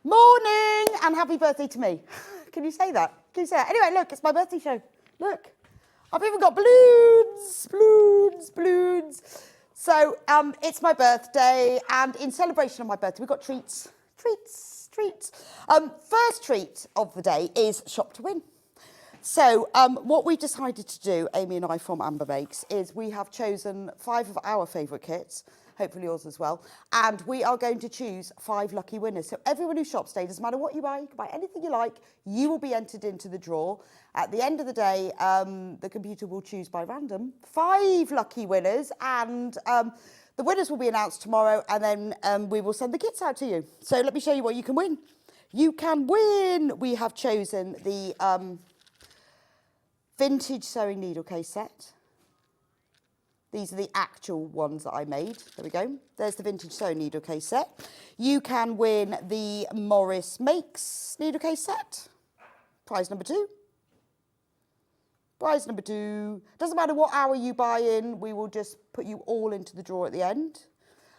Morning and happy birthday to me. Can you say that? Can you say that? Anyway, look, it's my birthday show. Look, I've even got balloons. So it's my birthday, and in celebration of my birthday, we've got treats. First treat of the day is Shop to Win. So what we decided to do, Amy and I from Amber Makes, is we have chosen 5 of our favourite kits, hopefully yours as well, and we are going to choose 5 lucky winners. So everyone who shops today, doesn't matter what you buy buy anything you like, you will be entered into the draw. At the end of the day, the computer will choose by random 5 lucky winners, and the winners will be announced tomorrow, and then we will send the kits out to you. So let me show you what you can win. You can win. We have chosen the vintage sewing needle case set. These are the actual ones that I made. There we go. There's the vintage sewing needle case set. You can win the Morris Makes needle case set. Prize number 2. Prize number 2. Doesn't matter what hour you buy in, we will just put you all into the draw at the end.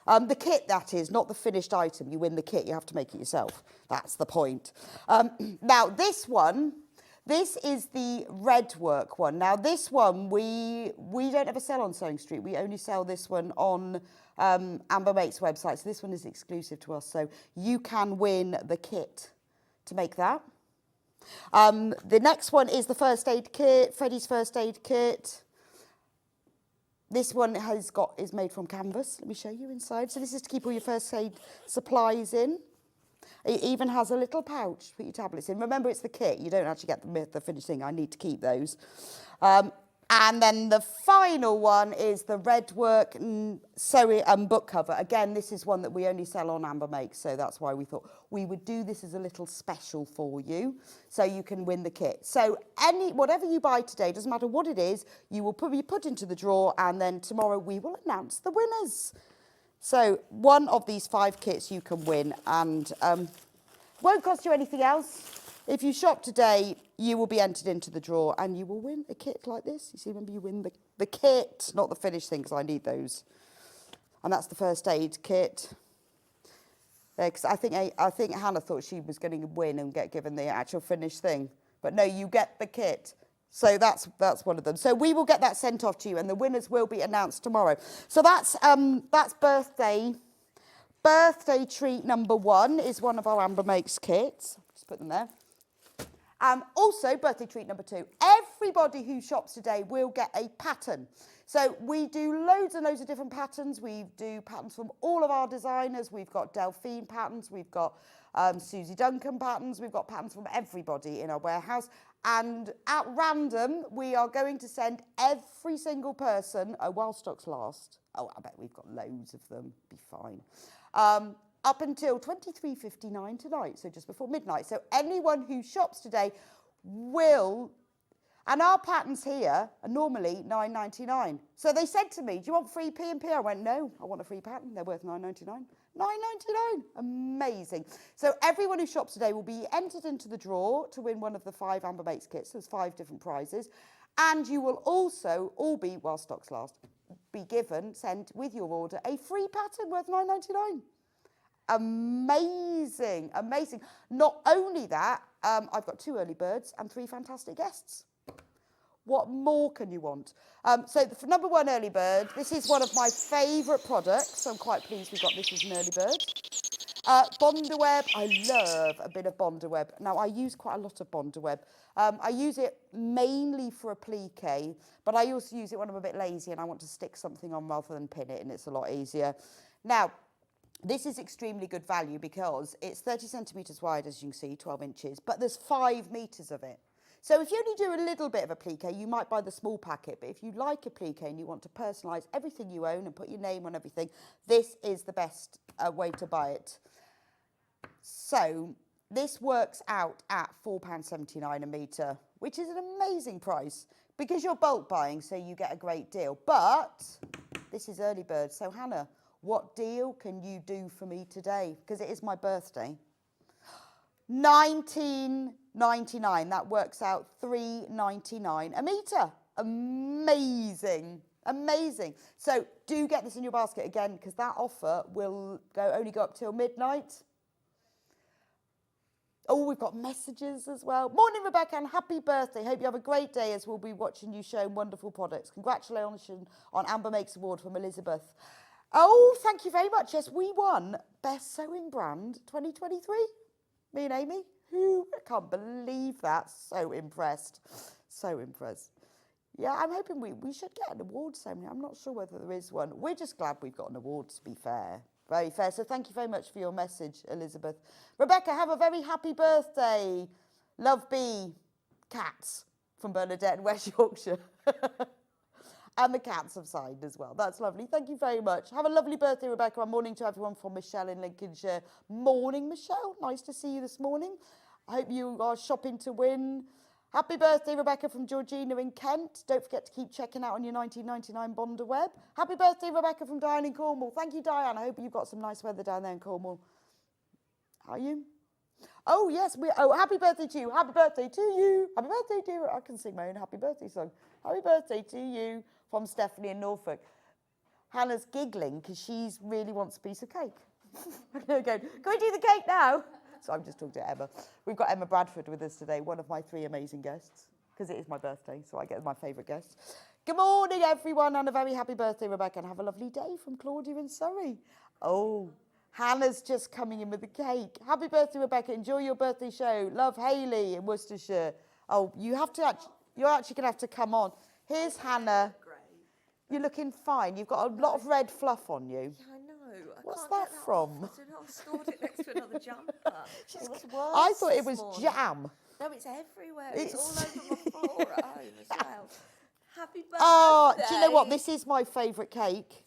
The kit, that is, not the finished item. You win the kit, you have to make it yourself. That's the point. Now, this one, this is the red work one. Now, this one, we don't ever sell on Sewing Street. We only sell this one on Amber Makes website. So this one is exclusive to us. So you can win the kit to make that. The next one is the first aid kit, Freddie's first aid kit. This one is made from canvas. Let me show you inside. So this is to keep all your first aid supplies in. It even has a little pouch to put your tablets in. Remember, it's the kit. You don't actually get the finished thing. I need to keep those. And then the final one is the red work sewing book cover. Again, this is one that we only sell on Amber Makes, so that's why we thought we would do this as a little special for you, so you can win the kit. So whatever you buy today, doesn't matter what it is, you will be put into the draw, and then tomorrow we will announce the winners. So one of these 5 kits you can win, and won't cost you anything else. If you shop today, you will be entered into the draw, and you will win a kit like this. You see, remember, you win the kit, not the finished thing, because I need those. And that's the first aid kit. Because I think Hannah thought she was going to win and get given the actual finished thing, but no, you get the kit. So that's one of them. So we will get that sent off to you, and the winners will be announced tomorrow. So that's birthday treat number 1 is one of our Amber Makes kits. Just put them there. Also, birthday treat number 2. Everybody who shops today will get a pattern. So we do loads and loads of different patterns. We do patterns from all of our designers. We've got Delphine patterns. We've got Susie Duncan patterns. We've got patterns from everybody in our warehouse. And at random, we are going to send every single person, while stocks last. Oh, I bet we've got loads of them. Be fine. Up until 23:59 tonight, so just before midnight. So anyone who shops today will, and our patterns here are normally £9.99. So they said to me, do you want free P&P? I went, no, I want a free pattern. They're worth £9.99. £9.99, amazing. So everyone who shops today will be entered into the draw to win one of the 5 Amber Makes kits. There's 5 different prizes. And you will also all be, while stocks last, be given, sent with your order, a free pattern worth £9.99. Amazing, amazing. Not only that, I've got 2 early birds and 3 fantastic guests. What more can you want? So for number 1 early bird, this is one of my favourite products. I'm quite pleased we've got this as an early bird. Bondaweb, I love a bit of Bondaweb. Now, I use quite a lot of Bondaweb. I use it mainly for applique, but I also use it when I'm a bit lazy and I want to stick something on rather than pin it, and it's a lot easier. Now, this is extremely good value because it's 30 centimetres wide, as you can see, 12 inches, but there's 5 metres of it. So if you only do a little bit of applique, you might buy the small packet, but if you like applique and you want to personalise everything you own and put your name on everything, this is the best way to buy it. So this works out at £4.79 a metre, which is an amazing price because you're bulk buying, so you get a great deal. But this is early bird. So Hannah, what deal can you do for me today? Because it is my birthday. £19.99. That works out £3.99 a metre. Amazing. Amazing. So do get this in your basket again, because that offer will only go up till midnight. Oh, we've got messages as well. Morning, Rebecca, and happy birthday. Hope you have a great day as we'll be watching you showing wonderful products. Congratulations on Amber Makes Award from Elizabeth. Oh, thank you very much. Yes, we won Best Sewing Brand 2023. Me and Amy. Who? I can't believe that. So impressed. So impressed. Yeah, I'm hoping we should get an award ceremony. I'm not sure whether there is one. We're just glad we've got an award, to be fair. Very fair. So thank you very much for your message, Elizabeth. Rebecca, have a very happy birthday. Love Bee. Cats from Bernadette in West Yorkshire. And the cats have signed as well. That's lovely. Thank you very much. Have a lovely birthday, Rebecca. And morning to everyone from Michelle in Lincolnshire. Morning, Michelle. Nice to see you this morning. I hope you are shopping to win. Happy birthday, Rebecca, from Georgina in Kent. Don't forget to keep checking out on your 1999 Bonder web. Happy birthday, Rebecca, from Diane in Cornwall. Thank you, Diane. I hope you've got some nice weather down there in Cornwall. Are you? Oh, yes. Happy birthday to you. Happy birthday to you. Happy birthday to you. I can sing my own happy birthday song. Happy birthday to you from Stephanie in Norfolk. Hannah's giggling because she really wants a piece of cake. Can we do the cake now? So I'm just talking to Emma. We've got Emma Bradford with us today, one of my 3 amazing guests, because it is my birthday, so I get my favourite guest. Good morning, everyone, and a very happy birthday, Rebecca, and have a lovely day from Claudia in Surrey. Oh, Hannah's just coming in with the cake. Happy birthday, Rebecca. Enjoy your birthday show. Love, Hayley in Worcestershire. Oh, you're actually going to have to come on. Here's Hannah. Great. You're looking fine. You've got a lot of red fluff on you. Yeah, I know. What's that from? I don't know. I stored it next to another jumper. I thought it was jam. No, it's everywhere. It's all over my floor at home as well. Happy birthday. Oh, do you know what? This is my favourite cake.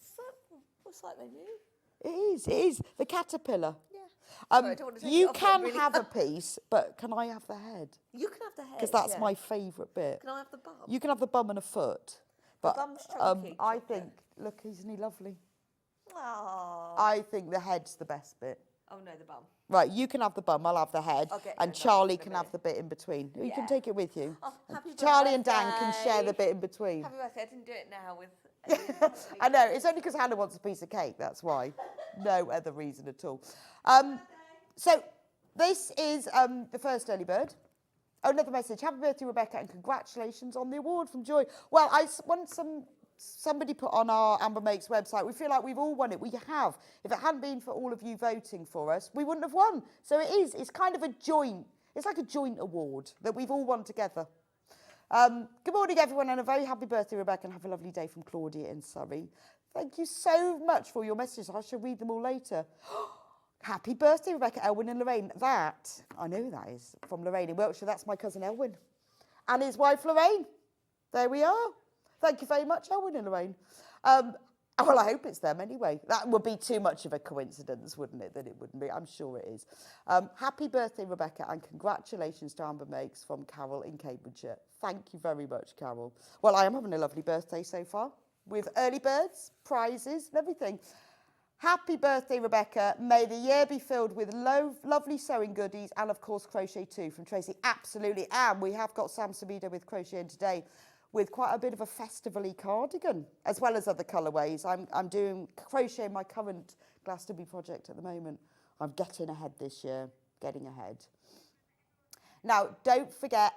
Looks like they knew. It is. The caterpillar. Yeah. Sorry, I don't want to take you it off, can really. have a piece, but can I have the head? You can have the head. Because that's my favourite bit. Can I have the bum? You can have the bum and a foot. But the bum's chunky. I think, look, isn't he lovely? Aww. I think the head's the best bit. Oh, no, the bum. Right, you can have the bum, I'll have the head, and Charlie can have the bit in between. You can take it with you. Oh, happy Charlie birthday. and Dan can share the bit in between. Happy birthday. I didn't do it now with... I know, it's only because Hannah wants a piece of cake, that's why. No other reason at all. So this is the first early bird. Oh, another message. Happy birthday, Rebecca, and congratulations on the award from Joy. Well, I want somebody put on our Amber Makes website, we feel like we've all won it. We have. If it hadn't been for all of you voting for us, we wouldn't have won. So it's kind of it's like a joint award that we've all won together. Good morning, everyone, and a very happy birthday, Rebecca, and have a lovely day from Claudia in Surrey. Thank you so much for your messages. I shall read them all later. Happy birthday, Rebecca, Elwyn and Lorraine. I know who that is, from Lorraine in Wiltshire. That's my cousin Elwyn. And his wife, Lorraine. There we are. Thank you very much, Elwyn and Lorraine. Well, I hope it's them anyway. That would be too much of a coincidence, wouldn't it? That it wouldn't be. I'm sure it is. Happy birthday, Rebecca, and congratulations to Amber Makes from Carol in Cambridgeshire. Thank you very much, Carol. Well, I am having a lovely birthday so far, with early birds, prizes, and everything. Happy birthday, Rebecca. May the year be filled with lovely sewing goodies and, of course, crochet too, from Tracy. Absolutely. And we have got Sam Sabido with crochet in today, with quite a bit of a festival-y cardigan, as well as other colourways. I'm doing crochet in my current Glastonbury project at the moment. I'm getting ahead this year, getting ahead. Now, don't forget,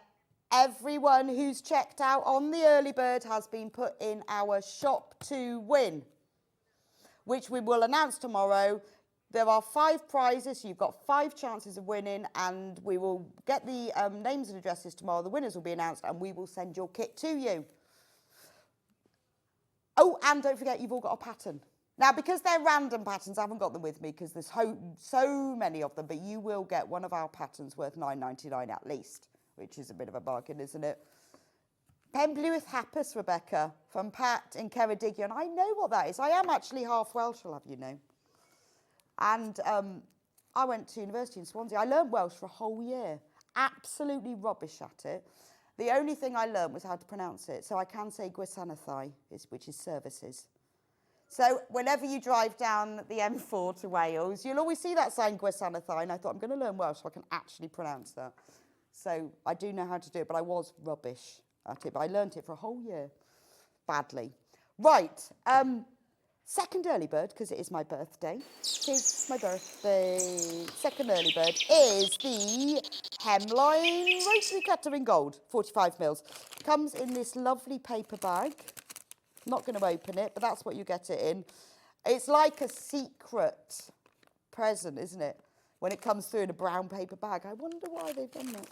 everyone who's checked out on the early bird has been put in our shop to win, which we will announce tomorrow. There are 5 prizes, so you've got 5 chances of winning, and we will get the names and addresses tomorrow. The winners will be announced, and we will send your kit to you. Oh, and don't forget, you've all got a pattern. Now, because they're random patterns, I haven't got them with me because there's so many of them, but you will get one of our patterns worth £9.99 at least, which is a bit of a bargain, isn't it? Penblwydd Hapus, Rebecca, from Pat in Cardigan. I know what that is. I am actually half Welsh, I'll have you know. And I went to university in Swansea. I learned Welsh for a whole year. Absolutely rubbish at it. The only thing I learned was how to pronounce it. So I can say gwasanaethau, which is services. So whenever you drive down the M4 to Wales, you'll always see that sign gwasanaethau. And I thought, I'm going to learn Welsh so I can actually pronounce that. So I do know how to do it, but I was rubbish at it. But I learned it for a whole year, badly. Right. Second early bird, because it is my birthday. It is my birthday. Second early bird is the hemline rotary cutter in gold, 45 mils. Comes in this lovely paper bag. Not going to open it, but that's what you get it in. It's like a secret present, isn't it? When it comes through in a brown paper bag. I wonder why they've done that.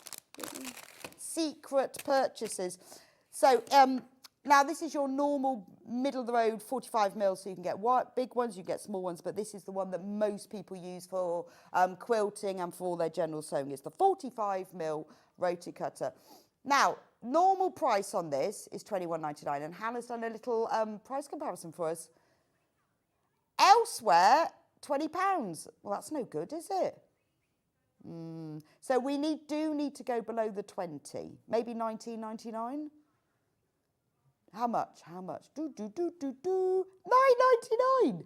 Secret purchases. So, now this is your normal middle of the road 45 mil, so you can get big ones, you can get small ones, but this is the one that most people use for quilting and for all their general sewing. It's the 45 mil rotary cutter. Now, normal price on this is £21.99, and Hannah's done a little price comparison for us. Elsewhere, £20. Well, that's no good, is it? So we do need to go below the 20, maybe 19.99. How much? How much? £9.99.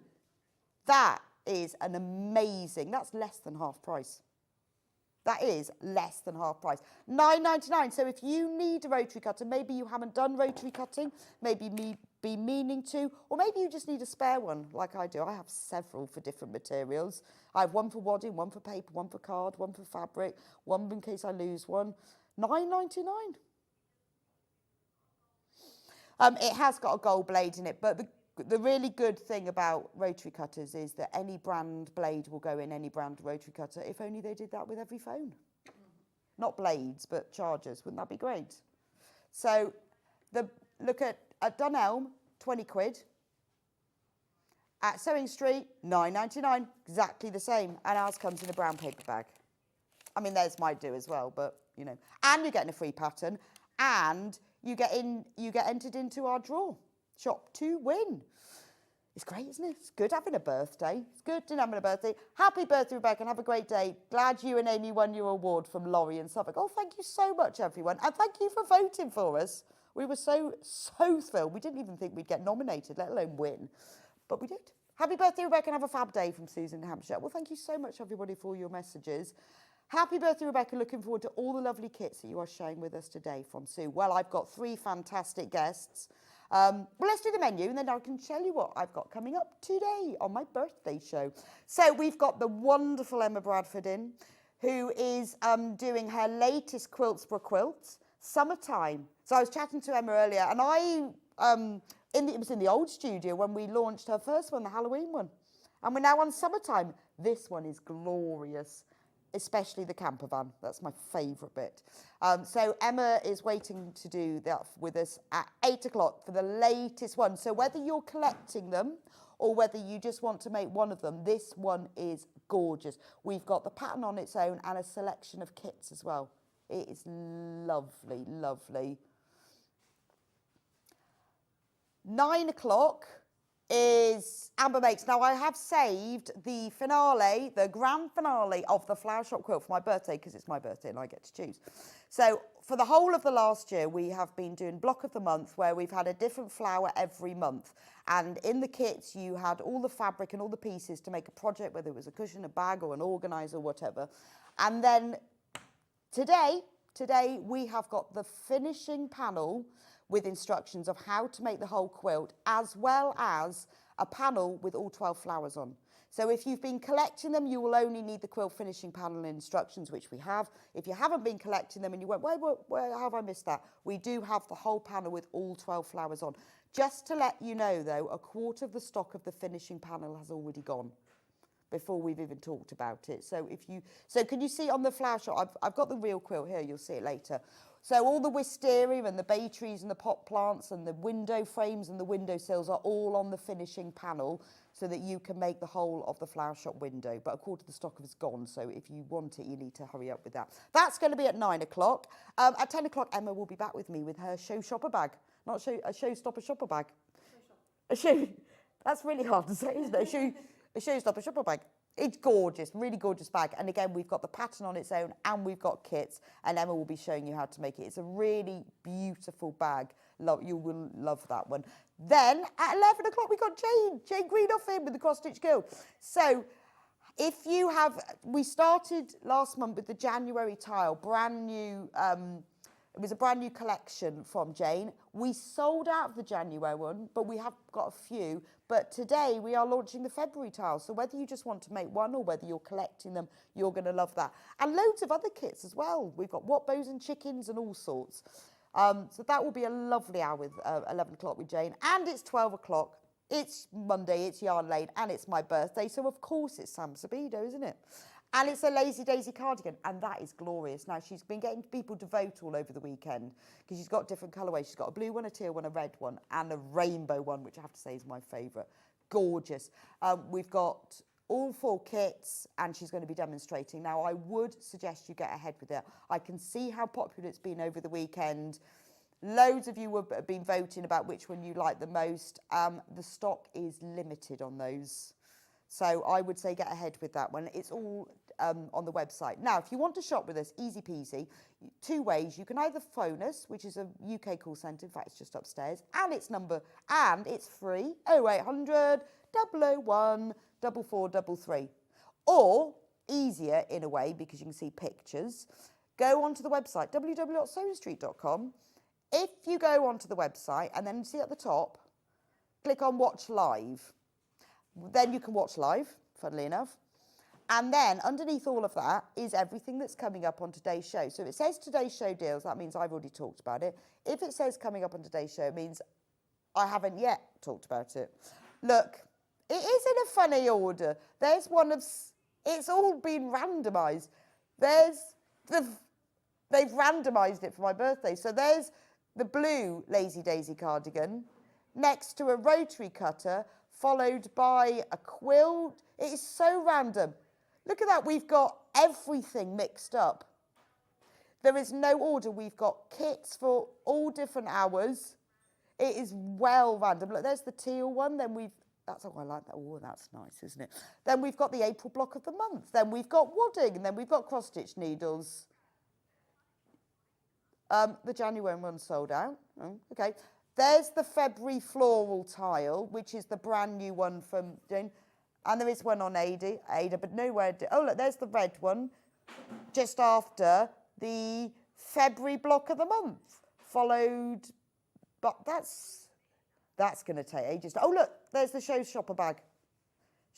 That is an amazing. That's less than half price. That is less than half price. £9.99. So if you need a rotary cutter, maybe you haven't done rotary cutting, maybe be meaning to, or maybe you just need a spare one, like I do. I have several for different materials. I have one for wadding, one for paper, one for card, one for fabric, one in case I lose one. £9.99. It has got a gold blade in it, but the really good thing about rotary cutters is that any brand blade will go in any brand rotary cutter, if only they did that with every phone. Not blades, but chargers. Wouldn't that be great? So look at Dunelm, 20 quid. At Sewing Street, £9.99, exactly the same. And ours comes in a brown paper bag. I mean, theirs might do as well, but, you know. And you're getting a free pattern, and you get entered into our draw. Shop to win. It's great, isn't it? It's good having a birthday. It's good having a birthday. Happy birthday, Rebecca, and have a great day. Glad you and Amy won your award from Laurie and Suffolk. Oh, thank you so much, everyone. And thank you for voting for us. We were so thrilled. We didn't even think we'd get nominated, let alone win. But we did. Happy birthday, Rebecca, and have a fab day from Susan in Hampshire. Well, thank you so much, everybody, for your messages. Happy birthday, Rebecca. Looking forward to all the lovely kits that you are sharing with us today from Sue. Well, I've got 3 fantastic guests. Well, let's do the menu, and then I can tell you what I've got coming up today on my birthday show. So we've got the wonderful Emma Bradford in, who is doing her latest Quiltsburgh quilt, Summertime. So I was chatting to Emma earlier, and it was in the old studio when we launched her first one, the Halloween one. And we're now on Summertime. This one is glorious, especially the camper van. That's my favourite bit. So Emma is waiting to do that with us at 8 o'clock for the latest one. So whether you're collecting them or whether you just want to make one of them, this one is gorgeous. We've got the pattern on its own and a selection of kits as well. It is lovely, lovely. 9 o'clock is Amber Makes. Now, I have saved the finale, the grand finale of the Flower Shop Quilt for my birthday, because it's my birthday and I get to choose. So for the whole of the last year, we have been doing Block of the Month, where we've had a different flower every month. And in the kits, you had all the fabric and all the pieces to make a project, whether it was a cushion, a bag, or an organiser, or whatever. And then today we have got the finishing panel with instructions of how to make the whole quilt, as well as a panel with all 12 flowers on. So if you've been collecting them, you will only need the quilt finishing panel and instructions, which we have. If you haven't been collecting them and you went, where have I missed that? We do have the whole panel with all 12 flowers on. Just to let you know, though, a quarter of the stock of the finishing panel has already gone before we've even talked about it. So can you see on the Flower Shop, I've got the real quilt here, you'll see it later. So all the wisteria and the bay trees and the pot plants and the window frames and the windowsills are all on the finishing panel so that you can make the whole of the Flower Shop window. But a quarter of the stock is gone, so if you want it, you need to hurry up with that. That's going to be at 9 o'clock. At 10 o'clock, Emma will be back with me with her Showshopper bag. Not a Showstopper shopper bag. That's really hard to say, isn't it? A Showstopper shopper bag. It's gorgeous, really gorgeous bag. And again, we've got the pattern on its own and we've got kits, and Emma will be showing you how to make it. It's a really beautiful bag. You will love that one. Then at 11 o'clock, we got Jane Greenoff in with the Cross Stitch Guild. So we started last month with the January tile, brand new It was a brand new collection from Jane. We sold out of the January one, but we have got a few. But today we are launching the February tiles. So whether you just want to make one or whether you're collecting them, you're going to love that. And loads of other kits as well. We've got what bows and chickens and all sorts. So that will be a lovely hour with 11 o'clock with Jane. And it's 12 o'clock. It's Monday, it's Yarn Lane, and it's my birthday. So of course it's Sam Sabido, isn't it? And it's a Lazy Daisy cardigan, and that is glorious. Now, she's been getting people to vote all over the weekend because she's got different colourways. She's got a blue one, a teal one, a red one, and a rainbow one, which I have to say is my favourite. Gorgeous. We've got all 4 kits, and she's going to be demonstrating. Now, I would suggest you get ahead with it. I can see how popular it's been over the weekend. Loads of you have been voting about which one you like the most. The stock is limited on those. So I would say get ahead with that one. It's all on the website. Now, if you want to shop with us, easy peasy, 2 ways. You can either phone us, which is a UK call centre. In fact, it's just upstairs. And it's free, 0800 001 4433. Or, easier in a way, because you can see pictures, go onto the website, www.sewingstreet.com. If you go onto the website and then see at the top, click on Watch Live. Then you can watch live, funnily enough. And then underneath all of that is everything that's coming up on today's show. So if it says today's show deals, that means I've already talked about it. If it says coming up on today's show, it means I haven't yet talked about it. Look, it is in a funny order. There's one of, it's all been randomised. They've randomised it for my birthday. So there's the blue Lazy Daisy cardigan next to a rotary cutter, followed by a quilt. It is so random. Look at that, we've got everything mixed up. There is no order. We've got kits for all different hours. It is well random. Look, there's the teal one. Then that's, oh, I like that. Oh, that's nice, isn't it? Then we've got the April block of the month. Then we've got wadding, and then we've got cross-stitch needles. The January one sold out. Oh, okay. There's the February floral tile, which is the brand new one from Jane. And there is one on Ada, but nowhere. Oh, look, there's the red one, just after the February block of the month, followed. But that's going to take ages. Oh, look, there's the Showshopper bag.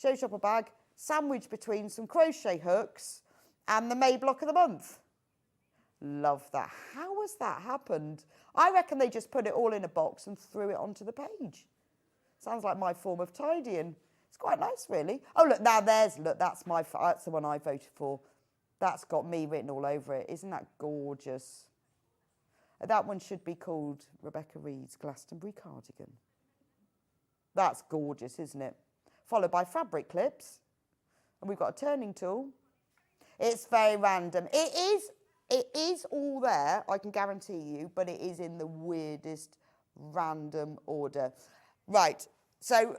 Showshopper bag, sandwiched between some crochet hooks and the May block of the month. Love that. How has that happened? I reckon they just put it all in a box and threw it onto the page. Sounds like my form of tidying. It's quite nice, really. Oh, look, now that's the one I voted for. That's got me written all over it. Isn't that gorgeous? That one should be called Rebecca Reid's Glastonbury cardigan. That's gorgeous, isn't it? Followed by fabric clips. And we've got a turning tool. It's very random. It is all there, I can guarantee you, but it is in the weirdest random order. Right, so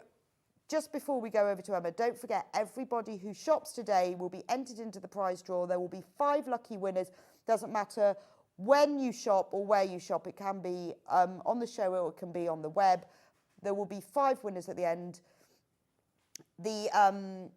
just before we go over to Emma, don't forget everybody who shops today will be entered into the prize draw. There will be 5 lucky winners. Doesn't matter when you shop or where you shop. It can be on the show or it can be on the web. There will be 5 winners at the end. The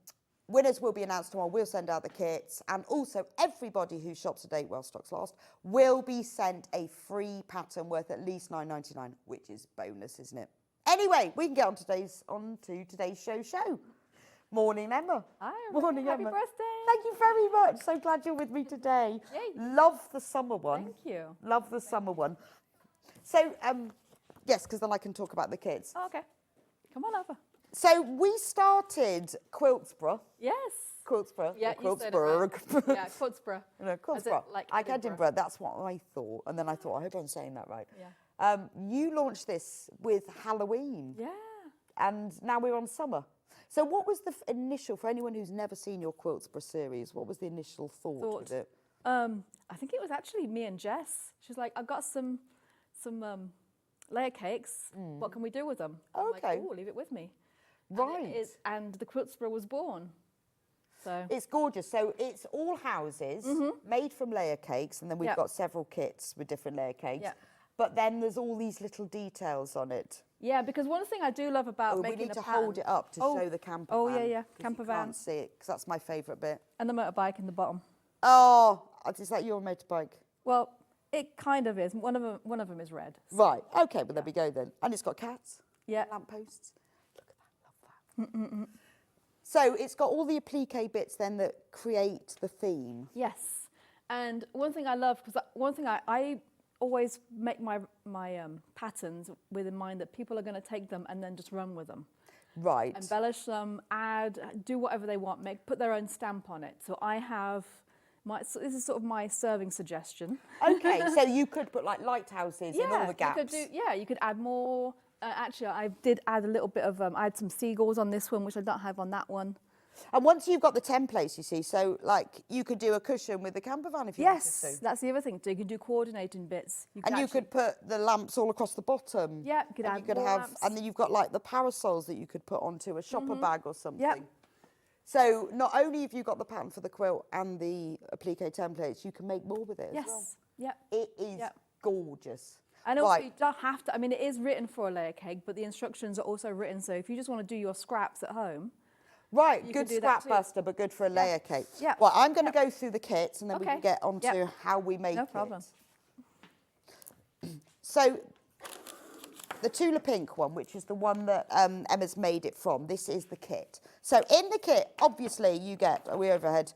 winners will be announced tomorrow. We'll send out the kits. And also everybody who shops today, while stock's last, will be sent a free pattern worth at least £9.99, which is bonus, isn't it? Anyway, we can get on to today's show. Morning, Emma. Hi, morning, happy Emma. birthday. Thank you very much. So glad you're with me today. Yay. Love the summer one. Thank you. Love the summer one. So, yes, because then I can talk about the kids. Oh, okay. Come on over. So we started Quiltsburgh. Yes. Quiltsburgh. Yeah, or you said it Quiltsburgh. right. Yeah, Quiltsburgh. No, Quiltsburgh. Like Edinburgh. That's what I thought. And then I thought, I hope I'm saying that right. Yeah. You launched this with Halloween. Yeah. And now we're on summer. So what was the initial, for anyone who's never seen your Quiltsburgh series, what was the initial thought with it? I think it was actually me and Jess. She's like, I've got some layer cakes. What can we do with them? I'm Okay. like, oh, leave it with me. Right. And the Quiltsburgh was born. So it's gorgeous. So it's all houses made from layer cakes, and then we've got several kits with different layer cakes. Yeah. But then there's all these little details on it. yeah, because one thing I do love about making we need a to pattern, hold it up to show the camper van. Oh, yeah. 'cause Camper you van. can't see it, because that's my favourite bit. and the motorbike in the bottom. Oh, is that your motorbike? Well, It kind of is. One of them is red. Right, okay, well, there we go then. And it's got cats, Yeah. lampposts. Look at that, love that. So it's got all the applique bits then that create the theme. Yes. And one thing I love, because one thing I always make my patterns with in mind that people are going to take them and then just run with them. Right. Embellish them, add, do whatever they want, put their own stamp on it. So I have so this is sort of my serving suggestion. Okay, so you could put like lighthouses in all the gaps. You could add more. Actually, I did add a little bit of, I had some seagulls on this one, which I don't have on that one. And once you've got the templates, you see, so like you could do a cushion with the camper van if you wanted to. Yes, that's the other thing. So you could do coordinating bits. You could put the lamps all across the bottom. Yeah, you could add more lamps. And then you've got like the parasols that you could put onto a shopper bag or something. Yep. So not only have you got the pattern for the quilt and the applique templates, you can make more with it as well. Yes, It is gorgeous. And also you don't have to, I mean, it is written for a layer cake, but the instructions are also written, so if you just want to do your scraps at home. Right, good scrap buster, but good for a layer cake. Yeah. Well, I'm going to go through the kits and then we can get on to how we make it. No problem. So the Tula Pink one, which is the one that Emma's made it from, this is the kit. So in the kit, obviously, you get, are we overhead?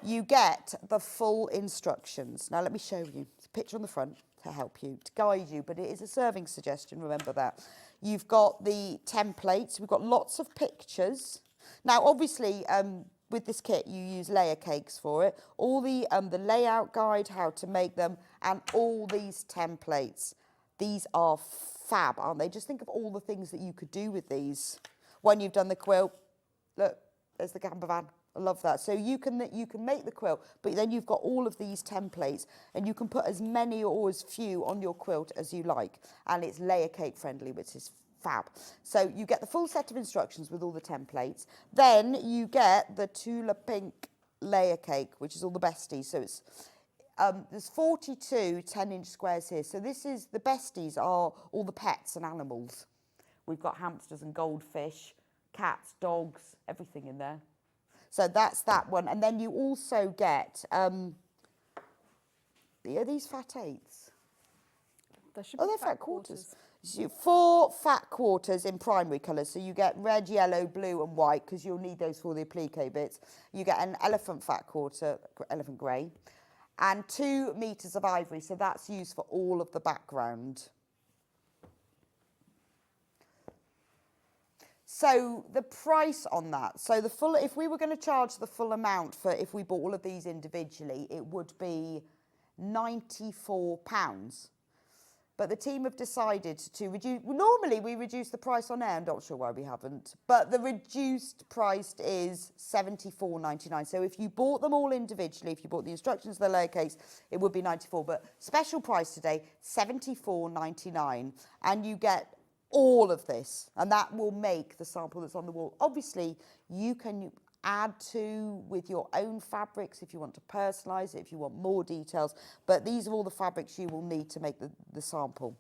You get the full instructions. Now, let me show you. It's a picture on the front to help you, to guide you, but it is a serving suggestion, remember that. You've got the templates. We've got lots of pictures. Now, obviously, with this kit, you use layer cakes for it. All the layout guide, how to make them, and all these templates. These are fab, aren't they? Just think of all the things that you could do with these. When you've done the quilt, look, there's the camper van. I love that. So you can make the quilt, but then you've got all of these templates, and you can put as many or as few on your quilt as you like. And it's layer cake friendly, which is fab. So you get the full set of instructions with all the templates. Then you get the Tula Pink layer cake, which is all the besties. So it's there's 42 10-inch squares here. So this is, the besties are all the pets and animals. We've got hamsters and goldfish, cats, dogs, everything in there. So that's that one. And then you also get, are these fat eighths? They're fat quarters. So 4 fat quarters in primary colours. So you get red, yellow, blue and white, because you'll need those for the applique bits. You get an elephant fat quarter, elephant grey, and 2 metres of ivory. So that's used for all of the background. So the price on that, so the full, if we were going to charge the full amount for, if we bought all of these individually, it would be £94. But the team have decided to reduce, well, normally we reduce the price on air, I'm not sure why we haven't, but the reduced price is £74.99. So if you bought them all individually, if you bought the instructions, the layer cakes, it would be £94. But special price today, £74.99. And you get all of this, and that will make the sample that's on the wall. Obviously, you can add to with your own fabrics if you want to personalise it, if you want more details, but these are all the fabrics you will need to make the sample.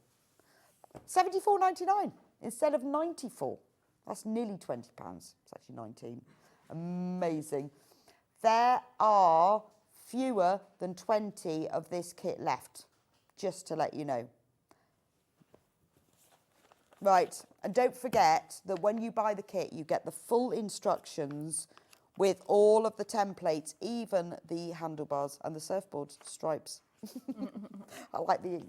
£74.99 instead of £94. That's nearly £20. It's actually 19. Amazing. There are fewer than 20 of this kit left, just to let you know. Right, and don't forget that when you buy the kit, you get the full instructions with all of the templates, even the handlebars and the surfboard stripes. I like the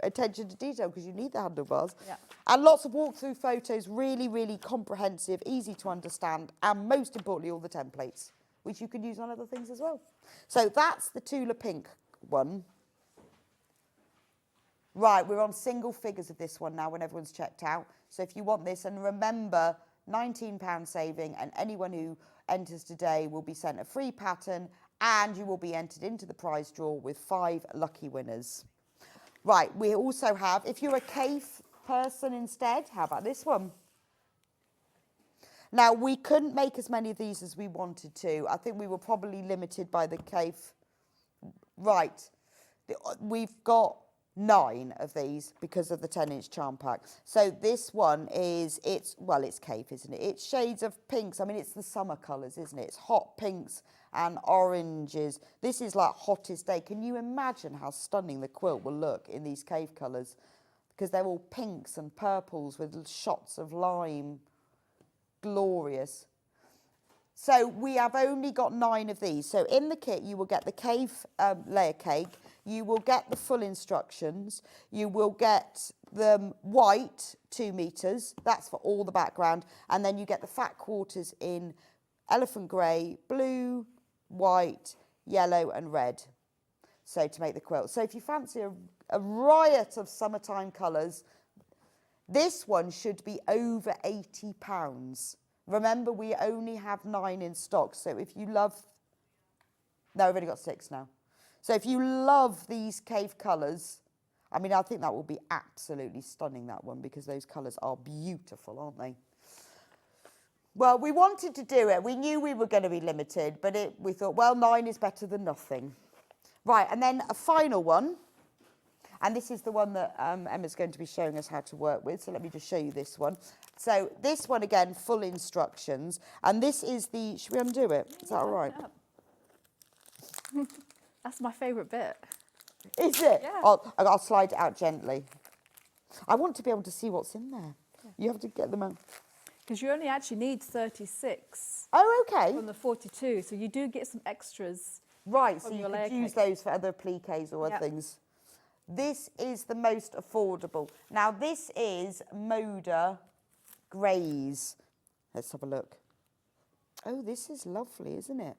attention to detail, because you need the handlebars. Yeah. And lots of walkthrough photos, really, really comprehensive, easy to understand, and most importantly, all the templates, which you can use on other things as well. So that's the Tula Pink one. Right, we're on single figures of this one now when everyone's checked out. So if you want this, and remember, £19 saving, and anyone who enters today will be sent a free pattern, and you will be entered into the prize draw with 5 lucky winners. Right, we also have, if you're a cave person instead, how about this one? Now, we couldn't make as many of these as we wanted to. I think we were probably limited by the cave. Right, we've got 9 of these because of the 10-inch charm pack. So this one is, it's cave, isn't it? It's shades of pinks. I mean, it's the summer colours, isn't it? It's hot pinks and oranges. This is like hottest day. Can you imagine how stunning the quilt will look in these cave colours? Because they're all pinks and purples with shots of lime. Glorious. So we have only got 9 of these. So in the kit, you will get the cave layer cake. You will get the full instructions. You will get the white 2 metres. That's for all the background. And then you get the fat quarters in elephant grey, blue, white, yellow and red. So to make the quilt. So if you fancy a riot of summertime colours, this one should be over £80. Remember, we only have 9 in stock. So if you love... No, we've only got 6 now. So if you love these cave colours, I mean, I think that will be absolutely stunning, that one, because those colours are beautiful, aren't they? Well, we wanted to do it. We knew we were going to be limited, but we thought, well, 9 is better than nothing. Right, and then a final one. And this is the one that Emma's going to be showing us how to work with. So let me just show you this one. So this one, again, full instructions. And this is the... Should we undo it? Is that all right? That's my favourite bit. Is it? Yeah. I'll slide it out gently. I want to be able to see what's in there. Yeah. You have to get them out. Because you only actually need 36. Oh, okay. From the 42. So you do get some extras. Right, so you could use those for other pliques or other things. This is the most affordable. Now, this is Moda Greys. Let's have a look. Oh, this is lovely, isn't it?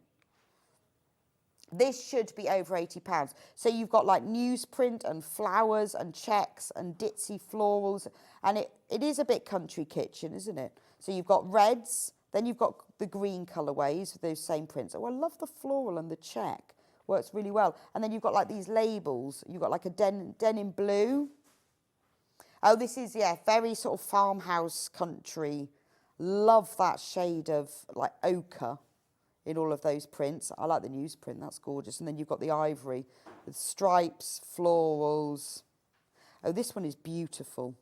This should be over £80. So you've got like newsprint and flowers and checks and ditzy florals. And it is a bit country kitchen, isn't it? So you've got reds, then you've got the green colourways with those same prints. Oh, I love the floral and the check. Works really well. And then you've got like these labels. You've got like a denim blue. Oh, this is, yeah, very sort of farmhouse country. Love that shade of like ochre in all of those prints. I like the newsprint, that's gorgeous. And then you've got the ivory with stripes, florals. Oh, this one is beautiful.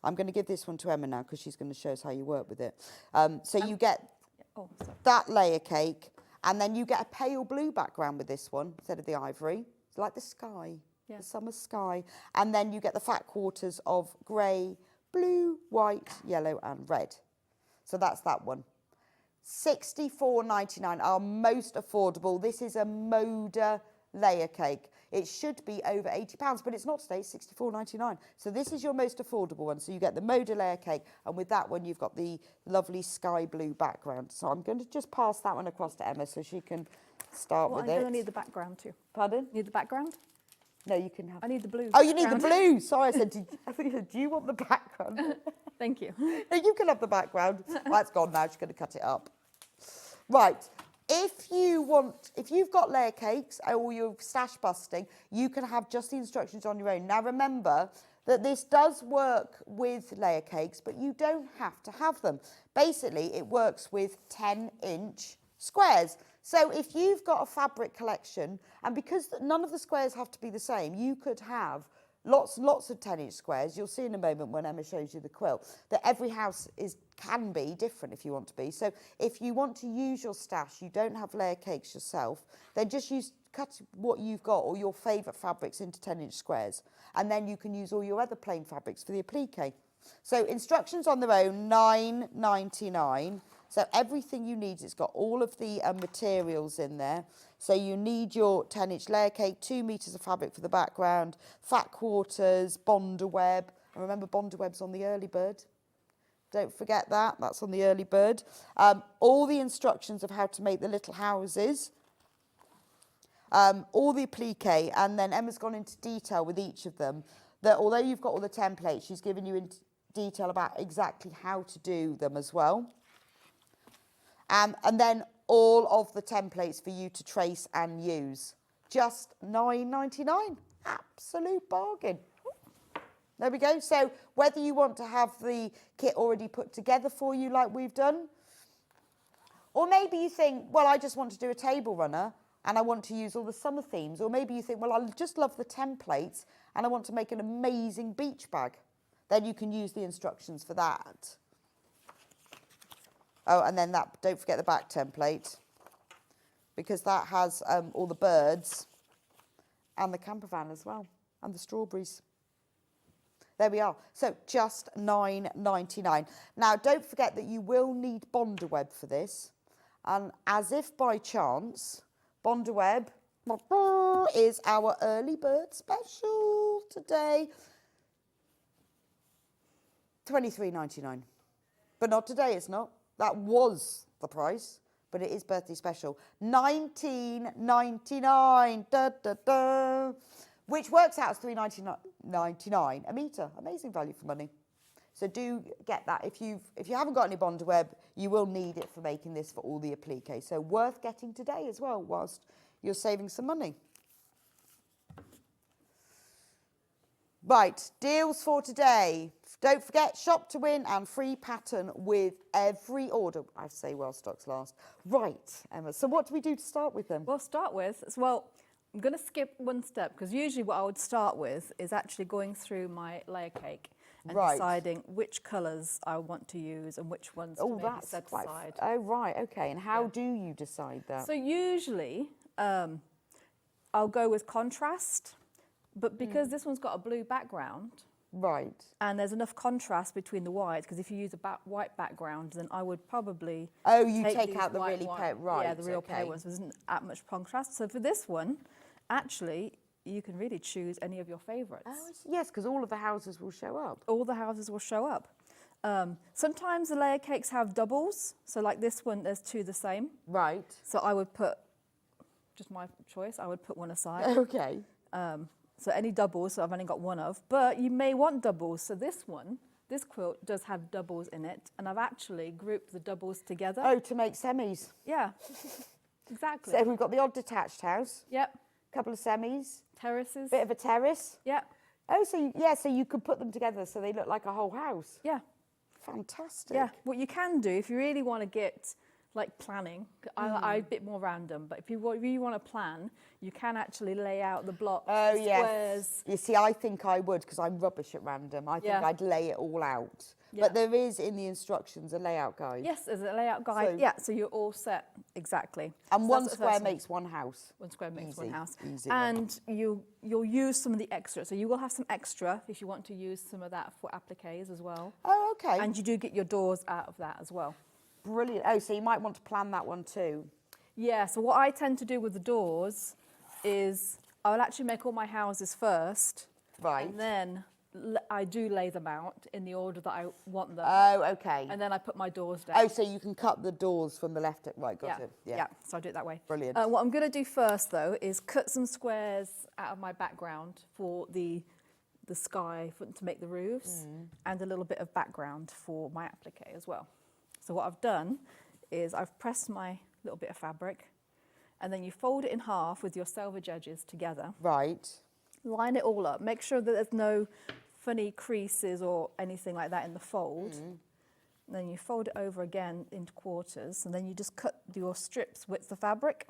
I'm going to give this one to Emma now because she's going to show us how you work with it. So you get that layer cake. And then you get a pale blue background with this one instead of the ivory. It's like the sky, the summer sky. And then you get the fat quarters of grey, blue, white, yellow and red. So that's that one. £64.99, our most affordable. This is a Moda layer cake. It should be over £80, but it's not today, it's £64.99. So this is your most affordable one. So you get the Moda layer cake, and with that one, you've got the lovely sky blue background. So I'm going to just pass that one across to Emma so she can start with it. I'm going to need the background too. Pardon? Need the background? No, you can have... I need the blue. Oh, you need the blue. Sorry, I said, do you want the background? Thank you. No, you can have the background. That's gone now. She's going to cut it up. Right. If you've got layer cakes or you're stash busting, you can have just the instructions on your own. Now, remember that this does work with layer cakes, but you don't have to have them. Basically, it works with 10-inch squares. So if you've got a fabric collection, and because none of the squares have to be the same, you could have lots of 10-inch squares. You'll see in a moment when Emma shows you the quilt that every house can be different if you want to be. So if you want to use your stash, you don't have layer cakes yourself, then just cut what you've got or your favourite fabrics into 10-inch squares. And then you can use all your other plain fabrics for the applique. So instructions on their own, £9.99. So everything you need, it's got all of the materials in there. So you need your 10-inch layer cake, 2 metres of fabric for the background, fat quarters, Bonder web. And remember, Bonder web's on the early bird. Don't forget that, that's on the early bird. All the instructions of how to make the little houses. All the applique, and then Emma's gone into detail with each of them. That although you've got all the templates, she's given you in detail about exactly how to do them as well. And then all of the templates for you to trace and use. Just £9.99. Absolute bargain. There we go. So whether you want to have the kit already put together for you like we've done, or maybe you think, well, I just want to do a table runner and I want to use all the summer themes. Or maybe you think, well, I just love the templates and I want to make an amazing beach bag, then you can use the instructions for that. Oh, and then that, don't forget the back template, because that has all the birds and the camper van as well, and the strawberries. There we are. So just £9.99. Now, don't forget that you will need Bondaweb for this. And as if by chance, Bondaweb is our early bird special today. £23.99. But not today, it's not. That was the price, but it is birthday special. £19.99. Da, da, da. Which works out as £3.99 a metre. Amazing value for money. So do get that. If you haven't got any Bondaweb, you will need it for making this for all the appliques. So worth getting today as well, whilst you're saving some money. Right, deals for today. Don't forget, shop to win and free pattern with every order. I say well, stocks last. Right, Emma, so what do we do to start with then? Well, start with, I'm going to skip one step, because usually what I would start with is actually going through my layer cake and deciding which colours I want to use and which ones to maybe set aside. Oh, right, okay. And how do you decide that? So usually I'll go with contrast, but because this one's got a blue background, right, and there's enough contrast between the whites, because if you use a white background, then I would probably take out the really pale, the real pale ones. There isn't that much contrast. So for this one, actually, you can really choose any of your favourites. Oh, yes, because all of the houses will show up. All the houses will show up. Sometimes the layer cakes have doubles. So like this one, there's two the same. Right. So I would put, just my choice, I would put one aside. Okay. So any doubles, so I've only got one of. But you may want doubles. So this one, this quilt does have doubles in it. And I've actually grouped the doubles together. Oh, to make semis. Yeah, exactly. So we've got the odd detached house. Yep. Couple of semis. Terraces. Bit of a terrace. Yep. Oh, so you could put them together so they look like a whole house. Yeah. Fantastic. Yeah. What you can do, if you really want to get like planning, I'm a bit more random, but if you really want to plan, you can actually lay out the blocks, squares. Yes. You see, I think I would, because I'm rubbish at random. I think I'd lay it all out. Yeah. But there is in the instructions a layout guide. Yes, there's a layout guide. So you're all set, exactly. And one square makes one house. One square makes one house. Easy. And you'll use some of the extra. So you will have some extra if you want to use some of that for appliques as well. Oh, okay. And you do get your doors out of that as well. Brilliant. Oh, so you might want to plan that one too. Yeah, so what I tend to do with the doors is I'll actually make all my houses first. Right. And then I do lay them out in the order that I want them. Oh, okay. And then I put my doors down. Oh, so you can cut the doors from the left. Right, got it. Yeah, so I do it that way. Brilliant. What I'm going to do first, though, is cut some squares out of my background for the sky to make the roofs, and a little bit of background for my applique as well. So what I've done is I've pressed my little bit of fabric, and then you fold it in half with your selvage edges together. Right. Line it all up. Make sure that there's no funny creases or anything like that in the fold. And then you fold it over again into quarters, and then you just cut your strips width of fabric.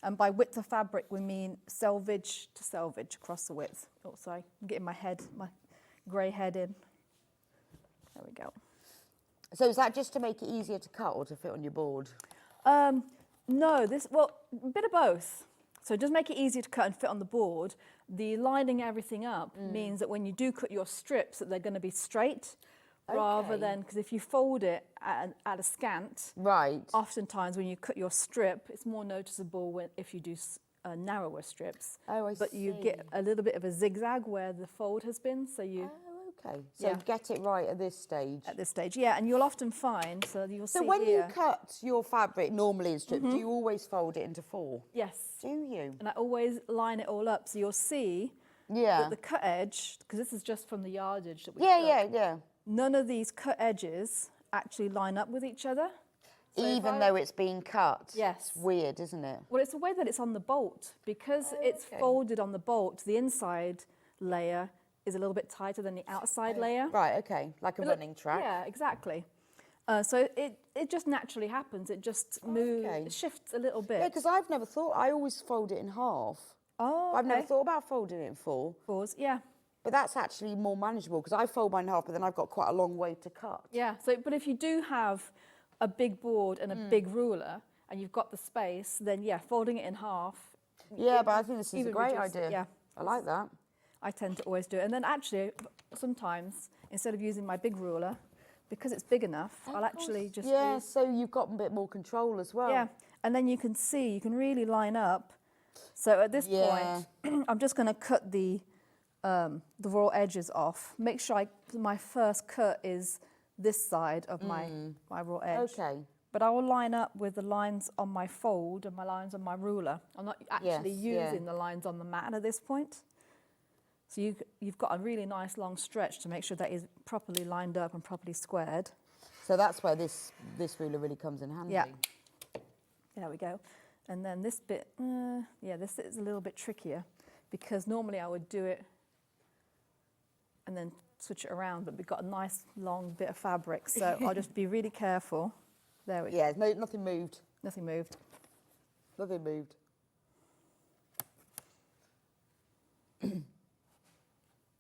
And by width of fabric, we mean selvage to selvage across the width. Oh, sorry, I'm getting my grey head in. There we go. So is that just to make it easier to cut or to fit on your board? No, a bit of both. So just make it easier to cut and fit on the board. The lining everything up means that when you do cut your strips, that they're going to be straight, rather than, because if you fold it at a scant, right. Oftentimes when you cut your strip, it's more noticeable if you do narrower strips. Oh, I see. But you get a little bit of a zigzag where the fold has been, so you... Okay, so get it right at this stage. At this stage, yeah, and you'll often find, so you'll see So when here, you cut your fabric normally in strips, do you always fold it into four? Yes. Do you? And I always line it all up, so you'll see that the cut edge, because this is just from the yardage that we cut. Yeah. None of these cut edges actually line up with each other. So even though it's being cut? Yes. It's weird, isn't it? Well, it's the way that it's on the bolt. Because it's folded on the bolt, the inside layer is a little bit tighter than the outside layer. Right, okay, like a running track. Yeah, exactly. So it just naturally happens. It just moves, it shifts a little bit. Yeah, because I've never thought, I always fold it in half. Oh, I've never okay. thought about folding it in 4. 4s, yeah. But that's actually more manageable because I fold mine in half, but then I've got quite a long way to cut. Yeah, so, but if you do have a big board and a big ruler and you've got the space, then yeah, folding it in half. Yeah, but I think this is a even great reduce it, idea. yeah. I like that. I tend to always do it. And then actually, sometimes, instead of using my big ruler, because it's big enough, I'll actually just Yeah, use, so you've got a bit more control as well. yeah, and then you can see, you can really line up. So at this Yeah. point, I'm just going to cut the raw edges off. Make sure my first cut is this side of my raw edge. Okay. But I will line up with the lines on my fold and my lines on my ruler. I'm not actually using the lines on the mat at this point. So you've got a really nice long stretch to make sure that is properly lined up and properly squared. So that's where this ruler really comes in handy. Yeah. There we go. And then this bit, this is a little bit trickier because normally I would do it and then switch it around, but we've got a nice long bit of fabric, so I'll just be really careful. There we go. Yeah, no, nothing moved. Nothing moved. Nothing moved.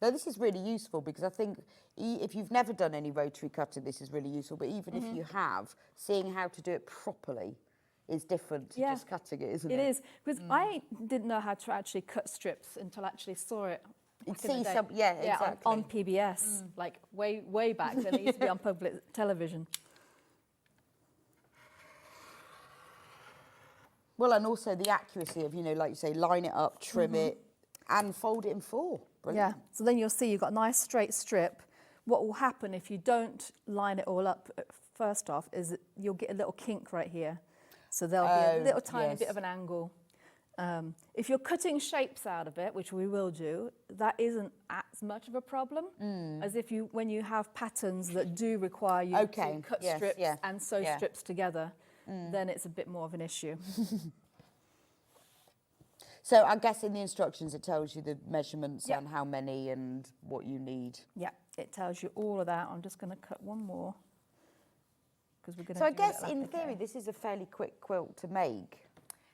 No, this is really useful because I think if you've never done any rotary cutting, this is really useful. But even if you have, seeing how to do it properly is different to just cutting it, isn't it? It is, because I didn't know how to actually cut strips until I actually saw it. You'd see some, exactly. on PBS, like way back when it used to be on public television. Well, and also the accuracy of, like you say, line it up, trim it, and fold it in 4. Brilliant. Yeah, so then you'll see you've got a nice straight strip. What will happen if you don't line it all up first off is that you'll get a little kink right here. So there'll be a little tiny bit of an angle. If you're cutting shapes out of it, which we will do, that isn't as much of a problem as if when you have patterns that do require you to cut strips and sew strips together, then it's a bit more of an issue. So I guess in the instructions it tells you the measurements and how many and what you need. Yeah, it tells you all of that. I'm just going to cut one more because we're going to. So I guess in theory this is a fairly quick quilt to make,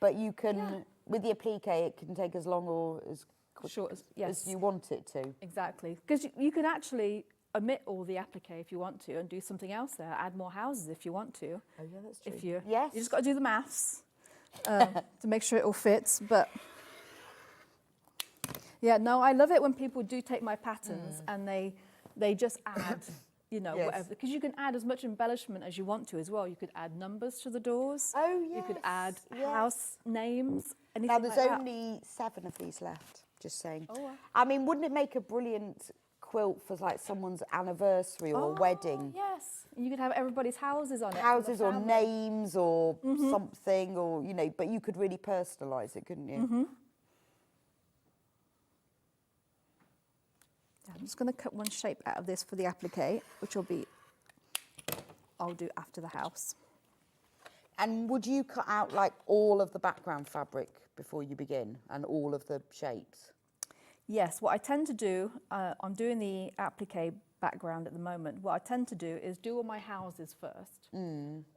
but you can with the applique it can take as long or as short as you want it to. Exactly, because you can actually omit all the applique if you want to and do something else there. Add more houses if you want to. Oh yeah, that's true. If you you just got to do the maths to make sure it all fits, but. Yeah, no, I love it when people do take my patterns and they just add, whatever. Because you can add as much embellishment as you want to as well. You could add numbers to the doors. Oh, yes. You could add house names, anything Now, there's like that. only 7 of these left, just saying. Oh, wow. I mean, wouldn't it make a brilliant quilt for, like, someone's anniversary or wedding? Yes. You could have everybody's houses on it. Houses or names or something or, but you could really personalise it, couldn't you? I'm just going to cut one shape out of this for the applique, which I'll do after the house. And would you cut out like all of the background fabric before you begin and all of the shapes? Yes, what I tend to do, I'm doing the applique background at the moment. What I tend to do is do all my houses first.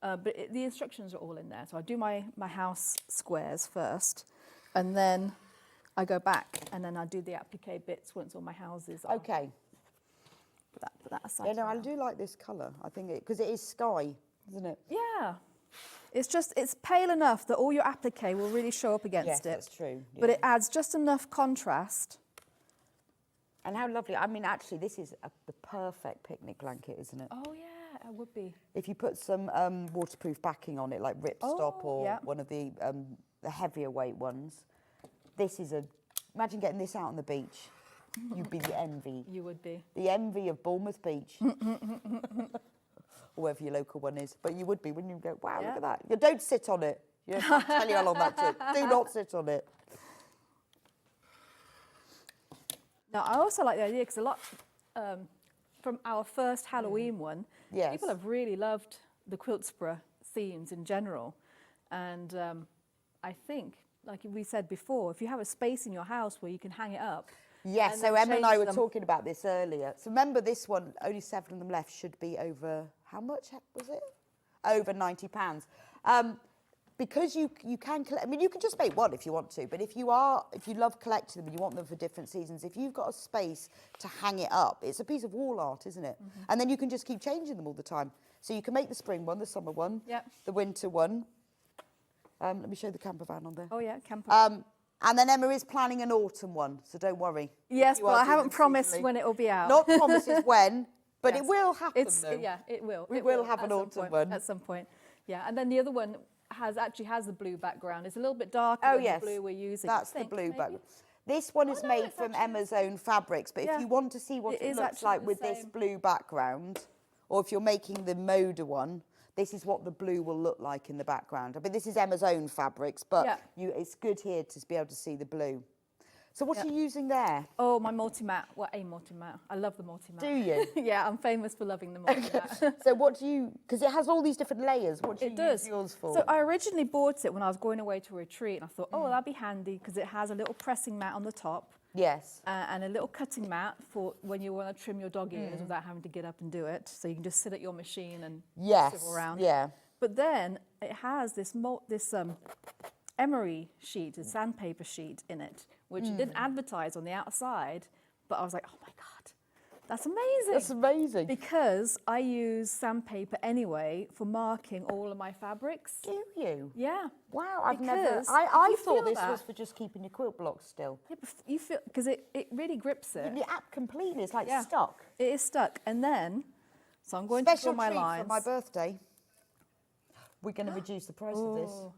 But the instructions are all in there. So I do my house squares first, and then I go back and then I do the applique bits once all my houses are. Okay. Put that aside. Yeah, no, I do like this colour. I think because it is sky, isn't it? Yeah. It's pale enough that all your applique will really show up against it. Yes, that's true. But it adds just enough contrast. And how lovely. I mean, actually, this is the perfect picnic blanket, isn't it? Oh, yeah, it would be. If you put some waterproof backing on it, like ripstop or one of the heavier weight ones, this is imagine getting this out on the beach. You'd be the envy. You would be. The envy of Bournemouth Beach. Or wherever your local one is. But you would be, wouldn't you? Go, wow, look at that. You don't sit on it. I'll tell you how long that took. Do not sit on it. Now, I also like the idea because a lot from our first Halloween one, people have really loved the Quiltsburgh themes in general. And I think, like we said before, if you have a space in your house where you can hang it up. Yes, so Emma and I were talking about this earlier. So remember this one, only 7 of them left, should be over, how much was it? Over £90. because you can collect, I mean, you can just make one if you want to, but if you love collecting them and you want them for different seasons, if you've got a space to hang it up, it's a piece of wall art, isn't it? And then you can just keep changing them all the time. So you can make the spring one, the summer one, the winter one. Let me show the camper van on there. Oh yeah, camper. And then Emma is planning an autumn one, so don't worry. Yes, but I haven't promised when it will be out. Not promises when, but Yes. it will happen though. Yeah, it will. We will have an autumn one. At some point. Yeah, and then the other one actually has the blue background. It's a little bit darker than the blue we're using. That's the blue background. This one is made from Emma's own fabrics, but if you want to see what it looks like with this blue background, or if you're making the Moda one, this is what the blue will look like in the background. I mean, this is Emma's own fabrics, but it's good here to be able to see the blue. So what are you using there? Oh, my multi-mat. Well, a multi-mat. I love the multi-mat. Do you? Yeah, I'm famous for loving the multi-mat. So what do you, because it has all these different layers, what do you use yours for? So I originally bought it when I was going away to a retreat, and I thought, oh, that'd be handy, because it has a little pressing mat on the top. Yes. And a little cutting mat for when you want to trim your dog ears without having to get up and do it. So you can just sit at your machine and swivel around. Yeah. But then it has this emery sheet, a sandpaper sheet in it, which it didn't advertise on the outside. But I was like, oh my God, that's amazing. That's amazing. Because I use sandpaper anyway for marking all of my fabrics. Do you? Yeah. Wow, I you thought feel this that- was for just keeping your quilt blocks still. Yeah, but you feel, because it really grips it. The app completely, it's like Yeah. stuck. It is stuck. And then, so I'm going Special to draw my treat lines. for my birthday. We're going to reduce the price of this. Oh,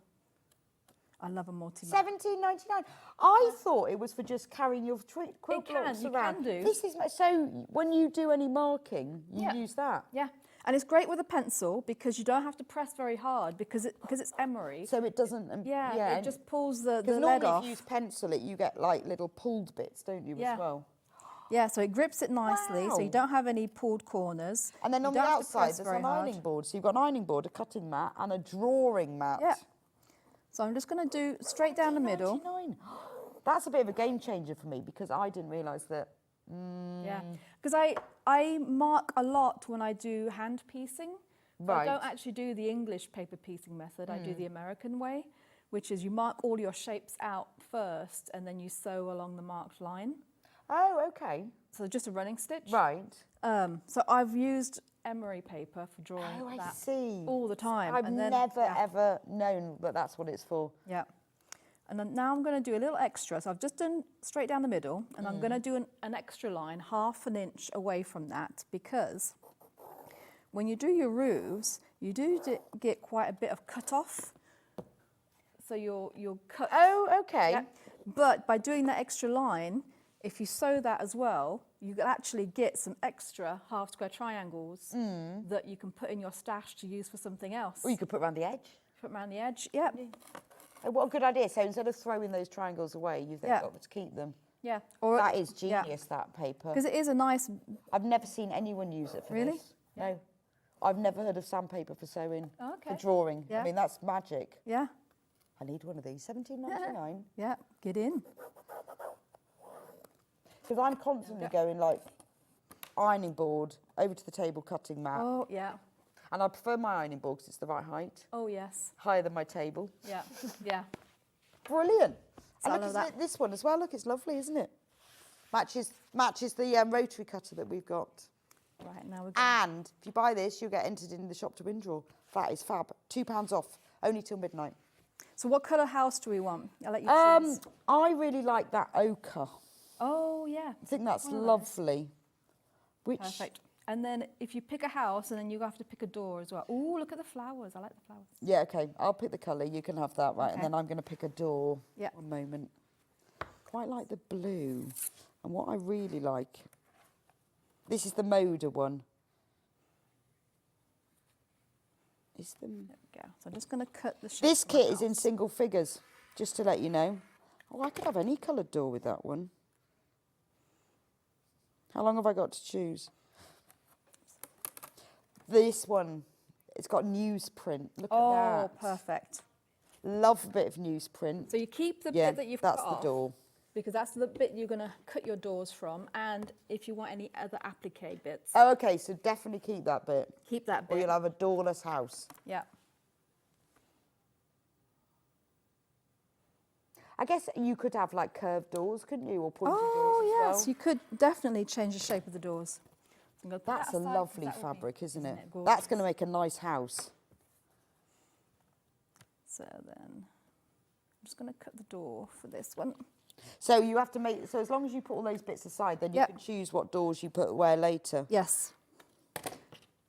I love a multi-mat. $17.99. I thought it was for just carrying your quilt blocks you around. can do. This is so when you do any marking, you Yeah. use that. Yeah. And it's great with a pencil because you don't have to press very hard because it's emery. So it doesn't. It just pulls the because lead normally off. if you use pencil, you get like little pulled bits, don't you, as well? Yeah, so it grips it nicely, so you Wow. don't have any pulled corners. And then You on the don't have to outside, press there's very an hard. ironing board. So you've got an ironing board, a cutting mat, and a drawing mat. Yeah. So I'm just going to do straight down the middle. $19.99. That's a bit of a game changer for me because I didn't realise that. Yeah, because I mark a lot when I do hand piecing. So I don't actually do the English paper piecing method. I do the American way, which is you mark all your shapes out first and then you sew along the marked line. Oh, okay. So just a running stitch. Right. So I've used emery paper for drawing Oh, I that see. all the time. I've and then, never, ever known that that's what it's for. Yeah. And then now I'm going to do a little extra. So I've just done straight down the middle, and I'm going to do an extra line, 1/2 inch away from that, because when you do your roofs, you do get quite a bit of cut off. So you'll cut. Oh, okay. Yeah. But by doing that extra line, if you sew that as well, you can actually get some extra half square triangles that you can put in your stash to use for something else. Or you could put around the edge. Put around the edge, yeah. Oh, what a good idea. So instead of throwing those triangles away, you've then got to keep them. Yeah. That is genius, that paper. Because it is a nice... I've never seen anyone use it for Really? this. No. I've never heard of sandpaper for sewing, Oh, okay. for drawing. Yeah. I mean, that's magic. Yeah. I need one of these. $17.99. Yeah, get in. Because I'm constantly going like ironing board, over to the table, cutting mat. Oh, yeah. And I prefer my ironing board because it's the right height, Oh, yes. higher than my table. Yeah, yeah. Brilliant. So I And look, love isn't it, this one as well, look, it's lovely, isn't it? Matches the rotary cutter that we've got. Right, now we're going... And if you buy this, you'll get entered in the shop to win draw. That is fab. £2 off, only till midnight. So what colour house do we want? I'll let you choose. I really like that ochre. Oh, yeah. I think that's One of those. lovely. Which Perfect. And then if you pick a house, and then you have to pick a door as well. Oh, look at the flowers. I like the flowers. Yeah, okay. I'll pick the colour. You can have that, right? Okay. And then I'm going to pick a door. Yeah. One moment. Quite like the blue. And what I really like, this is the Moda one. Is the... There we go. So I'm just going to cut the shape This of my kit is in house. single figures, just to let you know. Oh, I could have any coloured door with that one. How long have I got to choose? This one, it's got newsprint. Look at Oh, that. perfect. Love a bit of newsprint. So you keep the Yeah, bit that you've that's cut the off, door. because that's the bit you're going to cut your doors from. And if you want any other applique bits, Oh, okay, so definitely keep that bit. keep that Or bit. you'll have a doorless house. Yeah. I guess you could have like curved doors, couldn't you, or pointy doors Oh, as yes, well? you could definitely change the shape of the doors. So I'm gonna put That's that a aside 'cause lovely that will be- fabric, isn't it? That's gorgeous? going to make a nice house. So then I'm just going to cut the door for this one. So you have to make, so as long as you put all those bits aside, then you Yep. can choose what doors you put where later. Yes.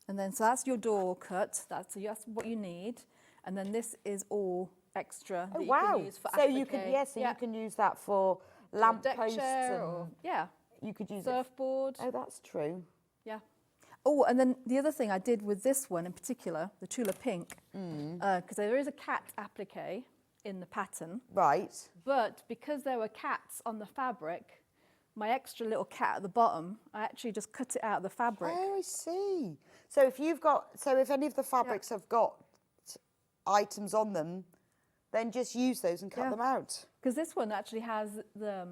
And then, so that's your door cut. That's what you need. And then this is all extra that Oh, you wow. can use for So you can, applique. you can use that for Or a lamp deck posts chair and or, yeah, you could use surfboard. it. Oh, that's true. Yeah. Oh, and then the other thing I did with this one in particular, the Tula Pink, because there is a cat applique in the pattern, Right. but because there were cats on the fabric, my extra little cat at the bottom, I actually just cut it out of the fabric. Oh, I see. So if you've got, so if any of the fabrics have got items on them, then just use those and cut them out. Because this one actually has the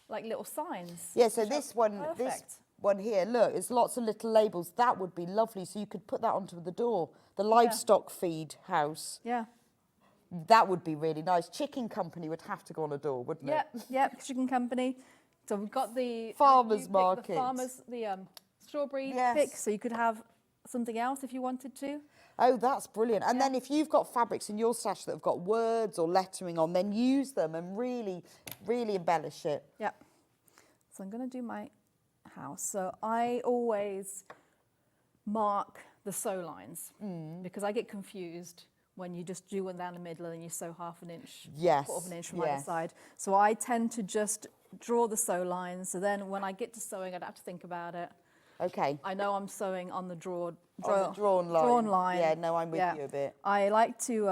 like little signs. Yeah, so which are this one here, look, it's lots of little labels. That would be lovely. So you could put that onto the door. The livestock feed house. Yeah. That would be really nice. Chicken company would have to go on a door, wouldn't it? Yep, chicken company. So we've got the Farmers market. The strawberry Yes. pick, so you could have something else if you wanted to. Oh, that's brilliant. And then if you've got fabrics in your stash that have got words or lettering on, then use them and really, really embellish it. Yep. So I'm going to do my house. So I always mark the sew lines because I get confused when you just do one down the middle and you sew half an inch, Yes, quarter of an inch from either side. So I tend to just draw the sew lines. So then when I get to sewing, I don't have to think about it. Okay. I know I'm sewing on the drawn line. Yeah, no, I'm with you a bit. I like to,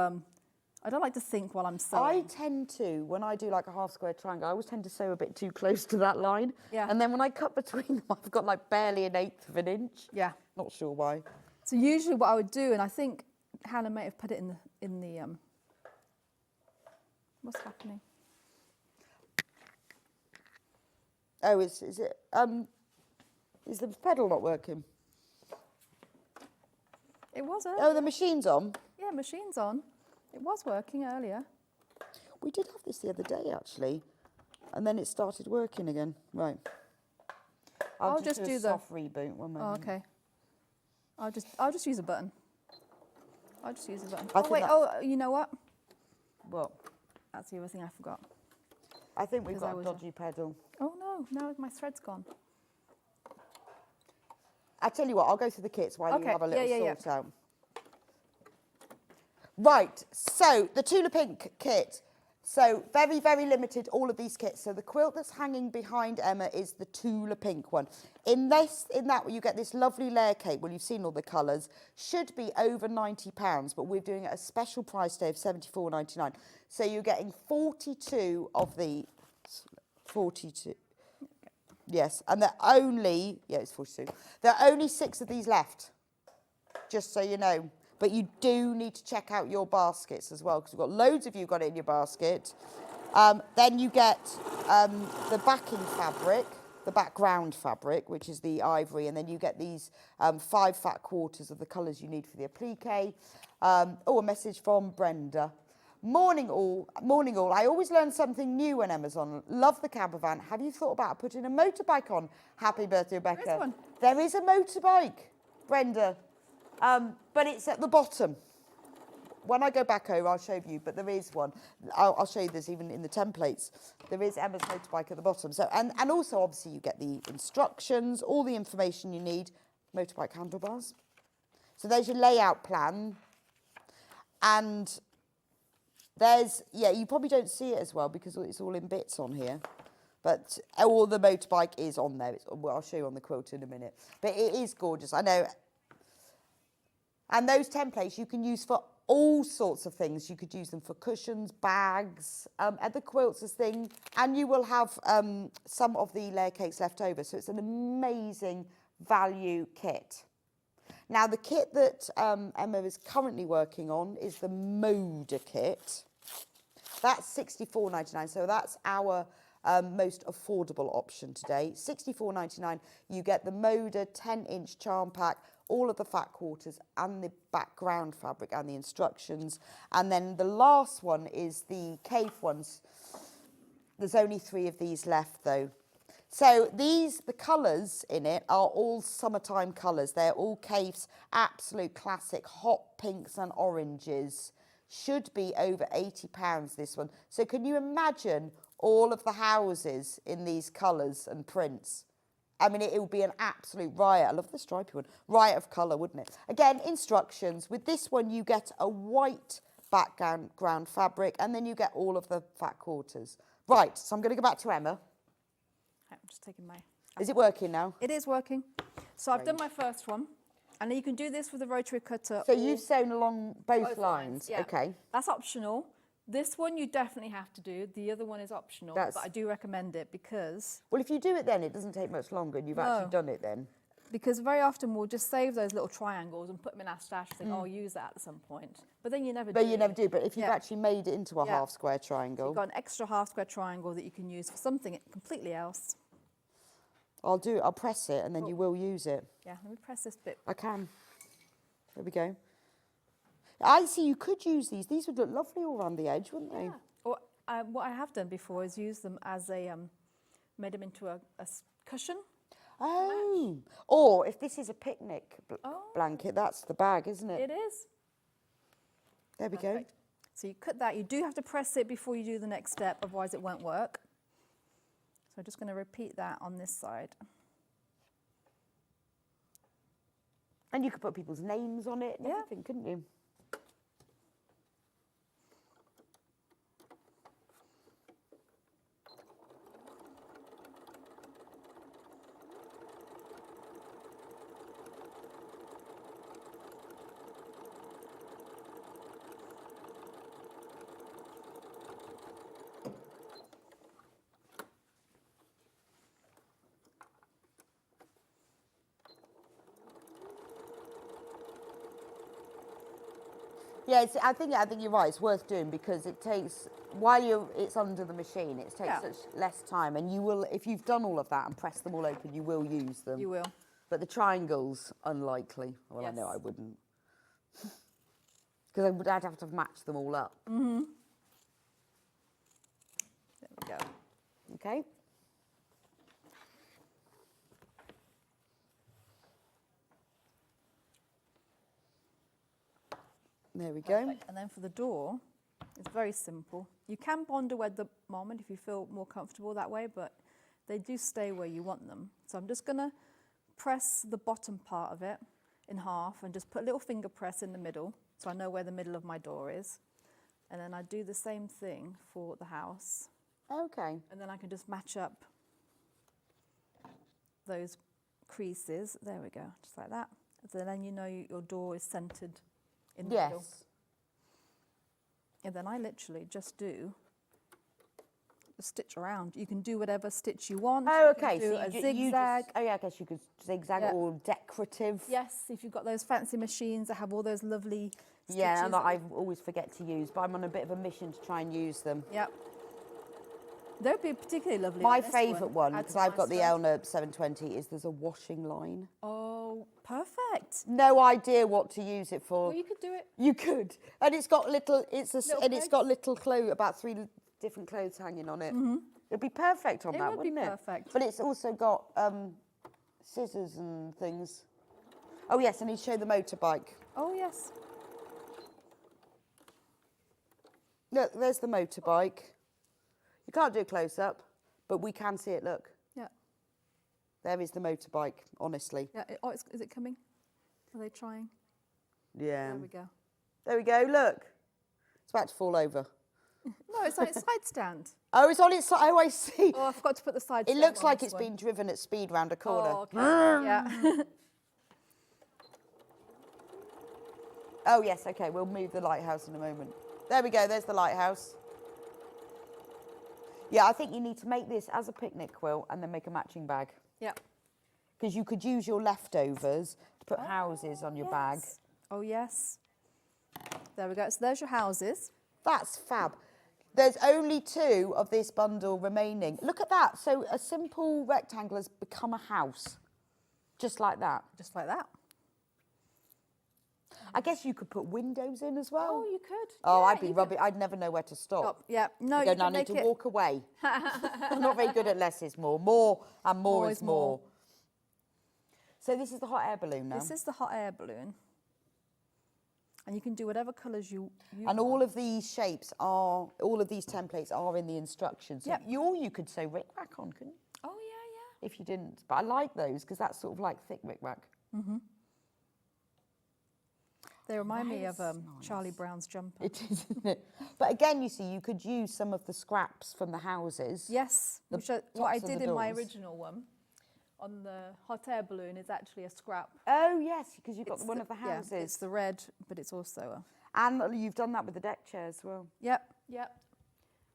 I don't like to think while I'm I sewing. tend to, when I do like a half square triangle, I always tend to sew a bit too close to that line. Yeah. And then when I cut between them, I've got like barely 1/8 of an inch. Yeah. Not sure why. So usually what I would do, and I think Hannah may have put it in the what's happening? Oh, is the pedal not working? It was Oh, the machine's on. Yeah, machine's on. It was working earlier. We did have this the other day, actually. And then it started working again. Right. I'll just do a soft reboot. One moment. Oh, okay. I'll just use a button. I'll just use a button. I Oh, think wait. that- Oh, you know what? What? That's the other thing I forgot. I think we've 'Cause I got a was- dodgy pedal. Oh, no. Now my thread's gone. I tell you what, I'll go through the kits while you Okay, have a little yeah. sort out. Right, so the Tula Pink kit. So very, very limited, all of these kits. So the quilt that's hanging behind Emma is the Tula Pink one. In that you get this lovely layer cake. Well, you've seen all the colours. Should be over £90, but we're doing it at a special price today of £74.99. So you're getting 42 of the 42. Yes, and there are only, it's 42. There are only 6 of these left, just so you know. But you do need to check out your baskets as well, because we've got loads of you got it in your basket. Then you get the backing fabric, the background fabric, which is the ivory, and then you get these 5 fat quarters of the colours you need for the applique. A message from Brenda. Morning all. I always learn something new when Emma's on. Love the camper van. Have you thought about putting a motorbike on? Happy birthday, Rebecca. There is one. There is a motorbike, Brenda, but it's at the bottom. When I go back over, I'll show you, but there is one. I'll show you this even in the templates. There is Emma's motorbike at the bottom. So, and also, obviously, you get the instructions, all the information you need. Motorbike handlebars. So there's your layout plan. And there's, you probably don't see it as well because it's all in bits on here. But all the motorbike is on there. I'll show you on the quilt in a minute. But it is gorgeous, I know. And those templates you can use for all sorts of things. You could use them for cushions, bags, other quilts as thing. And you will have some of the layer cakes left over. So it's an amazing value kit. Now, the kit that Emma is currently working on is the Moda kit. That's £64.99, so that's our most affordable option today. £64.99, you get the Moda 10-inch charm pack, all of the fat quarters and the background fabric and the instructions. And then the last one is the cave ones. There's only 3 of these left though. So the colours in it are all summertime colours. They're all Cave's absolute classic hot pinks and oranges. Should be over £80 this one. So can you imagine all of the houses in these colours and prints? I mean, it would be an absolute riot. I love the stripy one. Riot of colour, wouldn't it? Again, instructions. With this one, you get a white background fabric, and then you get all of the fat quarters. Right, so I'm going to go back to Emma. I'm just taking my... Is it working now? It is working. So I've done my first one. And you can do this with a rotary cutter. So you've sewn along both lines? Yeah. Okay. That's optional. This one you definitely have to do. The other one is optional, but I do recommend it because... Well, if you do it then, it doesn't take much longer and you've actually done it then. Because very often we'll just save those little triangles and put them in our stash and think, oh, I'll use that at some point. But then you never do. But you never do. But if you've actually made it into a half square triangle... So you've got an extra half square triangle that you can use for something completely else. I'll press it and then you will use it. Yeah, let me press this bit. I can. There we go. I see you could use these. These would look lovely all around the edge, wouldn't they? Yeah. Or what I have done before is use them as a, made them into a cushion. Oh. Or if this is a picnic blanket, that's the bag, isn't it? It is. There we go. So you cut that. You do have to press it before you do the next step, otherwise it won't work. So I'm just going to repeat that on this side. And you could put people's names on it and everything, couldn't you? Yeah, I think you're right. It's worth doing because it takes it's under the machine. It takes such less time, and you will, if you've done all of that and pressed them all open, you will use them. You will. But the triangles, unlikely. Well, I know I wouldn't, because I'd have to match them all up. Mm-hmm. There we go. Okay. There we go. Perfect. And then for the door, it's very simple. You can bond a web the moment if you feel more comfortable that way, but they do stay where you want them. So I'm just going to press the bottom part of it in half and just put a little finger press in the middle so I know where the middle of my door is. And then I do the same thing for the house. Okay. And then I can just match up those creases. There we go, just like that. So then you know your door is centered in the middle. And then I literally just do a stitch around. You can do whatever stitch you want. Oh, okay. You can do so a zigzag. I guess you could zigzag or decorative. Yes, if you've got those fancy machines that have all those lovely stitches. Yeah, and that I always forget to use, but I'm on a bit of a mission to try and use them. Yep. They would be particularly lovely. My favourite one, because I've got the Elna 720, is there's a washing line. Oh, perfect. No idea what to use it for. Well, you could do it. You could, and it's got it's got little clothes, about 3 different clothes hanging on it. Mm-hmm. It'd be perfect on that, wouldn't it? It would be perfect. But it's also got scissors and things. Oh yes, I need to show the motorbike. Oh yes. Look, there's the motorbike. You can't do a close-up, but we can see it, look. Yeah. There is the motorbike, honestly. Yeah. Is it coming? Are they trying? Yeah. There we go. There we go, look. It's about to fall over. No, it's on its side stand. Oh, it's on its side. Oh, I see. Oh, I forgot to put the side It stand looks on like this it's one. been driven at speed round a corner. Oh, okay. Yeah. Oh, yes, okay, we'll move the lighthouse in a moment. There we go, there's the lighthouse. Yeah, I think you need to make this as a picnic quilt and then make a matching bag. Yeah. Because you could use your leftovers to put houses on your bag. Oh, yes. There we go. So there's your houses. That's fab. There's only 2 of this bundle remaining. Look at that. So a simple rectangle has become a house. Just like that. Just like that. I guess you could put windows in as well. Oh, you could. Oh, Yeah, I'd be you rubbish. I'd never know where to stop. could. Yeah, no, I go, you now I can need make to it. walk away. I'm not very good at less is more. More and more is more. So this is the hot air balloon now. This is the hot air balloon. And you can do whatever colours you And want. all of these shapes are, all of these templates are in the instructions. So Yep. you could sew rickrack on, couldn't you? Oh, yeah, If you didn't. But I like those because that's sort of like thick rickrack. yeah. They remind me of That's Charlie nice. Brown's jumper. It is, isn't it? But again, you see, you could use some of the scraps from the houses. Yes, The what I tops of the did in my doors. original one on the hot air balloon is actually a scrap. Oh, yes, because you've got It's one of the yeah, houses. it's the red, but it's also a... And you've done that with the deck chairs as well. Yep.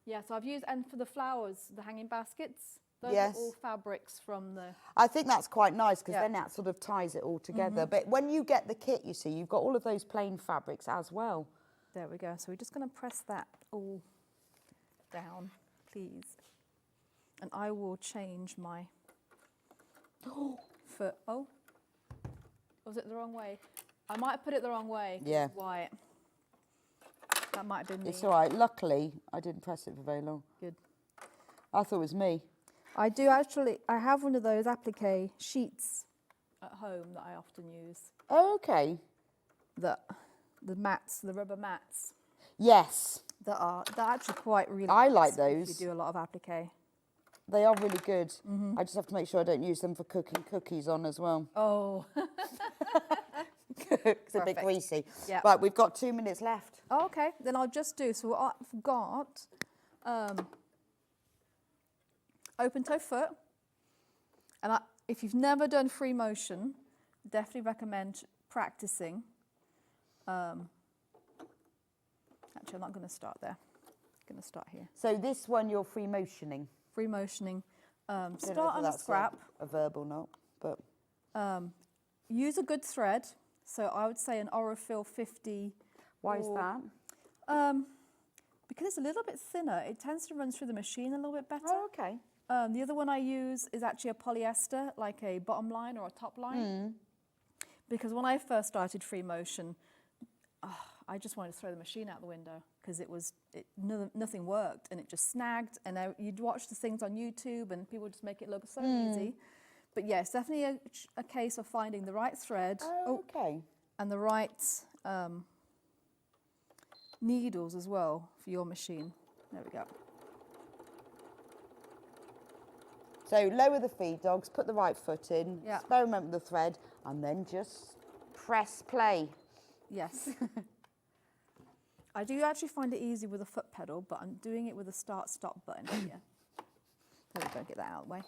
Yeah, so I've used, and for the flowers, the hanging baskets, those Yes. are all fabrics from the... I think that's quite nice because Yeah. then that sort of ties it all together. But when you get the kit, you see, you've got all of those plain fabrics as well. There we go. So we're just going to press that all down, please. And I will change my foot. Oh, was it the wrong way? I might have put it the wrong way. 'Cause Yeah. it's white. That might have been me. It's all right. Luckily, I didn't press it for very long. Good. I thought it was me. I do actually, I have one of those applique sheets at home that I often use. Oh, okay. The mats, the rubber mats, Yes, they're actually quite really I nice like if those. you do a lot of applique. they are really good. I just have to make sure I don't use them for cooking cookies on as well. Oh. It's a bit Perfect. greasy. Yeah. Right, we've got 2 minutes left. Oh, okay, then I'll just do, so I've got open toe foot. And if you've never done free motion, definitely recommend practicing. Actually, I'm not going to start there. I'm going to start here. So this one you're free motioning. Free motioning. Don't know Start if on a that's scrap. a verb or not, but Use a good thread. So I would say an Orifil 50. why is that? Because it's a little bit thinner, it tends to run through the machine a little bit better. Oh, okay. The other one I use is actually a polyester, like a bottom line or a top line. Because when I first started free motion, I just wanted to throw the machine out the window because nothing worked and it just snagged. And you'd watch the things on YouTube and people just make it look so easy. But yeah, it's definitely a case of finding the right thread Okay. and the right needles as well for your machine. There we go. So lower the feed dogs, put the right foot in, Yeah. experiment with the thread, and then just press play. Yes. I do actually find it easy with a foot pedal, but I'm doing it with a start-stop button here. There we go, get that out of the way.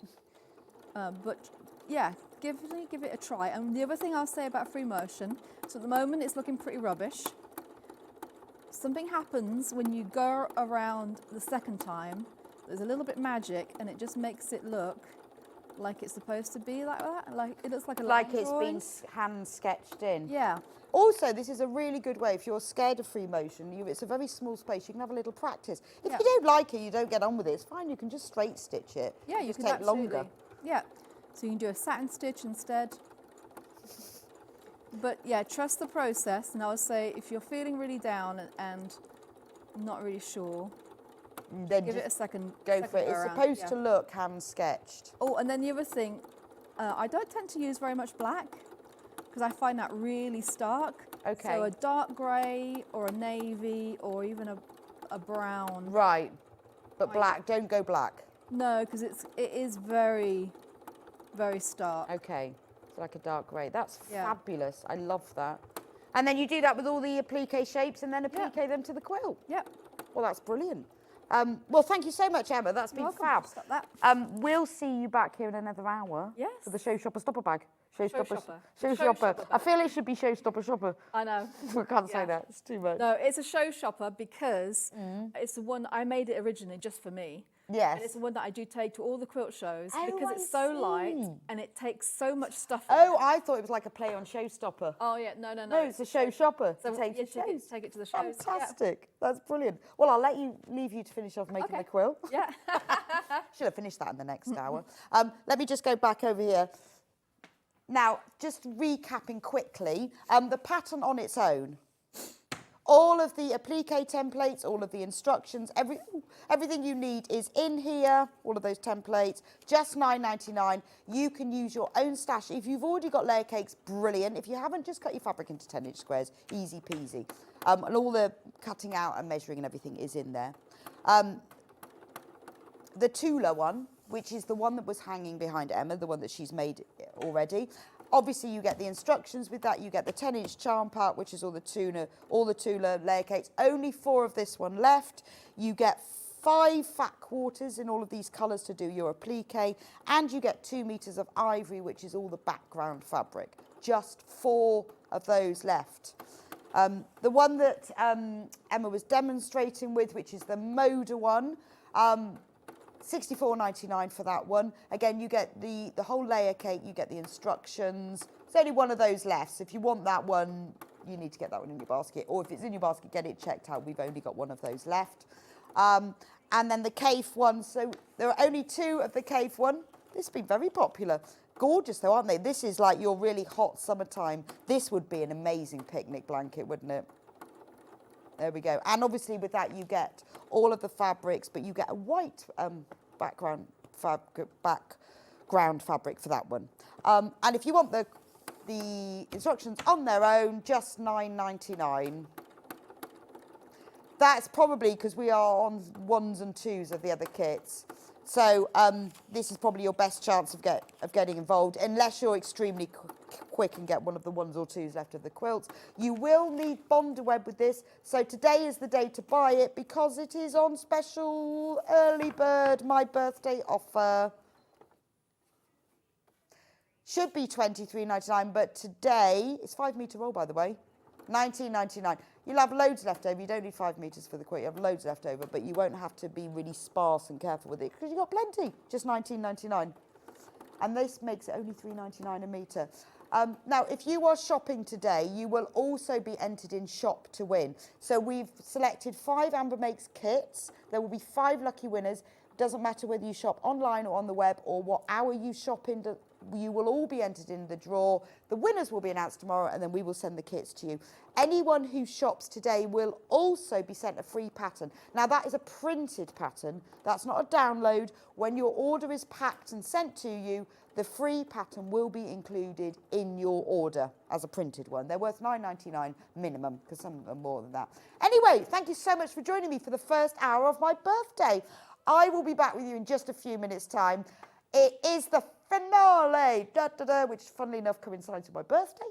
But yeah, give it a try. And the other thing I'll say about free motion, so at the moment it's looking pretty rubbish. Something happens when you go around the second time. There's a little bit magic, and it just makes it look like it's supposed to be like that. Like it looks like a line It's drawing. been hand sketched in. Yeah. Also, this is a really good way, if you're scared of free motion, it's a very small space, you can have a little practice. If Yeah. you don't like it, you don't get on with it, it's fine, you can just straight stitch it. Yeah, you just can take absolutely. longer. Yeah, so you can do a satin stitch instead. But yeah, trust the process. And I would say if you're feeling really down and not really sure, Then give it a just second. go for it. It's around, supposed yeah. to look hand sketched. Oh, and then the other thing, I don't tend to use very much black because I find that really stark. Okay. So a dark grey or a navy or even a brown. Right, but Like- black, don't go black. No, because it is very, very stark. Okay, it's like a dark grey. That's Yeah. fabulous. I love that. And then you do that with all the applique shapes and then applique them to the quilt. Yep. Well, that's brilliant. Well, thank you so much, Emma. That's been Welcome. fab. Stop that. We'll see you back here in another hour. Yes. For the Showshopper Stopper Bag. Showshopper. Showshopper. Showshopper I feel it should be Showstopper Shopper. I know. I can't say Yeah. that. It's too much. No, it's a Showshopper because it's the one I made it originally just for me. Yes. And it's the one that I do take to all the quilt shows Oh, because I it's so light see. and it takes so much stuff. in Oh, it. I thought it was like a play on Showstopper. Oh yeah, no. No, it's a Showshopper. So to take you to shows. take it to the shows. Fantastic. That's brilliant. Well, I'll leave you to finish off making Okay. the quilt. Yeah. Should have finished that in the next hour. Let me just go back over here. Now, just recapping quickly, the pattern on its own, all of the applique templates, all of the instructions, everything you need is in here, all of those templates, just £9.99. You can use your own stash. If you've already got layer cakes, brilliant. If you haven't, just cut your fabric into 10-inch squares, easy peasy. And all the cutting out and measuring and everything is in there. The Tula one, which is the one that was hanging behind Emma, the one that she's made already. Obviously, you get the instructions with that. You get the 10-inch charm part, which is all the Tula layer cakes. Only 4 of this one left. You get 5 fat quarters in all of these colours to do your applique, and you get 2 meters of ivory, which is all the background fabric. Just 4 of those left. The one that Emma was demonstrating with, which is the Moda one, $64.99 for that one. Again, you get the whole layer cake, you get the instructions. There's only one of those left, so if you want that one, you need to get that one in your basket. Or if it's in your basket, get it checked out. We've only got one of those left. And then the Caif one, so there are only 2 of the Caif one. This has been very popular. Gorgeous though, aren't they? This is like your really hot summertime. This would be an amazing picnic blanket, wouldn't it? There we go. And obviously with that you get all of the fabrics, but you get a white background fabric for that one. And if you want the instructions on their own, just £9.99. That's probably because we are on 1s and 2s of the other kits. So this is probably your best chance of getting involved, unless you're extremely quick and get one of the 1s or 2s left of the quilts. You will need Bondaweb with this, so today is the day to buy it because it is on special early bird, my birthday offer. Should be £23.99, but today, it's 5 metre roll by the way, £19.99. You'll have loads left over. You don't need 5 metres for the quilt. You have loads left over, but you won't have to be really sparse and careful with it because you've got plenty. Just £19.99. And this makes it only £3.99 a metre. Now, if you are shopping today, you will also be entered in Shop to Win. So we've selected 5 Amber Makes kits. There will be 5 lucky winners. Doesn't matter whether you shop online or on the web or what hour you shop in. You will all be entered in the draw. The winners will be announced tomorrow and then we will send the kits to you. Anyone who shops today will also be sent a free pattern. Now that is a printed pattern. That's not a download. When your order is packed and sent to you, the free pattern will be included in your order as a printed one. They're worth £9.99 minimum because some are more than that. Anyway, thank you so much for joining me for the first hour of my birthday. I will be back with you in just a few minutes' time. It is the finale, which funnily enough coincides with my birthday.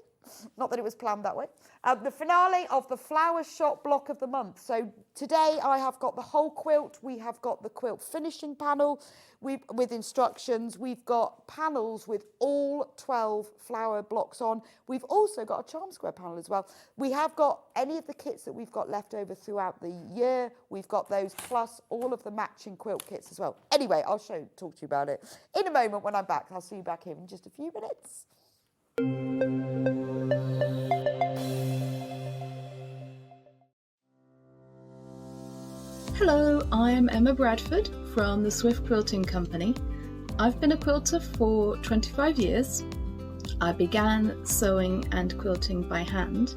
Not that it was planned that way. The finale of the Flower Shop block of the month. So today I have got the whole quilt. We have got the quilt finishing panel with instructions. We've got panels with all 12 flower blocks on. We've also got a charm square panel as well. We have got any of the kits that we've got left over throughout the year. We've got those plus all of the matching quilt kits as well. Anyway, I'll talk to you about it in a moment when I'm back. I'll see you back here in just a few minutes. Hello, I'm Emma Bradford from the Swift Quilting Company. I've been a quilter for 25 years. I began sewing and quilting by hand,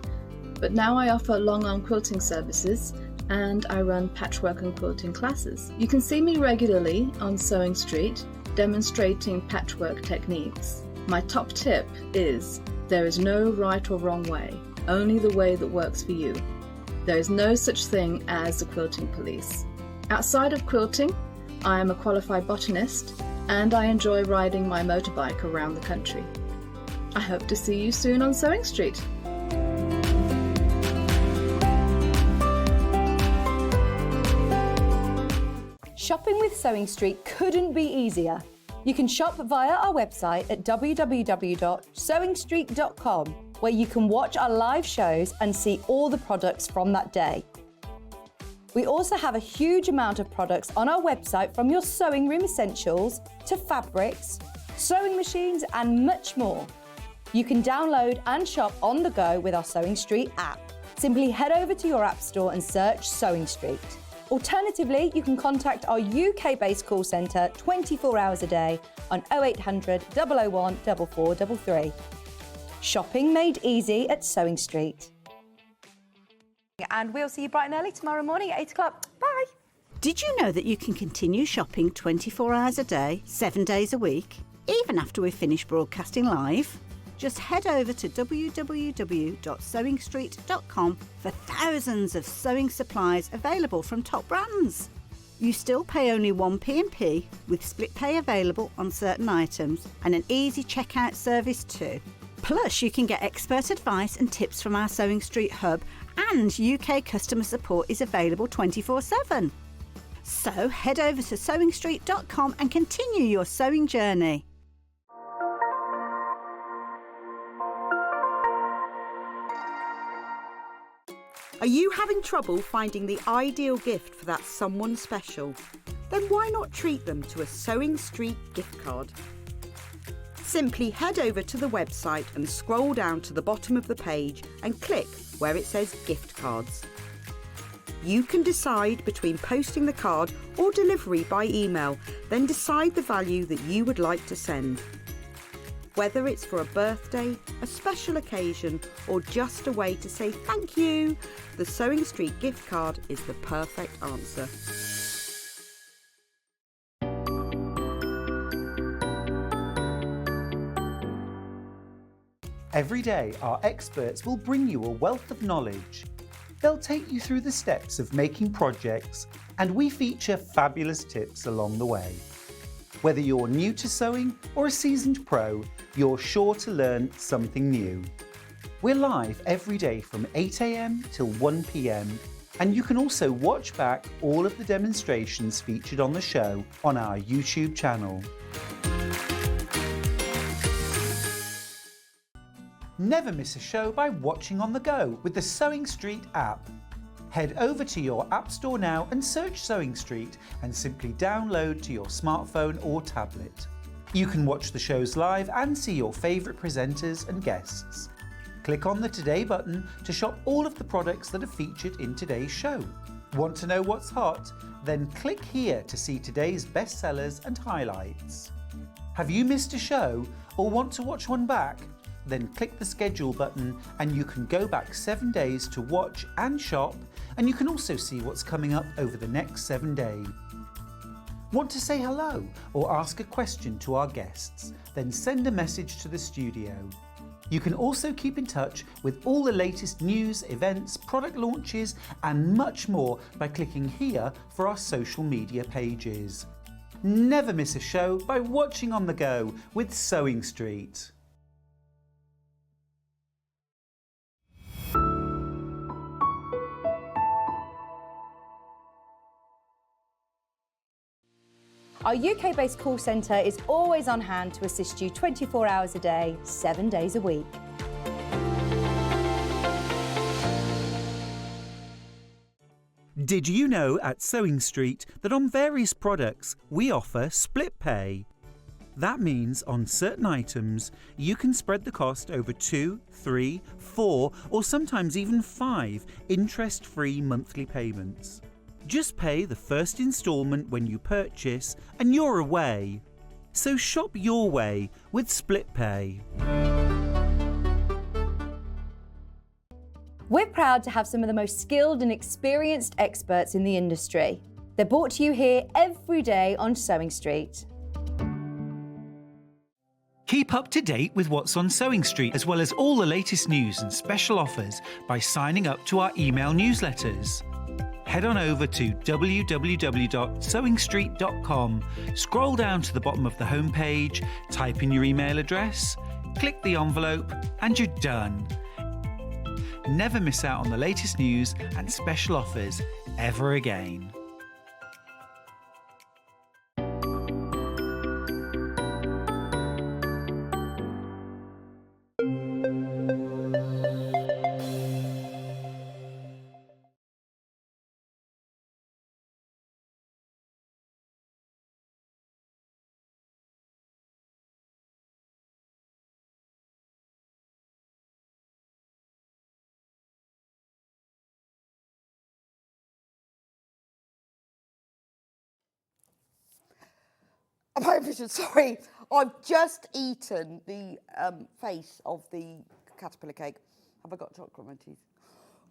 but now I offer long arm quilting services and I run patchwork and quilting classes. You can see me regularly on Sewing Street demonstrating patchwork techniques. My top tip is there is no right or wrong way, only the way that works for you. There is no such thing as the quilting police. Outside of quilting, I am a qualified botanist and I enjoy riding my motorbike around the country. I hope to see you soon on Sewing Street. Shopping with Sewing Street couldn't be easier. You can shop via our website at www.sewingstreet.com, where you can watch our live shows and see all the products from that day. We also have a huge amount of products on our website, from your sewing room essentials to fabrics, sewing machines and much more. You can download and shop on the go with our Sewing Street app. Simply head over to your app store and search Sewing Street. Alternatively, you can contact our UK-based call centre 24 hours a day on 0800 001 4433. Shopping made easy at Sewing Street. And we'll see you bright and early tomorrow morning at 8 o'clock. Bye. Did you know that you can continue shopping 24 hours a day, 7 days a week, even after we've finished broadcasting live? Just head over to www.sewingstreet.com for thousands of sewing supplies available from top brands. You still pay only 1p&p with split pay available on certain items and an easy checkout service too. Plus, you can get expert advice and tips from our Sewing Street hub, and UK customer support is available 24/7. So head over to sewingstreet.com and continue your sewing journey. Are you having trouble finding the ideal gift for that someone special? Then why not treat them to a Sewing Street gift card? Simply head over to the website and scroll down to the bottom of the page and click where it says gift cards. You can decide between posting the card or delivery by email, then decide the value that you would like to send. Whether it's for a birthday, a special occasion, or just a way to say thank you, the Sewing Street gift card is the perfect answer. Every day, our experts will bring you a wealth of knowledge. They'll take you through the steps of making projects, and we feature fabulous tips along the way. Whether you're new to sewing or a seasoned pro, you're sure to learn something new. We're live every day from 8 a.m. till 1 p.m, and you can also watch back all of the demonstrations featured on the show on our YouTube channel. Never miss a show by watching on the go with the Sewing Street app. Head over to your App Store now and search Sewing Street and simply download to your smartphone or tablet. You can watch the shows live and see your favourite presenters and guests. Click on the Today button to shop all of the products that are featured in today's show. Want to know what's hot? Then click here to see today's bestsellers and highlights. Have you missed a show or want to watch one back? Then click the schedule button and you can go back 7 days to watch and shop, and you can also see what's coming up over the next 7 days. Want to say hello or ask a question to our guests? Then send a message to the studio. You can also keep in touch with all the latest news, events, product launches and much more by clicking here for our social media pages. Never miss a show by watching on the go with Sewing Street. Our UK-based call centre is always on hand to assist you 24 hours a day, 7 days a week. Did you know at Sewing Street that on various products we offer split pay? That means on certain items you can spread the cost over 2, 3, 4 or sometimes even 5 interest-free monthly payments. Just pay the first instalment when you purchase and you're away. So shop your way with split pay. We're proud to have some of the most skilled and experienced experts in the industry. They're brought to you here every day on Sewing Street. Keep up to date with what's on Sewing Street as well as all the latest news and special offers by signing up to our email newsletters. Head on over to www.sewingstreet.com, scroll down to the bottom of the homepage, type in your email address, click the envelope, and you're done. Never miss out on the latest news and special offers ever again. Sorry, I've just eaten the face of the caterpillar cake. Have I got chocolate on my teeth?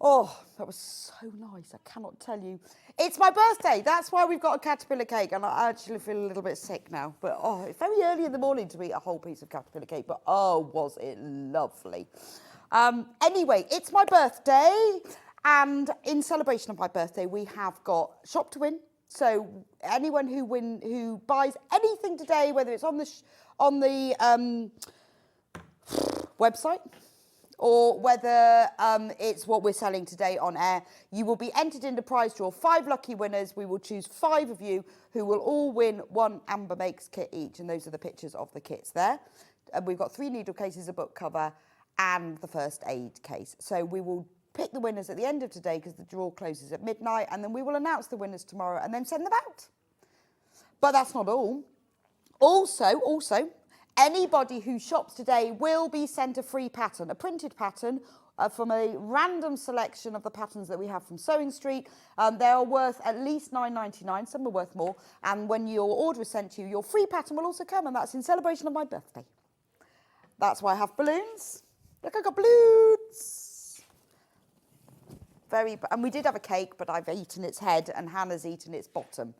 Oh, that was so nice. I cannot tell you. It's my birthday. That's why we've got a caterpillar cake. And I actually feel a little bit sick now. But oh, it's very early in the morning to eat a whole piece of caterpillar cake. But oh, was it lovely. Anyway, it's my birthday. And in celebration of my birthday, we have got Shop to Win. So anyone who buys anything today, whether it's on the website, or whether it's what we're selling today on air, you will be entered into prize draw. 5 lucky winners. We will choose 5 of you who will all win 1 Amber Makes kit each, and those are the pictures of the kits there. And we've got 3 needle cases, a book cover, and the first aid case. So we will pick the winners at the end of today because the draw closes at midnight, and then we will announce the winners tomorrow and then send them out. But that's not all. Also, anybody who shops today will be sent a free pattern, a printed pattern from a random selection of the patterns that we have from Sewing Street. They are worth at least £9.99, some are worth more. And when your order is sent to you, your free pattern will also come, and that's in celebration of my birthday. That's why I have balloons. Look, I got balloons. And we did have a cake, but I've eaten its head and Hannah's eaten its bottom.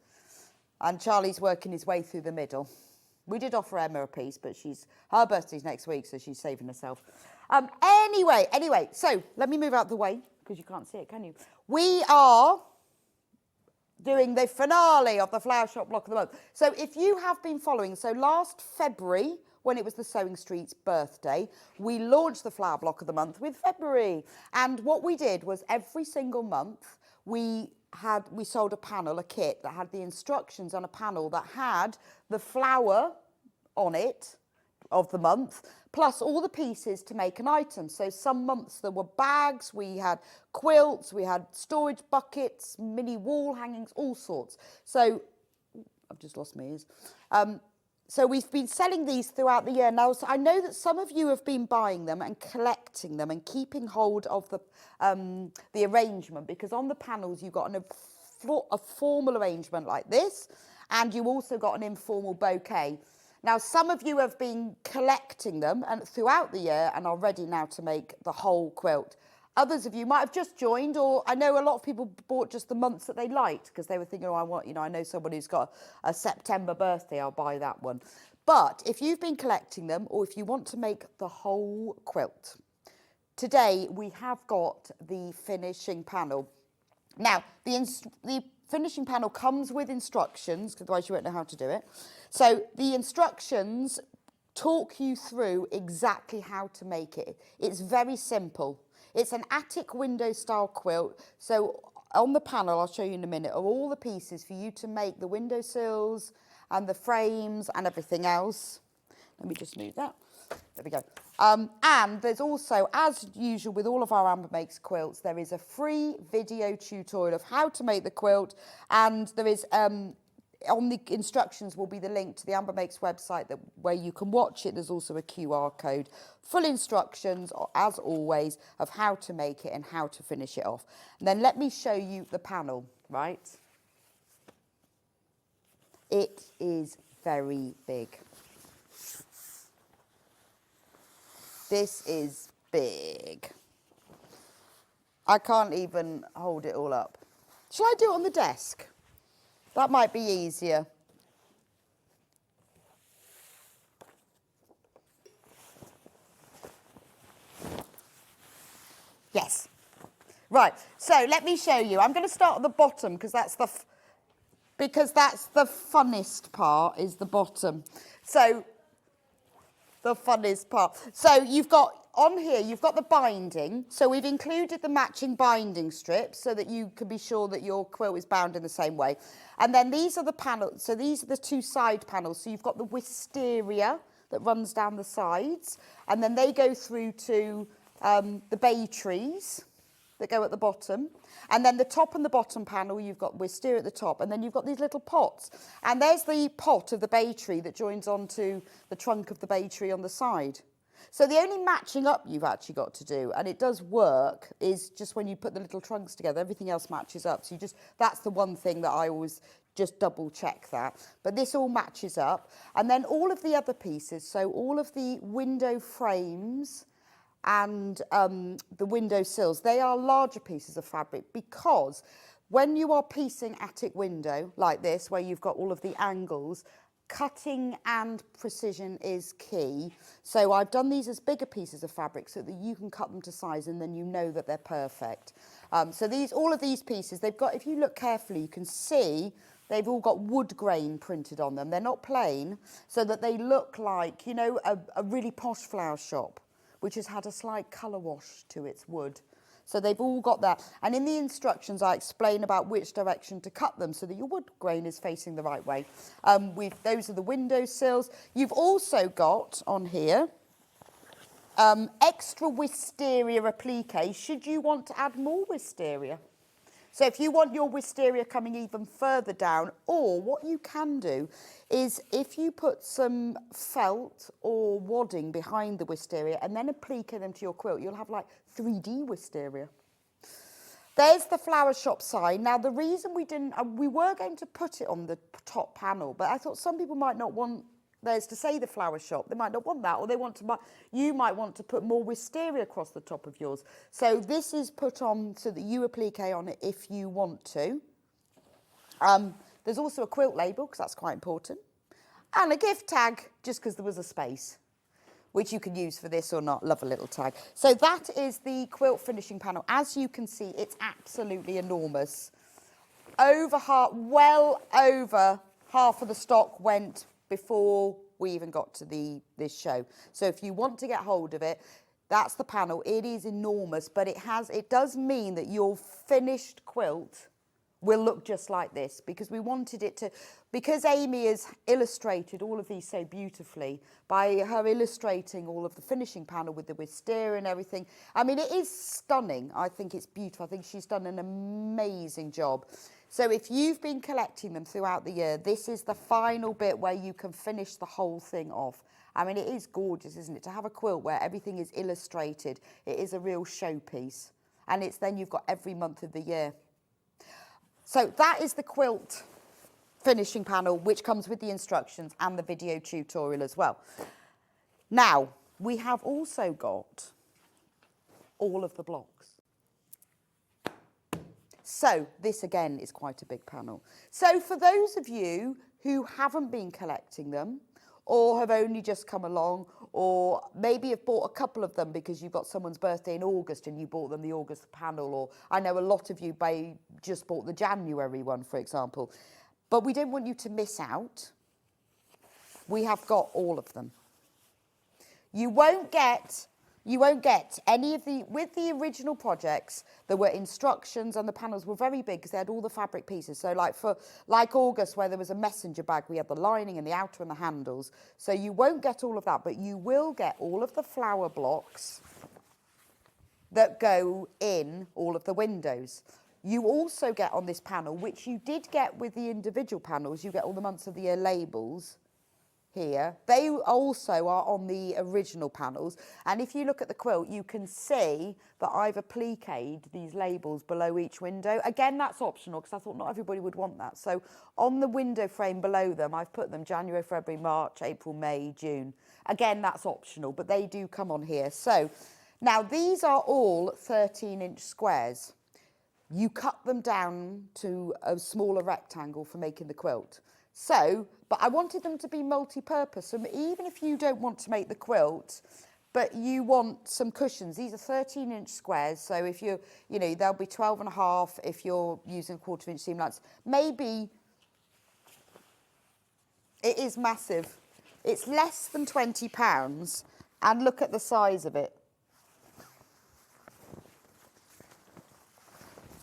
And Charlie's working his way through the middle. We did offer Emma a piece, but her birthday's next week, so she's saving herself. Anyway, so let me move out the way, because you can't see it, can you? We are doing the finale of the Flower Shop Block of the Month. So if you have been following, so last February, when it was the Sewing Street's birthday, we launched the Flower Block of the Month with February. And what we did was every single month, we sold a panel, a kit that had the instructions on a panel that had the flower on it of the month, plus all the pieces to make an item. So some months there were bags, we had quilts, we had storage buckets, mini wall hangings, all sorts. So, I've just lost my ears. So we've been selling these throughout the year. Now, so I know that some of you have been buying them and collecting them and keeping hold of the arrangement, because on the panels you've got a formal arrangement like this, and you also got an informal bouquet. Now, some of you have been collecting them and throughout the year and are ready now to make the whole quilt. Others of you might have just joined, or I know a lot of people bought just the months that they liked because they were thinking, oh, I know someone who's got a September birthday, I'll buy that one. But if you've been collecting them, or if you want to make the whole quilt, today we have got the finishing panel. Now, the finishing panel comes with instructions, otherwise you won't know how to do it. So the instructions talk you through exactly how to make it. It's very simple. It's an attic window style quilt. So on the panel, I'll show you in a minute, are all the pieces for you to make the windowsills and the frames and everything else. Let me just move that. There we go. And there's also, as usual with all of our Amber Makes quilts, there is a free video tutorial of how to make the quilt. And there is, on the instructions will be the link to the Amber Makes website where you can watch it. There's also a QR code. Full instructions, as always, of how to make it and how to finish it off. And then let me show you the panel, right? It is very big. This is big. I can't even hold it all up. Shall I do it on the desk? That might be easier. Yes. Right, so let me show you. I'm going to start at the bottom because that's the funnest part, is the bottom. So the funnest part. So you've got, on here, you've got the binding. So we've included the matching binding strips so that you can be sure that your quilt is bound in the same way. And then these are the panels. So these are the 2 side panels. So you've got the wisteria that runs down the sides. And then they go through to the bay trees that go at the bottom. And then the top and the bottom panel, you've got wisteria at the top, and then you've got these little pots. And there's the pot of the bay tree that joins onto the trunk of the bay tree on the side. So the only matching up you've actually got to do, and it does work, is just when you put the little trunks together, everything else matches up. So that's the one thing that I always just double check that. But this all matches up. And then all of the other pieces, so all of the window frames and the window sills, they are larger pieces of fabric, because when you are piecing attic window like this, where you've got all of the angles, cutting and precision is key. So I've done these as bigger pieces of fabric so that you can cut them to size, and then you know that they're perfect. So all of these pieces, they've got, if you look carefully, you can see they've all got wood grain printed on them. They're not plain, so that they look like, you know, a really posh flower shop, which has had a slight colour wash to its wood. So they've all got that. And in the instructions, I explain about which direction to cut them so that your wood grain is facing the right way. Those are the window sills. You've also got on here extra wisteria applique, should you want to add more wisteria. So if you want your wisteria coming even further down, or what you can do is if you put some felt or wadding behind the wisteria and then applique them to your quilt, you'll have like 3D wisteria. There's the flower shop sign. Now the reason we didn't, we were going to put it on the top panel, but I thought some people might not want theirs to say the flower shop. They might not want that, or they want to, you might want to put more wisteria across the top of yours. So this is put on so that you applique on it if you want to. There's also a quilt label, because that's quite important, and a gift tag, just because there was a space, which you can use for this or not. Love a little tag. So that is the quilt finishing panel. As you can see, it's absolutely enormous. Well over half of the stock went before we even got to this show. So if you want to get hold of it, that's the panel. It is enormous, but it does mean that your finished quilt will look just like this, because we wanted it to, because Amy has illustrated all of these so beautifully by her illustrating all of the finishing panel with the wisteria and everything. I mean, it is stunning. I think it's beautiful. I think she's done an amazing job. So if you've been collecting them throughout the year, this is the final bit where you can finish the whole thing off. I mean, it is gorgeous, isn't it? To have a quilt where everything is illustrated, it is a real showpiece. And it's then you've got every month of the year. So that is the quilt finishing panel, which comes with the instructions and the video tutorial as well. Now, we have also got all of the blocks. So this again is quite a big panel. So for those of you who haven't been collecting them, or have only just come along, or maybe have bought a couple of them because you've got someone's birthday in August and you bought them the August panel, or I know a lot of you just bought the January one, for example. But we don't want you to miss out. We have got all of them. You won't get any of with the original projects, there were instructions and the panels were very big because they had all the fabric pieces. So like August, where there was a messenger bag, we had the lining and the outer and the handles. So you won't get all of that, but you will get all of the flower blocks that go in all of the windows. You also get on this panel, which you did get with the individual panels, you get all the months of the year labels here. They also are on the original panels, and if you look at the quilt, you can see that I've appliqued these labels below each window. Again, that's optional, because I thought not everybody would want that. So on the window frame below them, I've put them January, February, March, April, May, June. Again, that's optional, but they do come on here. So now these are all 13-inch squares. You cut them down to a smaller rectangle for making the quilt. So, but I wanted them to be multi-purpose. So even if you don't want to make the quilt, but you want some cushions, these are 13-inch squares. So if they'll be 12.5 if you're using 1/4-inch seam lines. Maybe it is massive. It's less than £20, and look at the size of it.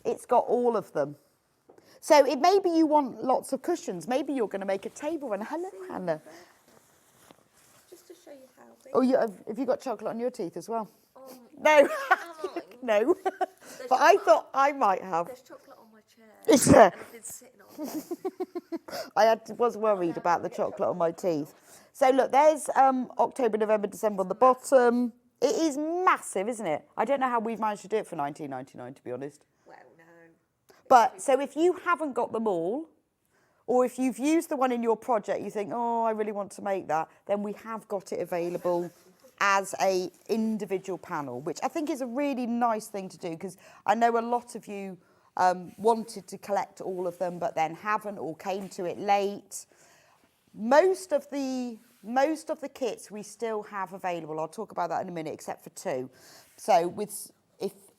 It's got all of them. So maybe you want lots of cushions. Maybe you're going to make a table. And hello, Hannah. Just to show you how big. Oh, have you got chocolate on your teeth as well? No. No. But I thought I might have. There's chocolate on my chair. Is there? And I've been sitting on it. I was worried about the chocolate on my teeth. So look, there's October, November, December on the bottom. It is massive, isn't it? I don't know how we've managed to do it for £19.99, to be honest. Well, no. But so if you haven't got them all, Or if you've used the one in your project, you think, oh, I really want to make that, then we have got it available as a individual panel, which I think is a really nice thing to do, because I know a lot of you wanted to collect all of them but then haven't, or came to it late. Most of the kits we still have available. I'll talk about that in a minute, except for 2. So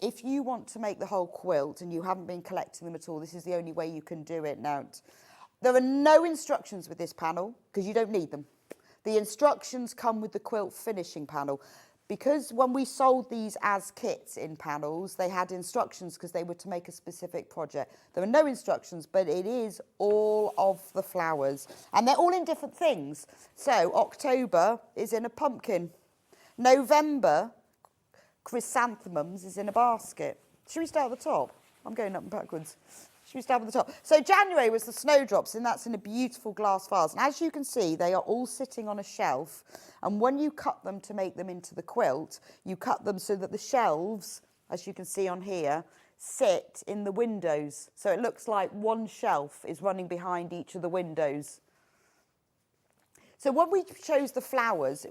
if you want to make the whole quilt and you haven't been collecting them at all, this is the only way you can do it now. There are no instructions with this panel because you don't need them. The instructions come with the quilt finishing panel. Because when we sold these as kits in panels, they had instructions because they were to make a specific project. There are no instructions, but it is all of the flowers. And they're all in different things. So October is in a pumpkin. November, chrysanthemums is in a basket. Should we start at the top? I'm going up and backwards. Should we start at the top? So January was the snowdrops, and that's in a beautiful glass vase. And as you can see, they are all sitting on a shelf. And when you cut them to make them into the quilt, you cut them so that the shelves, as you can see on here, sit in the windows. So it looks like one shelf is running behind each of the windows. So when we chose the flowers,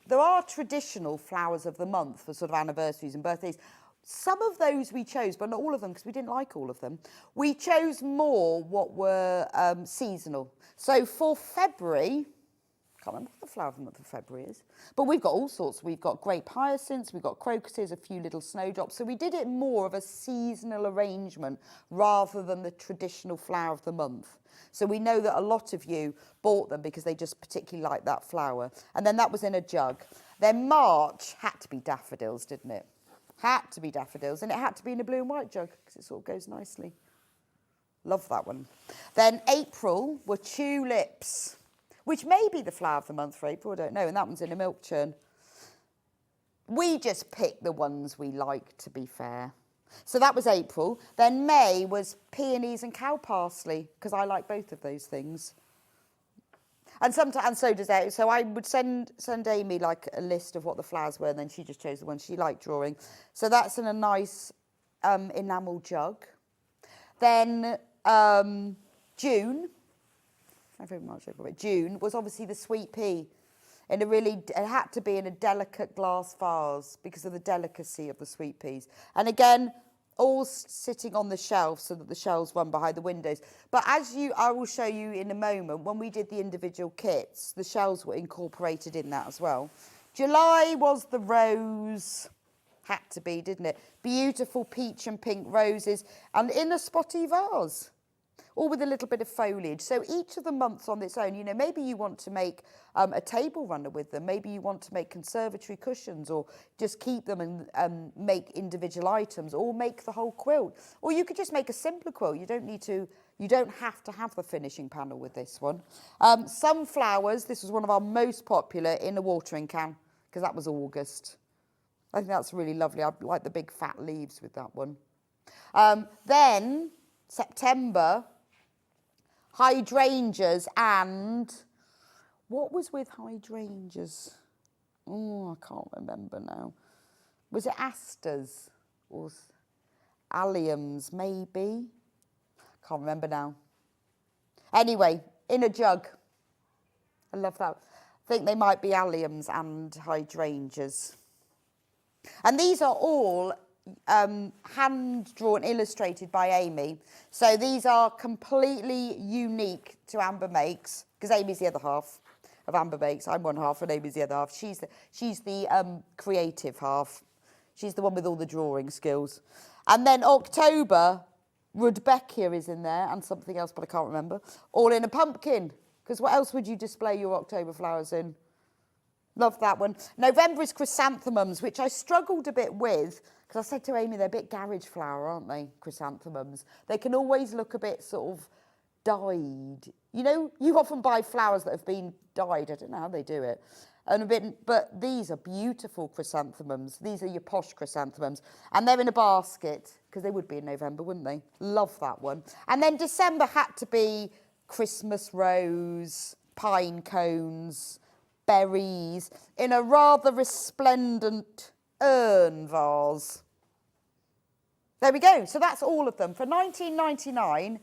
there are traditional flowers of the month for sort of anniversaries and birthdays. Some of those we chose, but not all of them, because we didn't like all of them. We chose more what were seasonal. So for February, I can't remember what the flower of the month of February is, but we've got all sorts. We've got grape hyacinths, we've got crocuses, a few little snowdrops. So we did it more of a seasonal arrangement rather than the traditional flower of the month. So we know that a lot of you bought them because they just particularly like that flower. And then that was in a jug. Then March had to be daffodils, didn't it? Had to be daffodils, and it had to be in a blue and white jug because it sort of goes nicely. Love that one. Then April were tulips, which may be the flower of the month for April, I don't know, and that one's in a milk churn. We just picked the ones we like, to be fair. So that was April. Then May was peonies and cow parsley, because I like both of those things. And sometimes, and so does Amy. So I would send Amy like a list of what the flowers were, and then she just chose the ones she liked drawing. So that's in a nice enamel jug. Then June, February, March, April, June was obviously the sweet pea. It had to be in a delicate glass vase because of the delicacy of the sweet peas. And again, all sitting on the shelf so that the shelves run behind the windows. But I will show you in a moment, when we did the individual kits, the shelves were incorporated in that as well. July was the rose, had to be, didn't it? Beautiful peach and pink roses, and in a spotty vase, all with a little bit of foliage. So each of the months on its own, maybe you want to make a table runner with them. Maybe you want to make conservatory cushions, or just keep them and make individual items, or make the whole quilt. Or you could just make a simpler quilt. You don't have to have the finishing panel with this one. Sunflowers, this was one of our most popular, in a watering can, because that was August. I think that's really lovely. I like the big fat leaves with that one. Then September, hydrangeas, and what was with hydrangeas? Oh, I can't remember now. Was it asters or alliums, maybe? Can't remember now. Anyway, in a jug. I love that. I think they might be alliums and hydrangeas. And these are all hand-drawn, illustrated by Amy. So these are completely unique to Amber Makes, because Amy's the other half of Amber Makes. I'm one half and Amy's the other half. She's the creative half. She's the one with all the drawing skills. And then October, Rebecca is in there, and something else, but I can't remember. All in a pumpkin, because what else would you display your October flowers in? Love that one. November is chrysanthemums, which I struggled a bit with, because I said to Amy, they're a bit garage flower, aren't they, chrysanthemums? They can always look a bit sort of dyed. You often buy flowers that have been dyed. I don't know how they do it. But these are beautiful chrysanthemums. These are your posh chrysanthemums. And they're in a basket, because they would be in November, wouldn't they? Love that one. And then December had to be Christmas rose, pine cones, berries, in a rather resplendent urn vase. There we go. So that's all of them. For £19.99,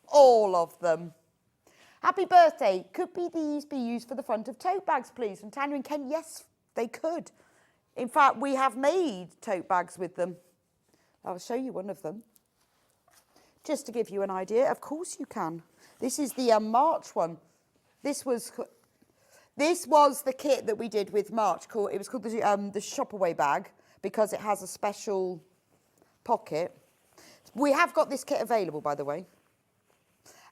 all of them. Happy birthday. Could these be used for the front of tote bags, please? From Tanya and Ken. Yes, they could. In fact, we have made tote bags with them. I'll show you one of them. Just to give you an idea. Of course you can. This is the March one. This was the kit that we did with March. It was called the Shop Away bag because it has a special pocket. We have got this kit available, by the way.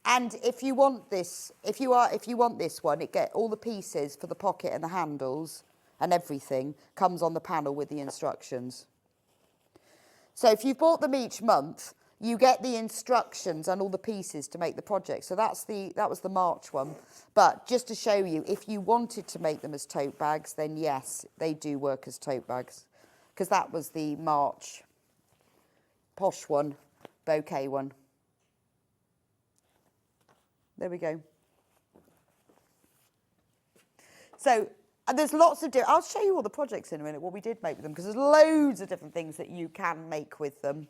And if you want this, if you want this one, it get all the pieces for the pocket and the handles and everything comes on the panel with the instructions. So if you've bought them each month, you get the instructions and all the pieces to make the project. So that was the March one. But just to show you, if you wanted to make them as tote bags, then yes, they do work as tote bags. Because that was the March posh one, bouquet one. There we go. So, and there's lots of I'll show you all the projects in a minute, what we did make with them, because there's loads of different things that you can make with them.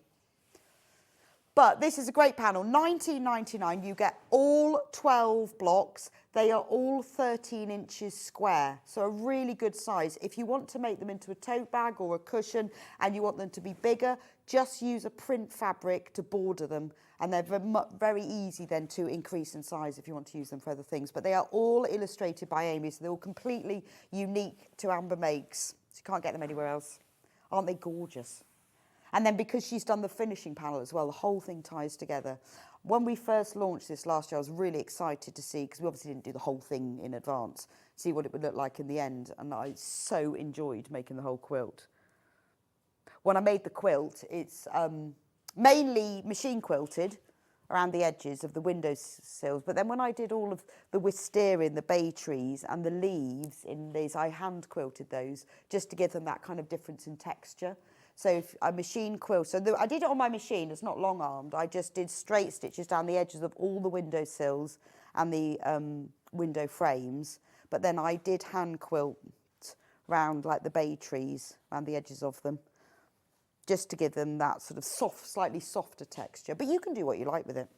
But this is a great panel, $19.99. You get all 12 blocks. They are all 13 inches square, so a really good size. If you want to make them into a tote bag or a cushion and you want them to be bigger, just use a print fabric to border them. And they're very easy then to increase in size if you want to use them for other things. But they are all illustrated by Amy, so they're all completely unique to Amber Makes. So you can't get them anywhere else. Aren't they gorgeous? And then because she's done the finishing panel as well, the whole thing ties together. When we first launched this last year, I was really excited to see, because we obviously didn't do the whole thing in advance, see what it would look like in the end. And I so enjoyed making the whole quilt. When I made the quilt, it's mainly machine quilted around the edges of the window sills. But then when I did all of the wisteria, the bay trees and the leaves in these, I hand quilted those just to give them that kind of difference in texture. So if I machine quilt, so I did it on my machine, it's not long armed. I just did straight stitches down the edges of all the window sills and the window frames. But then I did hand quilt round like the bay trees, around the edges of them, just to give them that sort of soft, slightly softer texture. But you can do what you like with it.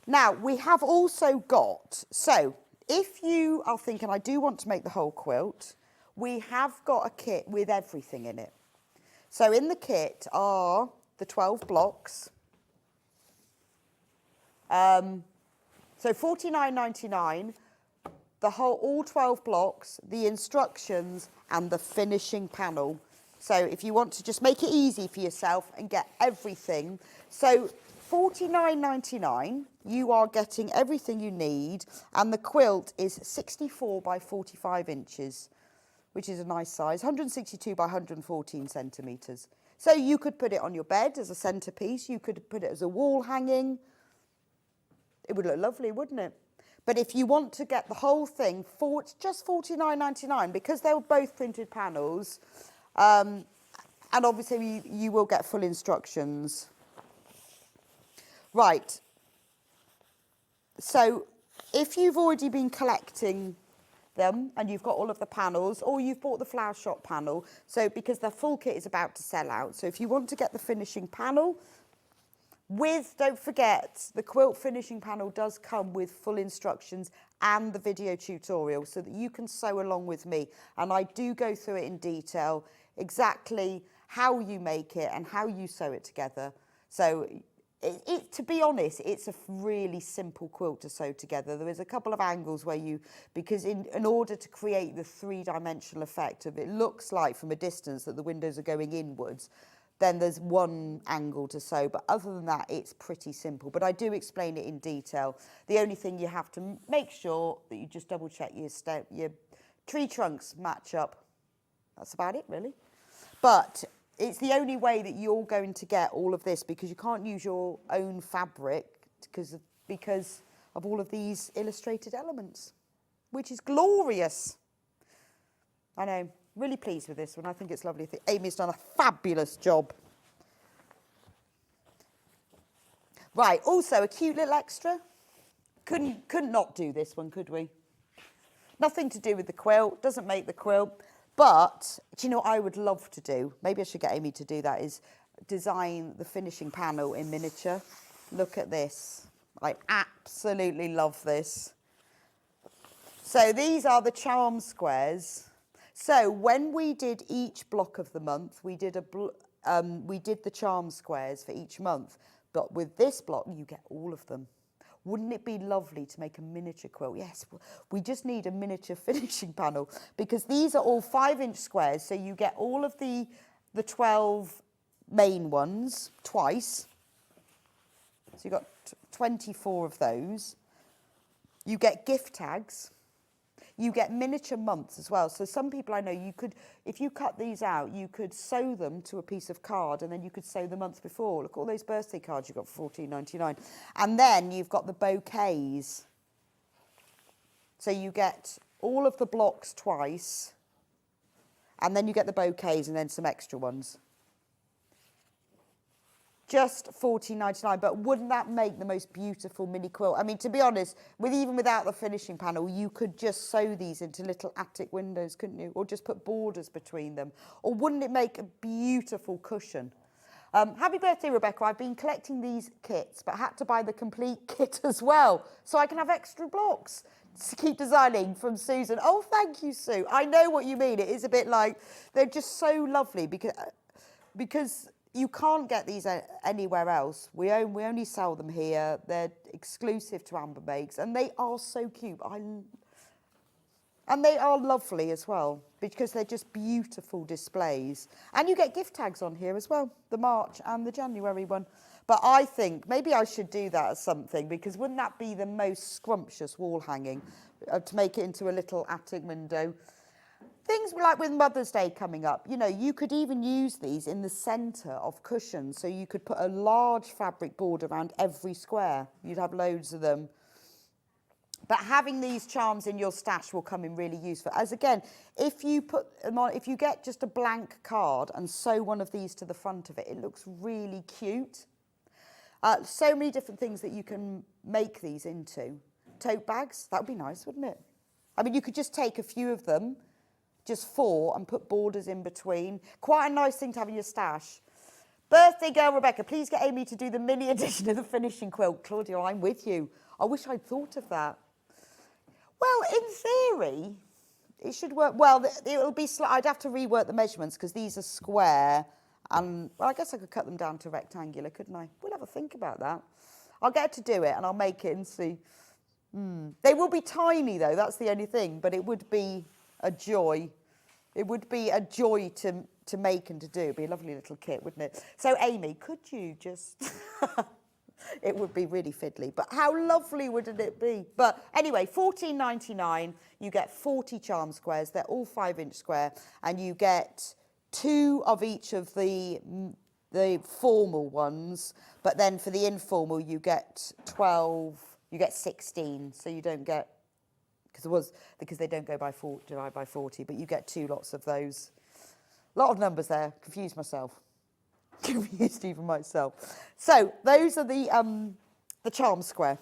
Now, we have also got, so if you are thinking, I do want to make the whole quilt, we have got a kit with everything in it. So in the kit are the 12 blocks. So $49.99, all 12 blocks, the instructions and the finishing panel. So if you want to just make it easy for yourself and get everything. So $49.99, you are getting everything you need. And the quilt is 64 by 45 inches. Which is a nice size, 162 by 114 centimetres. So you could put it on your bed as a centrepiece, you could put it as a wall hanging. It would look lovely, wouldn't it? But if you want to get the whole thing, it's just $49.99 because they were both printed panels. And obviously you will get full instructions. Right. So if you've already been collecting them and you've got all of the panels, or you've bought the flower shop panel, so because the full kit is about to sell out, so if you want to get the finishing panel don't forget the quilt finishing panel does come with full instructions and the video tutorial so that you can sew along with me, and I do go through it in detail exactly how you make it and how you sew it together. So to be honest, it's a really simple quilt to sew together. There is a couple of angles where because in order to create the three-dimensional effect of it looks like from a distance that the windows are going inwards, then there's one angle to sew. But other than that, it's pretty simple. But I do explain it in detail. The only thing you have to make sure that you just double check your tree trunks match up. That's about it, really. But it's the only way that you're going to get all of this, because you can't use your own fabric because of all of these illustrated elements, which is glorious. I know, really pleased with this one. I think it's lovely. Amy's done a fabulous job. Right, also a cute little extra. Couldn't not do this one, could we? Nothing to do with the quilt, doesn't make the quilt. But, do you know what I would love to do? Maybe I should get Amy to do that, is design the finishing panel in miniature. Look at this. I absolutely love this. So these are the charm squares. So when we did each block of the month, we did the charm squares for each month. But with this block, you get all of them. Wouldn't it be lovely to make a miniature quilt? Yes, we just need a miniature finishing panel because these are all 5-inch squares. So you get all of the 12 main ones twice. So you've got 24 of those. You get gift tags. You get miniature months as well. So some people I know, you could, if you cut these out, you could sew them to a piece of card and then you could sew the month before. Look, all those birthday cards you got for $14.99. And then you've got the bouquets. So you get all of the blocks twice and then you get the bouquets and then some extra ones. Just $14.99, but wouldn't that make the most beautiful mini quilt? I mean, to be honest, even without the finishing panel, you could just sew these into little attic windows, couldn't you? Or just put borders between them. Or wouldn't it make a beautiful cushion? Happy birthday, Rebecca. I've been collecting these kits, but had to buy the complete kit as well, so I can have extra blocks to keep designing, from Susan. Oh, thank you, Sue. I know what you mean. It is a bit like, they're just so lovely because you can't get these anywhere else. We only sell them here. They're exclusive to Amber Makes, and they are so cute. And they are lovely as well, because they're just beautiful displays. And you get gift tags on here as well, the March and the January one. But I think maybe I should do that as something, because wouldn't that be the most scrumptious wall hanging, to make it into a little attic window? Things like with Mother's Day coming up, you know, you could even use these in the centre of cushions. So you could put a large fabric border around every square. You'd have loads of them. But having these charms in your stash will come in really useful. As again, if you put them on, if you get just a blank card and sew one of these to the front of it, it looks really cute. So many different things that you can make these into. Tote bags, that would be nice, wouldn't it? I mean, you could just take a few of them, just 4, and put borders in between. Quite a nice thing to have in your stash. Birthday girl Rebecca, please get Amy to do the mini edition of the finishing quilt. Claudia, I'm with you. I wish I'd thought of that. Well, in theory, it should work. Well, it'll be. I'd have to rework the measurements because these are square, and well, I guess I could cut them down to rectangular, couldn't I? We'll have a think about that. I'll get her to do it, and I'll make it and see. They will be tiny though. That's the only thing. But it would be a joy. It would be a joy to make and to do. It'd be a lovely little kit, wouldn't it? So, Amy, could you just? It would be really fiddly, but how lovely would it be? But anyway, $14.99, you get 40 charm squares. They're all 5-inch square, and you get 2 of each of the formal ones. But then for the informal, you get 12. You get 16, so you don't get because they don't go by 4, divide by 40. But you get 2 lots of those. A lot of numbers there. Confused myself. Confused even myself. So those are the charm square.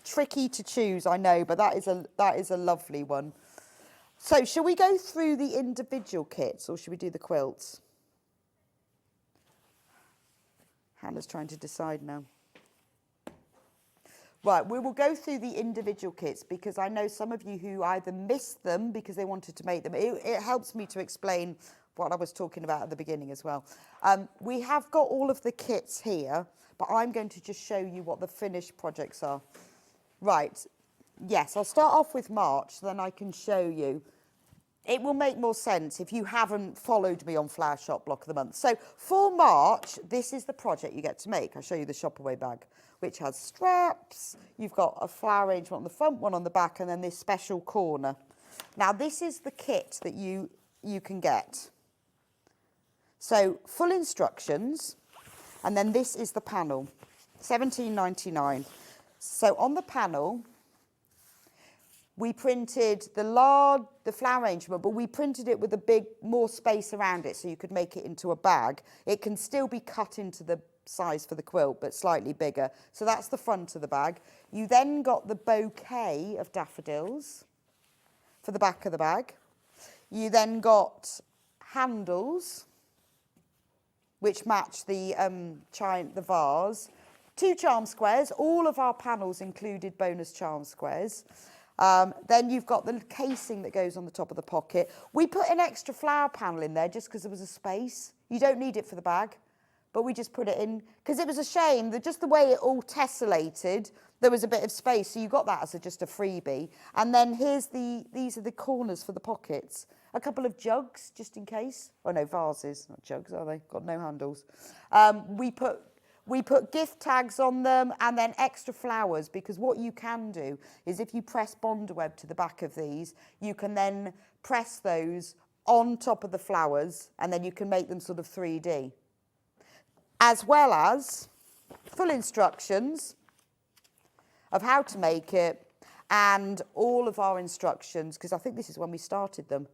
Tricky to choose, I know, but that is a lovely one. So shall we go through the individual kits, or should we do the quilts? Hannah's trying to decide now. Right, we will go through the individual kits because I know some of you who either missed them because they wanted to make them. It helps me to explain what I was talking about at the beginning as well. We have got all of the kits here, but I'm going to just show you what the finished projects are. Right, yes, I'll start off with March, then I can show you. It will make more sense if you haven't followed me on Flower Shop Block of the Month. So for March, this is the project you get to make. I'll show you the shop away bag, which has straps. You've got a flower arrangement on the front, one on the back, and then this special corner. Now, this is the kit that you can get. So full instructions, and then this is the panel, $17.99. So on the panel, we printed the flower arrangement, but we printed it with more space around it so you could make it into a bag. It can still be cut into the size for the quilt, but slightly bigger. So that's the front of the bag. You then got the bouquet of daffodils for the back of the bag. You then got handles, which match the vase. 2 charm squares. All of our panels included bonus charm squares. Then you've got the casing that goes on the top of the pocket. We put an extra flower panel in there just because there was a space. You don't need it for the bag, but we just put it in because it was a shame that just the way it all tessellated, there was a bit of space. So you got that as just a freebie. And then these are the corners for the pockets. A couple of jugs just in case. Oh no, vases, not jugs, are they? Got no handles. We put gift tags on them and then extra flowers, because what you can do is if you press Bondweb to the back of these, you can then press those on top of the flowers and then you can make them sort of 3D. As well as full instructions of how to make it and all of our instructions, because I think this is when we started them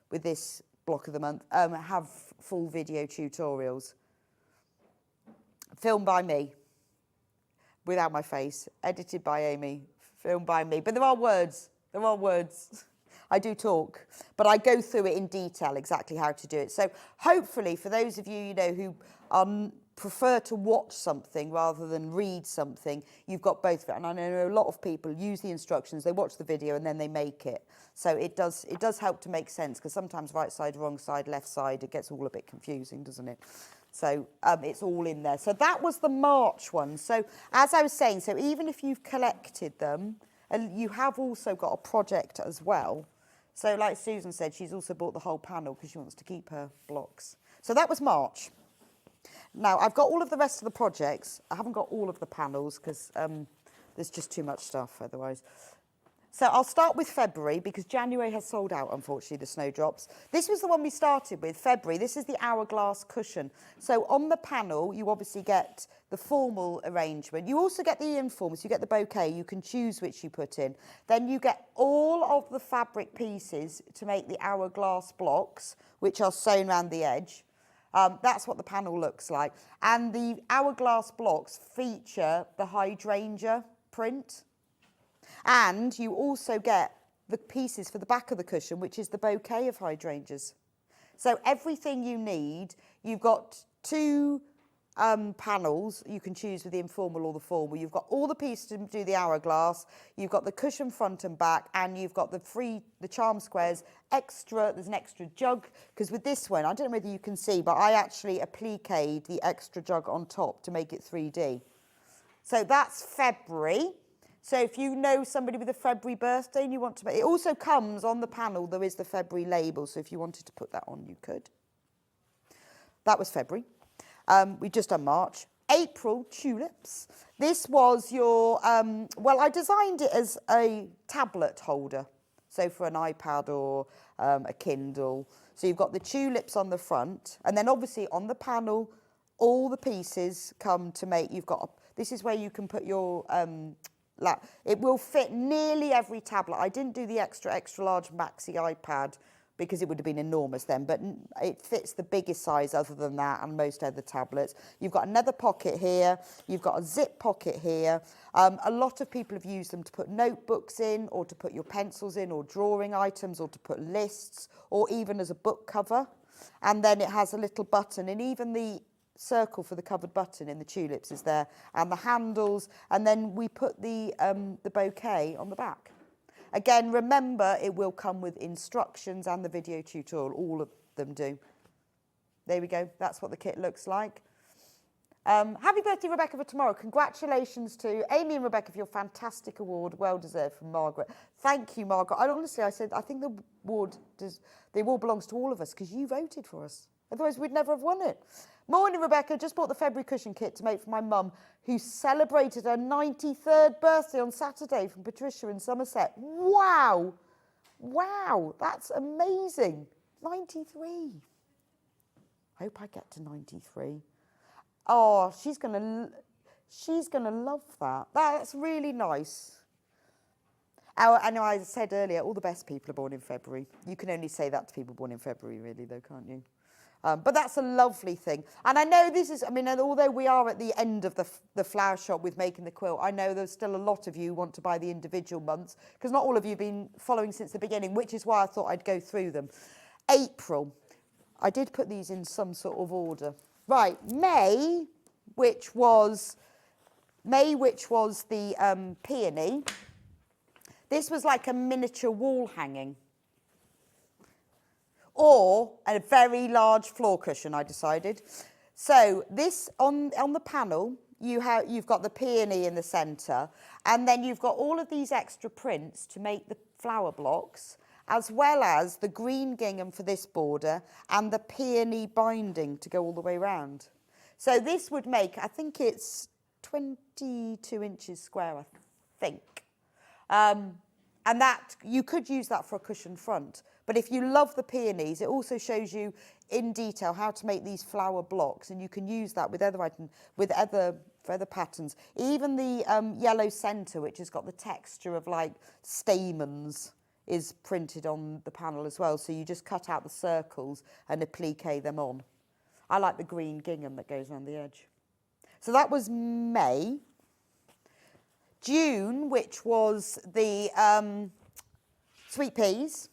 with this block of the month, have full video tutorials. Filmed by me, without my face, edited by Amy, filmed by me. But there are words. I do talk, but I go through it in detail exactly how to do it. So hopefully for those of you, who prefer to watch something rather than read something, you've got both of it. And I know a lot of people use the instructions, they watch the video and then they make it. So it does help to make sense, because sometimes right side, wrong side, left side, it gets all a bit confusing, doesn't it? So it's all in there. So that was the March one. So as I was saying, so even if you've collected them, and you have also got a project as well. So like Susan said, she's also bought the whole panel because she wants to keep her blocks. So that was March. Now, I've got all of the rest of the projects. I haven't got all of the panels because there's just too much stuff otherwise. So I'll start with February, because January has sold out, unfortunately, the snowdrops. This was the one we started with, February. This is the hourglass cushion. So on the panel, you obviously get the formal arrangement. You also get the informal, so you get the bouquet. You can choose which you put in. Then you get all of the fabric pieces to make the hourglass blocks, which are sewn around the edge. That's what the panel looks like. And the hourglass blocks feature the hydrangea print. And you also get the pieces for the back of the cushion, which is the bouquet of hydrangeas. So everything you need, you've got two panels. You can choose with the informal or the formal. You've got all the pieces to do the hourglass. You've got the cushion front and back, and you've got the charm squares extra. There's an extra jug, because with this one, I don't know whether you can see, but I actually appliqued the extra jug on top to make it 3D. So that's February. So if you know somebody with a February birthday and you want to make it, also comes on the panel, there is the February label. So if you wanted to put that on, you could. That was February. We've just done March. April, tulips. This was your, well, I designed it as a tablet holder. So for an iPad or a Kindle. So you've got the tulips on the front. And then obviously on the panel, all the pieces come to make, this is where you can put your, it will fit nearly every tablet. I didn't do the extra large maxi iPad because it would have been enormous then, but it fits the biggest size other than that and most other tablets. You've got another pocket here. You've got a zip pocket here. A lot of people have used them to put notebooks in, or to put your pencils in, or drawing items, or to put lists, or even as a book cover. And then it has a little button, and even the circle for the covered button in the tulips is there, and the handles, and then we put the bouquet on the back. Again, remember, it will come with instructions and the video tutorial. All of them do. There we go. That's what the kit looks like. Happy birthday, Rebecca, for tomorrow. Congratulations to Amy and Rebecca for your fantastic award. Well deserved from Margaret. Thank you, Margaret. I said, I think the award belongs to all of us because you voted for us. Otherwise, we'd never have won it. Morning, Rebecca. Just bought the February cushion kit to make for my mum, who celebrated her 93rd birthday on Saturday, from Patricia in Somerset. Wow. Wow. That's amazing. 93. Hope I get to 93. Oh, she's gonna love that. That's really nice. I know I said earlier, all the best people are born in February. You can only say that to people born in February, really, though, can't you? But that's a lovely thing. And I know this is, although we are at the end of the flower shop with making the quilt, I know there's still a lot of you who want to buy the individual months, because not all of you have been following since the beginning, which is why I thought I'd go through them. April. I did put these in some sort of order. Right, May, which was the peony. This was like a miniature wall hanging. Or a very large floor cushion, I decided. So this, on the panel, you've got the peony in the centre, and then you've got all of these extra prints to make the flower blocks, as well as the green gingham for this border and the peony binding to go all the way around. So this would make, I think it's 22 inches square, I think. And that, you could use that for a cushion front. But if you love the peonies, it also shows you in detail how to make these flower blocks, and you can use that with other patterns. Even the yellow centre, which has got the texture of like stamens, is printed on the panel as well. So you just cut out the circles and applique them on. I like the green gingham that goes around the edge. So that was May. June, which was the sweet peas.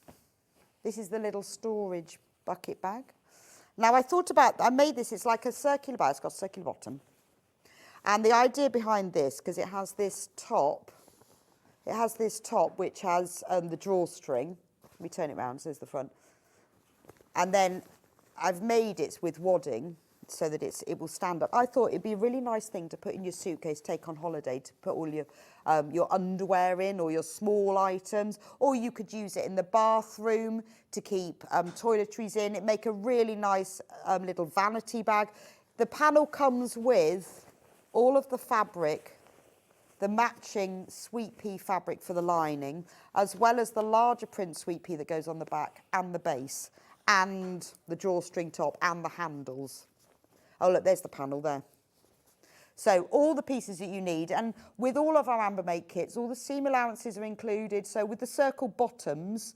This is the little storage bucket bag. Now I made this, it's like a circular bag, it's got a circular bottom. And the idea behind this, because it has this top which has the drawstring. Let me turn it around, so there's the front. And then I've made it with wadding so that it will stand up. I thought it'd be a really nice thing to put in your suitcase, take on holiday, to put all your underwear in, or your small items, or you could use it in the bathroom to keep toiletries in. It make a really nice little vanity bag. The panel comes with all of the fabric, the matching sweet pea fabric for the lining, as well as the larger print sweet pea that goes on the back and the base, and the drawstring top and the handles. Oh, look, there's the panel there. So all the pieces that you need, and with all of our Ambermate kits, all the seam allowances are included. So with the circle bottoms,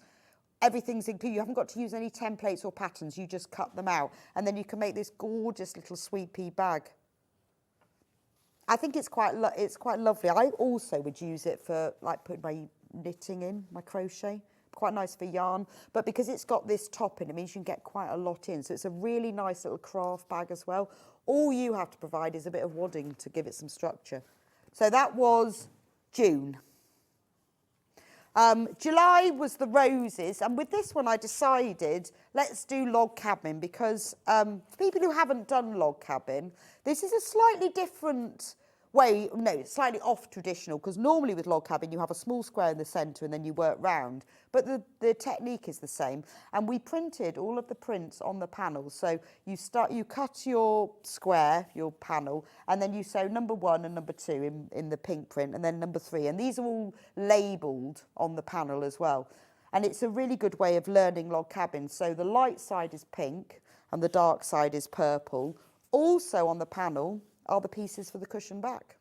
everything's included. You haven't got to use any templates or patterns. You just cut them out, and then you can make this gorgeous little sweet pea bag. I think it's quite lovely. I also would use it for like putting my knitting in, my crochet. Quite nice for yarn, but because it's got this top in, it means you can get quite a lot in. So it's a really nice little craft bag as well. All you have to provide is a bit of wadding to give it some structure. So that was June. July was the roses, and with this one I decided let's do log cabin, because for people who haven't done log cabin, this is a slightly different way. No, it's slightly off traditional, because normally with log cabin you have a small square in the centre and then you work round, but the technique is the same. And we printed all of the prints on the panels. So you cut your square, your panel, and then you sew number 1 and number 2 in the pink print, and then number 3, and these are all labelled on the panel as well. And it's a really good way of learning log cabin. So the light side is pink and the dark side is purple. Also on the panel are the pieces for the cushion back,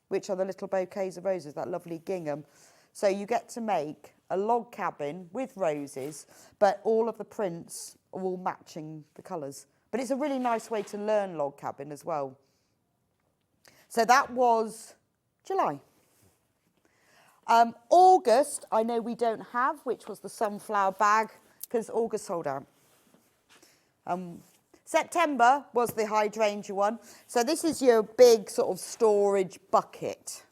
which are the little bouquets of roses, that lovely gingham. So you get to make a log cabin with roses, but all of the prints are all matching the colours. But it's a really nice way to learn log cabin as well. So that was July. August, I know we don't have, which was the sunflower bag, because August sold out. September was the hydrangea one. So this is your big sort of storage bucket.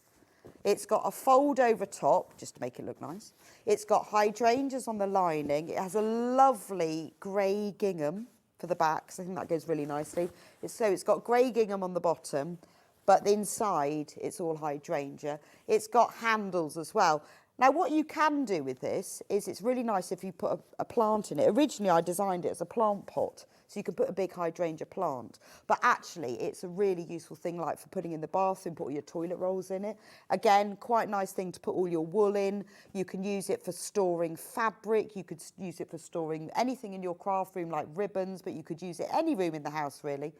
It's got a fold over top, just to make it look nice. It's got hydrangeas on the lining. It has a lovely grey gingham for the back, so I think that goes really nicely. So it's got grey gingham on the bottom, but inside it's all hydrangea. It's got handles as well. Now what you can do with this is it's really nice if you put a plant in it. Originally I designed it as a plant pot, so you can put a big hydrangea plant. But actually it's a really useful thing, like for putting in the bathroom, put all your toilet rolls in it. Again, quite a nice thing to put all your wool in. You can use it for storing fabric. You could use it for storing anything in your craft room, like ribbons, but you could use it any room in the house really.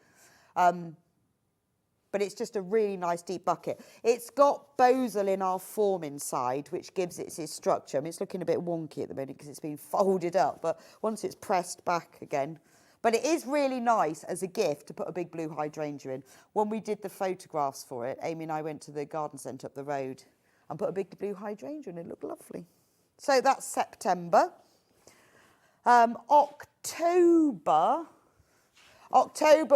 But it's just a really nice deep bucket. It's got bosal in our form inside, which gives it its structure. I mean, it's looking a bit wonky at the moment because it's been folded up, but once it's pressed back again. But it is really nice as a gift to put a big blue hydrangea in. When we did the photographs for it, Amy and I went to the garden centre up the road and put a big blue hydrangea in. It looked lovely. So that's September. October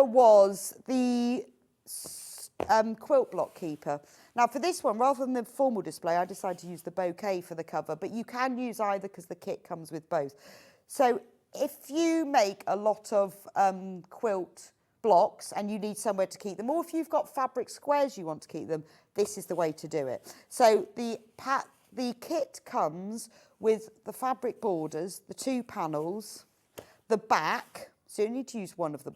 was the quilt block keeper. Now for this one, rather than the formal display, I decided to use the bouquet for the cover, but you can use either because the kit comes with both. So if you make a lot of quilt blocks and you need somewhere to keep them, or if you've got fabric squares you want to keep them, this is the way to do it. So the kit comes with the fabric borders, the 2 panels, the back, so you need to use one of the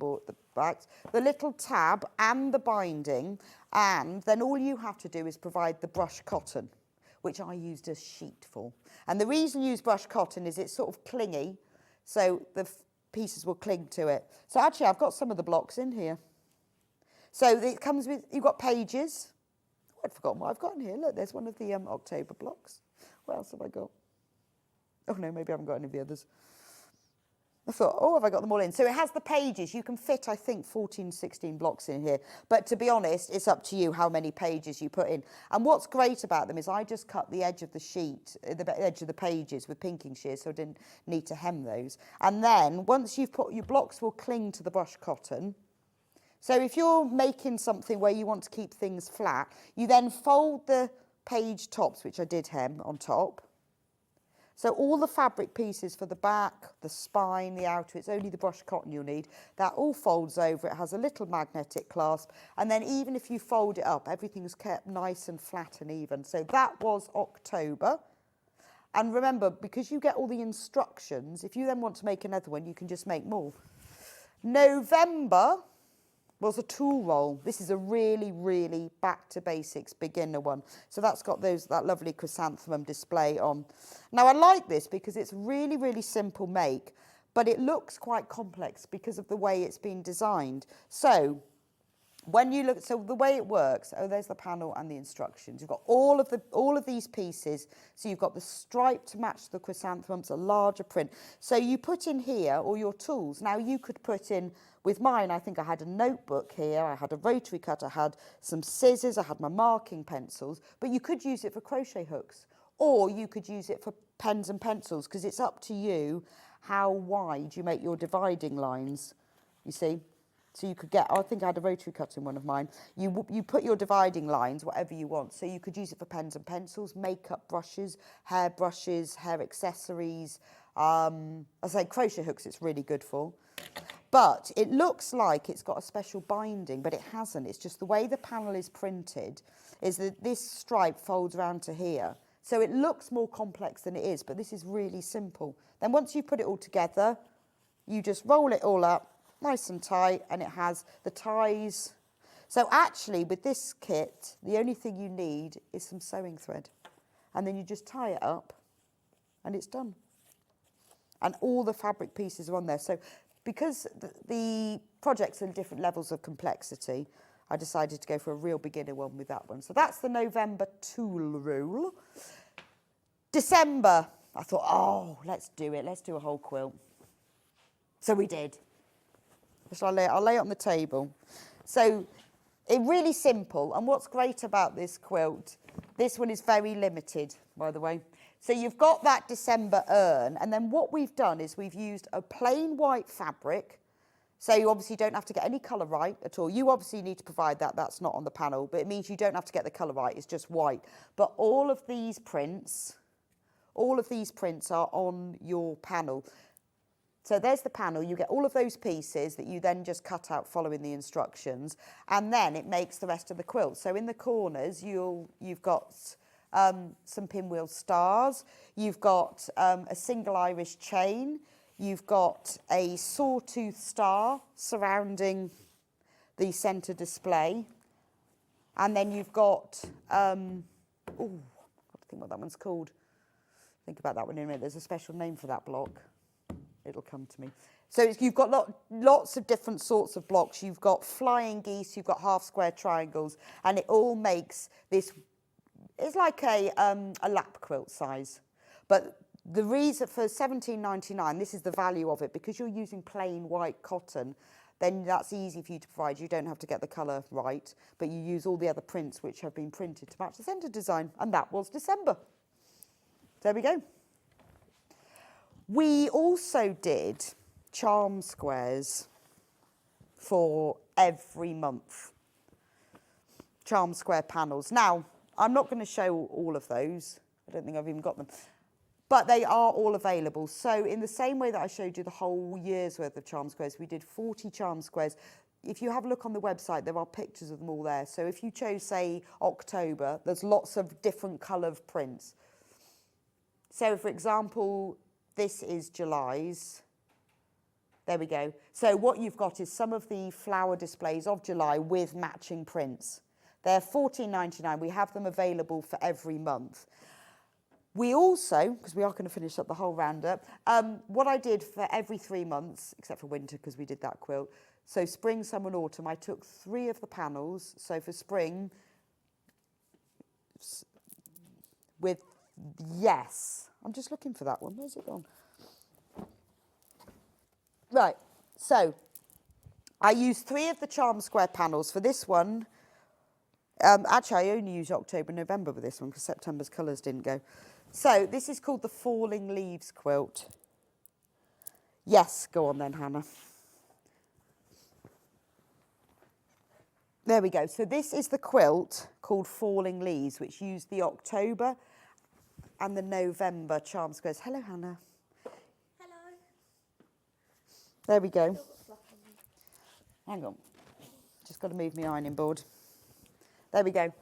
backs, the little tab and the binding, and then all you have to do is provide the brushed cotton, which I used a sheet for. And the reason you use brushed cotton is it's sort of clingy, so the pieces will cling to it. So actually I've got some of the blocks in here. So it comes with, you've got pages. Oh, I'd forgotten what I've got in here. Look, there's one of the October blocks. What else have I got? Oh no, maybe I haven't got any of the others. I thought, oh, have I got them all in? So it has the pages. You can fit, I think, 14, 16 blocks in here. But to be honest, it's up to you how many pages you put in. And what's great about them is I just cut the edge of the sheet, the edge of the pages with pinking shears, so I didn't need to hem those. And then once you've put, your blocks will cling to the brushed cotton. So if you're making something where you want to keep things flat, you then fold the page tops, which I did hem on top. So all the fabric pieces for the back, the spine, the outer, it's only the brushed cotton you'll need. That all folds over. It has a little magnetic clasp. And then even if you fold it up, everything's kept nice and flat and even. So that was October. And remember, because you get all the instructions, if you then want to make another one, you can just make more. November was a tool roll. This is a really, really back to basics beginner one. So that's got that lovely chrysanthemum display on. Now I like this because it's really, really simple make, but it looks quite complex because of the way it's been designed. So when you look, so the way it works, oh, there's the panel and the instructions. You've got all of these pieces. So you've got the stripe to match the chrysanthemums, a larger print. So you put in here all your tools. Now you could put in, with mine, I think I had a notebook here, I had a rotary cutter, I had some scissors, I had my marking pencils, but you could use it for crochet hooks, or you could use it for pens and pencils, because it's up to you how wide you make your dividing lines, you see. So you could get, I think I had a rotary cutter in one of mine. You put your dividing lines, whatever you want. So you could use it for pens and pencils, makeup brushes, hair accessories. I say crochet hooks it's really good for. But it looks like it's got a special binding, but it hasn't. It's just the way the panel is printed is that this stripe folds around to here. So it looks more complex than it is, but this is really simple. Then once you put it all together, you just roll it all up, nice and tight, and it has the ties. So actually, with this kit, the only thing you need is some sewing thread. And then you just tie it up, and it's done. And all the fabric pieces are on there. So because the projects are in different levels of complexity, I decided to go for a real beginner one with that one. So that's the November tool rule. December, I thought, oh, let's do it. Let's do a whole quilt. So we did. So I'll lay it on the table. So it's really simple. And what's great about this quilt, this one is very limited, by the way. So you've got that December urn, and then what we've done is we've used a plain white fabric. So you obviously don't have to get any colour right at all. You obviously need to provide that. That's not on the panel, but it means you don't have to get the colour right. It's just white. But all of these prints are on your panel. So there's the panel. You get all of those pieces that you then just cut out following the instructions, and then it makes the rest of the quilt. So in the corners, you've got some pinwheel stars. You've got a single Irish chain. You've got a sawtooth star surrounding the centre display. And then you've got, I think what that one's called. Think about that one in a minute. There's a special name for that block. It'll come to me. So you've got lots of different sorts of blocks. You've got flying geese, you've got half square triangles, and it all makes this, it's like a lap quilt size. But the reason for £17.99, this is the value of it, because you're using plain white cotton, then that's easy for you to provide. You don't have to get the colour right, but you use all the other prints which have been printed to match the centre design, and that was December. There we go. We also did charm squares for every month. charm square panels. Now, I'm not going to show all of those. I don't think I've even got them. But they are all available. So in the same way that I showed you the whole year's worth of charm squares, we did 40 charm squares. If you have a look on the website, there are pictures of them all there. So if you chose, say, October, there's lots of different colour of prints. So, for example, this is July's. There we go. So what you've got is some of the flower displays of July with matching prints. They're $14.99. We have them available for every month. We also, because we are going to finish up the whole roundup, what I did for every 3 months, except for winter because we did that quilt, so spring, summer and autumn, I took 3 of the panels. So for spring, with, yes, I'm just looking for that one. Where's it gone? Right, so I used 3 of the charm square panels for this one. Actually, I only used October and November with this one because September's colours didn't go. So this is called the Falling Leaves quilt. Yes, go on then, Hannah. There we go. So this is the quilt called Falling Leaves, which used the October and the November charm squares. Hello, Hannah. Hello. There we go. Hang on. Just got to move my ironing board. There we go.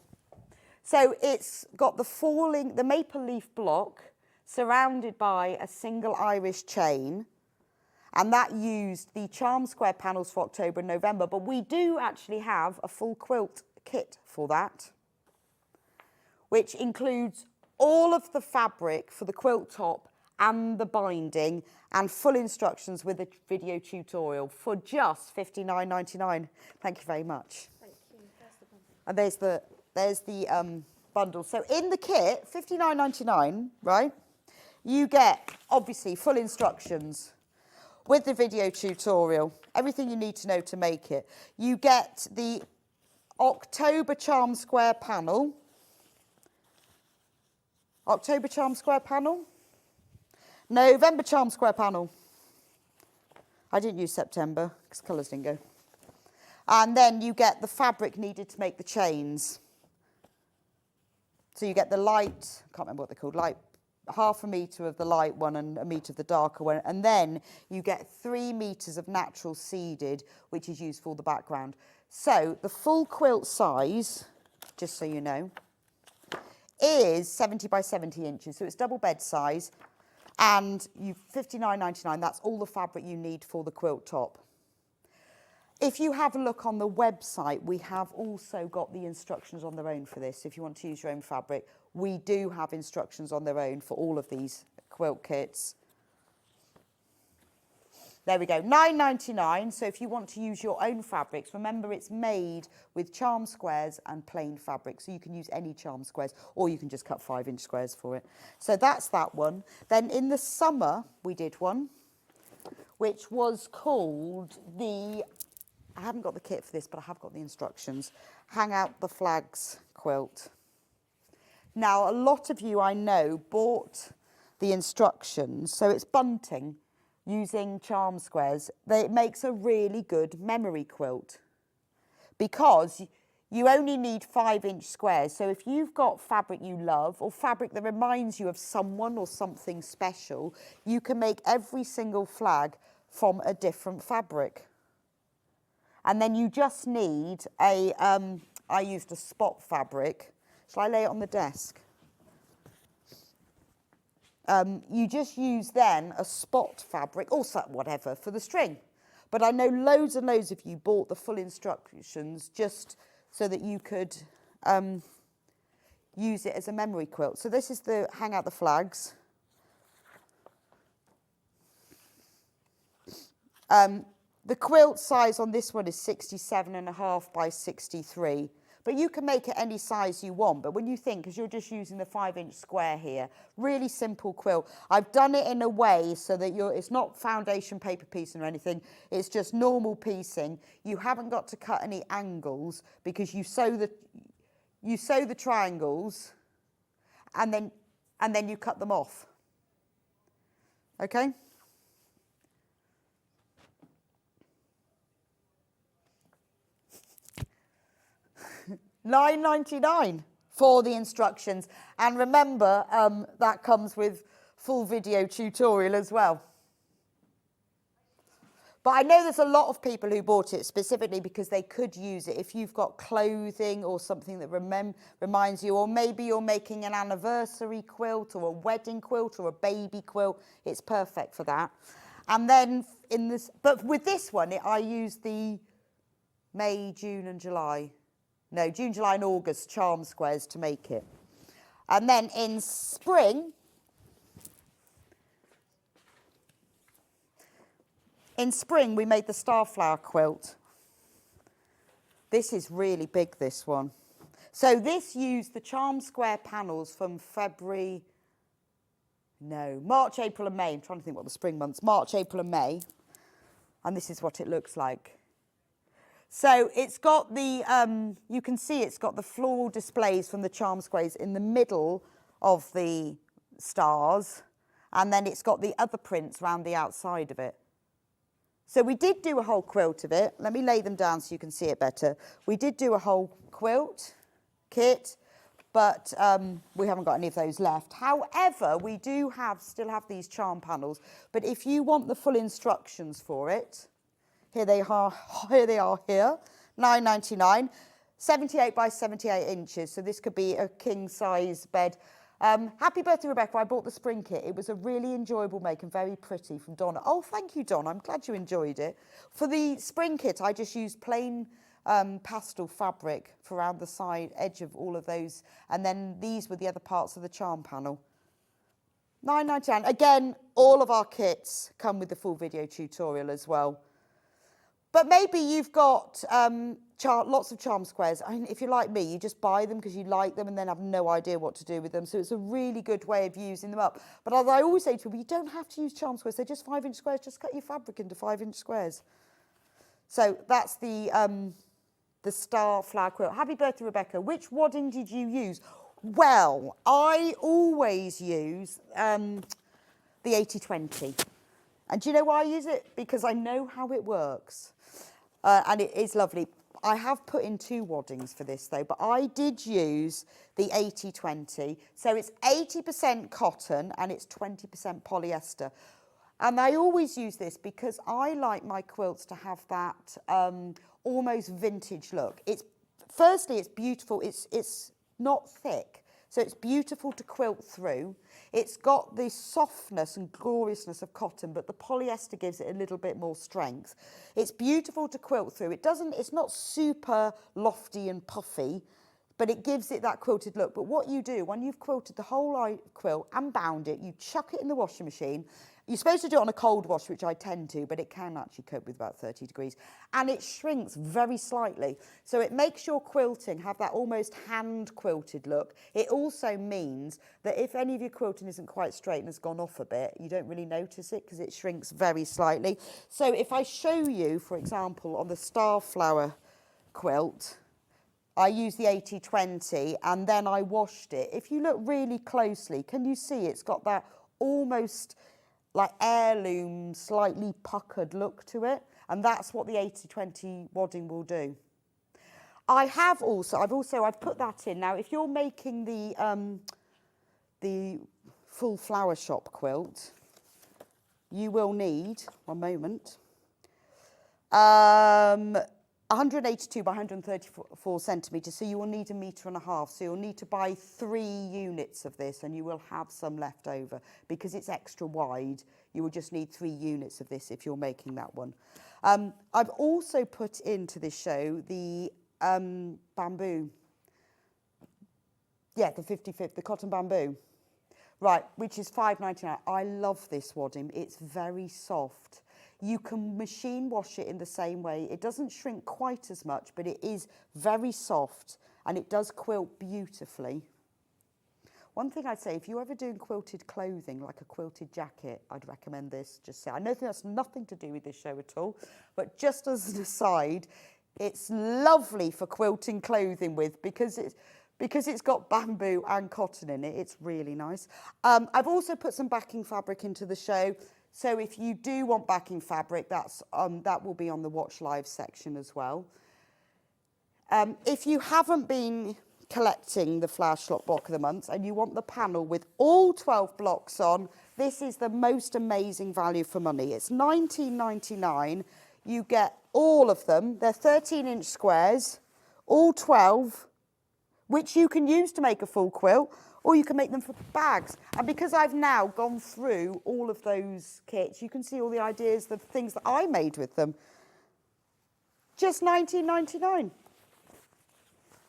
So it's got the maple leaf block surrounded by a single Irish chain, and that used the charm square panels for October and November, but we do actually have a full quilt kit for that, which includes all of the fabric for the quilt top and the binding and full instructions with a video tutorial for just $59.99. Thank you very much. Thank you. That's the bundle. And there's the bundle. So in the kit, $59.99, right? You get, obviously, full instructions with the video tutorial, everything you need to know to make it. You get the October charm square panel. October charm square panel. November charm square panel. I didn't use September because colours didn't go. And then you get the fabric needed to make the chains. So you get the light, I can't remember what they're called, light, 1/2 metre of the light one and 1 metre of the darker one. And then you get 3 metres of natural seeded, which is used for the background. So the full quilt size, just so you know, is 70 by 70 inches. So it's double bed size. And $59.99, that's all the fabric you need for the quilt top. If you have a look on the website, we have also got the instructions on their own for this. If you want to use your own fabric, we do have instructions on their own for all of these quilt kits. There we go, $9.99. So if you want to use your own fabrics, remember it's made with charm squares and plain fabric. So you can use any charm squares, or you can just cut 5-inch squares for it. So that's that one. Then in the summer, we did one, which was called the, I haven't got the kit for this, but I have got the instructions, Hang Out the Flags quilt. Now, a lot of you I know bought the instructions. So it's bunting using charm squares. It makes a really good memory quilt because you only need 5-inch squares. So if you've got fabric you love or fabric that reminds you of someone or something special, you can make every single flag from a different fabric. And then you just need a, I used a spot fabric. Shall I lay it on the desk? You just use then a spot fabric, or whatever, for the string. But I know loads and loads of you bought the full instructions just so that you could use it as a memory quilt. So this is the Hang Out the Flags. The quilt size on this one is 67.5 by 63. But you can make it any size you want. But when you think, because you're just using the 5-inch square here, really simple quilt. I've done it in a way so that it's not foundation paper piecing or anything. It's just normal piecing. You haven't got to cut any angles because you sew the triangles and then you cut them off. Okay? £9.99 for the instructions. And remember, that comes with full video tutorial as well. But I know there's a lot of people who bought it specifically because they could use it if you've got clothing or something that reminds you, or maybe you're making an anniversary quilt or a wedding quilt or a baby quilt. It's perfect for that. And then but with this one, I used the May, June and July. No, June, July and August charm squares to make it. And then in spring, we made the Starflower quilt. This is really big, this one. So this used the charm square panels from March, April and May. I'm trying to think what the spring months, March, April and May. And this is what it looks like. So it's got the, you can see it's got the floral displays from the charm squares in the middle of the stars. And then it's got the other prints around the outside of it. So we did do a whole quilt of it. Let me lay them down so you can see it better. We did do a whole quilt kit, but we haven't got any of those left. However, we do still have these charm panels. But if you want the full instructions for it, here they are here, £9.99, 78 by 78 inches. So this could be a king size bed. Happy birthday, Rebecca. I bought the spring kit. It was a really enjoyable make and very pretty from Donna. Oh, thank you, Donna. I'm glad you enjoyed it. For the spring kit, I just used plain pastel fabric for around the side edge of all of those. And then these were the other parts of the charm panel. £9.99. Again, all of our kits come with the full video tutorial as well. But maybe you've got lots of charm squares. I mean, if you're like me, you just buy them because you like them and then have no idea what to do with them. So it's a really good way of using them up. But as I always say to people, you don't have to use charm squares. They're just 5-inch squares. Just cut your fabric into 5-inch squares. So that's the star flower quilt. Happy birthday, Rebecca. Which wadding did you use? Well, I always use the 80-20. And do you know why I use it? Because I know how it works. And it is lovely. I have put in 2 waddings for this though, but I did use the 80-20. So it's 80% cotton and it's 20% polyester. And I always use this because I like my quilts to have that almost vintage look. Firstly, it's beautiful. It's not thick. So it's beautiful to quilt through. It's got the softness and gloriousness of cotton, but the polyester gives it a little bit more strength. It's beautiful to quilt through. It's not super lofty and puffy, but it gives it that quilted look. But what you do, when you've quilted the whole quilt and bound it, you chuck it in the washing machine. You're supposed to do it on a cold wash, which I tend to, but it can actually cope with about 30 degrees. And it shrinks very slightly. So it makes your quilting have that almost hand-quilted look. It also means that if any of your quilting isn't quite straight and has gone off a bit, you don't really notice it because it shrinks very slightly. So if I show you, for example, on the Starflower quilt, I used the 80-20 and then I washed it. If you look really closely, can you see it's got that almost like heirloom, slightly puckered look to it? And that's what the 80-20 wadding will do. I've put that in. Now, if you're making the full flower shop quilt, you will need, one moment, 182 by 134 centimetres, so you will need 1.5 meters. So you'll need to buy 3 units of this and you will have some left over. Because it's extra wide, you will just need 3 units of this if you're making that one. I've also put into this show the bamboo. Yeah, the 55th, the cotton bamboo. Right, which is £5.99. I love this wadding. It's very soft. You can machine wash it in the same way. It doesn't shrink quite as much, but it is very soft and it does quilt beautifully. One thing I'd say, if you're ever doing quilted clothing, like a quilted jacket, I'd recommend this. Just say, I know that's nothing to do with this show at all, but just as an aside, it's lovely for quilting clothing with because it's got bamboo and cotton in it. It's really nice. I've also put some backing fabric into the show. So if you do want backing fabric, that will be on the Watch Live section as well. If you haven't been collecting the Flash Lot Block of the Month and you want the panel with all 12 blocks on, this is the most amazing value for money. It's £19.99. You get all of them. They're 13-inch squares, all 12, which you can use to make a full quilt, or you can make them for bags. And because I've now gone through all of those kits, you can see all the ideas, the things that I made with them. Just £19.99.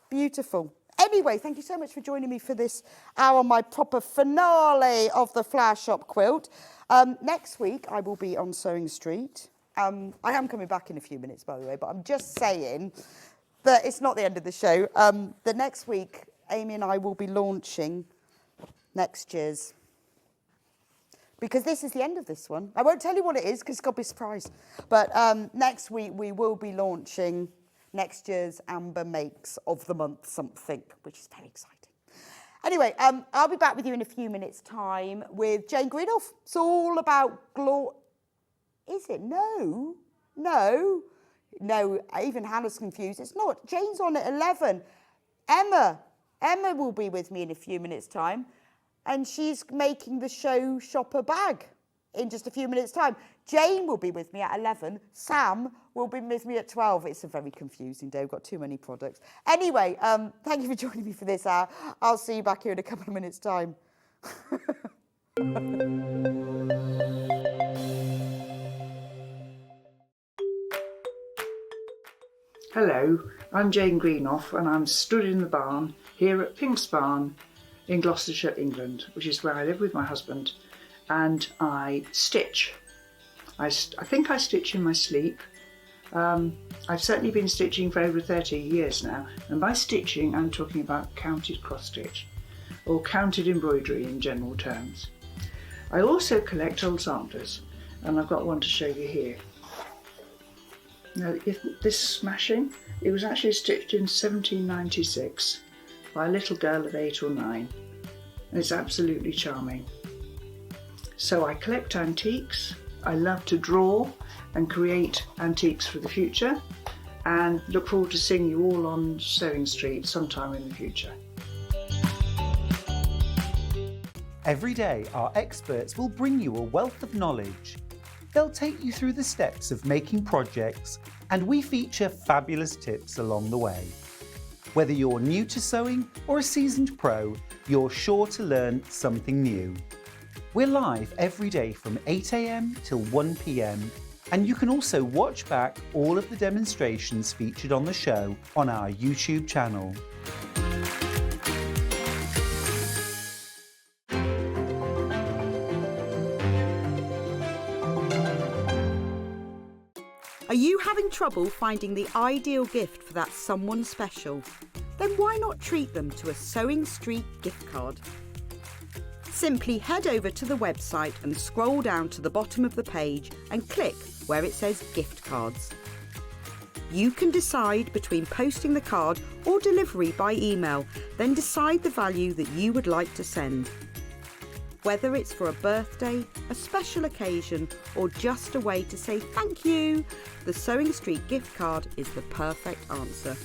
Beautiful. Anyway, thank you so much for joining me for this hour, my proper finale of the Flower Shop quilt. Next week, I will be on Sewing Street. I am coming back in a few minutes, by the way, but I'm just saying that it's not the end of the show. The next week, Amy and I will be launching next year's, because this is the end of this one. I won't tell you what it is, because it's got to be a surprise. But next week, we will be launching next year's Amber Makes of the Month something, which is very exciting. Anyway, I'll be back with you in a few minutes' time with Jane Greenoff. It's all about Is it? No. Even Hannah's confused. It's not. Jane's on at 11. Emma will be with me in a few minutes' time, and she's making the Showshopper bag in just a few minutes' time. Jane will be with me at 11. Sam will be with me at 12. It's a very confusing day. We've got too many products. Anyway, thank you for joining me for this hour. I'll see you back here in a couple of minutes' time. Hello, I'm Jane Greenoff and I'm stood in the barn here at Pink's Barn in Gloucestershire, England, which is where I live with my husband, and I stitch. I think I stitch in my sleep. I've certainly been stitching for over 30 years now, and by stitching I'm talking about counted cross stitch or counted embroidery in general terms. I also collect old samplers, and I've got one to show you here. Now, this smashing, it was actually stitched in 1796 by a little girl of 8 or 9, and it's absolutely charming. So I collect antiques, I love to draw and create antiques for the future, and look forward to seeing you all on Sewing Street sometime in the future. Every day, our experts will bring you a wealth of knowledge. They'll take you through the steps of making projects, and we feature fabulous tips along the way. Whether you're new to sewing or a seasoned pro, you're sure to learn something new. We're live every day from 8 AM till 1 PM, and you can also watch back all of the demonstrations featured on the show on our YouTube channel. Are you having trouble finding the ideal gift for that someone special? Then why not treat them to a Sewing Street gift card? Simply head over to the website and scroll down to the bottom of the page and click where it says gift cards. You can decide between posting the card or delivery by email, then decide the value that you would like to send. Whether it's for a birthday, a special occasion, or just a way to say thank you, the Sewing Street gift card is the perfect answer.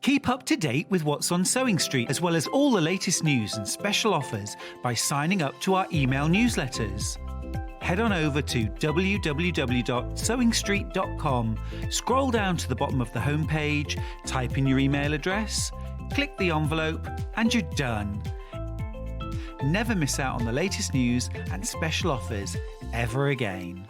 Keep up to date with what's on Sewing Street, as well as all the latest news and special offers by signing up to our email newsletters. Head on over to www.sewingstreet.com, scroll down to the bottom of the homepage, type in your email address, click the envelope, and you're done. Never miss out on the latest news and special offers ever again.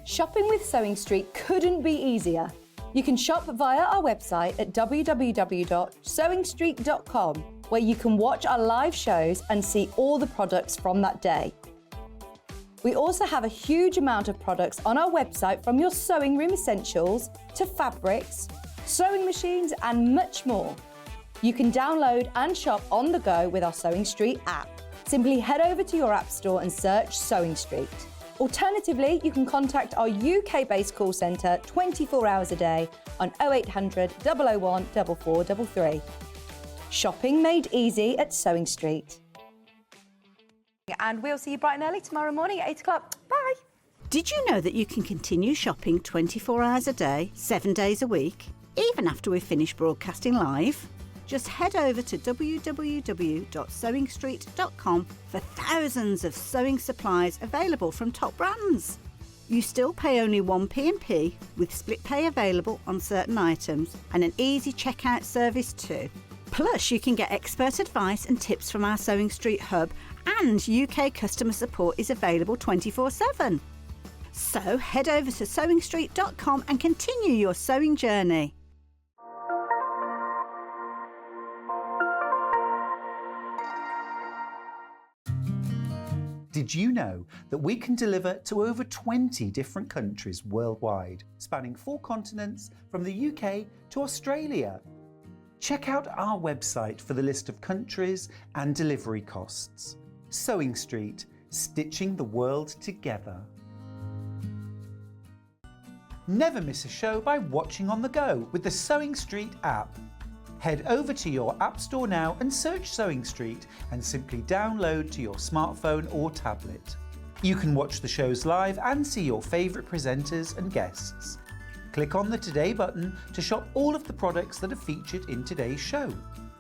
Shopping with Sewing Street couldn't be easier. You can shop via our website at www.sewingstreet.com, where you can watch our live shows and see all the products from that day. We also have a huge amount of products on our website, from your sewing room essentials to fabrics, sewing machines and much more. You can download and shop on the go with our Sewing Street app. Simply head over to your app store and search Sewing Street. Alternatively, you can contact our UK-based call centre 24 hours a day on 0800 001 4433. Shopping made easy at Sewing Street. And we'll see you bright and early tomorrow morning at 8 o'clock. Bye. Did you know that you can continue shopping 24 hours a day, 7 days a week, even after we've finished broadcasting live? Just head over to www.sewingstreet.com for thousands of sewing supplies available from top brands. You still pay only 1p&p with split pay available on certain items and an easy checkout service too. Plus, you can get expert advice and tips from our Sewing Street hub, and UK customer support is available 24/7. So head over to sewingstreet.com and continue your sewing journey. Did you know that we can deliver to over 20 different countries worldwide, spanning 4 continents from the UK to Australia? Check out our website for the list of countries and delivery costs. Sewing Street, stitching the world together. Never miss a show by watching on the go with the Sewing Street app. Head over to your App Store now and search Sewing Street and simply download to your smartphone or tablet. You can watch the shows live and see your favourite presenters and guests. Click on the Today button to shop all of the products that are featured in today's show.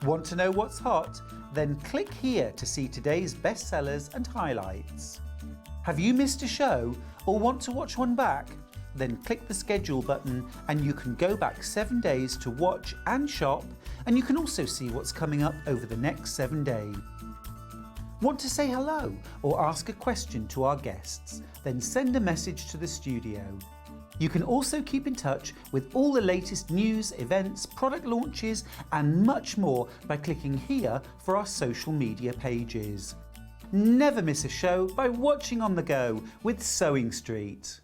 Want to know what's hot? Then click here to see today's bestsellers and highlights. Have you missed a show or want to watch one back? Then click the schedule button and you can go back 7 days to watch and shop, and you can also see what's coming up over the next 7 days. Want to say hello or ask a question to our guests? Then send a message to the studio. You can also keep in touch with all the latest news, events, product launches and much more by clicking here for our social media pages. Never miss a show by watching on the go with Sewing Street.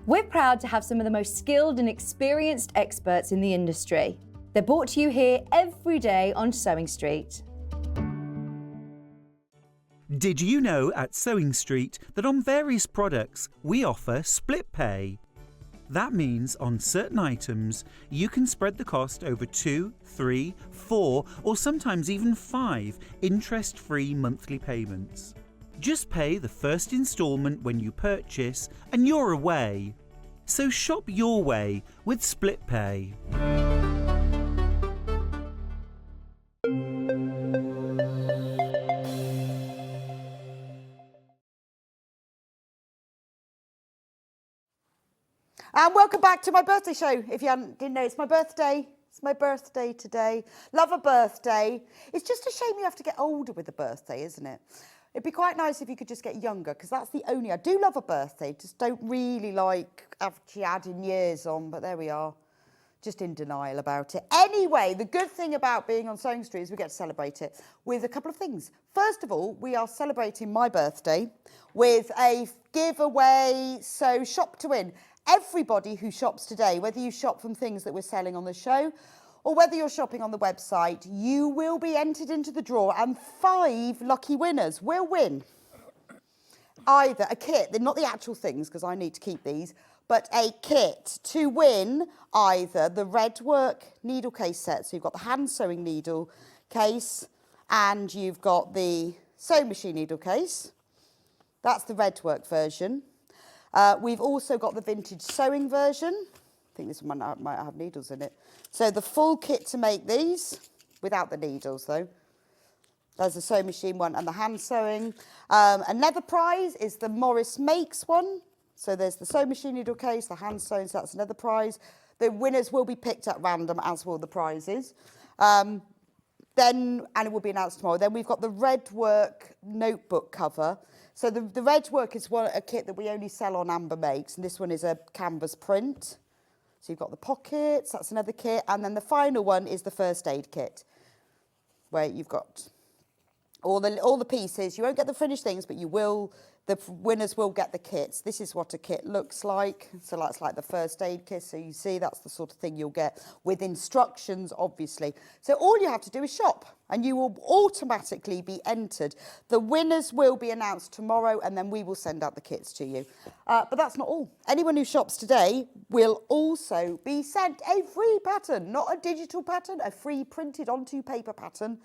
We're proud to have some of the most skilled and experienced experts in the industry. They're brought to you here every day on Sewing Street. Did you know at Sewing Street that on various products we offer split pay? That means on certain items you can spread the cost over 2, 3, 4 or sometimes even 5 interest-free monthly payments. Just pay the first instalment when you purchase and you're away. So shop your way with split pay. And welcome back to my birthday show. If you didn't know, it's my birthday. It's my birthday today. Love a birthday. It's just a shame you have to get older with a birthday, isn't it? It'd be quite nice if you could just get younger, because that's the only... I do love a birthday, just don't really like actually adding years on, but there we are. Just in denial about it. Anyway, the good thing about being on Sewing Street is we get to celebrate it with a couple of things. First of all, we are celebrating my birthday with a giveaway, so shop to win. Everybody who shops today, whether you shop from things that we're selling on the show or whether you're shopping on the website, you will be entered into the draw and 5 lucky winners will win either a kit, they're not the actual things because I need to keep these, but a kit to win either the red work needle case set, so you've got the hand sewing needle case and you've got the sewing machine needle case. That's the red work version. We've also got the vintage sewing version. I think this one might have needles in it. So the full kit to make these, without the needles though. There's the sewing machine one and the hand sewing. Another prize is the Morris Makes one. So there's the sewing machine needle case, the hand sewing, so that's another prize. The winners will be picked at random, as will the prizes. And it will be announced tomorrow. Then we've got the red work notebook cover. So the red work is a kit that we only sell on Amber Makes, and this one is a canvas print. So you've got the pockets, that's another kit, and then the final one is the first aid kit, where you've got all the pieces. You won't get the finished things, but you will. The winners will get the kits. This is what a kit looks like. So that's like the first aid kit. So you see that's the sort of thing you'll get with instructions, obviously. So all you have to do is shop and you will automatically be entered. The winners will be announced tomorrow and then we will send out the kits to you. But that's not all. Anyone who shops today will also be sent a free pattern, not a digital pattern, a free printed onto paper pattern.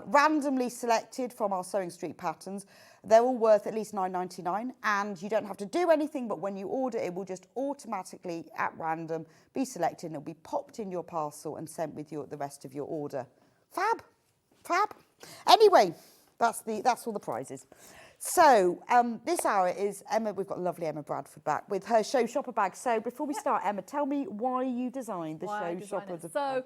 Randomly selected from our Sewing Street patterns. They're all worth at least £9.99, and you don't have to do anything, but when you order, it will just automatically, at random, be selected, and it'll be popped in your parcel and sent with the rest of your order. Fab, fab. Anyway, that's all the prizes. So this hour is Emma. We've got lovely Emma Bradford back with her Showshopper bag. So before we start, Emma, tell me why you designed the Showshopper. So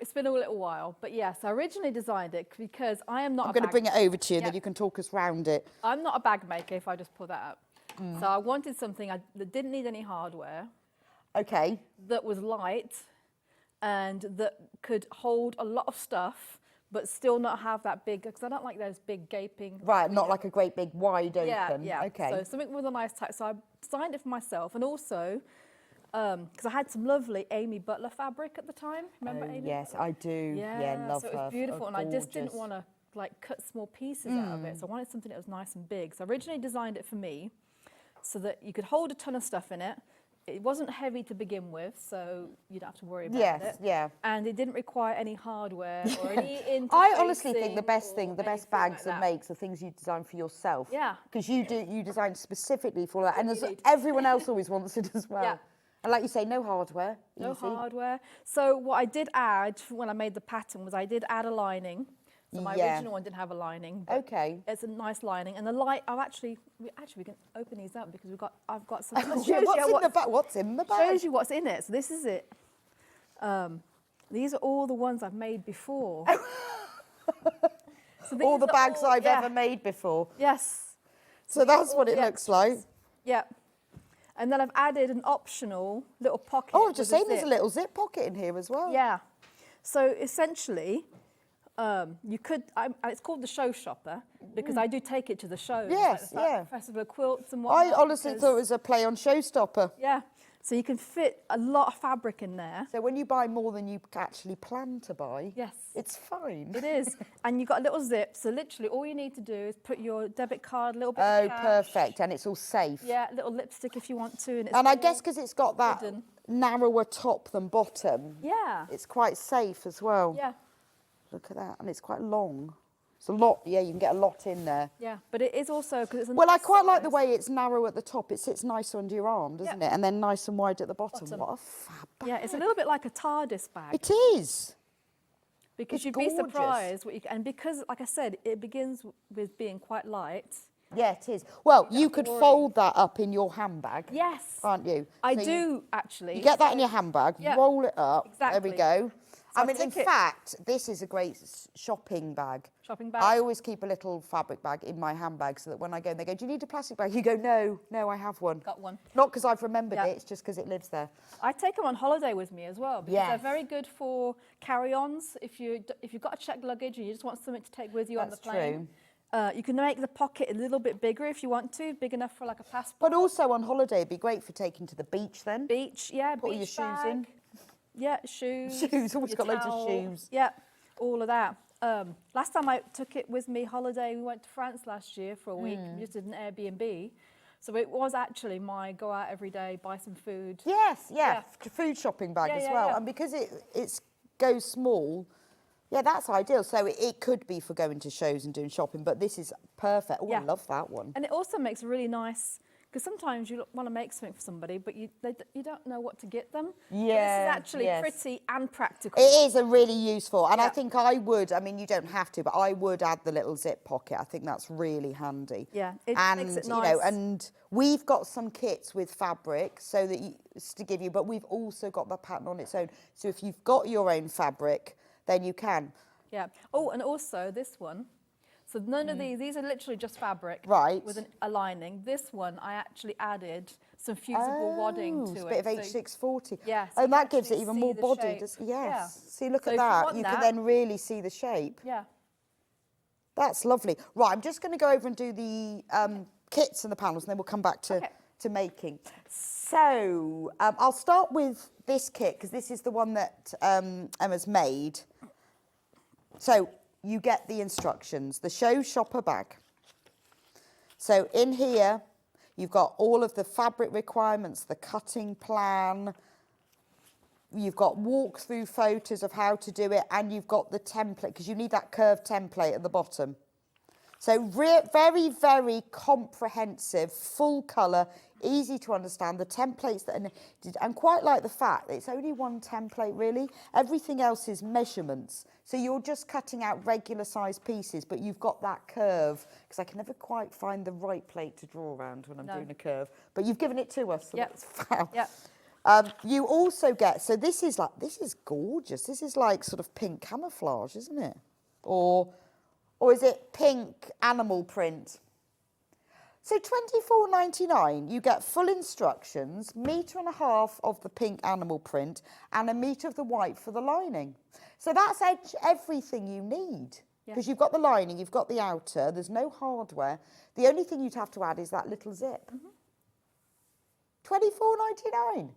it's been a little while, but yes, I originally designed it because I am not. I'm going to bring it over to you, and Yeah. then you can talk us round it. I'm not a bag maker. If I just pull that up, so I wanted something that didn't need any hardware, Okay. that was light, and that could hold a lot of stuff, but still not have that big. Because I don't like those big gaping. Right, not like a great big wide open. Yeah. Okay. So something with a nice type. So I designed it for myself, and also because I had some lovely Amy Butler fabric at the time. Remember Amy? Yes, I do. Yeah, love so her. it was beautiful, Oh, and I just didn't gorgeous. want to like cut small pieces out of it. So I wanted something that was nice and big. So I originally designed it for me, so that you could hold a ton of stuff in it. It wasn't heavy to begin with, so you don't have to worry about it. Yes, yeah. And it didn't require any hardware or any interfacing. I honestly think the best or thing, the best anything bags like and that. makes are things you design for yourself. Yeah. Because you design specifically for that, and Indeed. everyone else always wants it as well. Yeah. And like you say, no hardware. No easy. hardware. So what I did add when I made the pattern was I did add a lining. So my Yeah. original one didn't have a lining. But Okay. it's a nice lining, and the light. We can open these up because I've got some. What's in the bag? What's in the bag? Shows you what's in it. So this is it. These are all the ones I've made before. So All these the are bags all- I've yeah. ever made before. Yes. So that's what it yeah. looks like. Yeah. And then I've added an optional little pocket. Oh, I was just with saying there's a zip. little zip pocket in here as well. Yeah. So essentially, you could, and it's called the Showshopper because I do take it to the shows. Yes, like yeah. Festival of Quilts and I whatnot. honestly because- thought it was a play on Showstopper. Yeah. So you can fit a lot of fabric in there. So when you buy more than you actually plan to buy, Yes. it's fine. It is. And you've got a little zip. So literally all you need to do is put your debit card, a little bit Oh, of cash. perfect. And it's all safe. Yeah, a little lipstick if you want to. And, it's And I all guess because it's got that hidden. narrower top than bottom, Yeah. it's quite safe as well. Yeah. Look at that. And it's quite long. It's a lot. Yeah, you can get a lot in there. Yeah. But it is also because it's a Well, I nice quite like the size. way it's narrow at the top. It sits nicer under your arm, doesn't it? And then nice and wide at the bottom. Bottom. What a fab bag. Yeah, it's a little bit like a TARDIS bag. It is. Because it's you'd be gorgeous. surprised. And because, like I said, it begins with being quite light. Yeah, it is. Well, you have to could worry. fold that up in your handbag, Yes. can't you? I So do, actually. You get that in your handbag, Yeah, roll it up. There exactly. we go. So I I mean, in took it- fact, this is a great shopping bag. Shopping bag. I always keep a little fabric bag in my handbag so that when I go and they go, do you need a plastic bag? You go, no, I have one. Got one. Not because I've remembered Yeah. it, it's just because it lives there. I take them on holiday with me as well because Yes. they're very good for carry-ons. If you've got a checked luggage and you just want something to take with you on the That's plane. You can make the pocket a little bit bigger if you want to, big enough for like a passport. But also on holiday, it'd be great for taking to the beach then. Beach, yeah, Put all your beach shoes bag. in. Yeah, shoes. Shoes, always your got loads of towel. shoes. Yeah, all of that. Last time I took it with me holiday, we went to France last year for a week. We just did an Airbnb. So it was actually my go out every day, buy some food. Yes, Yeah. food shopping bag Yeah, as yeah, well. yeah. And because it goes small, yeah, that's ideal. So it could be for going to shows and doing shopping, but this is perfect. Oh, I Yeah. love that one. And it also makes a really nice, because sometimes you want to make something for somebody, but you don't know what to get them. But Yeah, this is actually yes. pretty and practical. It is a really useful, and I Yeah. think I would. I mean, you don't have to, but I would add the little zip pocket. I think that's really handy. Yeah, it and makes it you know, nice. and we've got some kits with fabric so that to give you, but we've also got the pattern on its own. So if you've got your own fabric, then you can. Yeah. Oh, and also this one. So none of these are literally just fabric. Right. With a lining. This one, I actually added some fusible wadding Oh, to it's it. a bit of So- H640. Yeah, so and you that gives it actually even see more the body. shape. Yes. Yeah. See, look So at if you that. want You can that- then really see the shape. Yeah. That's lovely. Right, I'm just going to go over and do the kits and the panels, and then we'll come back to, Okay. to making. So I'll start with this kit, because this is the one that Emma's made. So you get the instructions, the Showshopper bag. So in here, you've got all of the fabric requirements, the cutting plan, you've got walkthrough photos of how to do it, and you've got the template, because you need that curved template at the bottom. So very, very comprehensive, full colour, easy to understand. The templates that are and quite like the fact that it's only one template really. Everything else is measurements. So you're just cutting out regular size pieces, but you've got that curve, because I can never quite find the right plate to draw around when I'm doing a curve. But you've given it to us, so that's fab. Yep. You also get, so this is gorgeous. This is like sort of pink camouflage, isn't it? Or is it pink animal print? So £24.99, you get full instructions, 1.5 metres of the pink animal print and 1 metre of the white for the lining. So that's everything you need. Because you've got the lining, you've got the outer, there's no hardware. The only thing you'd have to add is that little zip. £24.99.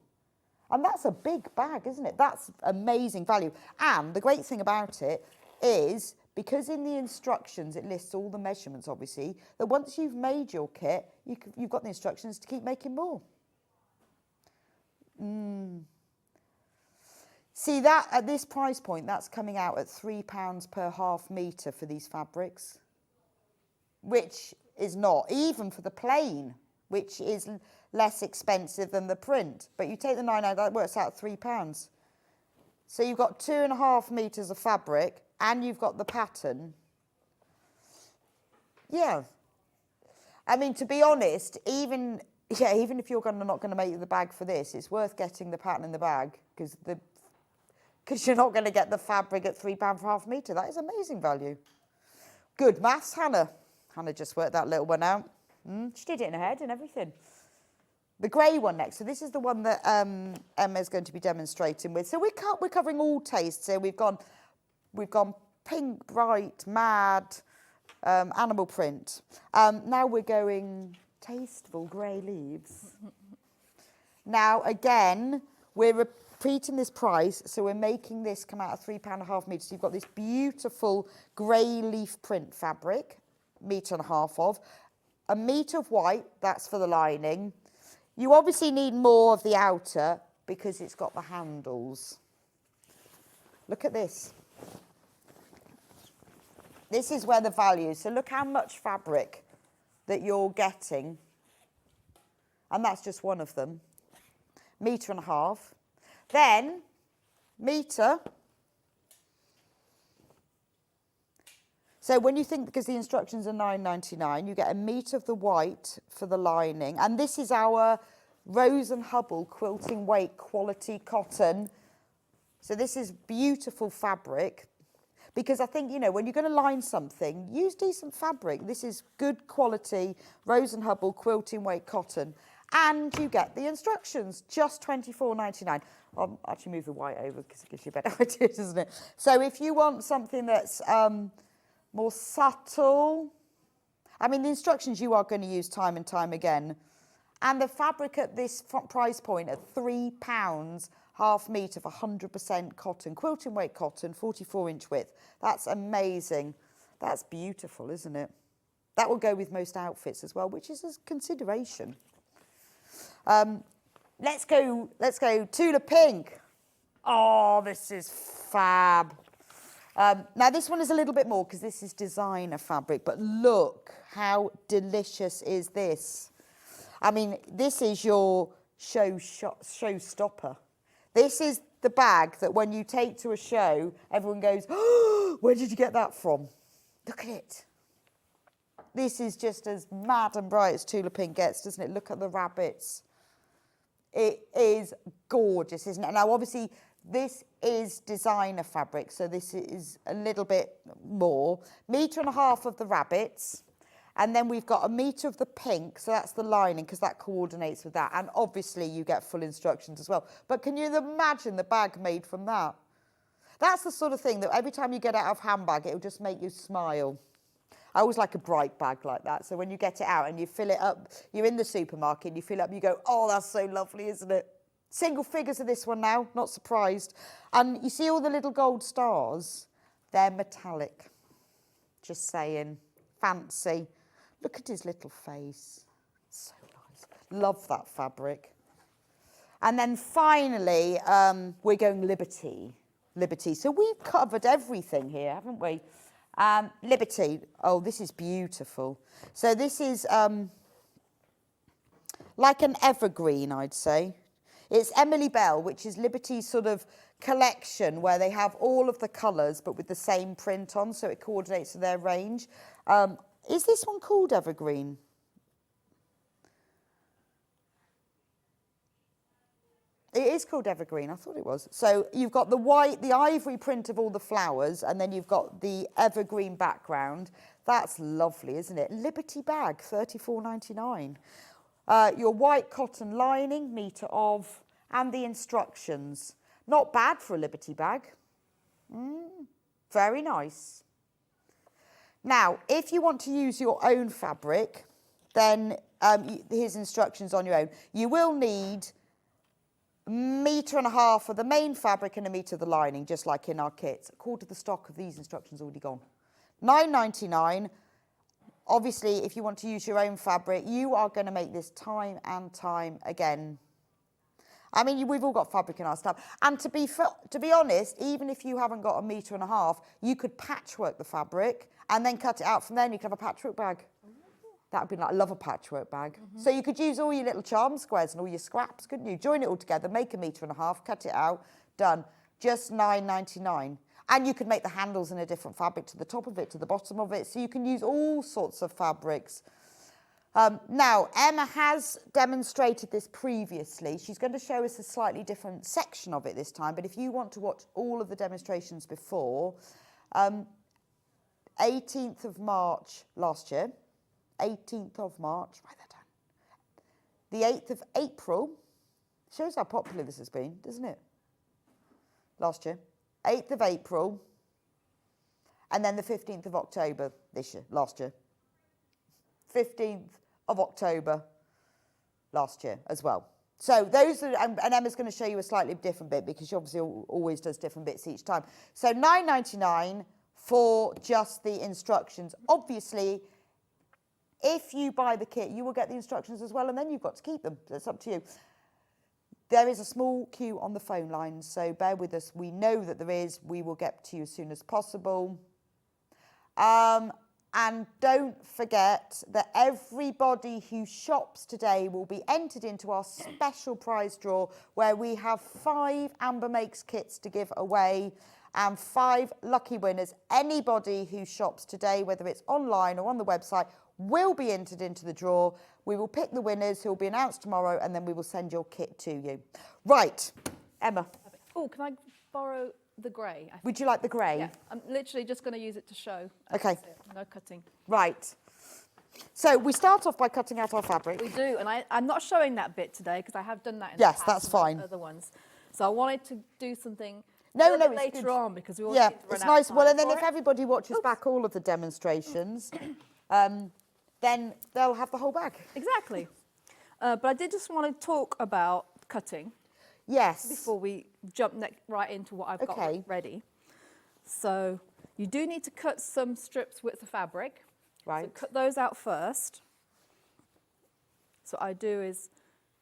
And that's a big bag, isn't it? That's amazing value. And the great thing about it is, because in the instructions it lists all the measurements, obviously, that once you've made your kit, you've got the instructions to keep making more. See, that at this price point, that's coming out at £3 per half metre for these fabrics, which is not, even for the plain, which is less expensive than the print. But you take the 9 out, that works out at £3. So you've got 2.5 metres of fabric, and you've got the pattern. Yeah. I mean, to be honest, even if you're not going to make the bag for this, it's worth getting the pattern in the bag, because you're not going to get the fabric at £3 per half metre. That is amazing value. Good maths, Hannah. Hannah just worked that little one out. She did it in her head and everything. The grey one next. So this is the one that Emma's going to be demonstrating with. So we're covering all tastes here. We've gone pink, bright, mad, animal print. Now we're going tasteful grey leaves. Now, again, we're repeating this price, so we're making this come out of £3 a half metre. So you've got this beautiful grey leaf print fabric, 1.5 metres of. 1 metre of white, that's for the lining. You obviously need more of the outer because it's got the handles. Look at this. This is where the value is. So look how much fabric that you're getting. And that's just one of them. 1.5 metres. Then, metre. So when you think, because the instructions are £9.99, you get 1 metre of the white for the lining. And this is our Rose and Hubble quilting weight quality cotton. So this is beautiful fabric. Because I think, when you're going to line something, use decent fabric. This is good quality Rose and Hubble quilting weight cotton. And you get the instructions, just £24.99. I'll actually move the white over because it gives you a better idea, doesn't it? So if you want something that's more subtle, I mean, the instructions you are going to use time and time again. And the fabric at this price point at £3, half metre of 100% cotton, quilting weight cotton, 44-inch width. That's amazing. That's beautiful, isn't it? That will go with most outfits as well, which is a consideration. Let's go Tula Pink. Oh, this is fab. Now, this one is a little bit more because this is designer fabric, but look how delicious is this. I mean, this is your showstopper. This is the bag that when you take to a show, everyone goes, oh, where did you get that from? Look at it. This is just as mad and bright as Tula Pink gets, doesn't it? Look at the rabbits. It is gorgeous, isn't it? Now, obviously, this is designer fabric, so this is a little bit more. 1.5 metres of the rabbits. And then we've got 1 metre of the pink, so that's the lining, because that coordinates with that. And obviously, you get full instructions as well. But can you imagine the bag made from that? That's the sort of thing that every time you get out of handbag, it'll just make you smile. I always like a bright bag like that. So when you get it out and you fill it up, you're in the supermarket, and you fill it up, you go, oh, that's so lovely, isn't it? Single figures of this one now, not surprised. And you see all the little gold stars? They're metallic. Just saying. Fancy. Look at his little face. So nice. Love that fabric. And then finally, we're going Liberty. So we've covered everything here, haven't we? Liberty. Oh, this is beautiful. So this is like an evergreen, I'd say. It's Emily Bell, which is Liberty's sort of collection where they have all of the colours but with the same print on, so it coordinates with their range. Is this one called Evergreen? It is called Evergreen, I thought it was. So you've got the white, the ivory print of all the flowers, and then you've got the evergreen background. That's lovely, isn't it? Liberty bag, $34.99. Your white cotton lining, metre of, and the instructions. Not bad for a Liberty bag. Very nice. Now, if you want to use your own fabric, then here's instructions on your own. You will need 1.5 metres of the main fabric and 1 metre of the lining, just like in our kits. A quarter of the stock of these instructions already gone. $9.99. Obviously, if you want to use your own fabric, you are going to make this time and time again. I mean, we've all got fabric in our stuff. And to be honest, even if you haven't got 1.5 metres, you could patchwork the fabric and then cut it out from there and you could have a patchwork bag. That would be like, I love a patchwork bag. So you could use all your little charm squares and all your scraps, couldn't you? Join it all together, make 1.5 metres, cut it out, done. Just $9.99. And you could make the handles in a different fabric to the top of it, to the bottom of it. So you can use all sorts of fabrics. Now, Emma has demonstrated this previously. She's going to show us a slightly different section of it this time. But if you want to watch all of the demonstrations before, 18th of March last year, 18th of March, write that down. The 8th of April, shows how popular this has been, doesn't it? Last year. 8th of April, and then the 15th of October last year. 15th of October last year as well. So those are, and Emma's going to show you a slightly different bit because she obviously always does different bits each time. So $9.99 for just the instructions. Obviously, if you buy the kit, you will get the instructions as well, and then you've got to keep them. It's up to you. There is a small queue on the phone lines, so bear with us. We know that there is. We will get to you as soon as possible. And don't forget that everybody who shops today will be entered into our special prize draw where we have 5 Amber Makes kits to give away and 5 lucky winners. Anybody who shops today, whether it's online or on the website, will be entered into the draw. We will pick the winners who will be announced tomorrow and then we will send your kit to you. Right, Emma. Oh, can I borrow the grey? Would you like the grey? Yeah, I'm literally just going to use it to show. Okay. No cutting. Right. So we start off by cutting out our fabric. We do, and I'm not showing that bit today because I have done that in the Yes, past that's and fine. other ones. So I wanted to do something No, a little bit it's later good. on because we all Yeah, need to run it's out nice. of Well, time and then for if it. everybody watches back all of the demonstrations, then they'll have the whole bag. Exactly. But I did just want to talk about cutting Yes. before we jump right into what I've Okay. got ready. So you do need to cut some strips width of fabric. Right. So cut those out first. So what I do is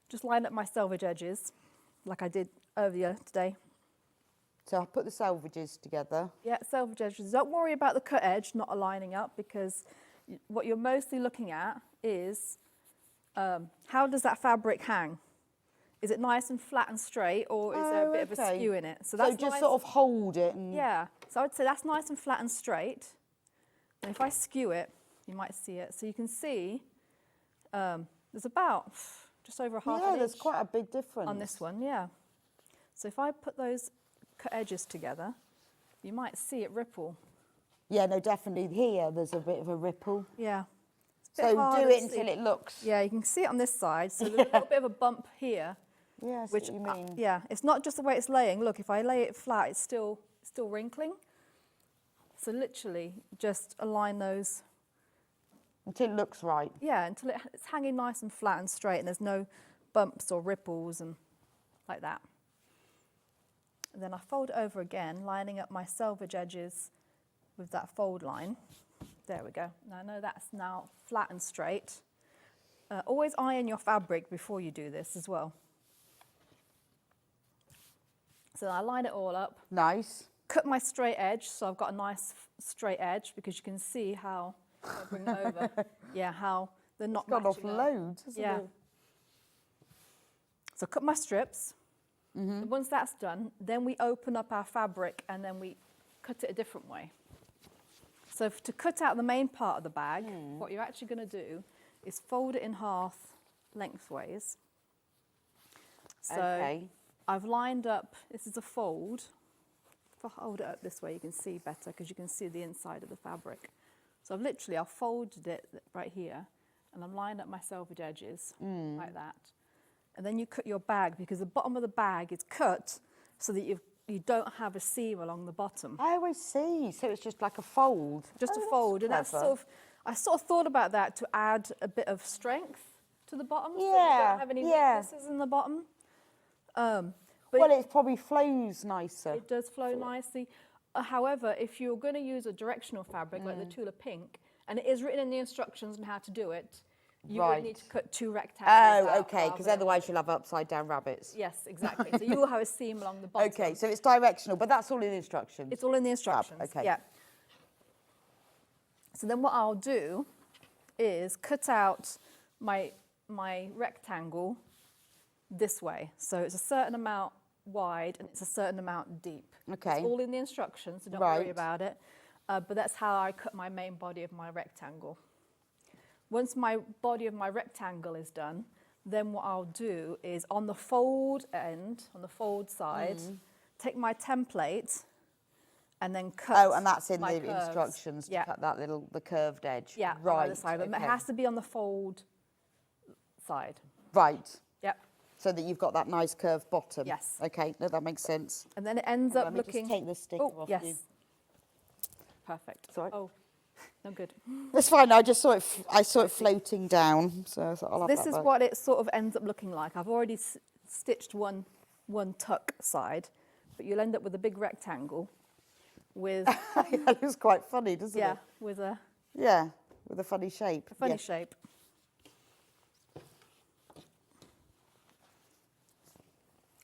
just line up my selvage edges like I did earlier today. So I'll put the selvages together. Yeah, selvage edges. Don't worry about the cut edge not aligning up because what you're mostly looking at is how does that fabric hang? Is it nice and flat and straight or is there a bit of a skew in it? So that's just nice. sort of hold it. And Yeah, so I would say that's nice and flat and straight. And if I skew it, you might see it. So you can see there's about just over half an there's inch quite a big difference. on this one, yeah. So if I put those cut edges together, you might see it ripple. Yeah, no, definitely. Here, there's a bit of a ripple. Yeah. It's a So bit hard do to it until see. it looks. Yeah, you can see it on this side. So there's a little bit of a bump here. Yeah, I see Which, what you mean. yeah, it's not just the way it's laying. Look, if I lay it flat, it's still wrinkling. So literally, just align those. Until it looks right. Yeah, until it's hanging nice and flat and straight, and there's no bumps or ripples and like that. And then I fold it over again, lining up my selvage edges with that fold line. There we go. Now I know that's now flat and straight. Always iron your fabric before you do this as well. So I line it all up. Nice. cut my straight edge, so I've got a nice straight edge because you can see how, I'll bring it over, yeah, how they're not Gone off matching up. loads, hasn't Yeah. it? So cut my strips. And once that's done, then we open up our fabric and then we cut it a different way. So to cut out the main part of the bag, what you're actually going to do is fold it in half lengthways. So Okay. I've lined up, this is a fold. If I hold it up this way, you can see better because you can see the inside of the fabric. So I've folded it right here and I'm lined up my selvage edges like that. And then you cut your bag because the bottom of the bag is cut so that you don't have a seam along the bottom. I always see. So it's just like a fold. Just Oh, a fold. And that's clever. I sort of thought about that to add a bit of strength to the bottom so you Yeah, don't have any yeah. weaknesses in the bottom. But Well, it probably flows nicer. it does flow nicely. However, if you're going to use a directional fabric like the Tula Pink, and it is written in the instructions on how to do it, you would need to cut 2 rectangles Oh, out okay, because rather than- otherwise you'll have upside down rabbits. Yes, exactly. So you will have a seam along the bottom. Okay, so it's directional, but that's all in the instructions. It's all in the instructions. okay. Yeah. So then what I'll do is cut out my rectangle this way. So it's a certain amount wide and it's a certain amount deep. Okay. It's all in the instructions, so don't worry Right. about it. But that's how I cut my main body of my rectangle. Once my body of my rectangle is done, then what I'll do is on the fold end, on the fold side, take my template and then cut. Oh, and that's in my the curves. instructions to Yeah. cut that the curved edge. Yeah, on right. either side, but okay. it has to be on the fold side. Right, Yep. so that you've got that nice curved bottom. Yes. Okay, no, that makes sense. And then it ends Hang on, up let me just looking. take this sticker oh, off yes. you. Perfect. Sorry. Oh, no good. That's fine. I just saw it. I saw it floating down, so I thought I'll have This that is back. what it sort of ends up looking like. I've already stitched one tuck side, but you'll end up with a big rectangle with It looks quite funny, doesn't yeah, it? with a Yeah, with a funny shape. funny Yeah. shape.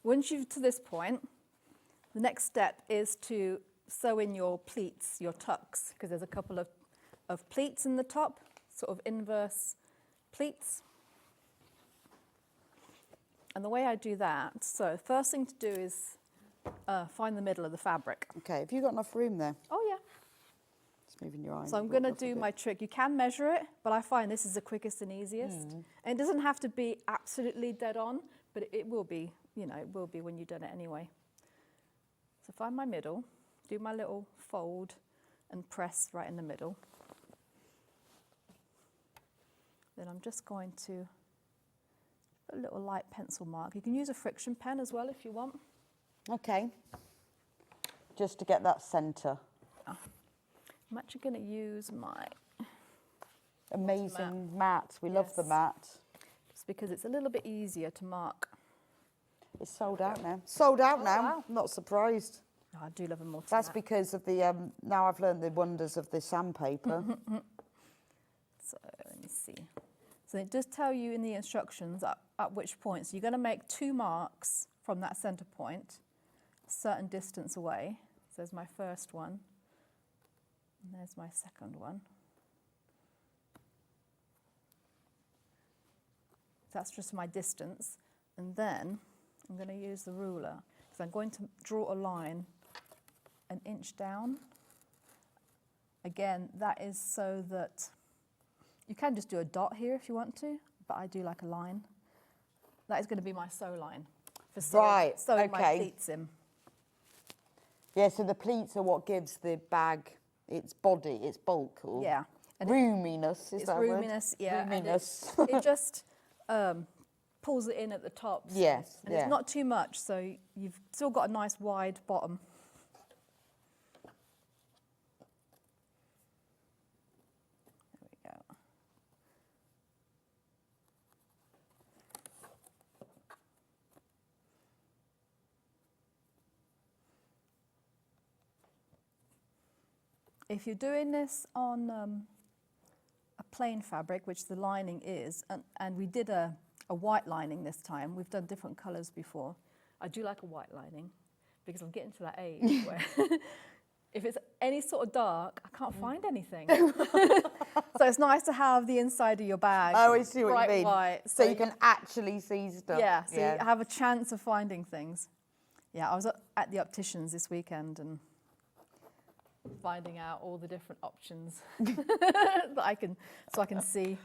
Once you've to this point, the next step is to sew in your pleats, your tucks, because there's a couple of pleats in the top, sort of inverse pleats. And the way I do that, so first thing to do is find the middle of the fabric. Okay, have you got enough room there? Oh yeah. Just moving your eye. So I'm going to do my trick. You can measure it, but I find this is the quickest and easiest. And it doesn't have to be absolutely dead on, but it will be, you know, it will be when you've done it anyway. So find my middle, do my little fold and press right in the middle. Then I'm just going to put a little light pencil mark. You can use a friction pen as well if you want. Okay. Just to get that centre. I'm actually going to use my, Amazing mat. We love the Yes. mat. just because it's a little bit easier to mark. It's sold out now. Sold out now. wow. Not surprised. Oh, I do love a multi That's because of the, now I've learned the wonders of the sandpaper. So let me see. So it does tell you in the instructions at which point. So you're going to make 2 marks from that centre point, a certain distance away. So there's my first one, and there's my second one. That's just my distance. And then I'm going to use the ruler because I'm going to draw a line 1 inch down. Again, that is so that you can just do a dot here if you want to, but I do like a line. That is going to be my sew line for Right, sewing my okay. pleats in. Yeah, so the pleats are what gives the bag its body, its bulk, or Yeah. And roominess, is it's that a word? roominess, yeah. and Roominess. it just pulls it in at the top. Yes, And yeah. it's not too much, so you've still got a nice wide bottom. There we go. If you're doing this on a plain fabric, which the lining is, and we did a white lining this time, we've done different colours before. I do like a white lining, because I'm getting to that age where if it's any sort of dark, I can't find anything. So it's nice to have the inside of your bag I always see what bright you mean. white. So you can actually see stuff. Yeah, so you have a chance of finding things. Yeah, I was at the opticians this weekend and finding out all the different options that I can see.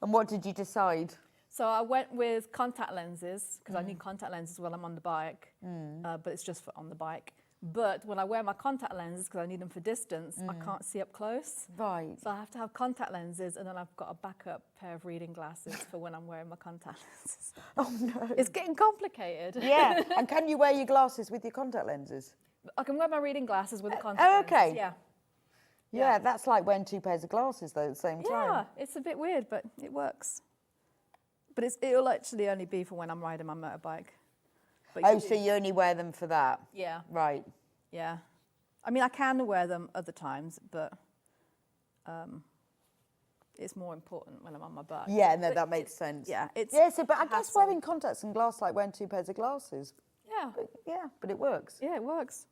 And what did you decide? So I went with contact lenses because I need contact lenses while I'm on the bike, but it's just for on the bike. But when I wear my contact lenses, because I need them for distance, I can't see up close. Right. So I have to have contact lenses, and then I've got a backup pair of reading glasses for when I'm wearing my contact lenses. Oh no. It's getting complicated. Yeah. And can you wear your glasses with your contact lenses? I can wear my reading glasses with the contact lenses. Okay. Yeah. Yeah, that's like wearing 2 pairs of glasses though at the same time. Yeah, it's a bit weird, but it works. But it'll actually only be for when I'm riding my motorbike. But Oh, so you only wear them for that? Yeah. Right. Yeah. I mean, I can wear them other times, but it's more important when I'm on my bike. Yeah, no, that makes sense. Yeah, it's Yeah, so, but I guess hassle. wearing contacts and glass like wearing 2 pairs of glasses. Yeah. But it works. Yeah, it works.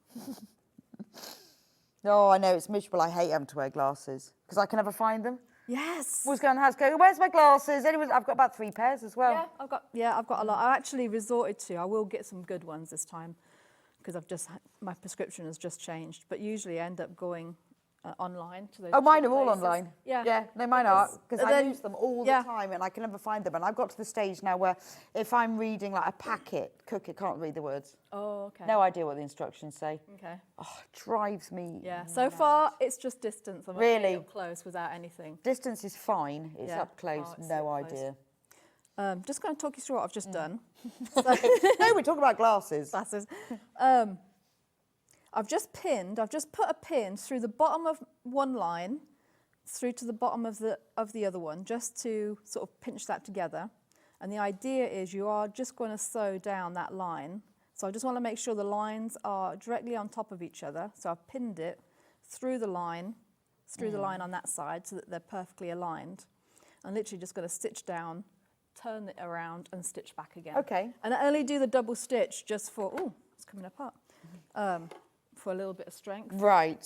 No, I know, it's miserable. I hate having to wear glasses because I can never find them. Yes. Always going to the house, going, where's my glasses? Anyway, I've got about 3 pairs as well. Yeah, I've got a lot. I actually resorted to. I will get some good ones this time because my prescription has just changed. But usually I end up going online to those. Oh, mine cheap are all places. online. Yeah. Yeah, no, mine are, because I then- use them all the time and I can never find them. And I've got to the stage now where if I'm reading like a packet, I can't read the words. Oh, okay. No idea what the instructions say. Okay. Oh, it drives me. Yeah. So far, it's just distance. I'm Really? up close without anything. Distance is fine. It's Yeah. up close, Oh, it's no up close. idea. Just going to talk you through what I've just done. No, we're talking about glasses. Glasses. I've just put a pin through the bottom of one line, through to the bottom of the other one, just to sort of pinch that together. And the idea is you are just going to sew down that line. So I just want to make sure the lines are directly on top of each other. So I've pinned it through the line on that side so that they're perfectly aligned. I'm literally just going to stitch down, turn it around and stitch back again. Okay. And I only do the double stitch just for, it's coming apart, for a little bit of strength. Right.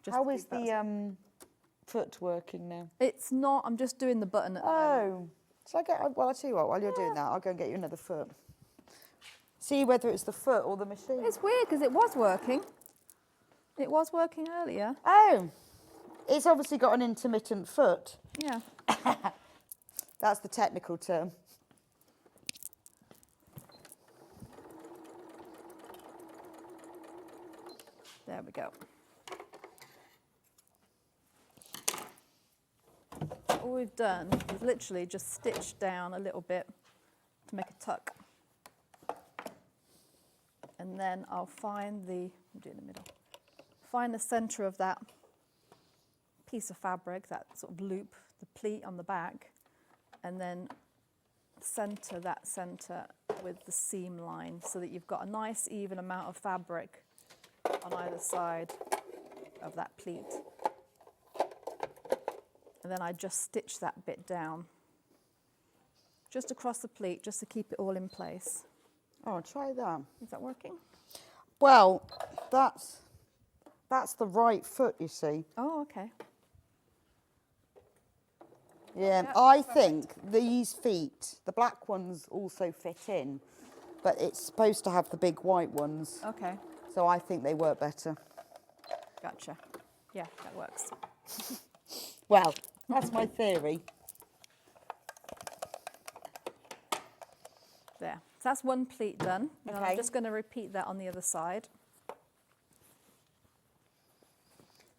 Just How to is keep that- the foot working now? It's not, I'm just doing the button at the moment. Oh. Shall I get, well, I'll tell you what, while you're doing that, I'll go and get you another foot. See whether it's the foot or the machine. It's weird because it was working. It was working earlier. Oh. It's obviously got an intermittent foot. Yeah. That's the technical term. There we go. All we've done is literally just stitched down a little bit to make a tuck. And then I'll find the centre of that piece of fabric, that sort of loop, the pleat on the back, and then centre that centre with the seam line so that you've got a nice even amount of fabric on either side of that pleat. And then I just stitch that bit down, just across the pleat, just to keep it all in place. Oh, try that. Is that working? Well, that's the right foot, you see. Oh, okay. Yeah, Yeah, I think these feet, the black ones also fit in, but it's supposed to have the big white ones. Okay, So I think they work better. gotcha. Yeah, that works. Well, that's my theory. There. So that's one pleat done. And Okay. I'm just going to repeat that on the other side.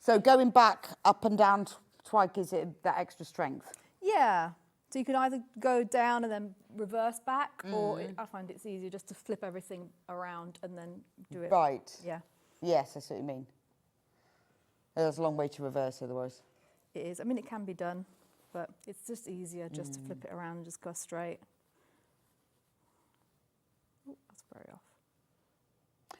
So going back up and down twice gives it that extra strength. Yeah. So you can either go down and then reverse back, or I find it's easier just to flip everything around and then do it. Right. Yeah, Yes, that's what you mean. There's a long way to reverse otherwise. it is. I mean, it can be done, but it's just easier just to flip it around and just go straight. Oh, that's very off.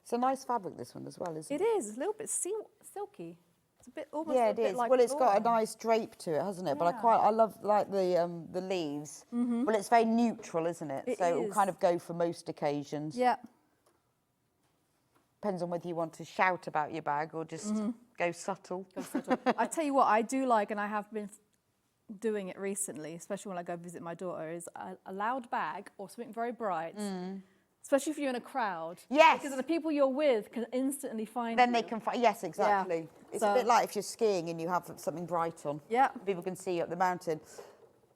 It's a nice fabric, this one as well, isn't it? It is. It's a little bit silky. It's a bit almost Yeah, a it bit is. like Well, it's got a lawn. nice drape to it, hasn't it? But Yeah. I love like the leaves. Well, it's very neutral, isn't it? It So it will is. kind of go for most occasions. Yeah. Depends on whether you want to shout about your bag or just go subtle. I tell you what, I do like, and I have been doing it recently, especially when I go visit my daughter, is a loud bag or something very bright. Especially if you're in a crowd. Yes. Because the people you're with can instantly find Then you. they can find, yes, exactly. Yeah. It's a bit like if you're skiing and you have something bright on. Yeah. People can see you up the mountain.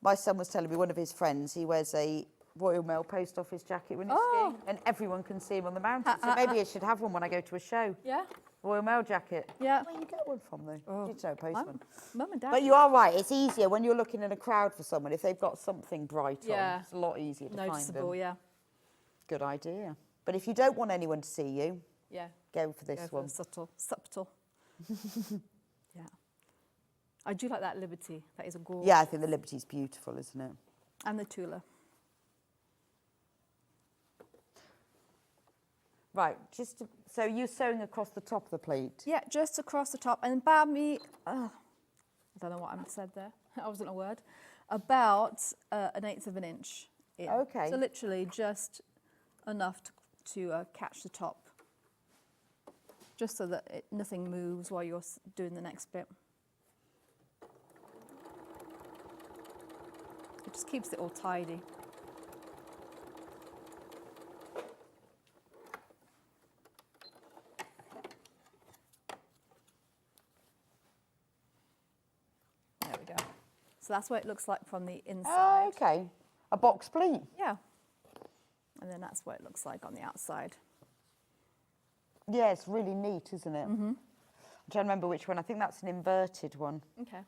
My son was telling me one of his friends, he wears a Royal Mail post office jacket when he's skiing, and everyone can see him on the mountain. So maybe I should have one when I go to a show. Yeah. Royal Mail jacket. Yeah. Where you get one from though? Did you know, postman? Mum and Dad. But you are right, it's easier when you're looking in a crowd for someone, if they've got something bright Yeah. on, it's a lot easier to Noticeable, find them. yeah. Good idea. But if you don't want anyone to see you, Yeah. go for this Go for one. the subtle. Yeah. I do like that Liberty. That is a gorgeous. Yeah, I think the Liberty's beautiful, isn't it? And the Tula. Right, so you're sewing across the top of the pleat. Yeah, just across the top. And about me, I don't know what I said there. I wasn't a word. About 1/8 of an inch in. Okay. So literally just enough to catch the top. Just so that nothing moves while you're doing the next bit. It just keeps it all tidy. There we go. So that's what it looks like from the inside. Oh, okay. A box pleat. Yeah. And then that's what it looks like on the outside. Yeah, it's really neat, isn't it? I'm trying to remember which one. I think that's an inverted one. Okay.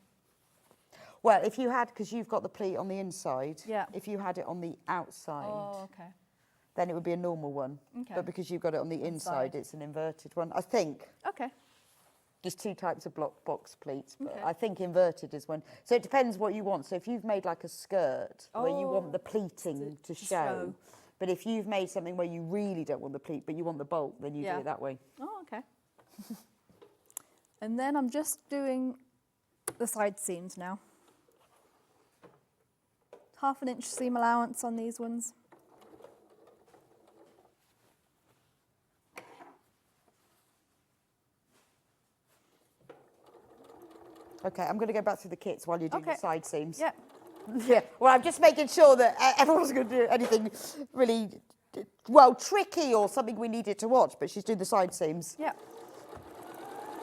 Well, if you had, because you've got the pleat on the inside, Yeah. if you had it on the outside, Oh, okay. then it would be a normal one. Okay. But because you've got it on the inside, Inside. it's an inverted one. I think Okay. there's two types of box pleats, but Okay. I think inverted is one. So it depends what you want. So if you've made like a skirt where you want the pleating to show, but if you've made something where you really don't want the pleat, but you want the bolt, then you do it that way. Oh, okay. And then I'm just doing the side seams now. 1/2 inch seam allowance on these ones. Okay, I'm going to go back through the kits while you're doing the Okay. side seams. Yeah. Yeah, well, I'm just making sure that everyone's going to do anything really, well, tricky or something we needed to watch, but she's doing the side seams. Yeah.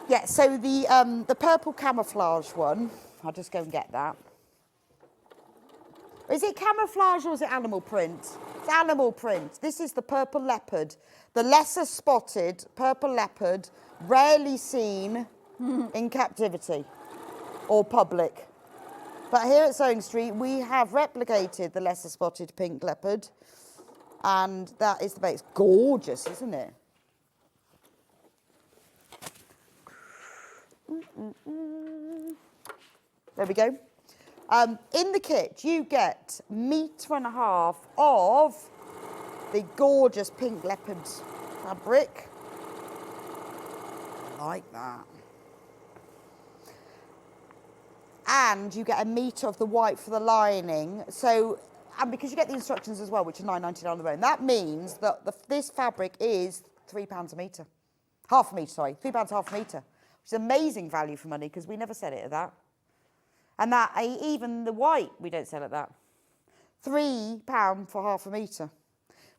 Yeah, so the purple camouflage one, I'll just go and get that. Is it camouflage or is it animal print? It's animal print. This is the purple leopard, the lesser spotted purple leopard, rarely seen in captivity or public. But here at Sewing Street, we have replicated the lesser spotted pink leopard, and that is the base. It's gorgeous, isn't it? There we go. In the kit, you get 1.5 meters of the gorgeous pink leopard fabric. I like that. And you get 1 metre of the white for the lining. So, and because you get the instructions as well, which are £9.99 on the bone, that means that this fabric is £3 a metre. £0.5 metre, sorry, £3 half a metre. Which is amazing value for money because we never sell it at that. And that, even the white, we don't sell at that. £3 for £0.5 metre.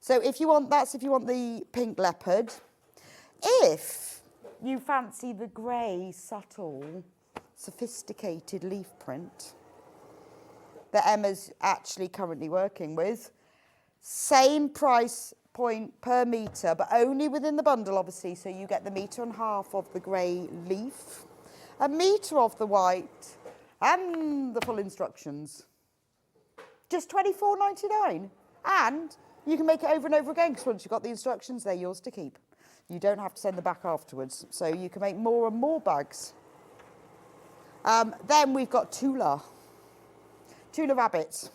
So if you want, that's if you want the pink leopard. If you fancy the grey, subtle, sophisticated leaf print that Emma's actually currently working with, same price point per metre, but only within the bundle, obviously, so you get the 1.5 meters of the grey leaf, 1 metre of the white, and the full instructions. Just £24.99. And you can make it over and over again, because once you've got the instructions, they're yours to keep. You don't have to send them back afterwards, so you can make more and more bags. Then we've got Tula rabbits.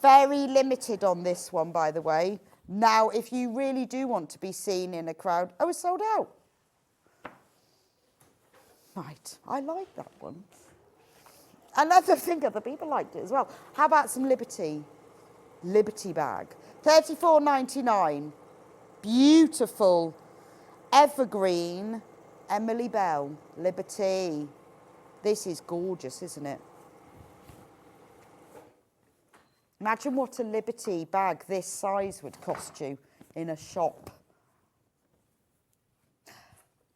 Very limited on this one, by the way. Now, if you really do want to be seen in a crowd, oh, it's sold out. Right, I like that one. Another thing, other people liked it as well. How about some Liberty bag? £34.99. Beautiful evergreen Emily Bell Liberty. This is gorgeous, isn't it? Imagine what a Liberty bag this size would cost you in a shop.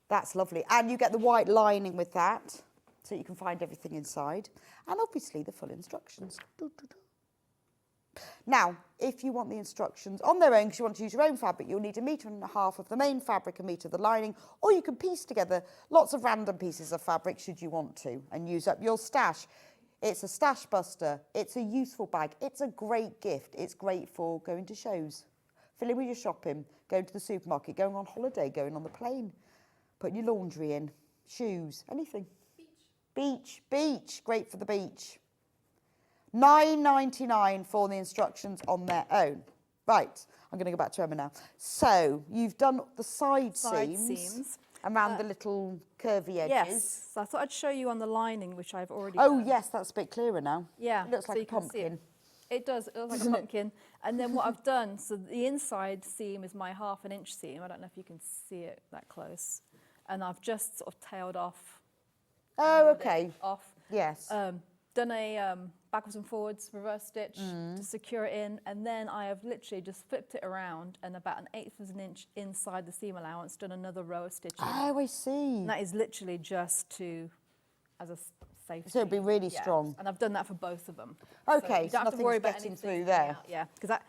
That's lovely. And you get the white lining with that, so you can find everything inside. And obviously the full instructions. Now, if you want the instructions on their own, because you want to use your own fabric, you'll need 1.5 meters of the main fabric, 1 meter of the lining, or you can piece together lots of random pieces of fabric should you want to, and use up your stash. It's a stash buster. It's a useful bag. It's a great gift. It's great for going to shows, filling with your shopping, going to the supermarket, going on holiday, going on the plane, putting your laundry in, shoes, anything. Beach. Great for the beach. £9.99 for the instructions on their own. Right, I'm going to go back to Emma now. So you've done the side seams around the little curvy edges. Yes, so I thought I'd show you on the lining, which I've already Oh, done. yes, that's a bit clearer now. Yeah. It looks so like you a can see pumpkin. It does, it looks like a pumpkin. And then what I've done, so the inside seam is my 1/2 inch seam. I don't know if you can see it that close. And I've just sort of tailed off. Oh, okay. Off. Yes. Done a backwards and forwards reverse stitch to secure it in, and then I have literally just flipped it around and about 1/8 of an inch inside the seam allowance done another row of stitching. Oh, I see. And that is literally just to, as a safety. So it'd be really strong. And I've done that for both of them. Okay, you so don't have to worry nothing's about getting anything through coming there. out. Yeah, because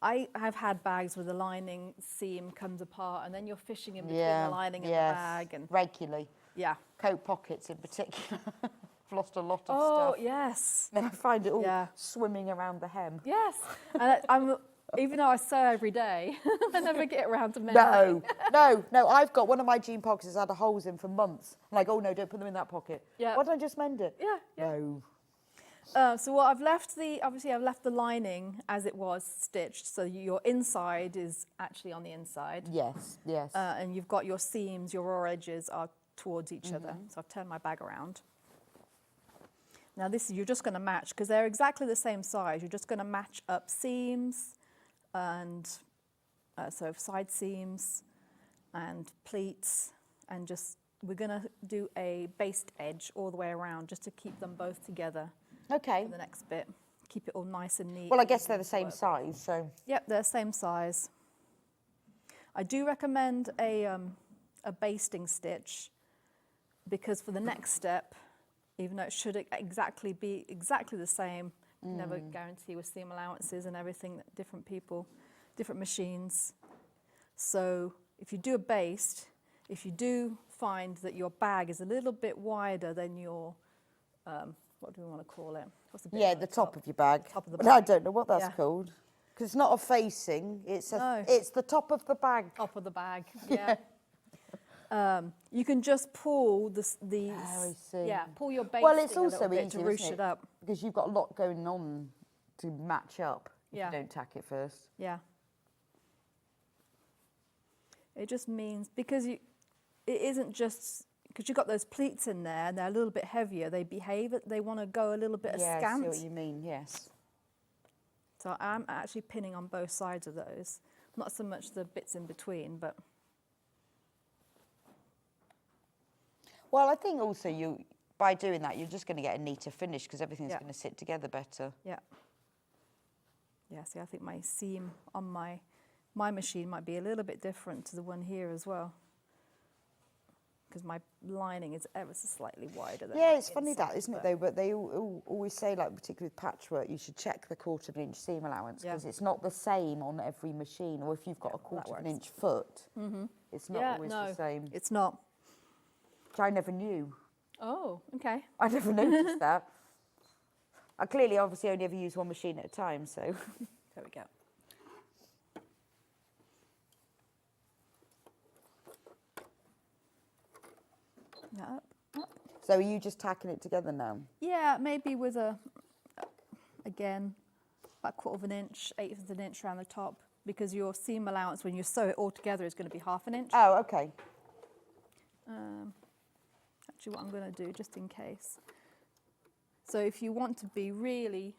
I have had bags where the lining seam comes apart and then you're fishing in between the lining and the bag. And regularly. yeah. Coat pockets in particular. I've lost a lot of Oh, stuff. yes. Then I find it all swimming around the hem. Yes. And I'm, even though I sew every day, I never get around to mending. No. I've got one of my jean pockets had holes in for months. I'm like, oh no, don't put them in that pocket. Yeah. Why don't I just mend it? Yeah. No. So what I've left obviously I've left the lining as it was stitched, so your inside is actually on the inside. Yes. And you've got your seams, your raw edges are towards each other. So I've turned my bag around. Now you're just going to match, because they're exactly the same size. You're just going to match up seams and so side seams and pleats, and we're going to do a basted edge all the way around just to keep them both together. Okay. For the next bit, keep it all nice and neat. Well, I guess they're the same size, so. Yep, they're the same size. I do recommend a basting stitch, because for the next step, even though it should be exactly the same, you never guarantee with seam allowances and everything, that different people, different machines. So if you do a baste, if you do find that your bag is a little bit wider than your, what do we want to call it? What's the bit on The top of your bag. Top of the But bag. I don't know what that's called. Because it's not a facing, it's the top of the bag. Top of the bag, yeah. You can just pull the I see. yeah, pull your basting Well, it's a little also bit easier, to ruche isn't it up. Because you've got a lot going on to match up if Yeah. you don't tack it first. Yeah. It just means, because it isn't just, because you've got those pleats in there and they're a little bit heavier, they want to go a little bit Yeah, askant. I see what you mean, yes. So I'm actually pinning on both sides of those. Not so much the bits in between, but... Well, I think also by doing that, you're just going to get a neater finish because everything's going to sit together better. Yeah. Yeah, see, I think my seam on my machine might be a little bit different to the one here as well, because my lining is ever so slightly wider than Yeah, my it's funny inside, that, isn't it, though? But they always say, like, particularly with patchwork, you should check the 1/4 inch seam allowance because it's not the same on every machine. Or if you've got a 1/4 inch foot, it's not always the same. It's not. Which I never knew. Oh, okay. I never noticed that. I clearly, obviously, only ever use one machine at a time, so. There we go. Up. So are you just tacking it together now? Yeah, maybe with again, about 1/4 inch, 1/8 of an inch around the top, because your seam allowance when you sew it all together is going to be 1/2 inch. Oh, okay. Actually, what I'm going to do, just in case. So if you want to be really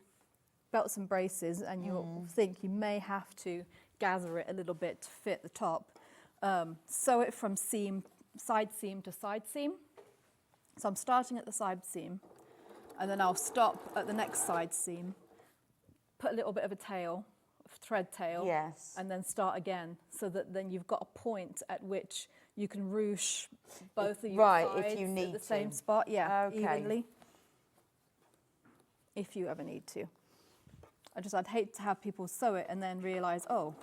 belts and braces, and you think you may have to gather it a little bit to fit the top. Sew it from side seam to side seam. So I'm starting at the side seam, and then I'll stop at the next side seam, put a little bit of a tail, thread tail, Yes. and then start again, so that then you've got a point at which you can ruche both of your Right, if sides you at need the same to. spot, yeah, Okay. evenly, if you ever need to. I'd hate to have people sew it and then realise, oh,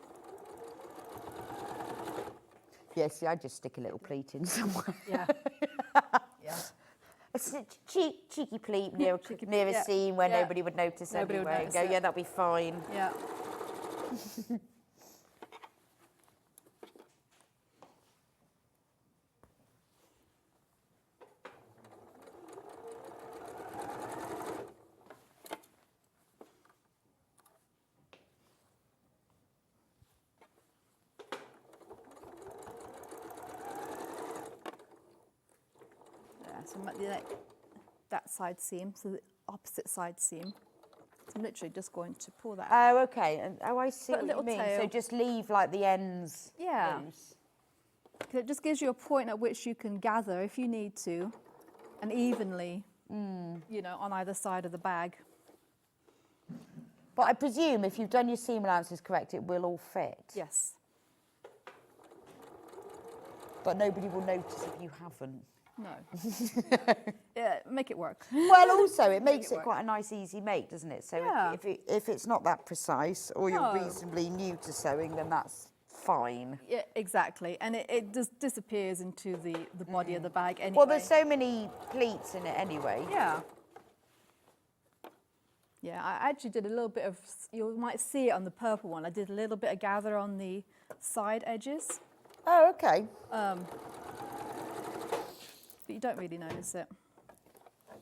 Yeah, see, I just stick a little pleat in somewhere. yeah, yeah. A cheeky pleat near, Cheeky near pleat, a yeah. seam where Yeah. nobody would notice Nobody would anyway. notice And go, it. yeah, that'll be fine. Yeah. So I'm at that side seam, so the opposite side seam. So I'm literally just going to pull that out. Oh, okay. And I see Put a what you little mean. So tail. just leave like the ends Yeah. loose. 'Cause it just gives you a point at which you can gather if you need to, and evenly, you know, on either side of the bag. But I presume if you've done your seam allowances correct, it will all fit. Yes. But nobody will notice if you haven't. No. Yeah, make it work. Well, also, it makes it it work. quite a nice, easy make, doesn't it? So Yeah. if it's not that precise or you're No. reasonably new to sewing, then that's fine. Yeah, exactly. And it just disappears into the body of the bag anyway. Well, there's so many pleats in it anyway. Yeah. Yeah, I actually did a little bit of, you might see it on the purple one, I did a little bit of gather on the side edges, Oh, okay. but you don't really notice it.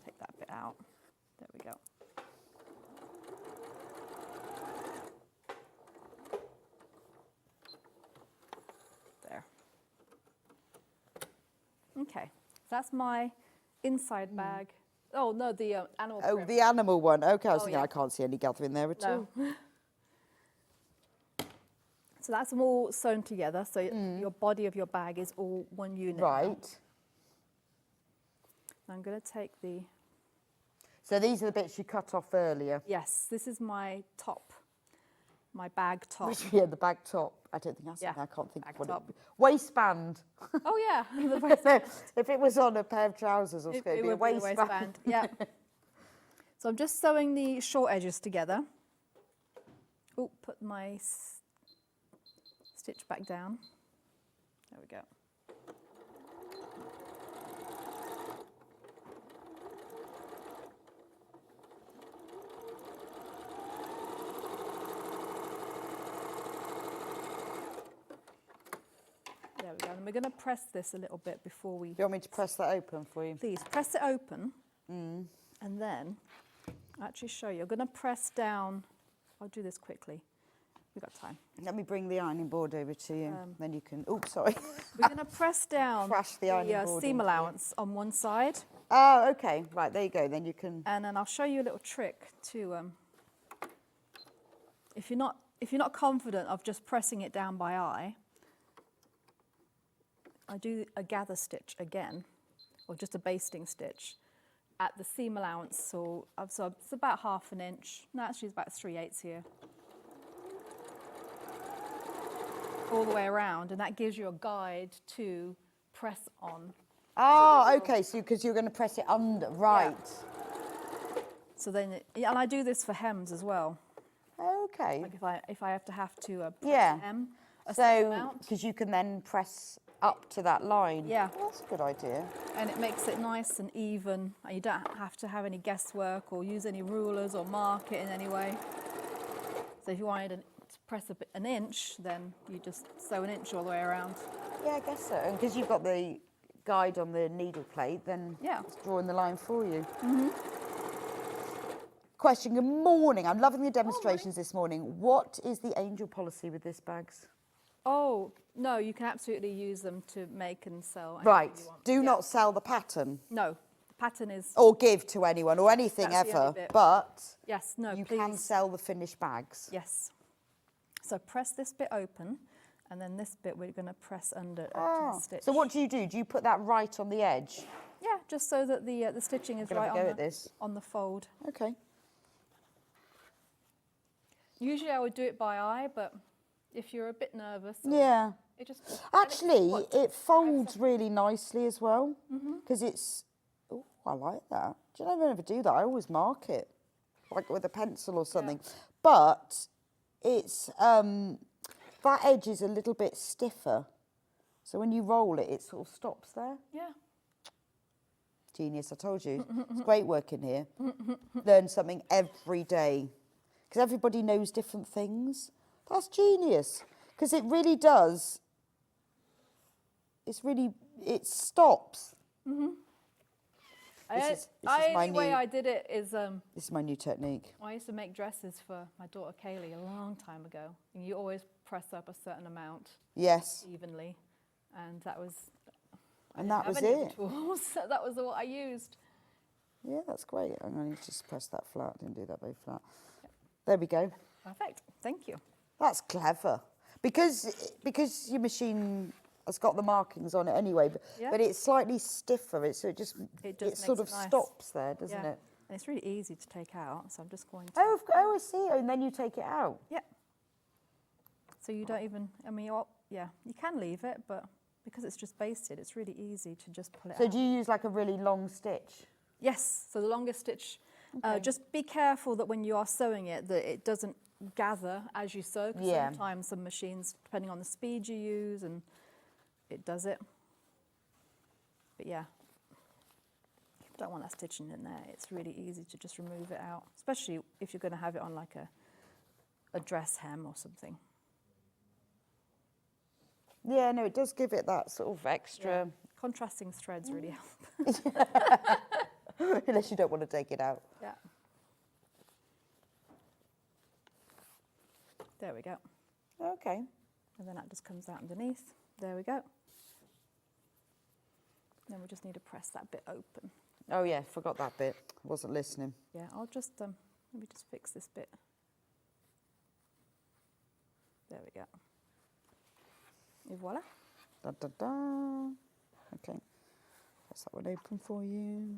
Take that bit out. There we go. There. Okay, that's my inside bag. Oh, no, the animal Oh, print. the animal one. Okay, I was Oh, thinking yeah. I can't see any gathering there at all. No. So that's all sewn together, so your body of your bag is all one unit. now. Right. I'm going to take the, So these are the bits you cut off earlier. yes, this is my top, my bag top. Which, yeah, the bag top. I don't think that's Yeah, something I can't think bag of what top. it Waistband. Oh yeah, the No, if it was on a pair of trousers or skirt, it'd be a would be the waistband. Yeah. So I'm just sewing the short edges together. Oh, put my stitch back down. There we go. There we go. And we're going to press this a little bit before we... Do you want me to press that open for you? Please press it open, and then I'll actually show you. I'm going to press down. I'll do this quickly. We've got time. Let me bring the ironing board over to you. Then you can. Oh, sorry. We're going to press down Crash the ironing board seam into it. allowance on one side, Oh, okay. Right, there you go. Then you can. and then I'll show you a little trick to. If you're not confident of just pressing it down by eye, I do a gather stitch again, or just a basting stitch at the seam allowance. So it's about 1/2 inch. No, actually, it's about 3/8 here. All the way around, and that gives you a guide to press on. Oh, okay. So because you're going to press it under, right? So then, and I do this for hems as well. Okay. Like if I have to press Yeah. a hem a certain So amount, because you can then press up to that line. Yeah. Well, that's a good idea. and it makes it nice and even, and you don't have to have any guesswork or use any rulers or mark it in any way. So if you wanted to press an inch, then you just sew an inch all the way around. Yeah, I guess so. And because you've got the guide on the needle plate, then Yeah. it's drawing the line for you. Question, good morning. I'm loving the demonstrations this morning. What is the angel policy with this bags? Oh, no, you can absolutely use them to make and sell anything Right. you want. Do Yeah. not sell the pattern No, the pattern is, or give to anyone or anything That's the only ever, bit. but yes, no, you please. can sell the finished bags. Yes. So press this bit open, and then this bit we're going to press under to the stitch. So what do? Do you put that right on the edge? Yeah, just so that the stitching is Gonna right have a go on at this. on the fold. Okay. Usually I would do it by eye, but if you're a bit nervous, Yeah. it just Actually, what, it folds really nicely as well because it's. Oh, I like that. Do you know I never do that? I always mark it, like with a pencil or something. But it's that edge is a little bit stiffer, so when you roll it, it sort of stops there. yeah. Genius! I told you, it's great working here. Learn something every day because everybody knows different things. That's genius because it really does. It stops. This is my The way new- I did it is This is my new technique. I used to make dresses for my daughter Kaylee a long time ago, and you always press up a certain amount Yes, evenly, and that was. and that was I didn't have it. any tools, so that was what I used. Yeah, that's great. I'm going to just press that flat. Didn't do that very flat. There we go. Perfect. Thank you. That's clever because your machine has got the markings on it anyway, Yeah. but it's slightly stiffer. It sort makes of it nice. stops there, doesn't Yeah. it? And it's really easy to take out, so I'm just going to. Oh, I see. And then you take it out. Yeah. So you don't even. I mean, you can leave it, but because it's just basted, it's really easy to just pull it So out. do you use like a really long stitch? Yes. So the longest stitch. Just be careful that when you are sewing it, that it doesn't gather as you sew. Because Yeah. sometimes some machines, depending on the speed you use, and it does it. But yeah, if you don't want that stitching in there, it's really easy to just remove it out, especially if you're going to have it on like a dress hem or something. Yeah, no, it does give it that sort of extra, Contrasting threads really help. unless you don't want to take it out. Yeah. There we go. Okay. And then that just comes out underneath. There we go. Then we just need to press that bit open. Oh yeah, forgot that bit. I wasn't listening. Yeah, I'll just maybe just fix this bit. There we go. Et voila. Da, da, da. Okay. Press that one open for you.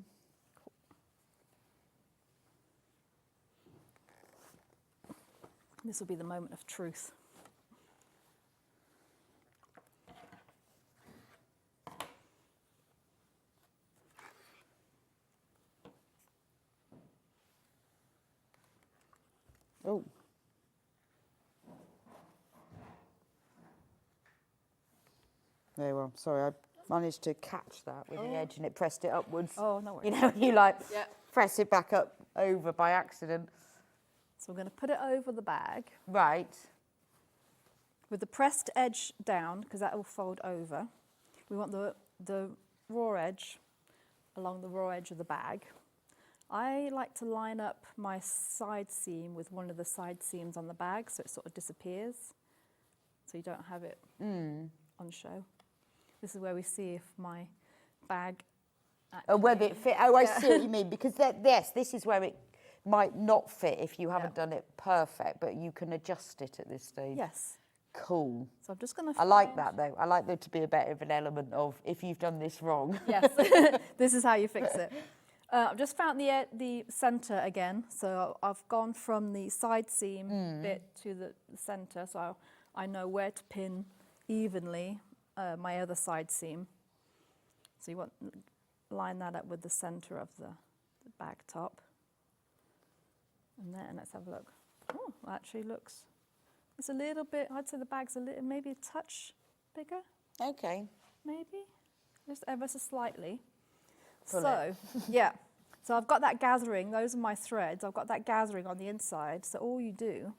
This will be the moment of truth. Oh. There we are. Sorry, I managed to catch that with the edge and it pressed it upwards. Oh, no worries. You know, you like Yeah. press it back up over by accident. So we're going to put it over the bag Right. with the pressed edge down, because that will fold over. We want the raw edge along the raw edge of the bag. I like to line up my side seam with one of the side seams on the bag so it sort of disappears, so you don't have it on show. This is where we see if my bag Oh, whether it fit. Oh, I see what you mean. Because yes, this is where it might not fit if you haven't done it perfect, but you can adjust it at this stage. Yes. Cool. So I'm just going to I like that though. I like there to be a bit of an element of if you've done this wrong. Yes, this is how you fix it. I've just found the centre again. So I've gone from the side seam bit to the centre, so I know where to pin evenly my other side seam. So you want line that up with the centre of the bag top. And then let's have a look. Oh, actually looks, it's a little bit, I'd say the bag's a little, maybe a touch bigger, Okay. maybe, just ever so slightly. Pull So, yeah, so I've got that gathering, those are my threads, I've got that gathering on the inside, so all you do,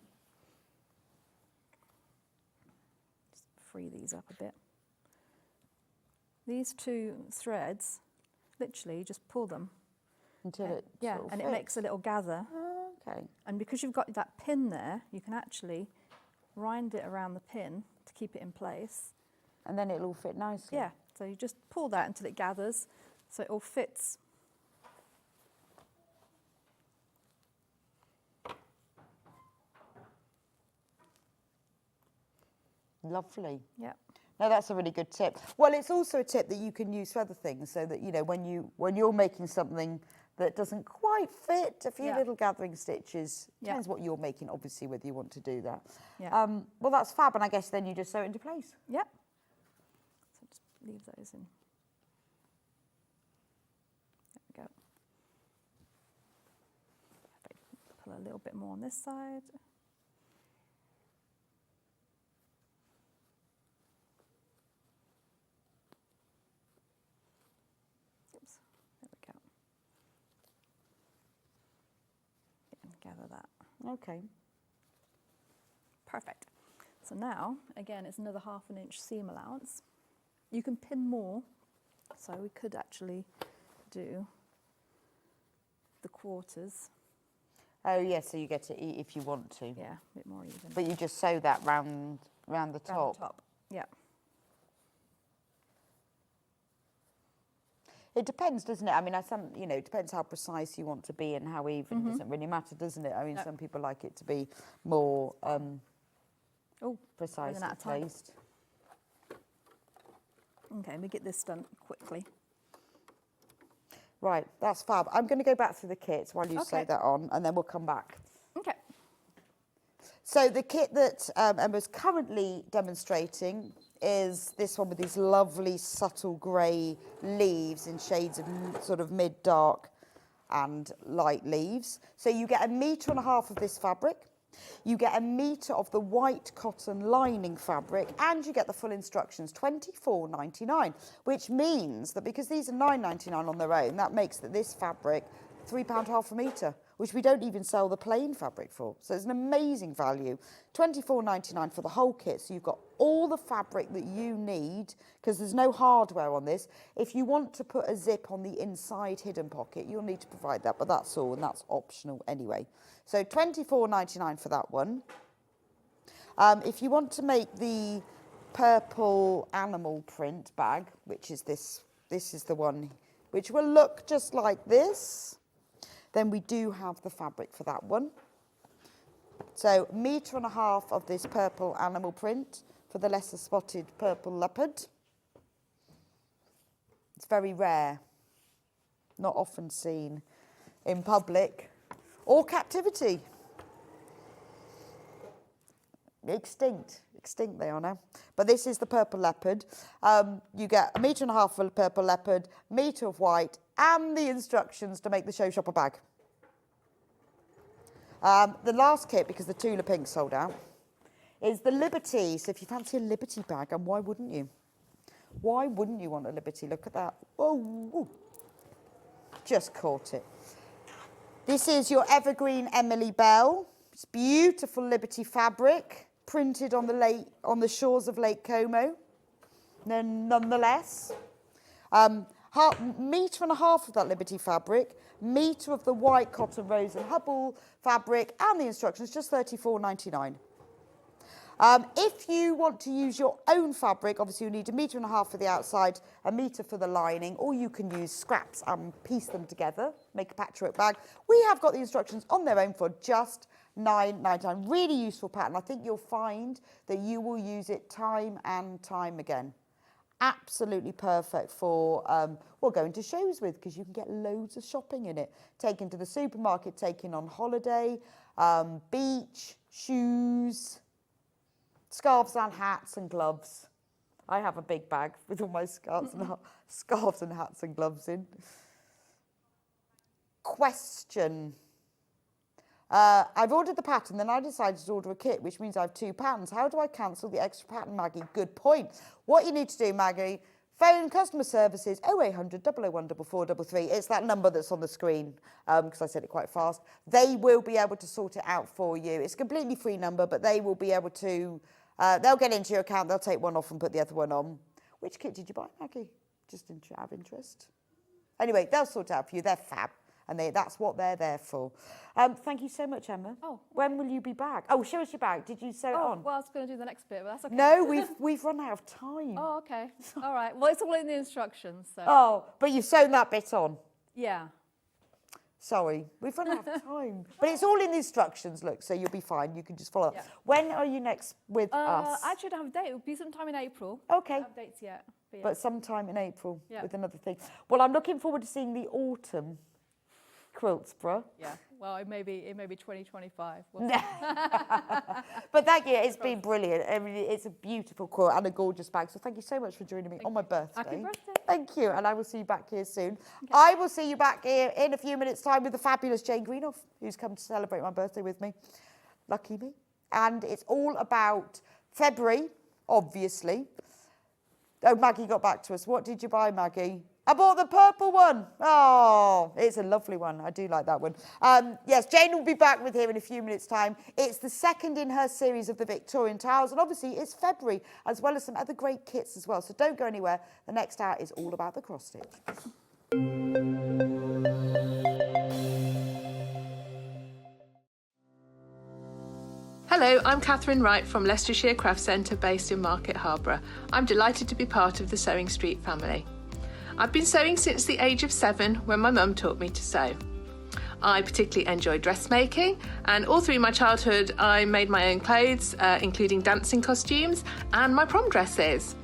just free these up a bit. These two threads, literally just pull them. Until it Yeah, sort of and it fits. makes a little gather. Okay. And because you've got that pin there, you can actually wind it around the pin to keep it in place. And then it'll all fit nicely. Yeah, so you just pull that until it gathers, so it all fits. Lovely. Yeah. No, that's a really good tip. Well, it's also a tip that you can use for other things, so that, you know, when you're making something that doesn't quite fit, a few Yeah. little gathering stitches, Yeah. depends what you're making, obviously, whether you want to do that. Yeah. Well, that's fab, and I guess then you just sew it into place. Yep. So just leave those in. There we go. Pull a little bit more on this side. Oops, there we go. And gather that. Okay. Perfect. So now, again, it's another 1/2 inch seam allowance. You can pin more, so we could actually do the quarters. Oh, yeah, so you get to eat if you want to. Yeah, a bit more even. But you just sew that round the Round the top. top. Yeah. It depends, doesn't it? I mean, you know, it depends how precise you want to be and how even. It doesn't really matter, doesn't it? I mean, No. some people like it to be more Oh, precisely out of time. placed. Okay, we get this done quickly. Right, that's fab. I'm going to go back through the kits while you sew Okay. that on, and then we'll come back. Okay. So the kit that Emma's currently demonstrating is this one with these lovely subtle grey leaves in shades of sort of mid-dark and light leaves. So you get 1.5 meters of this fabric. You get 1 meter of the white cotton lining fabric, and you get the full instructions, £24.99, which means that because these are £9.99 on their own, that makes that this fabric £3.50 a metre, which we don't even sell the plain fabric for. So it's an amazing value. £24.99 for the whole kit. So you've got all the fabric that you need, because there's no hardware on this. If you want to put a zip on the inside hidden pocket, you'll need to provide that, but that's all, and that's optional anyway. So £24.99 for that one. If you want to make the purple animal print bag, which is this is the one which will look just like this, then we do have the fabric for that one. So 1.5 meters of this purple animal print for the lesser spotted purple leopard. It's very rare, not often seen in public or captivity. Extinct they are now. But this is the purple leopard. You get 1.5 meters for the purple leopard, metre of white, and the instructions to make the Showshopper bag. The last kit, because the Tula Pink sold out, is the Liberty. So if you fancy a Liberty bag, and why wouldn't you? Why wouldn't you want a Liberty? Look at that. Whoa. Just caught it. This is your evergreen Emily Bell. It's beautiful Liberty fabric, printed on the shores of Lake Como. Nonetheless, 1.5 meters of that Liberty fabric, metre of the white cotton Rose and Hubble fabric, and the instructions, just £34.99. If you want to use your own fabric, obviously you need 1.5 meters for the outside, 1 metre for the lining, or you can use scraps and piece them together, make a patchwork bag. We have got the instructions on their own for just £9.99. Really useful pattern. I think you'll find that you will use it time and time again. Absolutely perfect for, going to shows with, because you can get loads of shopping in it. Taken to the supermarket, taken on holiday, beach, shoes, scarves and hats and gloves. I have a big bag with all my scarves and hats and gloves in. Question. I've ordered the pattern, then I decided to order a kit, which means I have 2 patterns. How do I cancel the extra pattern, Maggie? Good point. What you need to do, Maggie, phone customer services 0800 001 4433. It's that number that's on the screen, because I said it quite fast. They will be able to sort it out for you. It's a completely free number, but they will be able to, they'll get into your account, they'll take one off and put the other one on. Which kit did you buy, Maggie? Just out of interest. Anyway, they'll sort it out for you. They're fab. And that's what they're there for. Thank you so much, Emma. Oh. When will you be back? Oh, show us your bag. Did you sew it on? Well, I was going to do the next bit, but that's okay. No, we've run out of time. Oh, okay. All right. Well, it's all in the instructions, so. Oh, but you've sewn that bit on. Yeah. Sorry, we've run out of time. But it's all in the instructions, look, so you'll be fine. You can just follow up. Yeah. When are you next with us? Actually, I don't have a date. It'll be sometime in April. Okay. I don't have dates yet. Yeah. But sometime in April Yeah. with another thing. Well, I'm looking forward to seeing the autumn Quiltsburgh. Yeah. Well, it may be 2025. We'll see. But thank you, it's been brilliant. I mean, it's a beautiful quilt and a gorgeous bag. So thank you so much for joining me on my birthday. Happy birthday. Thank you, and I will see you back here soon. Okay. I will see you back here in a few minutes' time with the fabulous Jane Greenoff, who's come to celebrate my birthday with me. Lucky me. And it's all about February, obviously. Oh, Maggie got back to us. What did you buy, Maggie? I bought the purple one. Oh, it's a lovely one. I do like that one. Yes, Jane will be back with here in a few minutes' time. It's the second in her series of the Victorian Towels, and obviously it's February, as well as some other great kits as well. So don't go anywhere. The next hour is all about the cross stitch. Hello, I'm Catherine Wright from Leicestershire Craft Centre based in Market Harborough. I'm delighted to be part of the Sewing Street family. I've been sewing since the age of 7 when my mum taught me to sew. I particularly enjoy dressmaking, and all through my childhood I made my own clothes, including dancing costumes and my prom dresses.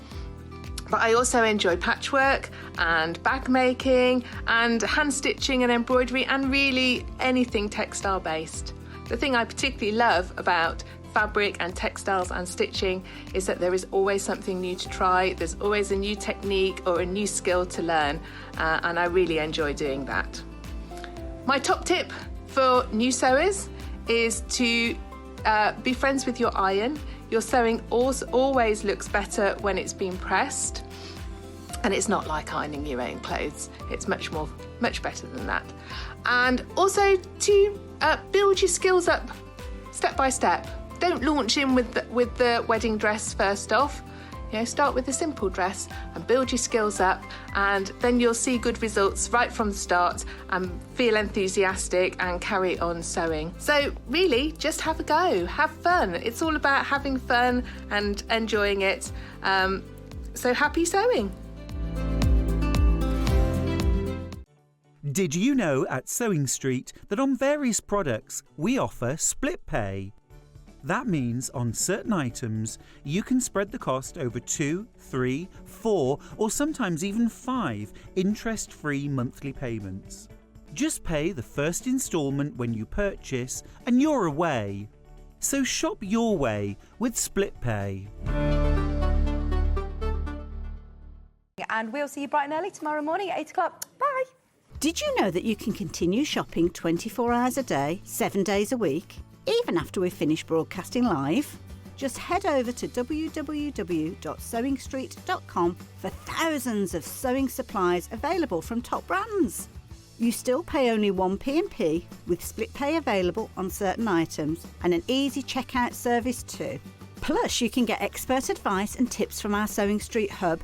But I also enjoy patchwork and bag making and hand stitching and embroidery and really anything textile based. The thing I particularly love about fabric and textiles and stitching is that there is always something new to try. There's always a new technique or a new skill to learn, and I really enjoy doing that. My top tip for new sewers is to be friends with your iron. Your sewing always looks better when it's been pressed, and it's not like ironing your own clothes. It's much better than that. And also to build your skills up step by step. Don't launch in with the wedding dress first off. You know, start with a simple dress and build your skills up, and then you'll see good results right from the start and feel enthusiastic and carry on sewing. So really, just have a go, have fun. It's all about having fun and enjoying it. So happy sewing. Did you know at Sewing Street that on various products we offer split pay? That means on certain items you can spread the cost over 2, 3, 4 or sometimes even 5 interest-free monthly payments. Just pay the first instalment when you purchase and you're away. So shop your way with split pay. And we'll see you bright and early tomorrow morning at 8 o'clock. Bye. Did you know that you can continue shopping 24 hours a day, 7 days a week, even after we've finished broadcasting live? Just head over to www.sewingstreet.com for thousands of sewing supplies available from top brands. You still pay only 1p&p with split pay available on certain items and an easy checkout service too. Plus, you can get expert advice and tips from our Sewing Street hub,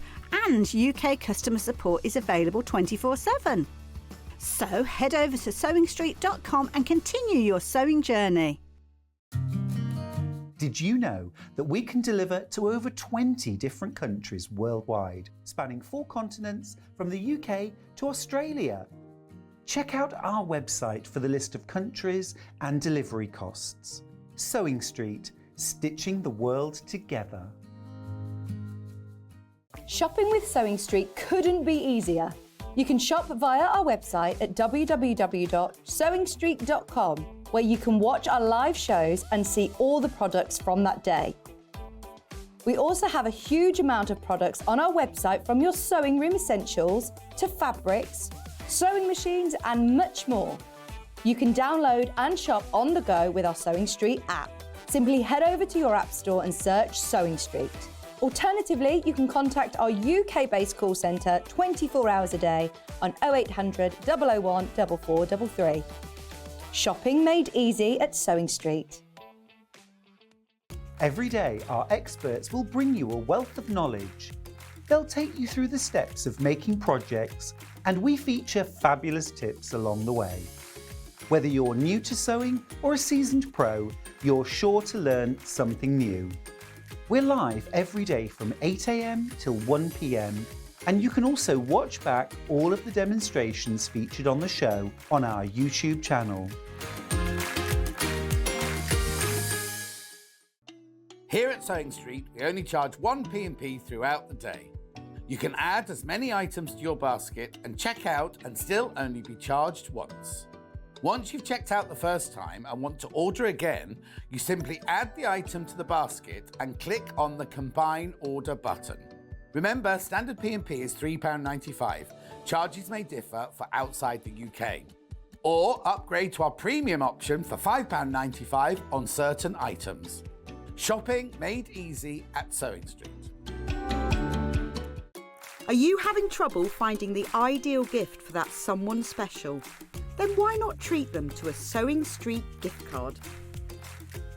and UK customer support is available 24/7. So head over to sewingstreet.com and continue your sewing journey. Did you know that we can deliver to over 20 different countries worldwide, spanning 4 continents from the UK to Australia? Check out our website for the list of countries and delivery costs. Sewing Street, stitching the world together. Shopping with Sewing Street couldn't be easier. You can shop via our website at www.sewingstreet.com, where you can watch our live shows and see all the products from that day. We also have a huge amount of products on our website, from your sewing room essentials to fabrics, sewing machines and much more. You can download and shop on the go with our Sewing Street app. Simply head over to your app store and search Sewing Street. Alternatively, you can contact our UK-based call centre 24 hours a day on 0800 001 4433. Shopping made easy at Sewing Street. Every day, our experts will bring you a wealth of knowledge. They'll take you through the steps of making projects, and we feature fabulous tips along the way. Whether you're new to sewing or a seasoned pro, you're sure to learn something new. We're live every day from 8 AM till 1 PM, And you can also watch back all of the demonstrations featured on the show on our YouTube channel. Here at Sewing Street, we only charge 1 P&P throughout the day. You can add as many items to your basket and check out and still only be charged once. Once you've checked out the first time and want to order again, you simply add the item to the basket and click on the Combine Order button. Remember, standard P&P is £3.95. Charges may differ for outside the UK. Or upgrade to our premium option for £5.95 on certain items. Shopping made easy at Sewing Street. Are you having trouble finding the ideal gift for that someone special? Then why not treat them to a Sewing Street gift card?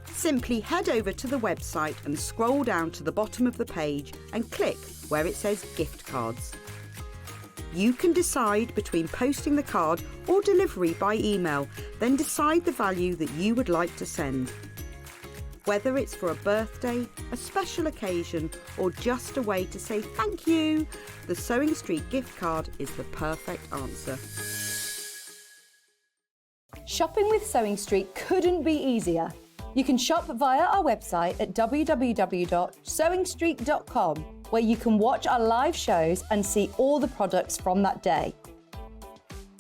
Simply head over to the website and scroll down to the bottom of the page and click where it says gift cards. You can decide between posting the card or delivery by email, then decide the value that you would like to send. Whether it's for a birthday, a special occasion, or just a way to say thank you, the Sewing Street gift card is the perfect answer. Shopping with Sewing Street couldn't be easier. You can shop via our website at www.sewingstreet.com, where you can watch our live shows and see all the products from that day.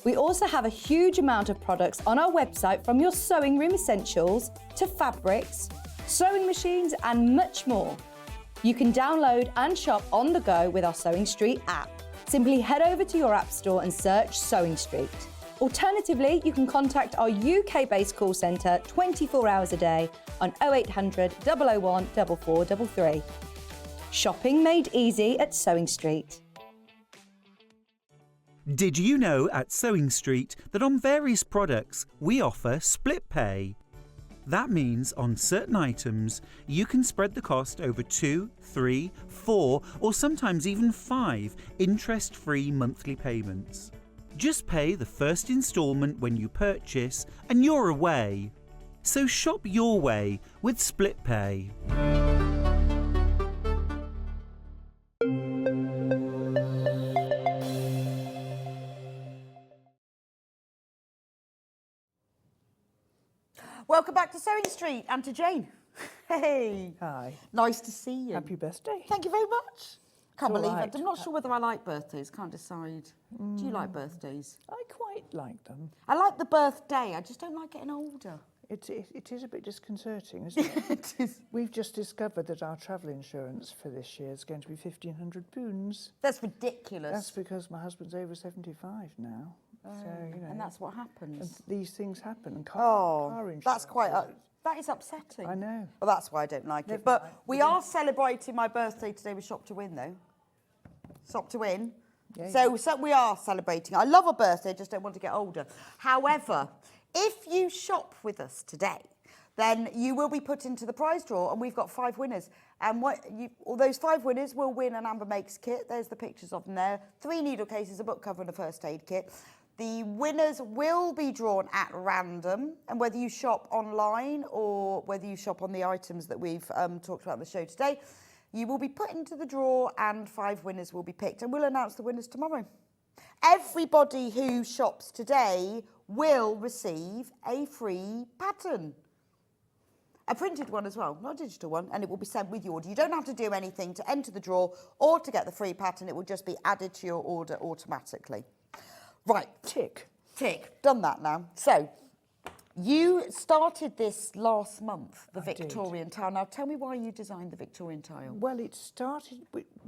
We also have a huge amount of products on our website, from your sewing room essentials to fabrics, sewing machines and much more. You can download and shop on the go with our Sewing Street app. Simply head over to your app store and search Sewing Street. Alternatively, you can contact our UK-based call centre 24 hours a day on 0800 001 4433. Shopping made easy at Sewing Street. Did you know at Sewing Street that on various products we offer split pay? That means on certain items you can spread the cost over 2, 3, 4 or sometimes even 5 interest-free monthly payments. Just pay the first instalment when you purchase and you're away. So shop your way with split pay. Welcome back to Sewing Street and to Jane. Hey. Hi. Nice to see you. Happy birthday. Thank you very much. Can't all believe right. it. I'm not sure whether I like birthdays. Can't decide. Do you like birthdays? I quite like them. I like the birthday. I just don't like getting older. It is a bit disconcerting, isn't it? It is. We've just discovered that our travel insurance for this year is going to be £1,500. That's ridiculous. That's because my husband's over 75 now. So, you know, and that's what happens. and these things happen. And car insurance. That's quite. That is upsetting. I know. Well, that's why I don't like it. But we are celebrating my birthday today with Shop to Win, though. Shop to Win. Yeah, So we are celebrating. I love a birthday, just don't want to get older. However, if you shop with us today, then you will be put into the prize draw, and we've got 5 winners. And all those 5 winners will win an Amber Makes kit. There's the pictures of them there. 3 needle cases, a book cover, and a first aid kit. The winners will be drawn at random, and whether you shop online or whether you shop on the items that we've talked about in the show today, you will be put into the draw and 5 winners will be picked, and we'll announce the winners tomorrow. Everybody who shops today will receive a free pattern. A printed one as well, not a digital one, and it will be sent with your order. You don't have to do anything to enter the draw or to get the free pattern. It will just be added to your order automatically. Right. Tick. Done that now. So, you started this last month, the I did. Victorian tile. Now, tell me why you designed the Victorian tile. Well, it started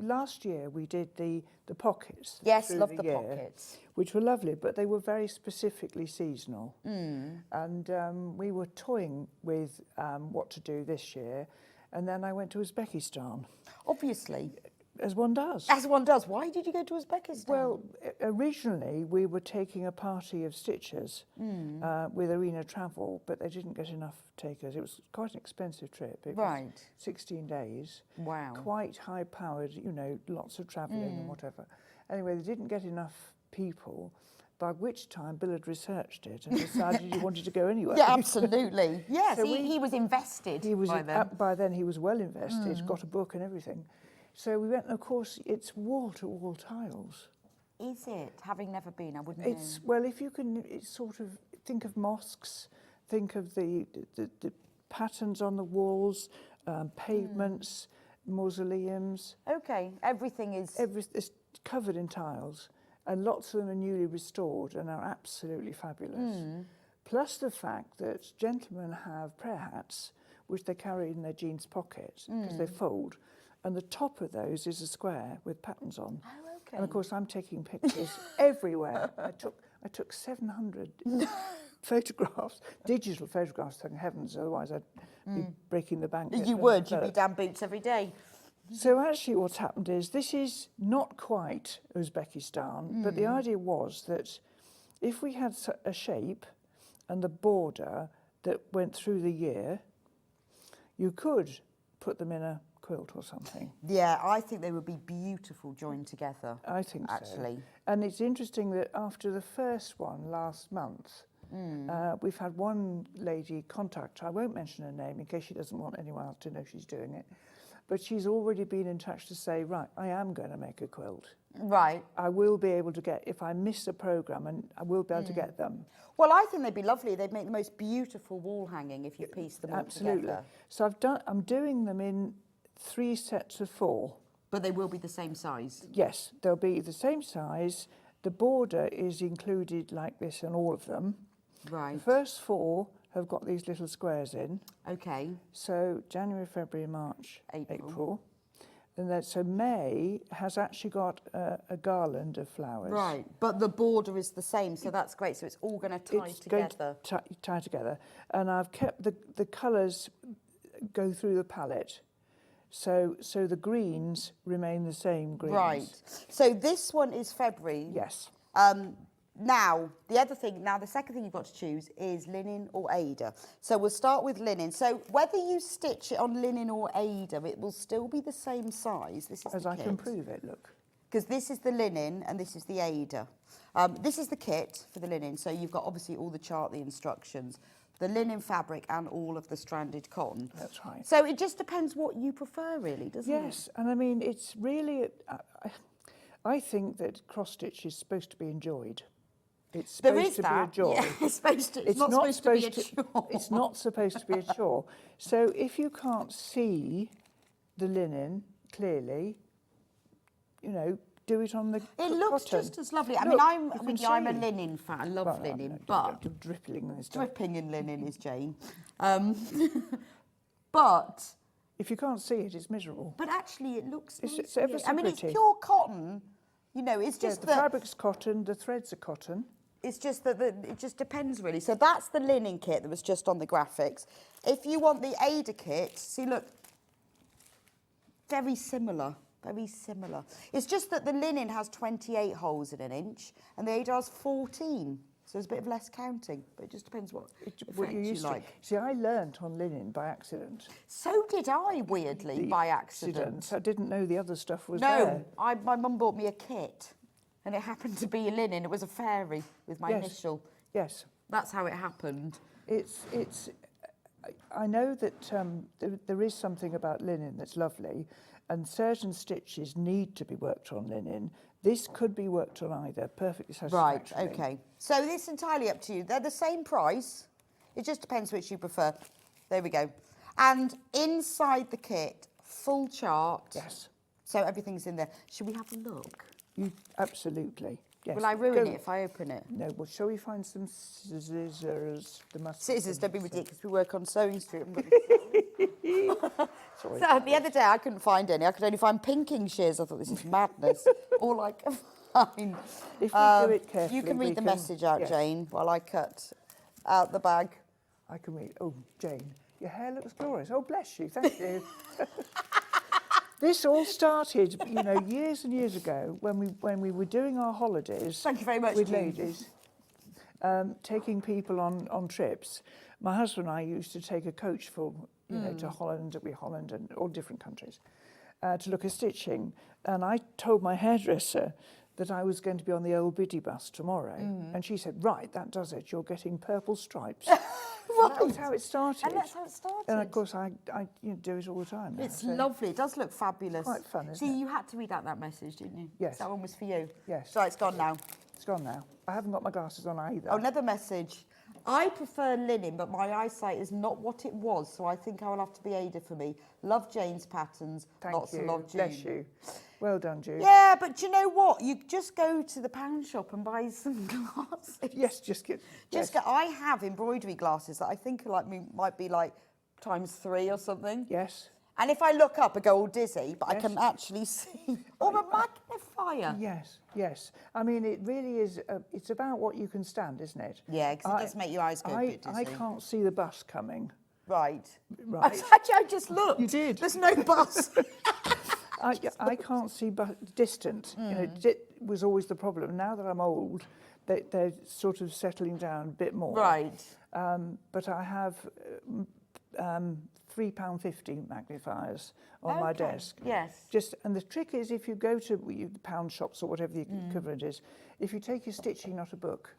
last year. We did the pockets. Yes, through love the year, pockets. which were lovely, but they were very specifically seasonal. And we were toying with what to do this year, and then I went to Uzbekistan, Obviously. as one does. As one does. Why did you go to Uzbekistan? Well, originally we were taking a party of stitchers with Arena Travel, but they didn't get enough takers. It was quite an expensive trip. It Right. was 16 days. Wow. Quite high-powered, you know, lots of travelling and whatever. Anyway, they didn't get enough people, by which time Bill had researched it and decided he wanted to go anyway. Yeah, absolutely. Yes, So he was invested He was by then. by then he was well invested, got a book and everything. So we went, and of course, it's wall-to-wall tiles. Is it? Having never been, I wouldn't It's, know. well, if you can, it's sort of, think of mosques, think of the patterns on the walls, pavements, mausoleums. Okay, everything is... It's covered in tiles, and lots of them are newly restored and are absolutely fabulous. Plus the fact that gentlemen have prayer hats, which they carry in their jeans pocket because they fold, and the top of those is a square with patterns on. Oh, okay. And of course, I'm taking pictures everywhere. I took 700 photographs, digital photographs, thank heavens, otherwise I'd be breaking the bank. You would, you'd be down boots every day. So actually what's happened is, this is not quite Uzbekistan, but the idea was that if we had a shape and the border that went through the year, you could put them in a quilt or something. Yeah, I think they would be beautiful joined together. I think actually. so. And it's interesting that after the first one last month, we've had one lady contact, I won't mention her name in case she doesn't want anyone else to know she's doing it, but she's already been in touch to say, right, I am going to make a quilt. Right. I will be able to get, if I miss a programme, and I will be able to get them. Well, I think they'd be lovely. They'd make the most beautiful wall hanging if you piece them all Absolutely. together. So I'm doing them in 3 sets of 4. But they will be the same size. Yes, they'll be the same size. The border is included like this in all of them. Right. The first 4 have got these little squares in. Okay. So January, February, March, April. And then, so May has actually got a garland of flowers. Right, but the border is the same, so that's great. So it's all going to tie It's together. going to tie together. And I've kept the colours go through the palette. So the greens remain the same greens. Right. So this one is February. Yes. Now, the second thing you've got to choose is linen or Ada. So we'll start with linen. So whether you stitch it on linen or Ada, it will still be the same size. This is As the I kit. can prove it, look. Because this is the linen and this is the Ada. This is the kit for the linen. So you've got obviously all the chart, the instructions, the linen fabric and all of the stranded cotton. That's right. So it just depends what you prefer, really, doesn't it? Yes, and I mean, it's really, I think that cross-stitch is supposed to be enjoyed. It's supposed to be a joy. Yeah, it's supposed to. It's not supposed to be a chore. It's not supposed to be a chore. So if you can't see the linen clearly, you know, do it on the It looks cotton. just as lovely. I Look, mean, I'm you can with you. I'm a see. linen fan. I love Well, linen, I'm but dripping in stuff. dripping in linen is Jane. But If you can't see it, it's miserable. but actually, it looks. It's- nice it's to ever me. so I mean, it's pretty. pure cotton. You know, it's Yeah, just the that. fabric's cotton, the threads are cotton. It's just that it just depends really. So that's the linen kit that was just on the graphics. If you want the Ada kit, see, look, very similar. Very similar. It's just that the linen has 28 holes in an inch and the Ada has 14. So there's a bit of less counting, but it just depends what What you effect used you to. like. See, I learnt on linen by accident. So did I, weirdly, by accident. I didn't know the other stuff was No, there. my mum bought me a kit and it happened to be a linen. It was a fairy with my Yes. initial. Yes. That's how it happened. It's. I know that there is something about linen that's lovely, and certain stitches need to be worked on linen. This could be worked on either, perfectly Right, satisfactorily. okay. So this is entirely up to you. They're the same price. It just depends which you prefer. There we go. And inside the kit, full chart. Yes. So everything's in there. Should we have a look? You absolutely. Yes. Will I ruin Go- it if I open it? No. Well, shall we find some scissors? There must be Scissors, some- don't be ridiculous. We work on Sewing Street. Sorry. So the other day I couldn't find any. I could only find pinking shears. I thought this is madness. Or like, fine. If we do it carefully, You can we read the can- message out, yes. Jane, while I cut out the bag. I can read. Oh, Jane, your hair looks glorious. Oh, bless you. Thank you. This all started, you know, years and years ago when we were doing our holidays. Thank you very much, with Jane. ladies, taking people on trips. My husband and I used to take a coach full, you know, to Holland and all different countries, to look at stitching. And I told my hairdresser that I was going to be on the old biddy bus tomorrow, and she said, "Right, that does it. You're getting purple stripes." And that was how it started. And that's how it started. And of course, I do it all the time now. It's so lovely. It does look fabulous. Quite fun, isn't See, it? you had to read out that message, didn't you? Yes. That one was for you. Yes. So it's gone now. It's gone now. I haven't got my glasses on either. Oh, another message. I prefer linen, but my eyesight is not what it was, so I think I will have to be Ada for me. Love Jane's patterns. Thank Lots you. of love, June. Bless you. Well done, Jude. Yeah, but do you know what? You just go to the pound shop and buy some glasses. Yes, just get. Yes. I have embroidery glasses that I think are might be like ×3 or something. Yes. And if I look up, I go all dizzy, but I Yes. can actually see. Or a magnifier. Yes, yes. I mean, it really is. It's about what you can stand, isn't it? Yeah, because it does make your eyes go a bit dizzy. I can't see the bus coming. Right. Right. Actually, I just looked. You did. There's no bus. I can't see distant. You know, it was always the problem. Now that I'm old, they're sort of settling down a bit more. Right. But I have £3.50 magnifiers on my desk. Yes. And the trick is, if you go to the pound shops or whatever the equivalent is, if you take your stitching, not a book.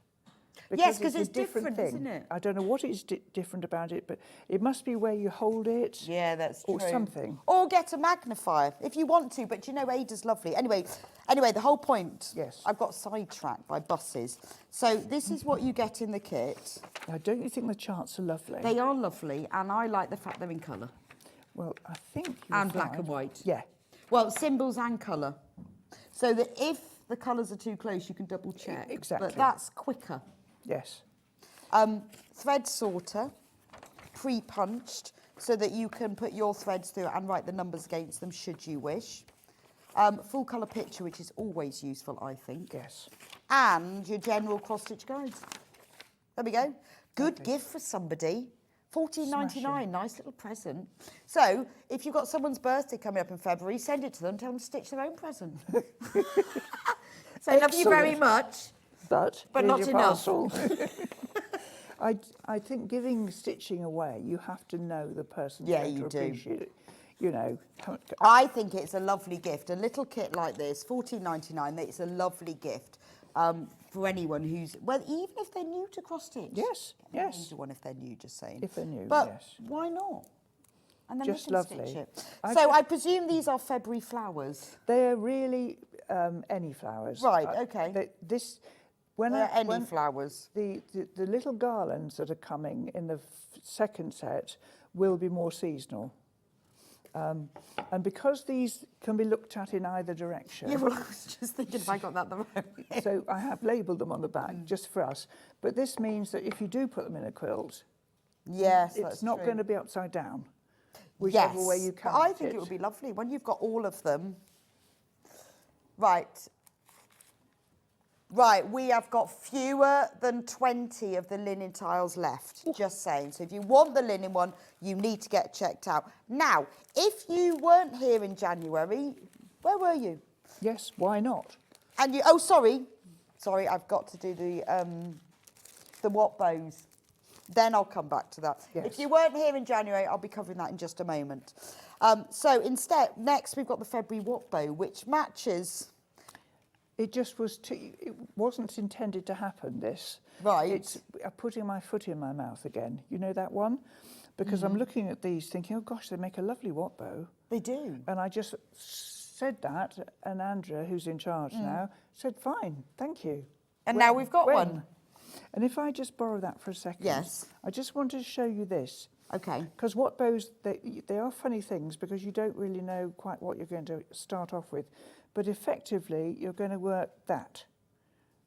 Yes, 'cause a it's different, thing. isn't it? I don't know what is different about it, but it must be where you hold it. Yeah, that's or true. something. Or get a magnifier if you want to, but you know, Ada's lovely. Anyway, the whole point. Yes. I've got sidetracked by buses. So this is what you get in the kit. Now, don't you think the charts are lovely? They are lovely, and I like the fact they're in colour. Well, I think And black and white. Yeah. Well, symbols and colour. So that if the colours are too close, you can double check. Exactly. But that's quicker. Yes. Thread sorter, pre-punched, so that you can put your threads through and write the numbers against them should you wish. Full colour picture, which is always useful, I think. Yes. And your general cross-stitch guides. There we go. Good gift for somebody. $14.99, nice little present. So, if you've got someone's birthday coming up in February, send it to them, tell them to stitch their own present. So, love you very much. But But here's not your enough. parcel. I think giving stitching away, you have to know the person Yeah, going you to do. appreciate it. You know. I think it's a lovely gift. A little kit like this, $14.99, it's a lovely gift for anyone who's, well, even if they're new to cross-stitch. Yes, yes. Use one if they're new, just saying. If they're new, but yes. why not? And then Just we can lovely. stitch it. I So think- I presume these are February flowers. They're really any flowers. Right, okay. When Any flowers. The little garlands that are coming in the second set will be more seasonal. And because these can be looked at in either direction, Yeah, well, I was just thinking if I got that the right way. so I have labelled them on the back just for us. But this means that if you do put them in a quilt, Yes, it's that's not true. going to be upside down, whichever way you But count I think it would be lovely when you've got all of them. Right. Right, we have got fewer than 20 of the linen tiles left, just saying. So if you want the linen one, you need to get checked out. Now, if you weren't here in January, where were you? Yes, why not? And you, oh, sorry, I've got to do the what bows. Then I'll come back to that. Yes. If you weren't here in January, I'll be covering that in just a moment. So instead, next we've got the February what bow, which matches. It just was. It wasn't intended to happen. This. Right. It's putting my foot in my mouth again. You know that one, because I'm looking at these, thinking, oh gosh, they make a lovely what bow. They do. And I just said that, and Andrea, who's in charge now, said, "Fine, thank you." And now we've got When? one. And if I just borrow that for a second, Yes. I just wanted to show you this. Okay. Because what bows, they are funny things because you don't really know quite what you're going to start off with. But effectively, you're going to work that.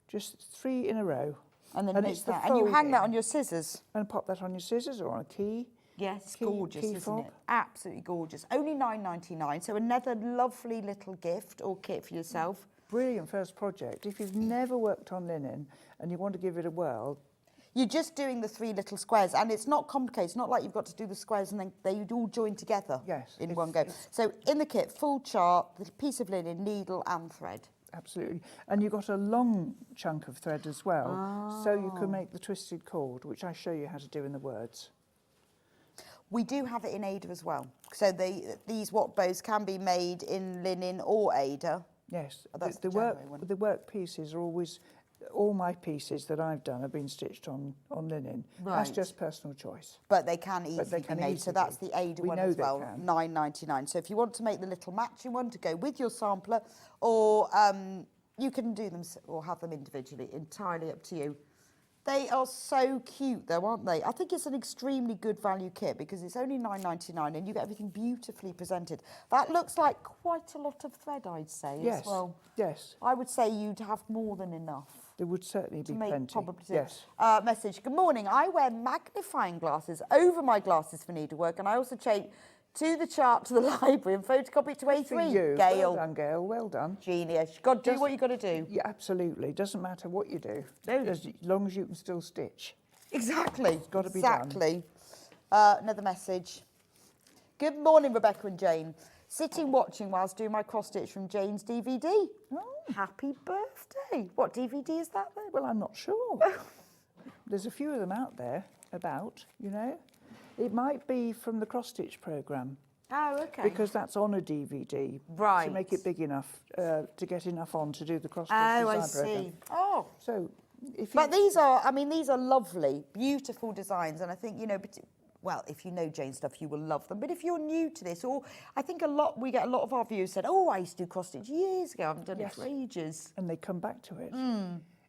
Just 3 in a row. And then And make it's the that. And you hang that folding. on your scissors. And pop that on your scissors or on a key. Yes, Key- gorgeous, key isn't fob. it? Absolutely gorgeous. Only $9.99, so another lovely little gift or kit for yourself. Brilliant first project. If you've never worked on linen and you want to give it a whirl, You're just doing the 3 little squares, and it's not complicated. It's not like you've got to do the squares and then they all join together Yes, in it's- one go. it's- So in the kit, full chart, the piece of linen, needle and thread. absolutely. And you've got a long chunk of thread as well, so you can make the twisted cord, which I show you how to do in the words. We do have it in Ada as well. So these what bows can be made in linen or Ada. Yes, Oh, that's the the January one. work pieces are always all my pieces that I've done have been stitched on linen. That's Right. just personal choice. But they can easily can be made. So easily that's be. the Ada We one know as they well, can. £9.99. So if you want to make the little matching one to go with your sampler, or you can do them or have them individually, entirely up to you. They are so cute though, aren't they? I think it's an extremely good value kit because it's only £9.99 and you get everything beautifully presented. That looks like quite a lot of thread, I'd say, Yes, as well. yes. I would say you'd have more than enough. There would certainly To be make plenty. probably Yes. message. Good morning. I wear magnifying glasses over my glasses for needlework, and I also take to the chart to the library and photocopy it to For A3. you. Gail, Well done, Gail. Well done. genius. You've got to do what you've got to do. Yeah, absolutely. Doesn't matter what you do. No. As long as you can still stitch. Exactly. It's gotta be done. exactly. Another message. Good morning, Rebecca and Jane. Sitting watching whilst doing my cross stitch from Jane's DVD. Oh. Happy birthday. What DVD is that then? Well, I'm not sure. There's a few of them out there about, you know. It might be from the cross-stitch programme. Oh, okay. Because that's on a DVD. Right. To make it big enough, to get enough on to do the cross-stitch Oh, I design programme. see. Oh. So, if But you... these are, I mean, these are lovely, beautiful designs. And I think, you know, well, if you know Jane stuff, you will love them. But if you're new to this, or I think we get a lot of our viewers said, oh, I used to do cross-stitch years ago. I haven't done it for ages. And they come back to it.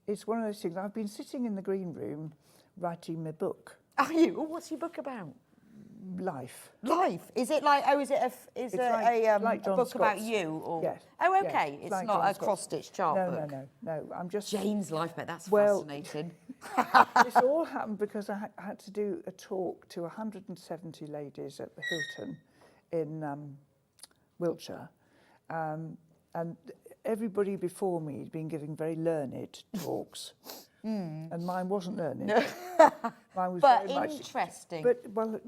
It's one of those things. I've been sitting in the green room writing my book, Are you? Oh, what's your book about? Life. Life. Is it like, oh, is it It's a like John book about Scott's. you? Or? Yes. Oh, yes, okay. It's like not John a Scott's. cross-stitch chart book. No. I'm just... Jane's life, mate. That's Well, fascinating. This all happened because I had to do a talk to 170 ladies at the Hilton in Wiltshire. And everybody before me had been giving very learned talks. And mine wasn't learned. Mine was But very much interesting. But, well,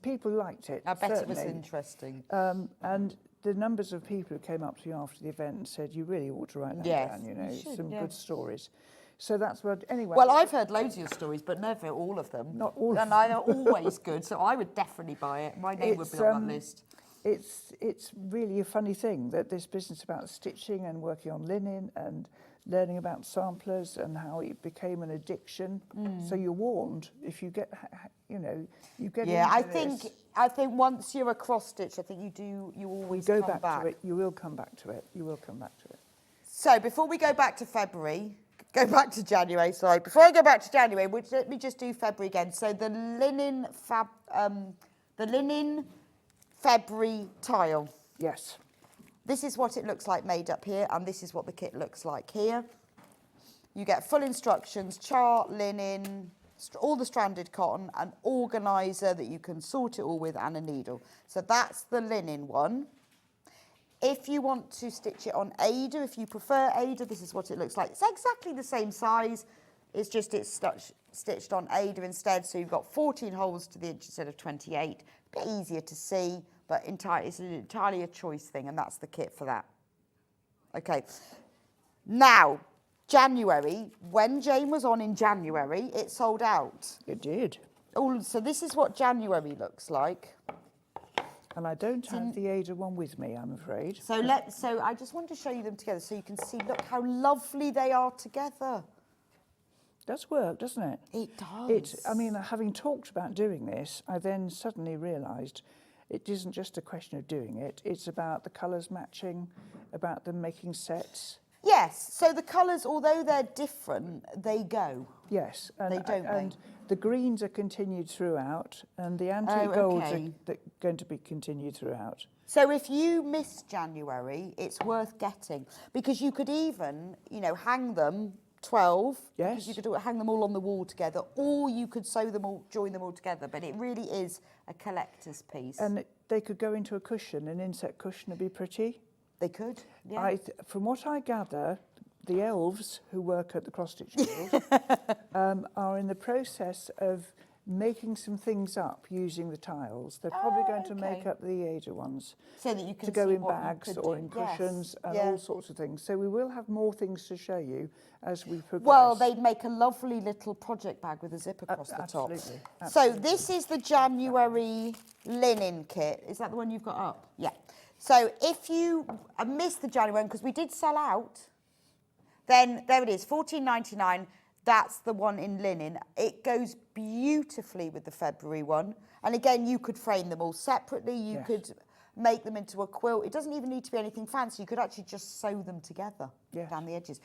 people liked it. I bet it was certainly. interesting. And the numbers of people who came up to me after the event and said, you really ought to write that Yes, down, you know, you should, some yeah. good stories. So that's what, anyway. Well, I've heard loads of your stories, but never all of them. Not all of and them. they're always good, so I would definitely buy it. My name would be on that list. It's really a funny thing that this business about stitching and working on linen and learning about samplers and how it became an addiction. So you're warned if you get, you know, you get Yeah, into I think once you're a cross stitch, I think you always go come back to it. You will come back to it. You will come back to it. So before we go back to February, go back to January. Sorry, before I go back to January, let me just do February again. So the linen February tile. Yes. This is what it looks like made up here, and this is what the kit looks like here. You get full instructions, chart, linen, all the stranded cotton, an organiser that you can sort it all with, and a needle. So that's the linen one. If you want to stitch it on Ada, if you prefer Ada, this is what it looks like. It's exactly the same size, it's just stitched on Ada instead, so you've got 14 holes to the inch instead of 28. A bit easier to see, but it's entirely a choice thing, and that's the kit for that. Okay, now, January, when Jane was on in January, it sold out. It did. Oh, so this is what January looks like. And I don't have the Ada one with me, I'm afraid. So I just want to show you them together so you can see, look how lovely they are together. Does work, doesn't it? It does. I mean, having talked about doing this, I then suddenly realised it isn't just a question of doing it, it's about the colours matching, about them making sets. Yes, so the colours, although they're different, they go. Yes, They don't, and the greens are continued throughout, and the antique golds are going to be continued throughout. So if you miss January, it's worth getting, because you could even, you know, hang them 12. Yes. You could hang them all on the wall together, or you could sew them all, join them all together. But it really is a collector's piece. And they could go into a cushion, an inset cushion would be pretty. They could, yeah. From what I gather, the elves who work at the Cross Stitch Guild are in the process of making some things up using the tiles. They're probably going to make up the Ada ones. So that you can to go see in what you bags could or do. in cushions and Yeah. all sorts of things. So we will have more things to show you as we progress. Well, they'd make a lovely little project bag with a zip across the top. Absolutely. So this is the January linen kit. Is that the one you've got up? Yeah. So if you missed the January one, because we did sell out, Then there it is, $14.99. That's the one in linen. It goes beautifully with the February one. And again, you could frame them all separately. You could make them into a quilt. It doesn't even need to be anything fancy. You could actually just sew them together down the edges.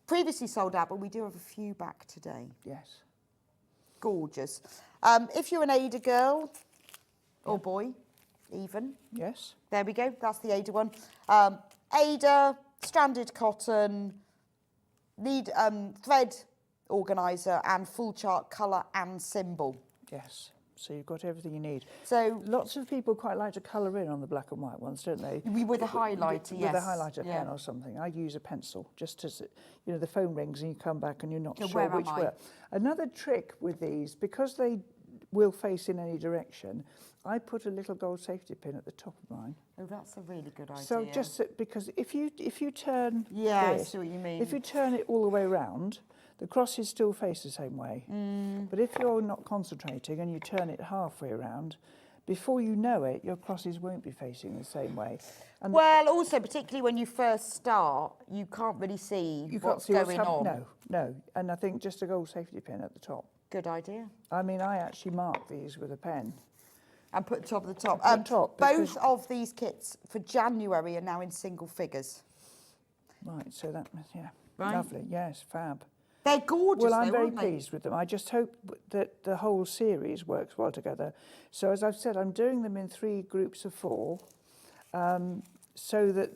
Previously sold out, but we do have a few back today. Yes. Gorgeous. If you're an Ada girl or boy, even. Yes. There we go. That's the Ada one. Ada, stranded cotton, need thread organiser and full chart colour and symbol. Yes. So you've got everything you need. So lots of people quite like to colour in on the black and white ones, don't they? With a highlighter, yes. With a highlighter pen or something. I use a pencil just to, you know, the phone rings and you come back and you're not sure which way. Another trick with these, because they will face in any direction, I put a little gold safety pin at the top of mine. Oh, that's a really good idea. So just because if you turn this, I see what you mean. If you turn it all the way around, the crosses still face the same way. But if you're not concentrating and you turn it halfway around, before you know it, your crosses won't be facing the same way. And well, also, particularly when you first start, you can't really see what's going on. No. And I think just a gold safety pin at the top. Good idea. I mean, I actually mark these with a pen. And put the top of the top. Both of these kits for January are now in single figures. Right, so that, lovely, yes, fab. They're gorgeous. Well, I'm very pleased with them. I just hope that the whole series works well together. So as I've said, I'm doing them in 3 groups of 4, so that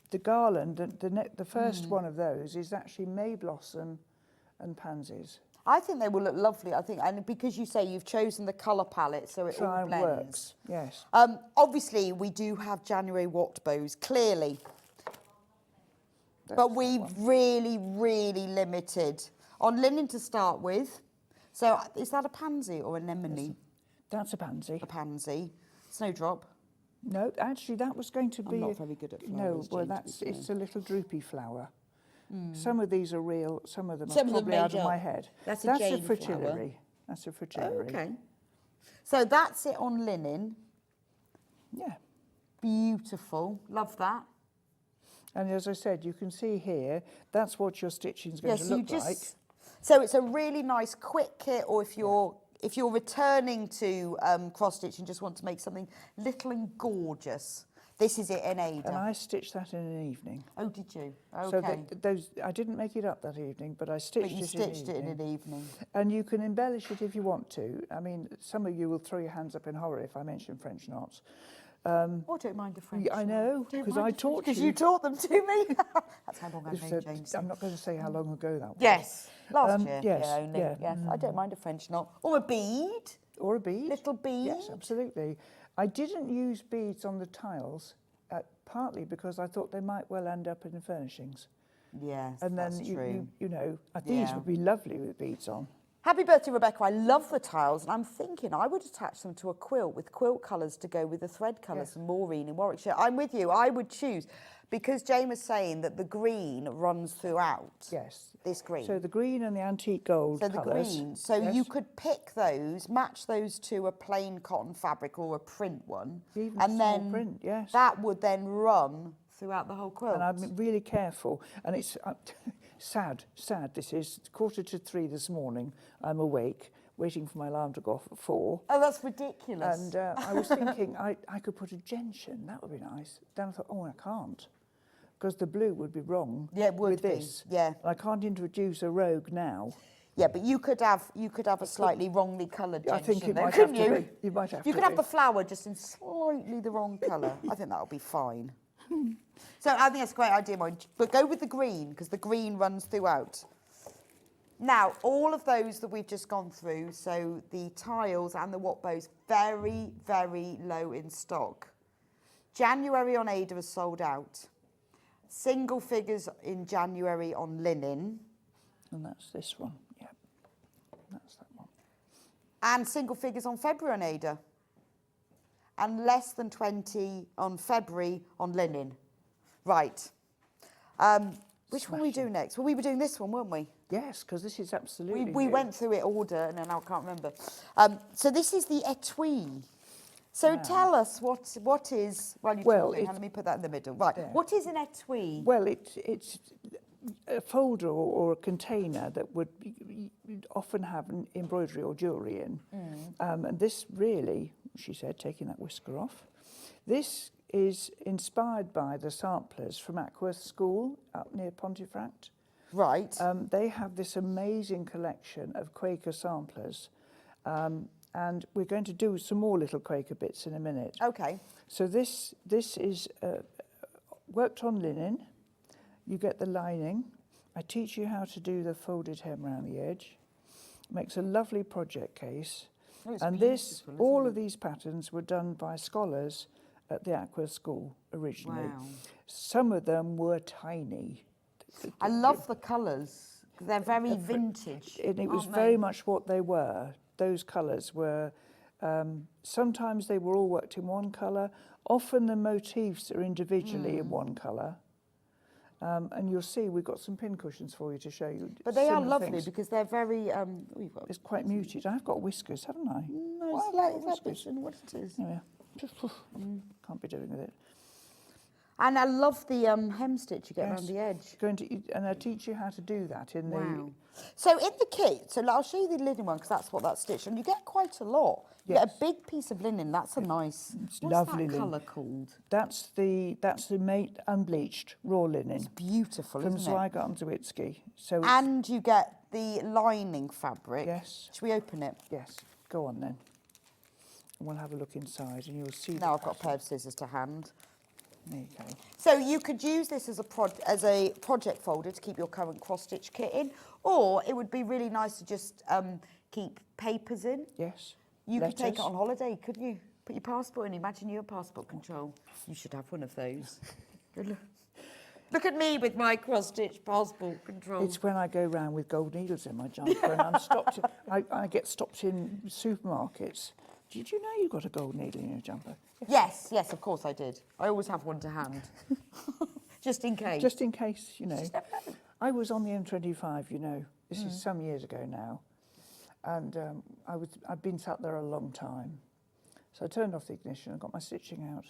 the garland, the first one of those is actually May Blossom and Pansies. I think they will look lovely. I think, and because you say you've chosen the colour palette, so it all blends. Works. Yes. Obviously, we do have January watt bows, clearly. But we've really, really limited on linen to start with. So is that a pansy or an anemone? That's a pansy. A pansy. Snowdrop. No, actually, that was going to be. I'm not very good at flowers. No, well, it's a little droopy flower. Some of these are real. Some of them are probably out of my head. That's a fritillary. That's a fritillary. Okay. So that's it on linen. Yeah. Beautiful. Love that. And as I said, you can see here, that's what your stitching is going to look like. So it's a really nice quick kit, or if you're returning to cross stitch and just want to make something little and gorgeous, this is it in Ada. And I stitched that in an evening. Oh, did you? Okay. So I didn't make it up that evening, but I stitched it in an evening. And you can embellish it if you want to. I mean, some of you will throw your hands up in horror if I mention French knots. I don't mind a French. I know, because I taught you. Because you taught them to me. That's how long I've known James. I'm not going to say how long ago that was. Yes, last year. Yes, Yes, I don't mind a French knot. Or a bead. Or a bead. Little bead. Yes, absolutely. I didn't use beads on the tiles, partly because I thought they might well end up in the furnishings. Yes, and then that's true. You know, these would be lovely with beads on. Happy birthday, Rebecca. I love the tiles, and I'm thinking I would attach them to a quilt with quilt colours to go with the thread colours from Maureen in Warwickshire. I'm with you. I would choose, because Jane was saying that the green runs throughout. Yes. This green. So the green and the antique gold colours. So the green. So you could pick those, match those to a plain cotton fabric or a print one. Even and a then small print, yes. That would then run throughout the whole quilt. And I'm really careful. And it's sad this is. 2:45 this morning. I'm awake, waiting for my alarm to go off at 4. Oh, that's ridiculous. And I was thinking I could put a gentian. That would be nice. Then I thought, oh, I can't. Because the blue would be wrong with this. Yeah. I can't introduce a rogue now. Yeah, but you could have a slightly wrongly coloured gentian. I think it then, might have couldn't to you? be. You might have You to could be. have the flower just in slightly the wrong colour. I think that would be fine. So I think that's a great idea, Maureen. But go with the green, because the green runs throughout. Now, all of those that we've just gone through, so the tiles and the watt bows, very, very low in stock. January on Ada is sold out. Single figures in January on linen. And that's this one, yeah. That's that one. And single figures on February on Ada. And less than 20 on February on linen. Right. Which one we do next? Well, we were doing this one, weren't we? Yes, because this is absolutely We new. went through it order, and then I can't remember. So this is the etui. So tell us what is... Well, let me put that in the middle. Right. Yeah. What is an etui? Well, it's a folder or a container that would you'd often have an embroidery or jewellery in. And this really, she said, taking that whisker off, this is inspired by the samplers from Ackworth School up near Pontefract. Right. They have this amazing collection of Quaker samplers, and we're going to do some more little Quaker bits in a minute. Okay. So this is worked on linen. You get the lining. I teach you how to do the folded hem around the edge. Makes a lovely project case. Oh, it's And beautiful, all isn't of these patterns were done by scholars at the Ackworth School originally. Wow. Some of them were tiny. I love the colours. They're very vintage. And it was aren't very they? much what they were. Those colours were, sometimes they were all worked in one colour. Often the motifs are individually in one colour. And you'll see we've got some pincushions for you to show you. But they are similar lovely things. because they're very. We've got. It's quite muted. I've got whiskers, haven't I? No, Why it's have like I it's got like whiskers? what it is. Yeah. Can't be doing with it. And I love the hem stitch you get around Yes. the edge. And I teach you how to do that in Wow. So in the kit, so I'll show you the linen one because that's what that's stitched, and you get quite a lot. You get a big piece of linen. That's a nice. It's what's lovely that linen. colour called? That's the mate unbleached raw linen It's beautiful, from isn't it? Zweigart-Zwitzky. So it's, And you get the lining fabric. Yes. Should we open it? yes, go on then. And we'll have a look inside, and you'll see. Now I've got a pair of scissors to hand. There you go. So you could use this as a project folder to keep your current cross-stitch kit in, or it would be really nice to just keep papers in. Yes. You could take it Letters. on holiday, couldn't you? Put your passport in. Imagine your passport control. You should have one of those. Look at me with my cross-stitch passport control. It's when I go round with gold needles in my jumper and I'm stopped. I get stopped in supermarkets. Did you know you got a gold needle in your jumper? Yes, of course I did. I always have one to hand, just in case. Just in case, you know. I was on the M25, you know. This is some years ago now, and I'd been sat there a long time. So I turned off the ignition and got my stitching out.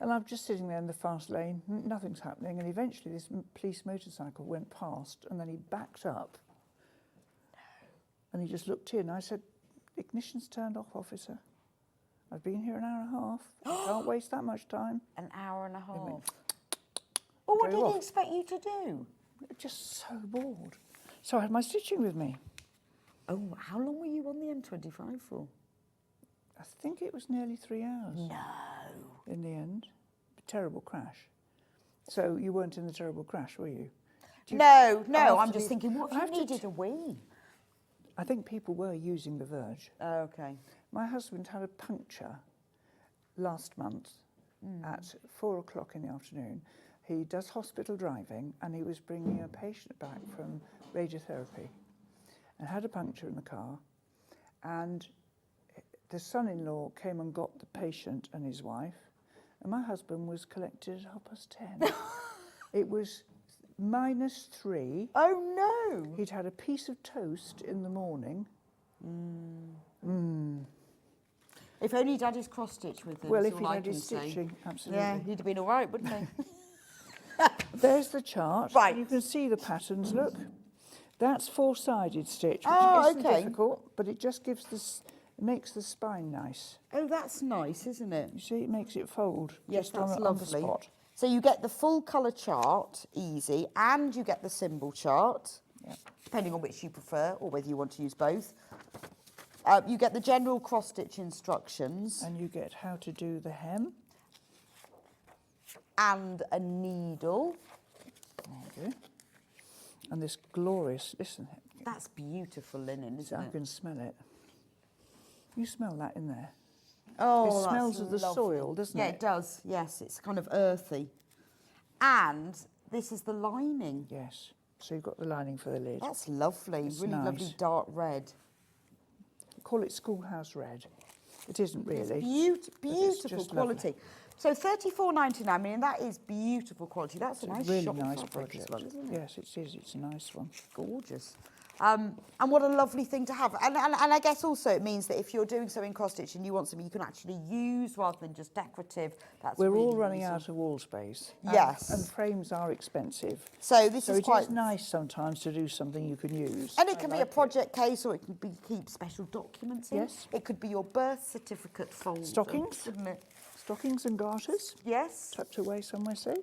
And I'm just sitting there in the fast lane, nothing's happening, and eventually this police motorcycle went past, and then he backed up. And he just looked in. I said, "Ignition's turned off, officer. I've been here an hour and a half. I can't waste that much time." An hour and a half. went, Well, what drove did off. he expect you to do? Just so bored. So I had my stitching with me. Oh, how long were you on the M25 for? I think it was nearly 3 hours. No. In the end. Terrible crash. So you weren't in the terrible crash, were you? No, I'm after just the- thinking, what if after you needed a wee? I think people were using the verge. Oh, okay. My husband had a puncture last month at 4 o'clock in the afternoon. He does hospital driving and he was bringing a patient back from radiotherapy and had a puncture in the car, and the son-in-law came and got the patient and his wife, and my husband was collected at 10:30. It was -3. Oh, no. He'd had a piece of toast in the morning. If only Daddy's cross-stitch with him. Well, is if all he'd I had can his say. stitching, absolutely. Yeah, he'd have been all right, wouldn't he? There's the chart. Right. You can see the patterns, look. That's four-sided stitch, which Oh, isn't okay. difficult, but it just gives this, it makes the spine nice. Oh, that's nice, isn't it? You see, it makes it fold Yes, just that's on the lovely. spot. So you get the full colour chart, easy, and you get the symbol chart, depending on which you prefer, or whether you want to use both. You get the general cross-stitch instructions And you get how to do the hem. and a needle. There you go. And this glorious, listen, That's beautiful linen, so isn't I it? can smell it. You smell that in there? Oh, It that's smells of the lovely. soil, doesn't Yeah, it? it does. Yes, it's kind of earthy. And this is the lining. Yes. So you've got the lining for the lid. That's lovely. It's really lovely nice. dark red. Call it schoolhouse red. It isn't really. Beautiful just quality. So £34.99. I mean, that is beautiful quality. That's a It's nice a really shop nice fabric as project. well, isn't it? Yes, it is. It's a nice one. Gorgeous. And what a lovely thing to have. And I guess also it means that if you're doing sewing cross stitch and you want something you can actually use rather than just decorative, that's We're really all running useful. out of wall space. Yes. And frames are expensive. So this So is it quite is nice sometimes to do something you can use. And it can be a project case, or it can be keep special documents in. Yes. It could be your birth certificate folder. Stockings? Couldn't it? Stockings and garters Yes. tucked away somewhere safe.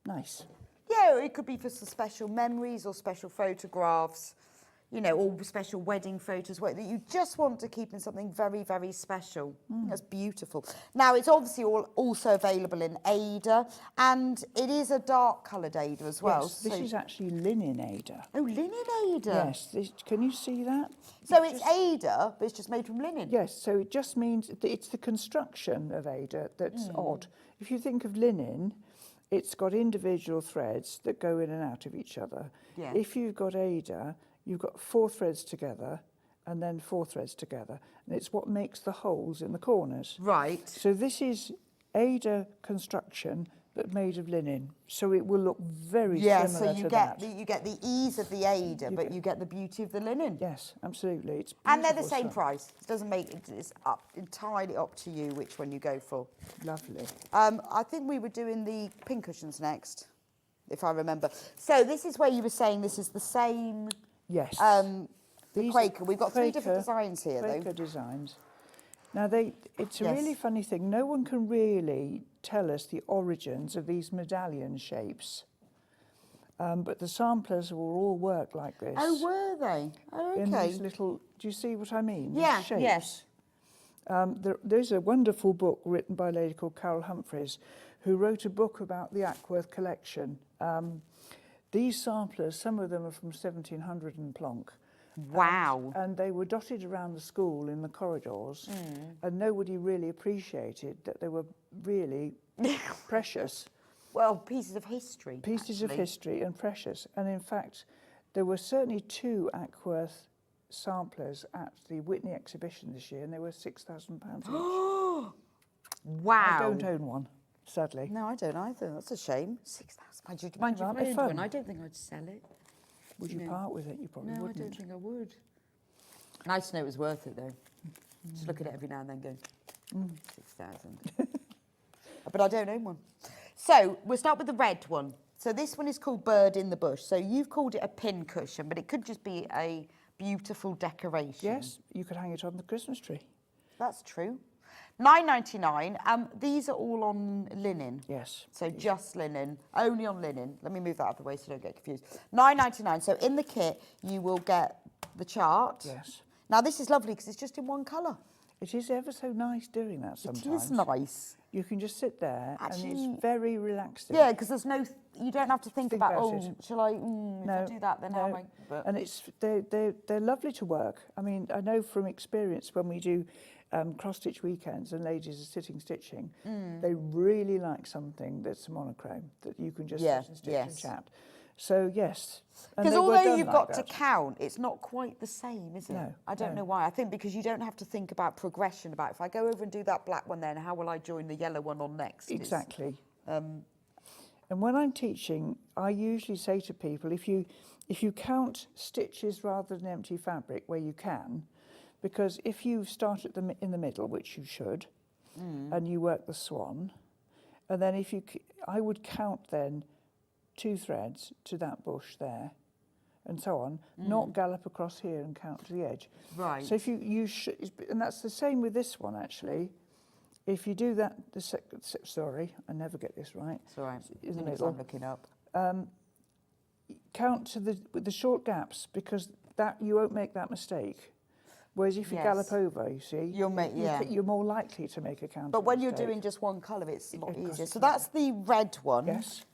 Nice. Yeah, or it could be for some special memories or special photographs, you know, or special wedding photos that you just want to keep in something very, very special. That's beautiful. Now, it's obviously also available in Ada, and it is a dark coloured Ada as well. Yes, this is actually linen Ada. Oh, linen Ada. Yes, can you see that? So it's Ada, but it's just made from linen. Yes, so it just means that it's the construction of Ada that's odd. If you think of linen, it's got individual threads that go in and out of each other. Yeah. If you've got Ada, you've got 4 threads together and then 4 threads together. And it's what makes the holes in the corners. Right. So this is Ada construction, but made of linen. So it will look very Yeah, similar so you to get that. you get the ease of the Ada, but you get the beauty of the linen. Yes, absolutely. It's And they're the beautiful same stuff. price. It doesn't make it's entirely up to you which one you go for. Lovely. I think we were doing the pincushions next, if I remember. So this is where you were saying this is the same. Yes. The These are Quaker. We've got 3 different Quaker- designs here, Quaker though. designs. Now, it's a Yes. really funny thing. No one can really tell us the origins of these medallion shapes. But the samplers will all work like this. Oh, were they? Oh, In okay. these little, do you see what I mean? These Yeah, shapes. yes. There's a wonderful book written by a lady called Carol Humphreys, who wrote a book about the Ackworth collection. These samplers, some of them are from 1700 and plonk. Wow. And they were dotted around the school in the corridors, and nobody really appreciated that they were really precious. Well, pieces of history. Pieces of actually. history and precious. And in fact, there were certainly 2 Ackworth samplers at the Whitney exhibition this year, and they were £6,000 each. Wow. I don't own one, sadly. No, I don't either. That's a shame. 6,000. Mind you, Aren't if they I owned fun? one, I don't think I'd sell it. Would you No. part with it? You probably No, wouldn't. I don't think I would. Nice to know it was worth it, though. Just look at it every now and then going, 6,000. But I don't own one. So we'll start with the red one. So this one is called Bird in the Bush. So you've called it a pin cushion, but it could just be a beautiful decoration. Yes, you could hang it on the Christmas tree. That's true. £9.99. These are all on linen. Yes. So just linen, only on linen. Let me move that out of the way so you don't get confused. £9.99. So in the kit, you will get the chart. Yes. Now this is lovely because it's just in one colour. It is ever so nice doing that sometimes. It is nice. You can just sit there and Actually, it's very relaxing. Yeah, because there's no, you don't have to think about, about oh, it. shall I, if I do that, then how am I? But And they're lovely to work. I mean, I know from experience when we do cross-stitch weekends and ladies are sitting stitching, they really like something that's monochrome, that you can just sit and stitch and chat. So, yes. And because they were although done you've like got that. to count, it's not quite the same, is it? No, I don't no. know why. I think because you don't have to think about progression, about if I go over and do that black one then, how will I join the yellow one on next? Exactly. And when I'm teaching, I usually say to people, if you count stitches rather than empty fabric where you can, because if you start at in the middle, which you should, and you work the swan, and then I would count then 2 threads to that bush there, and so on, not gallop across here and count to the edge. Right. So if you should, and that's the same with this one actually. If you do that, sorry, I never get this right. It's all right. In the Next middle. I'm looking up. Count to with the short gaps, because that you won't make that mistake. Whereas if you Yes. gallop over, you see, you're more likely to make a counter But when you're mistake. doing just one colour, it's a lot Of course easier. it's So not. that's the red one. Yes.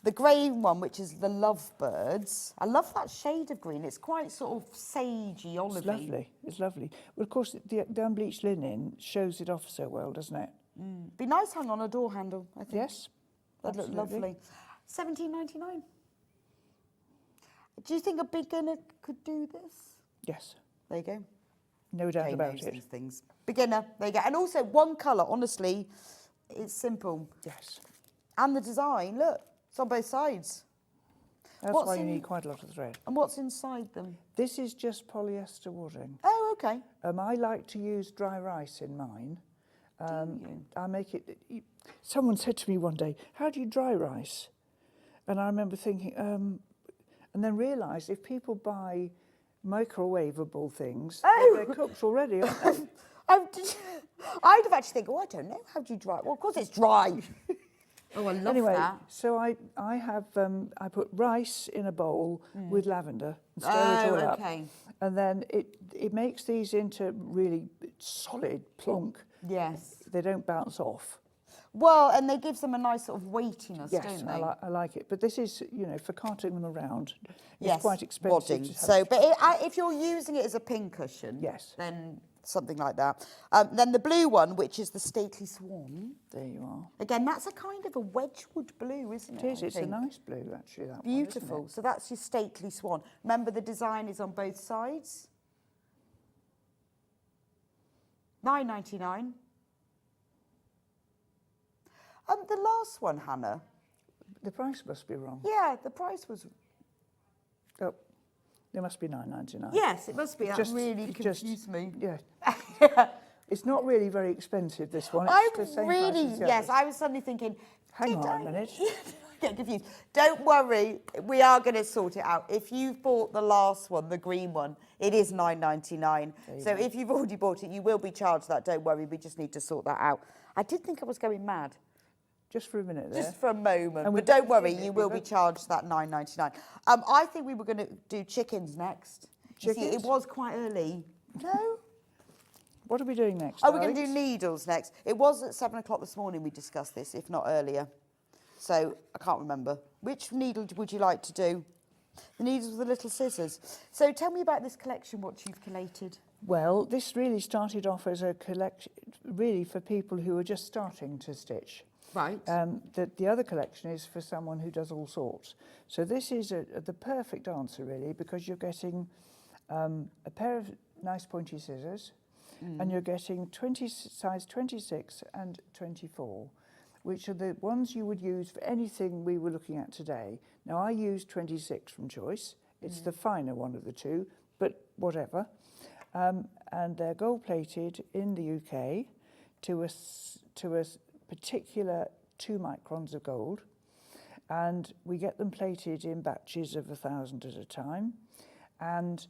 The grey one, which is the Lovebirds. I love that shade of green. It's quite sort of sagey, olivey. It's lovely. It's lovely. Well, of course, the unbleached linen shows it off so well, doesn't it? Be nice hung on a door handle, I think. Yes. That'd look absolutely. lovely. £17.99. Do you think a beginner could do this? Yes. There you go. No doubt Jane about knows it. these things. Beginner, there you go. And also one colour, honestly, it's simple. Yes. And the design, look, it's on both sides. That's What's why you in- need quite a lot of thread. And what's inside them? This is just polyester wadding. Oh, okay. I like to use dry rice in mine. Do you? I make it. Someone said to me one day, "How do you dry rice?" And I remember thinking, and then realised if people buy microwavable things, they're cooked already, aren't they? I'd have actually think, I don't know, how do you dry it? Well, of course it's dry. Oh, I love Anyway, that. so I have I put rice in a bowl with lavender and stir it all up, okay. and then it makes these into really solid plonk. Yes. They don't bounce off. Well, and they gives them a nice sort of weightiness, Yes, don't they? I like it. But this is, for carting them around, Yes, it's quite expensive. wadding. to have So, to- but if you're using it as a pincushion, Yes. then something like that. Then the blue one, which is the Stately Swan. There you are. Again, that's a kind of a Wedgwood blue, isn't it? It is. I It's a think? nice blue, actually. That Beautiful. One, isn't So that's your Stately Swan. Remember, the design is on both sides. $9.99. The last one, Hannah. it? The price must be wrong. Yeah, the price was. Oh, there must be £9.99. Yes, it must be. That Just- really it just- confused me. Yeah. It's not really very expensive, this one. It's I the same really, price as the yes, others. I was suddenly thinking. Hang did on a I- minute. Get confused. Don't worry, we are going to sort it out. If you've bought the last one, the green one, it is $9.99. So if you've already bought it, you will be charged that. Don't worry, we just need to sort that out. I did think I was going mad. Just for a minute there. Just for a moment. And we But don't don't worry, need it, you we will be don't- charged that $9.99. I think we were going to do chickens next. You see, it Chickens? was quite early. No? What are we doing next? Oh, we're going to do Alex? needles next. It was at 7 o'clock this morning we discussed this, if not earlier. So I can't remember. Which needle would you like to do? The needles with the little scissors. So tell me about this collection, what you've collated. Well, this really started off as a collection, really for people who are just starting to stitch. Right. The other collection is for someone who does all sorts. So this is the perfect answer, really, because you're getting a pair of nice pointy scissors, and you're getting size 26 and 24, which are the ones you would use for anything we were looking at today. Now, I use 26 from choice. It's the finer one of the two, but whatever. And they're gold-plated in the UK to a particular 2 microns of gold, and we get them plated in batches of 1,000 at a time, and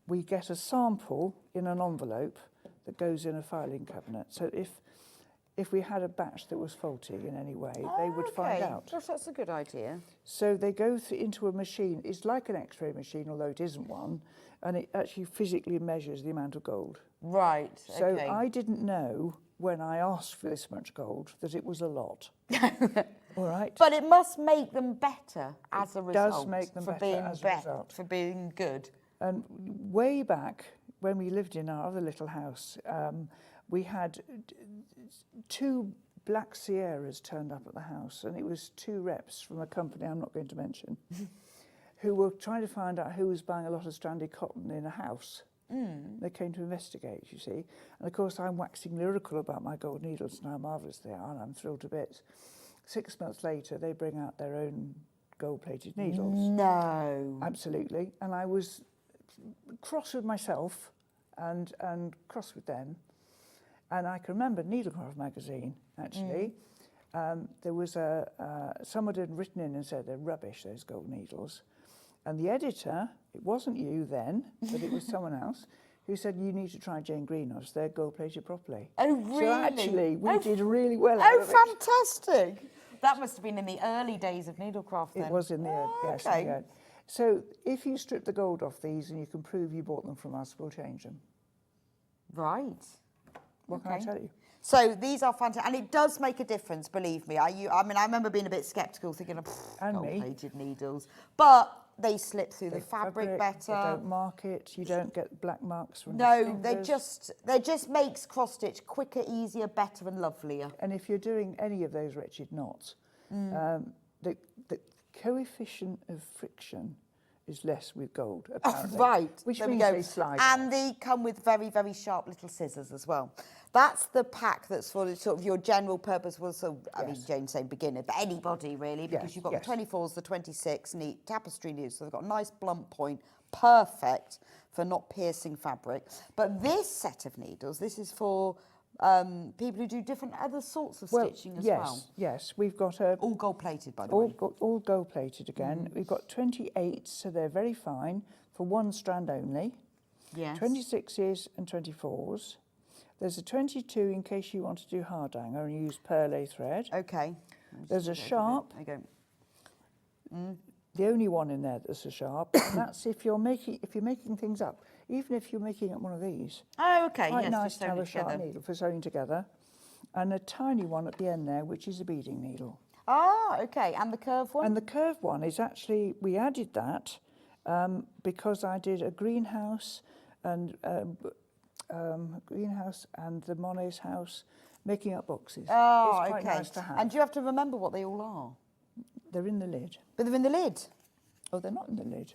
we get a sample in an envelope that goes in a filing cabinet. So if we had a batch that was faulty in any way, they would find out. Gosh, that's a good idea. So they go into a machine. It's like an X-ray machine, although it isn't one, and it actually physically measures the amount of gold. Right, So okay. I didn't know when I asked for this much gold that it was a lot. All right. But it must make them better as a result. does make them for better being as a result. For being good. And way back when we lived in our other little house, we had 2 black Sierras turned up at the house, and it was 2 reps from a company I'm not going to mention, who were trying to find out who was buying a lot of stranded cotton in a house. They came to investigate, you see. And of course, I'm waxing lyrical about my gold needles and how marvellous they are, and I'm thrilled to bits. 6 months later, they bring out their own gold-plated needles. No. Absolutely. And I was cross with myself and cross with them. And I can remember Needlecraft magazine, actually. There was someone had written in and said they're rubbish, those gold needles. And the editor, it wasn't you then, but it was someone else, who said, you need to try Jane Greenoff's, they're gold-plated properly. Oh, really? So actually, we did really well out Oh, of it. fantastic. That must have been in the early days of needlecraft then. It was in the end, yes. okay. Yeah. So if you strip the gold off these and you can prove you bought them from us, we'll change them. Right. What can I tell you? So these are fantastic, and it does make a difference, believe me. I mean, I remember being a bit sceptical, thinking, And me. gold-plated needles. But they slip through the fabric They better. don't mark it. You don't get black marks from No, your they fingers. just makes cross-stitch quicker, easier, better and lovelier. And if you're doing any of those wretched knots, the coefficient of friction is less with gold, apparently. Right, Which there we means go. they slide. And they come with very, very sharp little scissors as well. That's the pack that's for sort of your general purpose. Well, so I mean, Jane's saying beginner, but anybody really, because you've got the 24s, the 26 neat tapestry needles, so they've got a nice blunt point, perfect for not piercing fabric. But this set of needles, this is for people who do different other sorts of stitching as well. Yes, we've got all gold plated, by the way. All gold plated again. We've got 28s, so they're very fine for one strand only. Yes. 26s and 24s. There's a 22 in case you want to do hard hanger and use perlé thread. Okay. There's a sharp. There you go. The only one in there that's a sharp, and that's if you're making things up. Even if you're making up one of these. Oh, okay. Quite yes, nice to have a sharp needle for sewing together, and a tiny one at the end there, which is a beading needle. Ah, okay. And the curved one? And the curved one is actually, we added that because I did a greenhouse and the Monet's house making up boxes. Oh, it's quite okay. nice to have. And do you have to remember what they all are? They're in the lid. But they're in the lid? Oh, they're not in the lid.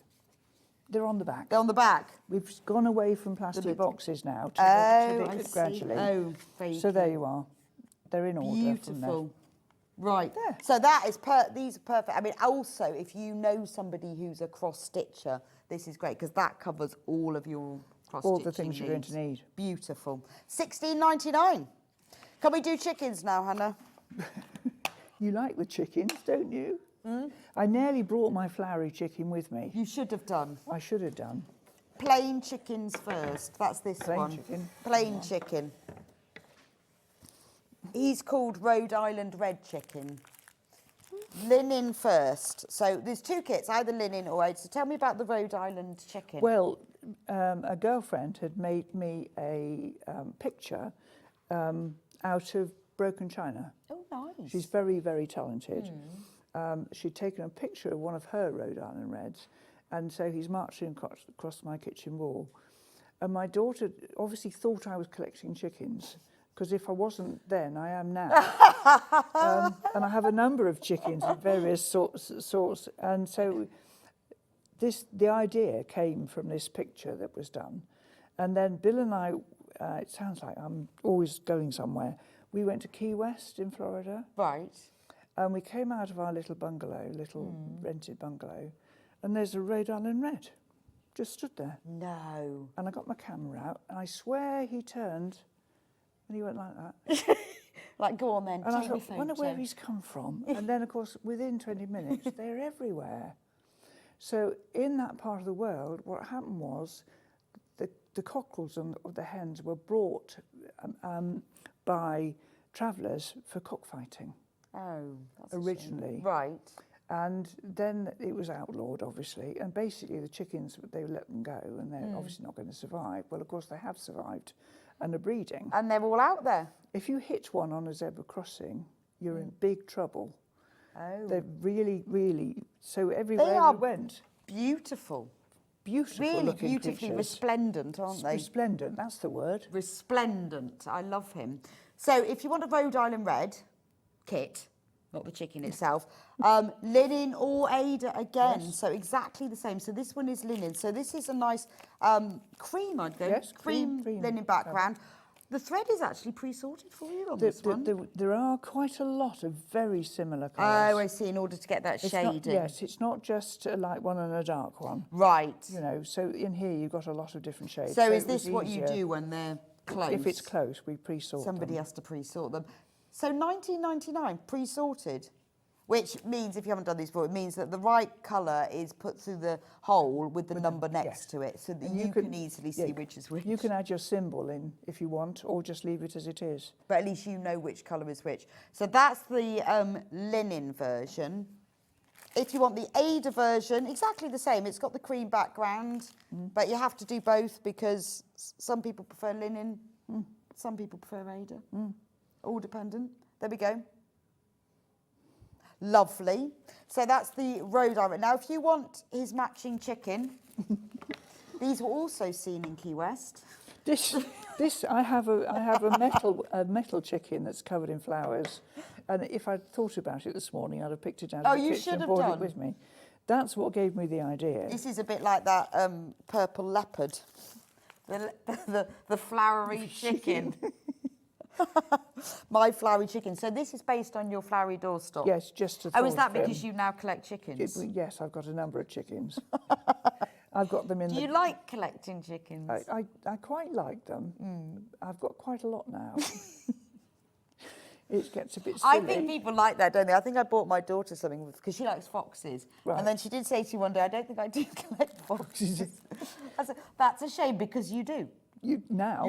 They're on the back. They're on the back? We've gone away from plastic boxes now to I gradually. Oh, very so there you are. They're in order. Beautiful. Right. There. So that is these are perfect. I mean, also, if you know somebody who's a cross stitcher, this is great because that covers all of your cross stitching All the things you're going to need. Beautiful. $16.99. Can we do chickens now, Hannah? You like the chickens, don't you? I nearly brought my flowery chicken with me. You should have done. I should have done. Plain chickens first. That's this Plain one. chicken. Plain chicken. He's called Rhode Island Red Chicken. Linen first. So there's two kits, either linen or oat. So tell me about the Rhode Island chicken. Well, a girlfriend had made me a picture out of broken china. Oh, nice. She's very, very talented. She'd taken a picture of one of her Rhode Island Reds, and so he's marching across my kitchen wall. And my daughter obviously thought I was collecting chickens, because if I wasn't then, I am now. And I have a number of chickens of various sorts. And so the idea came from this picture that was done. And then Bill and I, it sounds like I'm always going somewhere, we went to Key West in Florida. Right. And we came out of our little bungalow, rented bungalow, and there's a Rhode Island Red just stood there. No. And I got my camera out, and I swear he turned, and he went like that. Like, go on then, And I take me thought, I wonder where he's come from. And then, of course, within 20 minutes, they're everywhere. So in that part of the world, what happened was the cockerels and the hens were brought by travellers for cockfighting. Oh, that's originally. Right. And then it was outlawed, obviously, and basically the chickens, they let them go, and they're obviously not going to survive. Well, of course, they have survived and are breeding. And they're all out there. If you hit one on a zebra crossing, you're in big trouble. Oh. They're really, really, so everywhere we went. Beautiful. Beautiful Really looking beautifully creatures. resplendent, aren't they? Resplendent, that's the word. Resplendent. I love him. So if you want a Rhode Island Red kit, not the chicken itself, linen or Ada again, so exactly the same. So this one is linen. So this is a nice cream, I'd go. Yes, cream linen background. The thread is actually pre-sorted for you on this one. There are quite a lot of very similar colours. Oh, I see, in order to get that shading. Yes, it's not just a light one and a dark one. Right. You know, so in here you've got a lot of different shades. So is this what you do when they're close? If it's close, we pre-sort them. Somebody has to pre-sort them. So $19.99 pre-sorted, which means, if you haven't done this before, it means that the right colour is put through the hole with the number next to it, so that you can easily see which is which. You can add your symbol in if you want, or just leave it as it is. But at least you know which colour is which. So that's the linen version. If you want the Ada version, exactly the same. It's got the cream background, but you have to do both because some people prefer linen, some people prefer Ada. All dependent. There we go. Lovely. So that's the Rhode Island. Now, if you want his matching chicken, these were also seen in Key West. This I have a metal chicken that's covered in flowers, and if I'd thought about it this morning, I'd have picked it out of the kitchen and brought it with me. That's what gave me the idea. This is a bit like that purple leopard, the flowery chicken. My flowery chicken. So this is based on your flowery doorstop? Yes, just to Oh, is that because you now collect chickens? Yes, I've got a number of chickens. I've got them in Do you like collecting chickens? I quite like them. I've got quite a lot now. It gets a bit silly. I think people like that, don't they? I think I bought my daughter something because she likes foxes. Right. And then she did say to me one day, I don't think I do collect foxes. I said, that's a shame because you do. You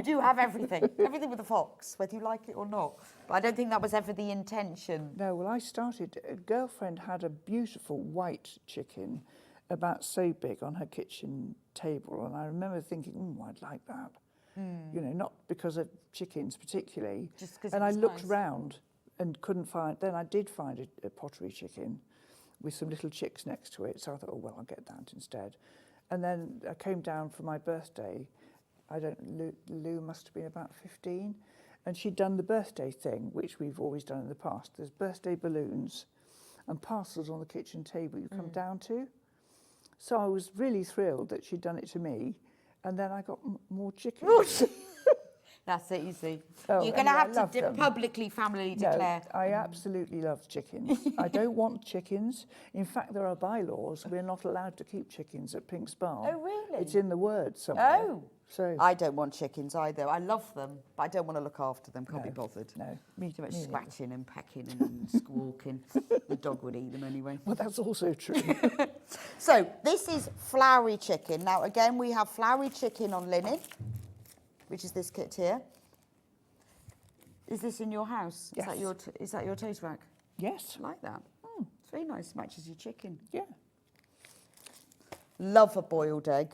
do have everything. Everything with a fox, whether you like it or not. But I don't think that was ever the intention. No, well, a girlfriend had a beautiful white chicken about so big on her kitchen table. And I remember thinking, I'd like that. You know, not because of chickens particularly. Just because and I looked round and couldn't find, then I did find a pottery chicken with some little chicks next to it. So I thought, I'll get that instead. And then I came down for my birthday. Lou must have been about 15. And she'd done the birthday thing, which we've always done in the past. There's birthday balloons and parcels on the kitchen table you come down to. So I was really thrilled that she'd done it to me. And then I got more chickens. That's it, you see. Oh, You're going to anyway, have to publicly family declare. No, I absolutely love chickens. I don't want chickens. In fact, there are bylaws. We're not allowed to keep chickens at Pink's Barn. Oh, really? It's in the word somewhere. Oh. So I don't want chickens either. I love them, but I don't want to look after them. Can't be bothered. No. Too much scratching and pecking and squawking. The dog would eat them anyway. Well, that's also true. So this is flowery chicken. Now, again, we have flowery chicken on linen, which is this kit here. Is this in your house? Yes. Is that your tote rack? Yes. I like that. It's very nice. Matches your chicken. Yeah. Love a boiled egg.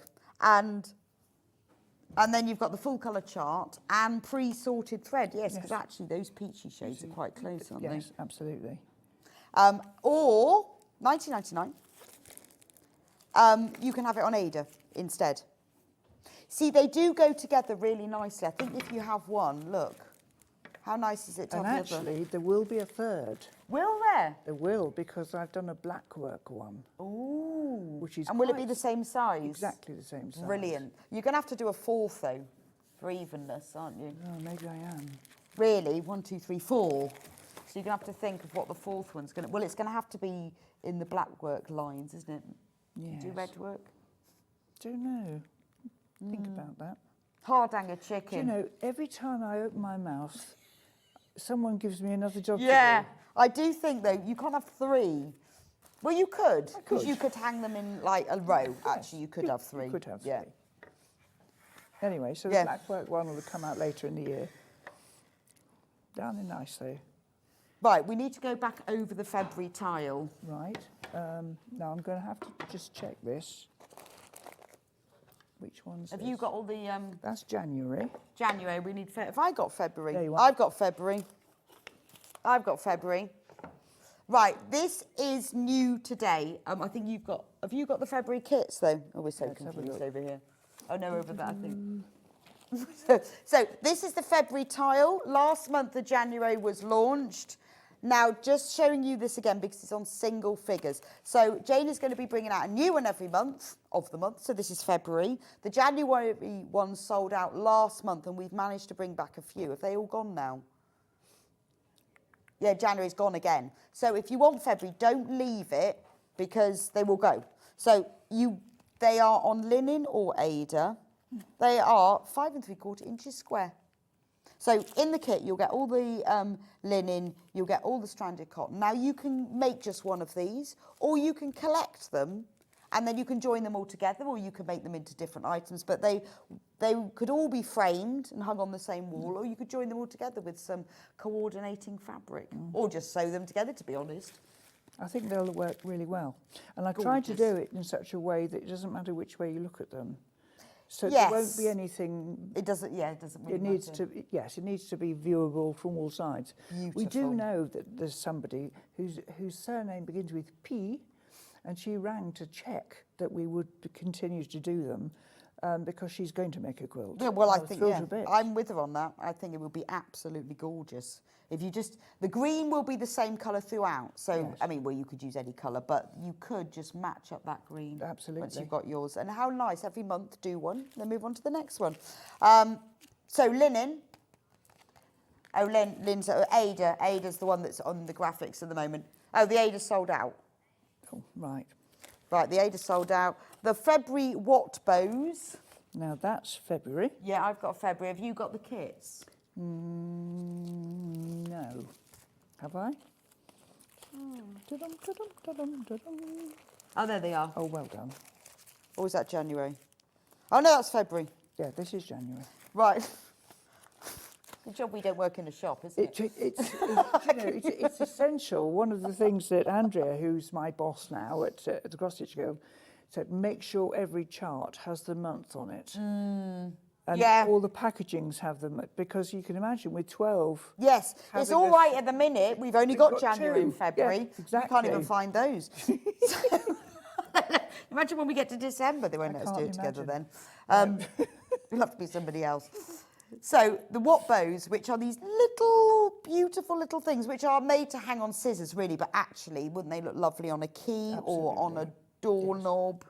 And then you've got the full colour chart and pre-sorted thread. Yes, because actually those peachy shades are quite close, aren't they? Yes, absolutely. Or £19.99. You can have it on Ada instead. See, they do go together really nicely. I think if you have one, look, how nice is it to And have the other? actually, there will be a third. Will there? There will, because I've done a blackwork one. Ooh. Which is and will it be the same size? Exactly the same size. Brilliant. You're going to have to do a fourth, though, for evenness, aren't you? Oh, maybe I am. Really? 1, 2, 3, 4. So you're going to have to think of what the fourth one's going to... Well, it's going to have to be in the blackwork lines, isn't it? Yes. Do red work? Don't know. Think about that. Hardanger chicken. Do you know, every time I open my mouth, someone gives me another job to do. Yeah. I do think, though, you can't have 3. Well, you could. I Because could. you could hang them in, like, a row. Actually, you could have 3. You could have 3. Yeah. Anyway, so the blackwork one will come out later in the year. Darn nicely. Right, we need to go back over the February tile. Right. Now I'm going to have to just check this. Which one's Have this? you got all the... That's January. January, we need... Have I got February? There you are. I've got February. I've got February. Right, this is new today. I think you've got... Have you got the February kits, though? Oh, we're so Let's have a confused look. over here. Oh, no, over there, I think. So this is the February tile. Last month of January was launched. Now, just showing you this again because it's on single figures. So Jane is going to be bringing out a new one every month of the month. So this is February. The January one sold out last month and we've managed to bring back a few. Have they all gone now? Yeah, January's gone again. So if you want February, don't leave it because they will go. So they are on linen or Ada. They are 5 3/4 inches square. So in the kit, you'll get all the linen, you'll get all the stranded cotton. Now you can make just one of these, or you can collect them, and then you can join them all together, or you can make them into different items. But they could all be framed and hung on the same wall, or you could join them all together with some coordinating fabric, or just sew them together, to be honest. I think they'll work really well. And I tried to do it in such a way that it doesn't matter which way you look at them. So there won't be anything. It doesn't. Yeah, it doesn't. Really It needs matter. to. Yes, it needs to be viewable from all sides. We do know that there's somebody whose surname begins with P, and she rang to check that we would continue to do them. because she's going to make a quilt. Yeah, well, I was think, thrilled yeah, to bits. I'm with her on that. I think it would be absolutely gorgeous. If you just, the green will be the same colour throughout. So, Yes. I mean, well, you could use any colour, but you could just match up that green. Absolutely. Once you've got yours. And how nice, every month do one, then move on to the next one. So linen. Oh, Lynn's, Ada. Ada's the one that's on the graphics at the moment. Oh, the Ada's sold out. Oh, right. Right, the Ada's sold out. The February Watt bows. Now that's February. Yeah, I've got February. Have you got the kits? No. Have I? Oh, there they are. Oh, well done. Or was that January? Oh, no, that's February. Yeah, this is January. Right. Good job we don't work in a shop, isn't it? It's essential. One of the things that Andrea, who's my boss now at the Cross Stitch Guild, said, make sure every chart has the month on it. And Yeah. all the packagings have them, because you can imagine with 12... Yes, it's having all a- right at the minute. We've only got got January and two. February. Yeah, We can't even exactly. find those. So, imagine when we get to December, they won't let us do it can't together imagine. then. It'll have to be somebody else. So the Watt bows, which are these little, beautiful little things, which are made to hang on scissors, really, but actually, wouldn't they look lovely on a key or on a doorknob?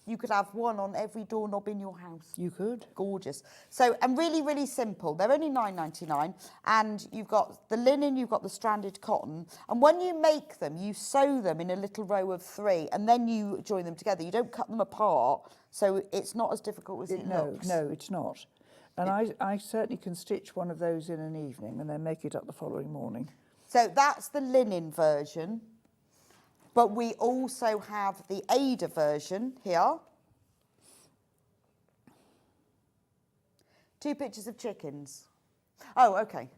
You could have one on every doorknob in your house. You could. Gorgeous. So, and really, really simple. They're only £9.99, and you've got the linen, you've got the stranded cotton, and when you make them, you sew them in a little row of 3, and then you join them together. You don't cut them apart, so it's not as difficult as it looks. No, it's not. And I certainly can stitch one of those in an evening and then make it up the following morning. So that's the linen version. But we also have the Ada version here. 2 pictures of chickens. Oh, okay.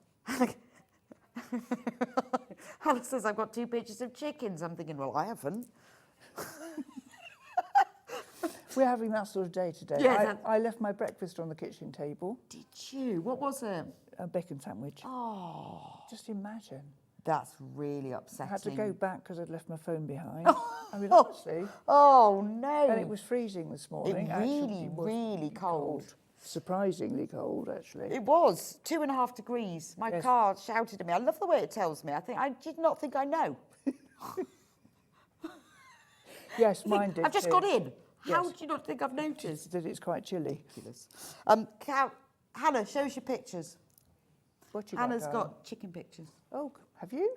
Hannah says, I've got 2 pictures of chickens. I'm thinking, well, I haven't. We're having that sort of day today. Yeah, I left my breakfast on the kitchen table, Did you? What was it? a bacon sandwich. Oh, Just imagine. that's really upsetting. I had to go back because I'd left my phone behind. I mean, honestly. Oh, no. And it was freezing this morning. really, really cold. Surprisingly cold, actually. It was 2.5 degrees. My Yes. car shouted at me. I love the way it tells me. I did not think I know. Yes, mine did I've just too. got in. How Yes. do you not think I've noticed? That it's quite chilly. Hannah, show us your pictures. What you Hannah's darling? got chicken pictures. Oh, have you?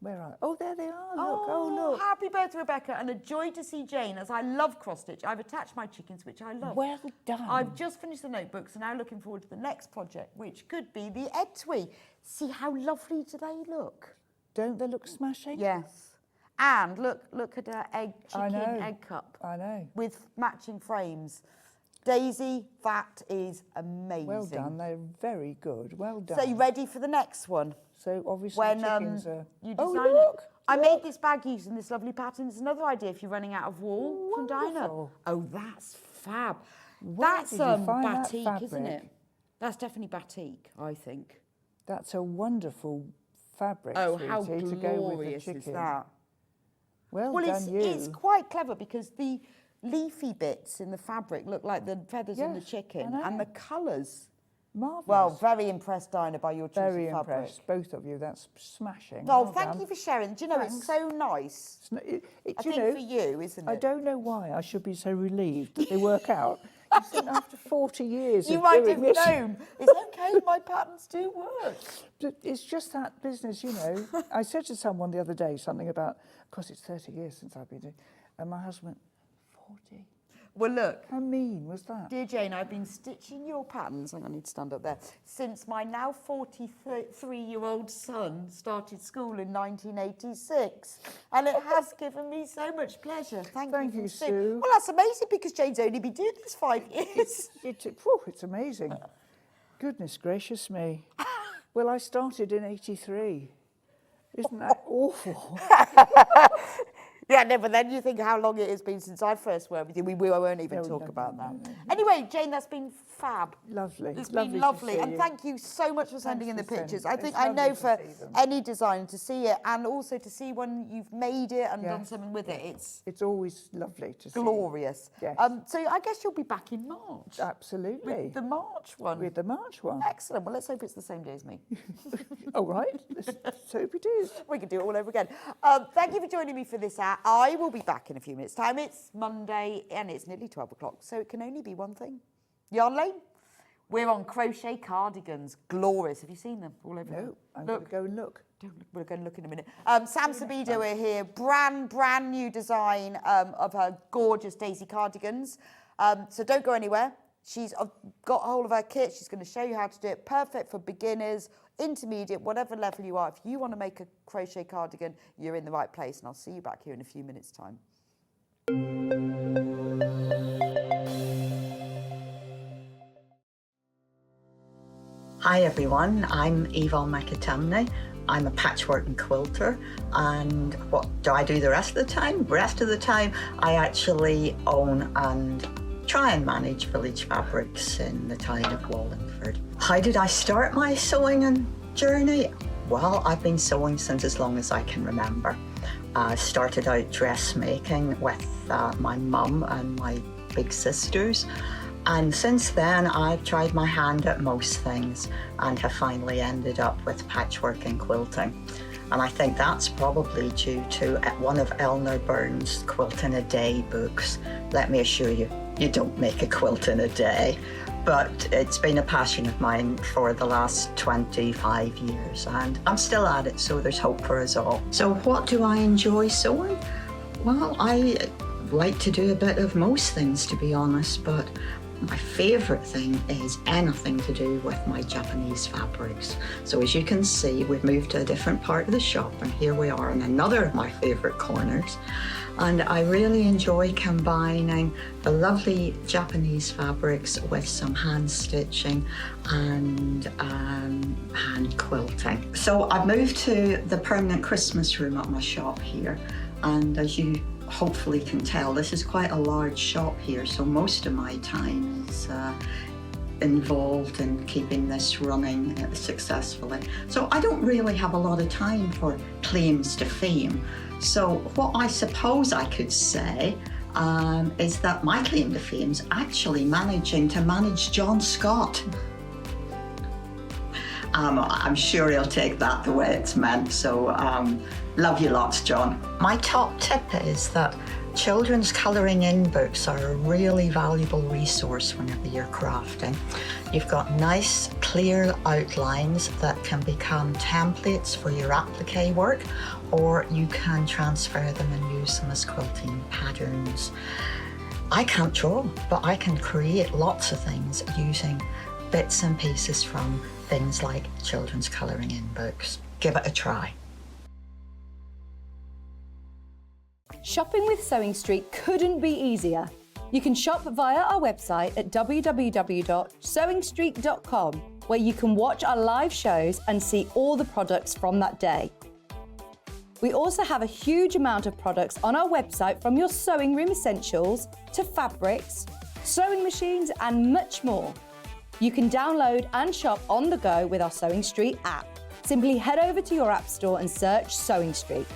Where are? Oh, there they are. Look. Oh, look. Happy birthday, Rebecca, and a joy to see Jane, as I love cross-stitch. I've attached my chickens, which I love. Well done. I've just finished the notebooks and now looking forward to the next project, which could be the Edtwee. See how lovely do they look? Don't they look smashing? Yes. And look at her chicken know. egg cup. I know. With matching frames. Daisy, that is amazing. Well done. They're very good. Well done. So you ready for the next one? So obviously When chickens are... you Oh, design look! it. I made this bag using this lovely pattern. It's another idea if you're running out of wool from Dinah. Wonderful. Oh, that's fab. Where That's did you find that batik, isn't it? fabric? That's definitely batik, I think. That's a wonderful fabric, Oh, sweetie, how to go with the glorious chicken. is that? Well, Well, done you. it's quite clever because the leafy bits in the fabric look like the feathers on the Yes, chicken, I know. and the colours. Marvellous. Well, very impressed, Dinah, by your choice very of fabric. impressed. Both of you. That's smashing. Oh, Well thank done. you for sharing. Do you know, it's Thanks. so nice. It's not- I you think know, for you, isn't it? I don't know why I should be so relieved that they work out. You think after 40 years You of might doing have this, known. It's okay, my patterns do work. it's just that business, you know. I said to someone the other day something about, of course, it's 30 years since I've been doing, and my husband went, 40? Well, look, How mean was that? dear Jane, I've been stitching your patterns, hang on, I need to stand up there, since my now 43-year-old son started school in 1986. And it has given me so much pleasure. Thank you, for saying- Sue. Well, that's amazing because Jane's only been doing this 5 years. It's amazing. Goodness gracious me. Well, I started in 83. Isn't that awful? Yeah, no, but then you think how long it has been since I first worked with you. We won't even talk about that. Anyway, Jane, that's been fab. Lovely. It's Lovely been to lovely. see And you. thank you so much for sending in the for sending. pictures. I It's think I know lovely to for see them. any designer to see it and also to see when you've made it and done something with it, It's always lovely to see. glorious. Yes. So I guess you'll be back in March. Absolutely. With the March one. With the March one. Excellent. Well, let's hope it's the same day as me. All right. Let's hope it is. We can do it all over again. Thank you for joining me for this hour. I will be back in a few minutes' time. It's Monday and it's nearly 12 o'clock, so it can only be one thing. Yarn Lane? We're on crochet cardigans. Glorious. Have you seen them all over? No, I'm going to go and look. We're going to look in a minute. Sam Sabido are here. Brand new design of her gorgeous daisy cardigans. So don't go anywhere. She's got hold of her kit. She's going to show you how to do it. Perfect for beginners, intermediate, whatever level you are. If you want to make a crochet cardigan, you're in the right place. And I'll see you back here in a few minutes' time. Hi everyone, I'm Yvonne McAtamney. I'm a patchwork and quilter, and what do I do the rest of the time? The rest of the time I actually own and try and manage Village Fabrics in the town of Wallingford. How did I start my sewing and journey? Well, I've been sewing since as long as I can remember. I started out dressmaking with my mum and my big sisters. And since then, I've tried my hand at most things and have finally ended up with patchwork and quilting. And I think that's probably due to one of Eleanor Burns' Quilt in a Day books. Let me assure you, you don't make a quilt in a day. But it's been a passion of mine for the last 25 years, and I'm still at it, so there's hope for us all. So what do I enjoy sewing? Well, I like to do a bit of most things, to be honest, but my favourite thing is anything to do with my Japanese fabrics. So as you can see, we've moved to a different part of the shop, and here we are in another of my favourite corners. And I really enjoy combining the lovely Japanese fabrics with some hand stitching and hand quilting. So I've moved to the permanent Christmas room at my shop here, and as you hopefully can tell, this is quite a large shop here, so most of my time is involved in keeping this running successfully. So I don't really have a lot of time for claims to fame. So what I suppose I could say is that my claim to fame is actually managing to manage John Scott. I'm sure he'll take that the way it's meant, so love you lots, John. My top tip is that children's colouring in books are a really valuable resource whenever you're crafting. You've got nice, clear outlines that can become templates for your applique work, or you can transfer them and use them as quilting patterns. I can't draw, but I can create lots of things using bits and pieces from things like children's colouring in books. Give it a try. Shopping with Sewing Street couldn't be easier. You can shop via our website at www.sewingstreet.com, where you can watch our live shows and see all the products from that day. We also have a huge amount of products on our website, from your sewing room essentials to fabrics, sewing machines and much more. You can download and shop on the go with our Sewing Street app. Simply head over to your app store and search Sewing Street.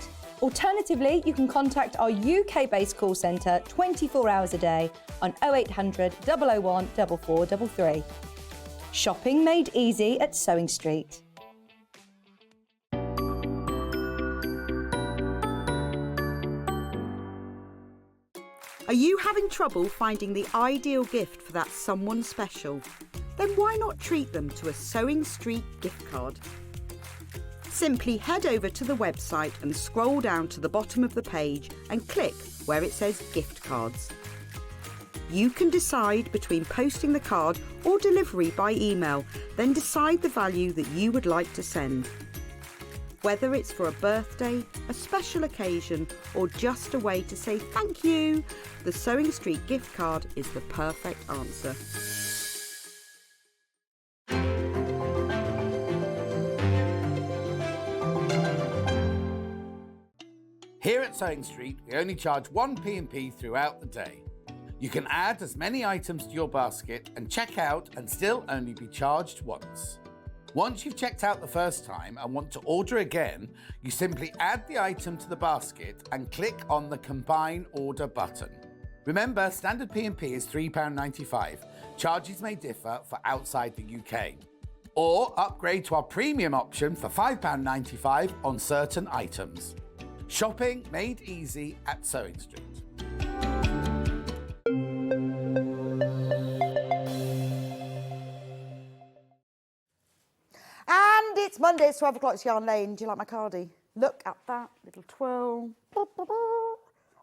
Alternatively, you can contact our UK-based call centre 24 hours a day on 0800 001 4433. Shopping made easy at Sewing Street. Are you having trouble finding the ideal gift for that someone special? Then why not treat them to a Sewing Street gift card? Simply head over to the website and scroll down to the bottom of the page and click where it says gift cards. You can decide between posting the card or delivery by email, then decide the value that you would like to send. Whether it's for a birthday, a special occasion, or just a way to say thank you, the Sewing Street gift card is the perfect answer. Here at Sewing Street, we only charge 1 P&P throughout the day. You can add as many items to your basket and check out and still only be charged once. Once you've checked out the first time and want to order again, you simply add the item to the basket and click on the Combine Order button. Remember, standard P&P is £3.95. Charges may differ for outside the UK. Or upgrade to our premium option for £5.95 on certain items. Shopping made easy at Sewing Street. And it's Monday, it's 12 o'clock, it's Yarn Lane. Do you like my cardie? Look at that little twirl. Ba, ba, ba.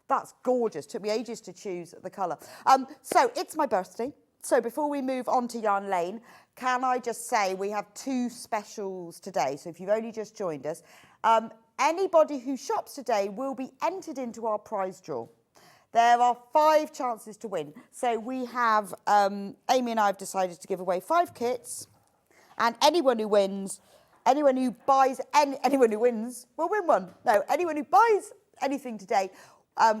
That's gorgeous. Took me ages to choose the colour. So it's my birthday. So before we move on to Yarn Lane, can I just say we have 2 specials today. So if you've only just joined us, anybody who shops today will be entered into our prize draw. There are 5 chances to win. So we have, Amy and I have decided to give away 5 kits. And anyone who wins, anyone who wins will win one. No, anyone who buys anything today,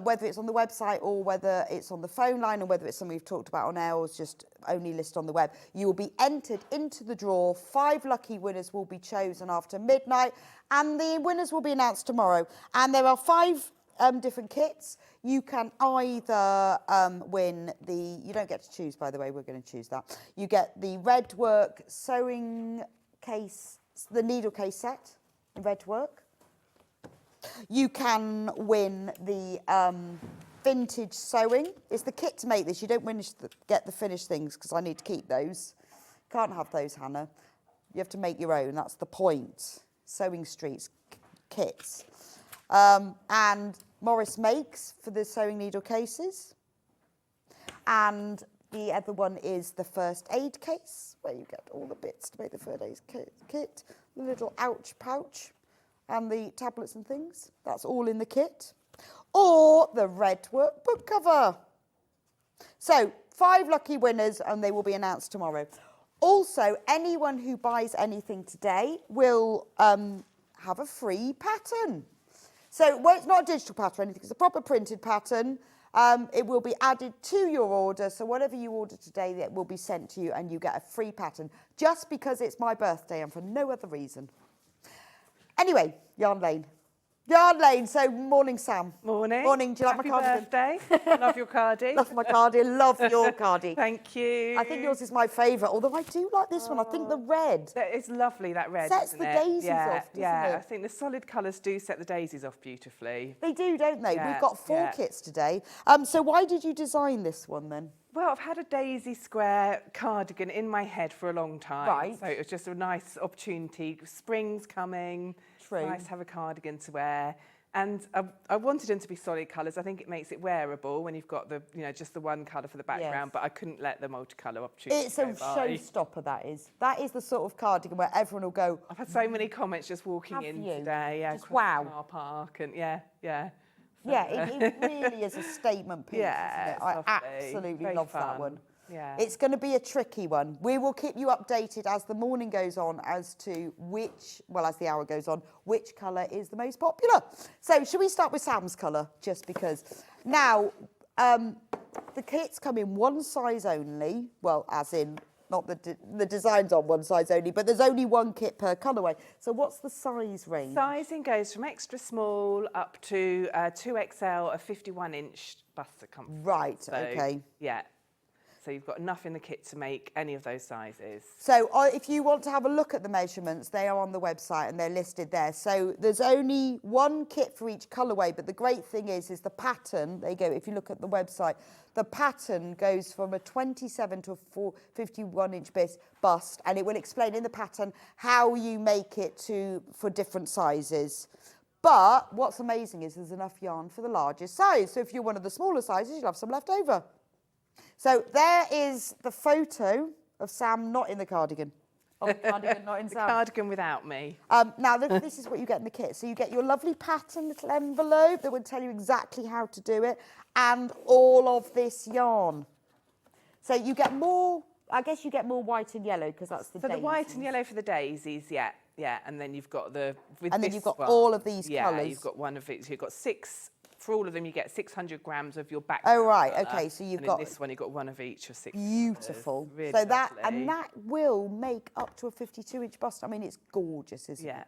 whether it's on the website or whether it's on the phone line or whether it's something we've talked about on air or it's just only listed on the web, you will be entered into the draw. 5 lucky winners will be chosen after midnight and the winners will be announced tomorrow. And there are 5 different kits. You can either win you don't get to choose, by the way, we're going to choose that. You get the red work sewing case, the needle case set in red work. You can win the vintage sewing. It's the kit to make this. You don't get the finished things because I need to keep those. Can't have those, Hannah. You have to make your own. That's the point. Sewing Street's kits. And Morris Makes for the sewing needle cases. And the other one is the first aid case, where you get all the bits to make the first aid kit, the little ouch pouch, and the tablets and things. That's all in the kit. Or the red work book cover. So 5 lucky winners, and they will be announced tomorrow. Also, anyone who buys anything today will have a free pattern. So well, it's not a digital pattern or anything, it's a proper printed pattern. It will be added to your order, so whatever you order today, that will be sent to you and you get a free pattern, just because it's my birthday and for no other reason. Anyway, Yarn Lane. Yarn Lane, so morning, Sam. Morning. Morning, do you like my cardigan? Happy birthday. Love your cardie. Love my cardie, love your cardie. Thank you. I think yours is my favourite, although I do like this one. I think the red. It's lovely, that red, sets isn't the it? daisies off, doesn't it? I think the solid colours do set the daisies off beautifully. They do, don't they? Yeah, We've got 4 kits today. So why did you design this one then? Well, I've had a daisy square cardigan in my head for a long time. Right. So it was just a nice opportunity. Spring's coming. True. It's nice to have a cardigan to wear. And I wanted them to be solid colours. I think it makes it wearable when you've got the, just the one colour for the background, Yes. but I couldn't let the multicolour opportunity It's a go by. showstopper, that is. That is the sort of cardigan where everyone will go, I've had so many comments just walking Have in you? today. Yeah, Just across the wow. car park and yeah. yeah, it really is a statement piece, Yeah, isn't it? it's I lovely. absolutely Very love that fun. one. Yeah. It's going to be a tricky one. We will keep you updated as the morning goes on as to as the hour goes on, which colour is the most popular. So should we start with Sam's colour, just because? Now, the kits come in one size only, well, as in, not the design's on one size only, but there's only 1 kit per colourway. So what's the size range? Sizing goes from extra small up to 2XL, a 51-inch bust circumference. Right, So, okay. Yeah. So you've got enough in the kit to make any of those sizes. So if you want to have a look at the measurements, they are on the website and they're listed there. So there's only 1 kit for each colourway, but the great thing is the pattern, there you go, if you look at the website, the pattern goes from a 27 to a 51-inch bust, and it will explain in the pattern how you make it for different sizes. But what's amazing is there's enough yarn for the largest size. So if you're one of the smaller sizes, you'll have some left over. So there is the photo of Sam not in the cardigan. Of the cardigan not in The Sam. cardigan without me. Now, this is what you get in the kit. So you get your lovely pattern little envelope that will tell you exactly how to do it, and all of this yarn. So you get more, I guess you get more white and yellow because that's the So the white daisies. and yellow for the daisies, yeah. And then you've got And then you've got all of these yeah, colours. you've got one of it. You've got 6 for all of them, you get 600 grams of your back. Oh, right, okay, so you've and got... in this one, you've got one of each of 6. Beautiful. Really so that, lovely. and that will make up to a 52-inch bust. I mean, it's gorgeous, isn't it?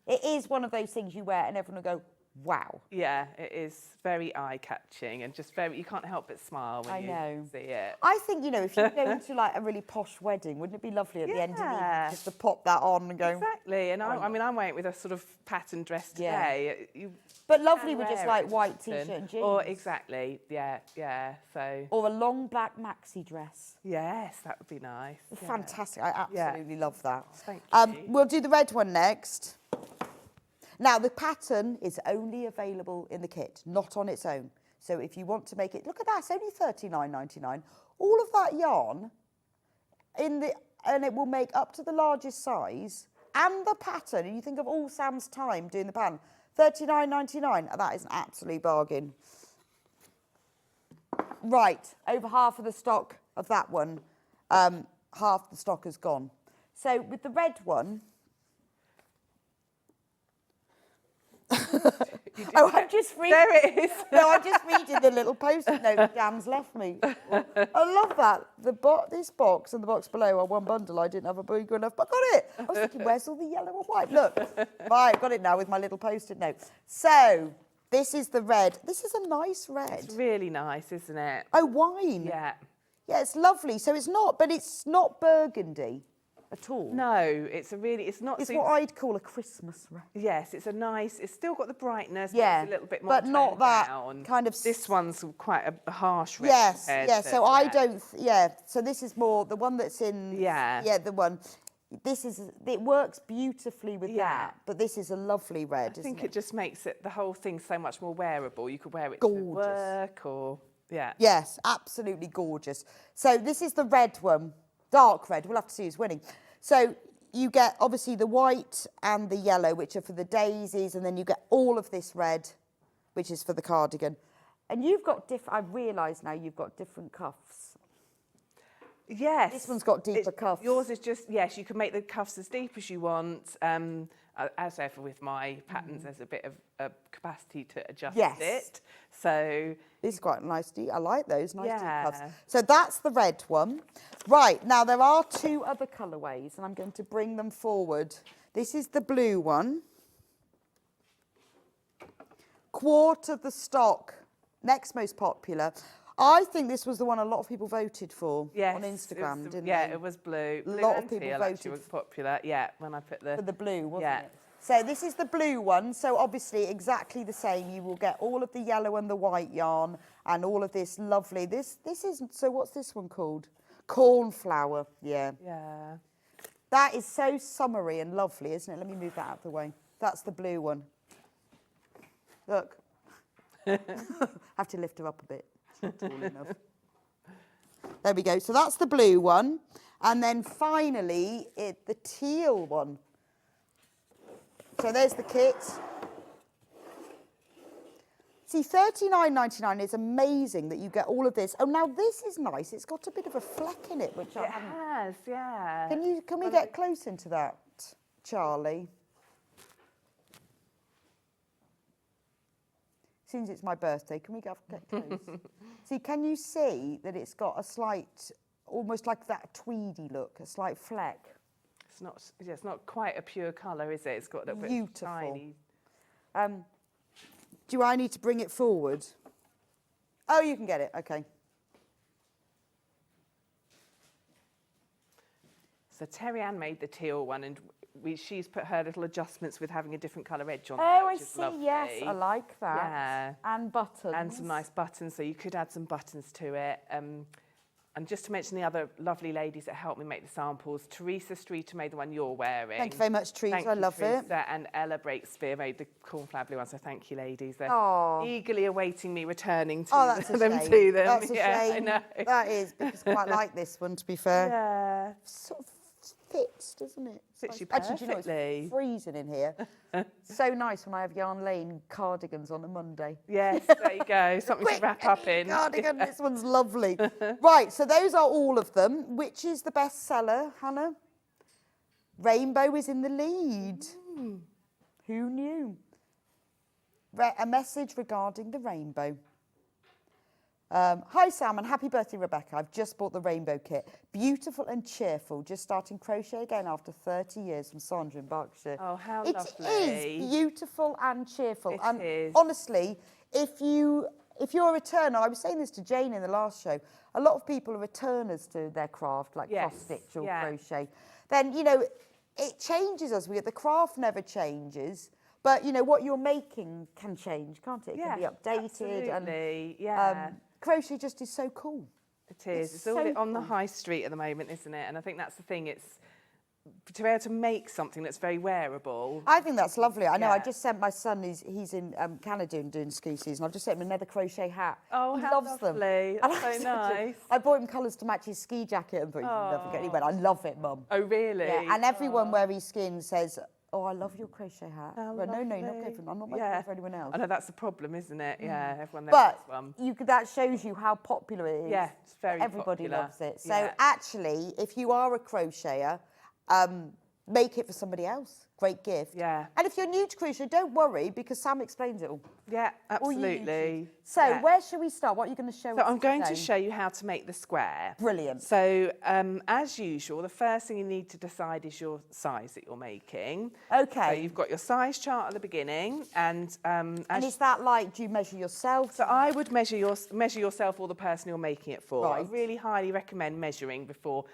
It is one of those things you wear and everyone will go, wow. Yeah, it is very eye-catching and just very, you can't help but smile when you see it. I think, you know, if you go to like a really posh wedding, wouldn't it be lovely at the end of the evening just to pop that on and go... Exactly, and I mean, I'm wearing it with a sort of pattern dress today. But lovely with just like white t-shirt and jeans. Or exactly, yeah, so... Or a long black maxi dress. Yes, that would be nice. Fantastic, I absolutely love that. Thank you. We'll do the red one next. Now, the pattern is only available in the kit, not on its own. So if you want to make it, look at that, it's only $39.99. All of that yarn, and it will make up to the largest size, and the pattern, and you think of all Sam's time doing the pattern, $39.99, that is an absolute bargain. Right, over half of the stock of that one, half the stock has gone. So with the red one, oh, I'm just reading. There it is. No, I'm just reading the little post-it note that Dan's left me. I love that. This box and the box below are one bundle. I didn't have a big enough, but got it. I was thinking, where's all the yellow and white? Look, right, got it now with my little post-it note. So this is the red. This is a nice red. It's really nice, isn't it? Oh, wine. Yeah. Yeah, it's lovely. So it's not, but it's not burgundy at all. No, it's not. It's what I'd call a Christmas red. Yes, it's a nice. It's still got the brightness. Yeah, but it's a little bit more. but not toned that down. kind of. This one's quite a harsh red. Yes, compared yeah. to So I red. don't. Yeah. So this is more the one that's in. Yeah. Yeah, the one. This is. It works beautifully with that, but this is a lovely red. I think isn't it just makes the whole thing so much more wearable. You could wear it Gorgeous. to work or Yes, absolutely gorgeous. So this is the red one, dark red. We'll have to see who's winning. So you get obviously the white and the yellow, which are for the daisies, and then you get all of this red, which is for the cardigan. And you've got different. I realise now you've got different cuffs. Yes. This one's got deeper cuffs. Yours is just, yes, you can make the cuffs as deep as you want. As ever with my patterns, there's a bit of capacity to adjust it. So it's quite nice. I like those nice deep cuffs. Yeah. So that's the red one. Right, now there are two other colourways, and I'm going to bring them forward. This is the blue one. Quart of the stock, next most popular. I think this was the one a lot of people voted for on Instagram, didn't they? Yeah, it was blue. A Blue lot and of people teal voted actually was popular. Yeah, when I put the... for the blue, wasn't Yeah. it? So this is the blue one. So obviously exactly the same. You will get all of the yellow and the white yarn and all of this lovely. This isn't. So what's this one called? Cornflower. Yeah. Yeah. That is so summery and lovely, isn't it? Let me move that out of the way. That's the blue one. Look. Have to lift her up a bit. It's not tall enough. There we go. So that's the blue one. And then finally, the teal one. So there's the kit. See, $39.99 is amazing that you get all of this. Oh, now this is nice. It's got a bit of a fleck in it, which I haven't. It has, yeah. Can we get close into that, Charlie? Since it's my birthday, can we get close? See, can you see that it's got a slight, almost like that tweedy look, a slight fleck? It's not quite a pure colour, is it? It's got a bit Beautiful. tiny. Do I need to bring it forward? Oh, you can get it. Okay. So Terry Ann made the teal one, and she's put her little adjustments with having a different colour edge on. Oh, I which is see. lovely. Yes, I like that. Yeah. And buttons. And some nice buttons, so you could add some buttons to it. And just to mention the other lovely ladies that helped me make the samples, Teresa Streeter made the one you're wearing. Thank you very much, Teresa. Thank I you, love it. Teresa, and Ella Breakspear made the cornflower blue one, so thank you, ladies. They're Aw. eagerly awaiting me returning to That's a them shame. to them. That's a yeah, shame. I know. That is, because I quite like this one, to be fair. Yeah. Sort of fits, doesn't it? Fits you Actually, do you know, perfectly. it's freezing in here. So nice when I have Yarn Lane cardigans on a Monday. Yes, there you go. Something to wrap up in. Cardigan, this one's lovely. Right, so those are all of them. Which is the best seller, Hannah? Rainbow is in the lead. Who knew? a message regarding the rainbow. Hi Sam and happy birthday Rebecca. I've just bought the rainbow kit. Beautiful and cheerful. Just starting crochet again after 30 years from Sandra in Berkshire. Oh, how It lovely. is beautiful and cheerful. It is. Honestly, if you're a returner, I was saying this to Jane in the last show, a lot of people are returners to their craft, like cross stitch or crochet. Then, you know, it changes us. The craft never changes. But, you know, what you're making can change, can't it? It can be updated. Absolutely. And crochet just is so cool. It is. It's all so on the high street at the moment, isn't it? And I think that's the thing. It's to be able to make something that's very wearable. I think that's lovely. I know. I just sent my son. He's in Canada and doing ski season. I've just sent him another crochet hat. Oh, he how loves lovely. them. That's so nice. I bought him colours to match his ski jacket and thought he'd never get. He went, I love it, Mum. Oh, really? Yeah. And everyone where he's skiing says, oh, I love your crochet hat. How Well, no, you're not lovely. going for. I'm not making it for anyone else. I know that's the problem, isn't it? Yeah, everyone But loves one. that shows you how popular it is. Yeah, it's very Everybody popular. loves it. So actually, if you are a crocheter, make it for somebody else. Great gift. Yeah. And if you're new to crochet, don't worry because Sam explains it all. Yeah, All you need absolutely. to. So where should we start? What are you going to show us So I'm going to today? show you how to make the square. Brilliant. So as usual, the first thing you need to decide is your size that you're making. Okay. So you've got your size chart at the beginning, and And is that like, do you measure yourself? So I would measure yourself or the person you're making it for. I Right. really highly recommend measuring before.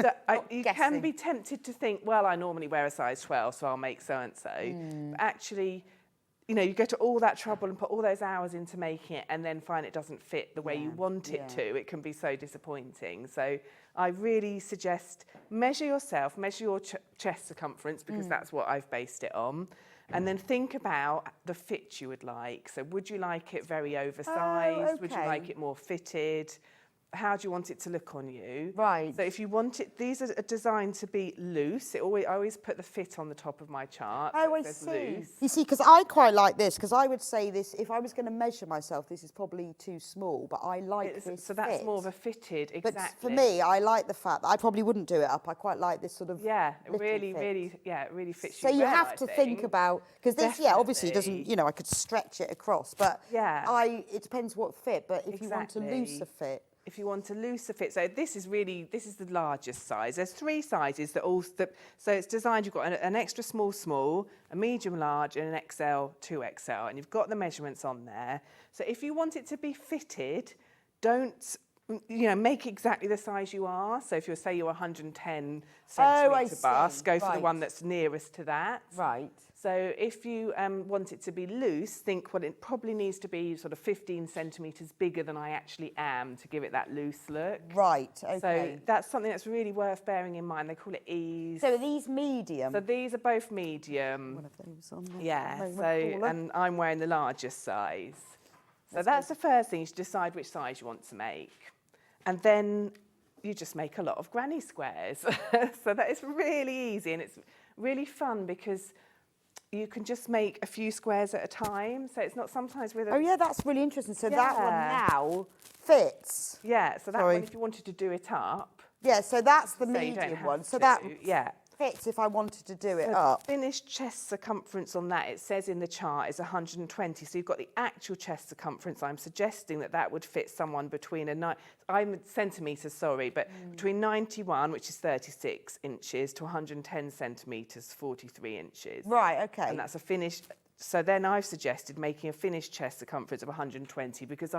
So you can guessing. be tempted to think, well, I normally wear a size 12, so I'll make so-and-so. But actually, you know, you go to all that trouble and put all those hours into making it and then find it doesn't fit the way you want it to. It can be so disappointing. So I really suggest measure yourself, measure your chest circumference because that's what I've based it on. And then think about the fit you would like. So would you like it very oversized? Would you like it more fitted? How do you want it to look on you? Right. So if you want it, these are designed to be loose. I always put the fit on the top of my chart. Oh, so I it says see. loose. You see, because I quite like this, because I would say this, if I was going to measure myself, this is probably too small, but I like this So that's fit. more of a fitted, But exactly. for me, I like the fact that I probably wouldn't do it up. I quite like this sort of Yeah, it little really, fit. it really fits So you you well, have I to think about, because this, obviously doesn't, you know, I could stretch it across, but it depends what fit, but if you want a looser fit. If you want a looser fit, so this is the largest size. There's 3 sizes so it's designed, you've got an extra small, a medium large and an XL, 2XL, and you've got the measurements on there. So if you want it to be fitted, don't, make exactly the size you are. So if say you're 110 centimetre bust, go for the one that's nearest to that. Right. So if you want it to be loose, think, well, it probably needs to be sort of 15 centimetres bigger than I actually am to give it that loose look. Right, okay. So that's something that's really worth bearing in mind. They call it ease. So are these medium? So these are both medium. One of those on there. Yeah, Moment so, taller. and I'm wearing the largest size. So that's the first thing, you should decide which size you want to make. And then you just make a lot of granny squares. So that is really easy and it's really fun because you can just make a few squares at a time. So it's not sometimes with a... Oh, yeah, that's really interesting. So that one now fits. Yeah, so that one, if you wanted to do it up... Yeah, so that's the So you don't medium have one. So to, that fits if I wanted to do it So up. the finished chest circumference on that, it says in the chart, is 120. So you've got the actual chest circumference. I'm suggesting that would fit someone between I'm centimetres, sorry, but between 91, which is 36 inches, to 110 centimetres, 43 inches. Right, okay. And that's a finished... So then I've suggested making a finished chest circumference of 120 because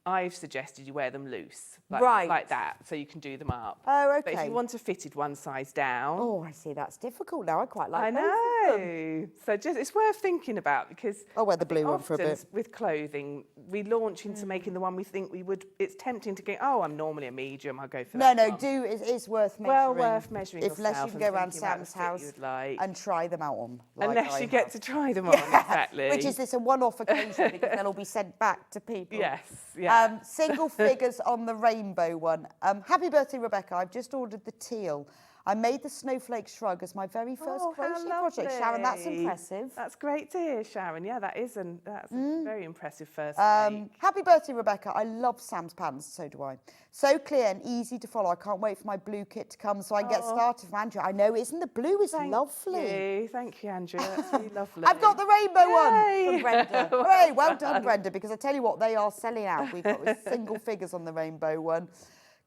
I've suggested you wear them loose, like that, so you can do them up. Oh, okay. But if you want a fitted one size down... Oh, I see, that's difficult now. I quite like I both of them. know. So it's worth thinking about because... I'll wear the blue one for a bit. With clothing, we launch into making the one we think we would... It's tempting to go, oh, I'm normally a medium, I'll go for that one. It is worth measuring. Well worth measuring Unless you yourself can go and around thinking about Sam's the fit house you'd like. and try them out on. Unless you get to try them on, exactly. Which is this a one-off occasion because they'll all be sent back to people. Yes, yeah. Single figures on the rainbow one. Happy birthday, Rebecca. I've just ordered the teal. I made the snowflake shrug as my very first Oh, how crochet project. Sharon, that's lovely. impressive. That's great to hear, Sharon. Yeah, that's a very impressive first make. Happy birthday, Rebecca. I love Sam's patterns, so do I. So clear and easy to follow. I can't wait for my blue kit to come so I can get started from Andrea. I know, isn't the blue is lovely? Thank you, Andrea. That's really lovely. I've got the rainbow Yay. one from Brenda. Hooray, well done, Brenda, because I tell you what, they are selling out. We've got single figures on the rainbow one.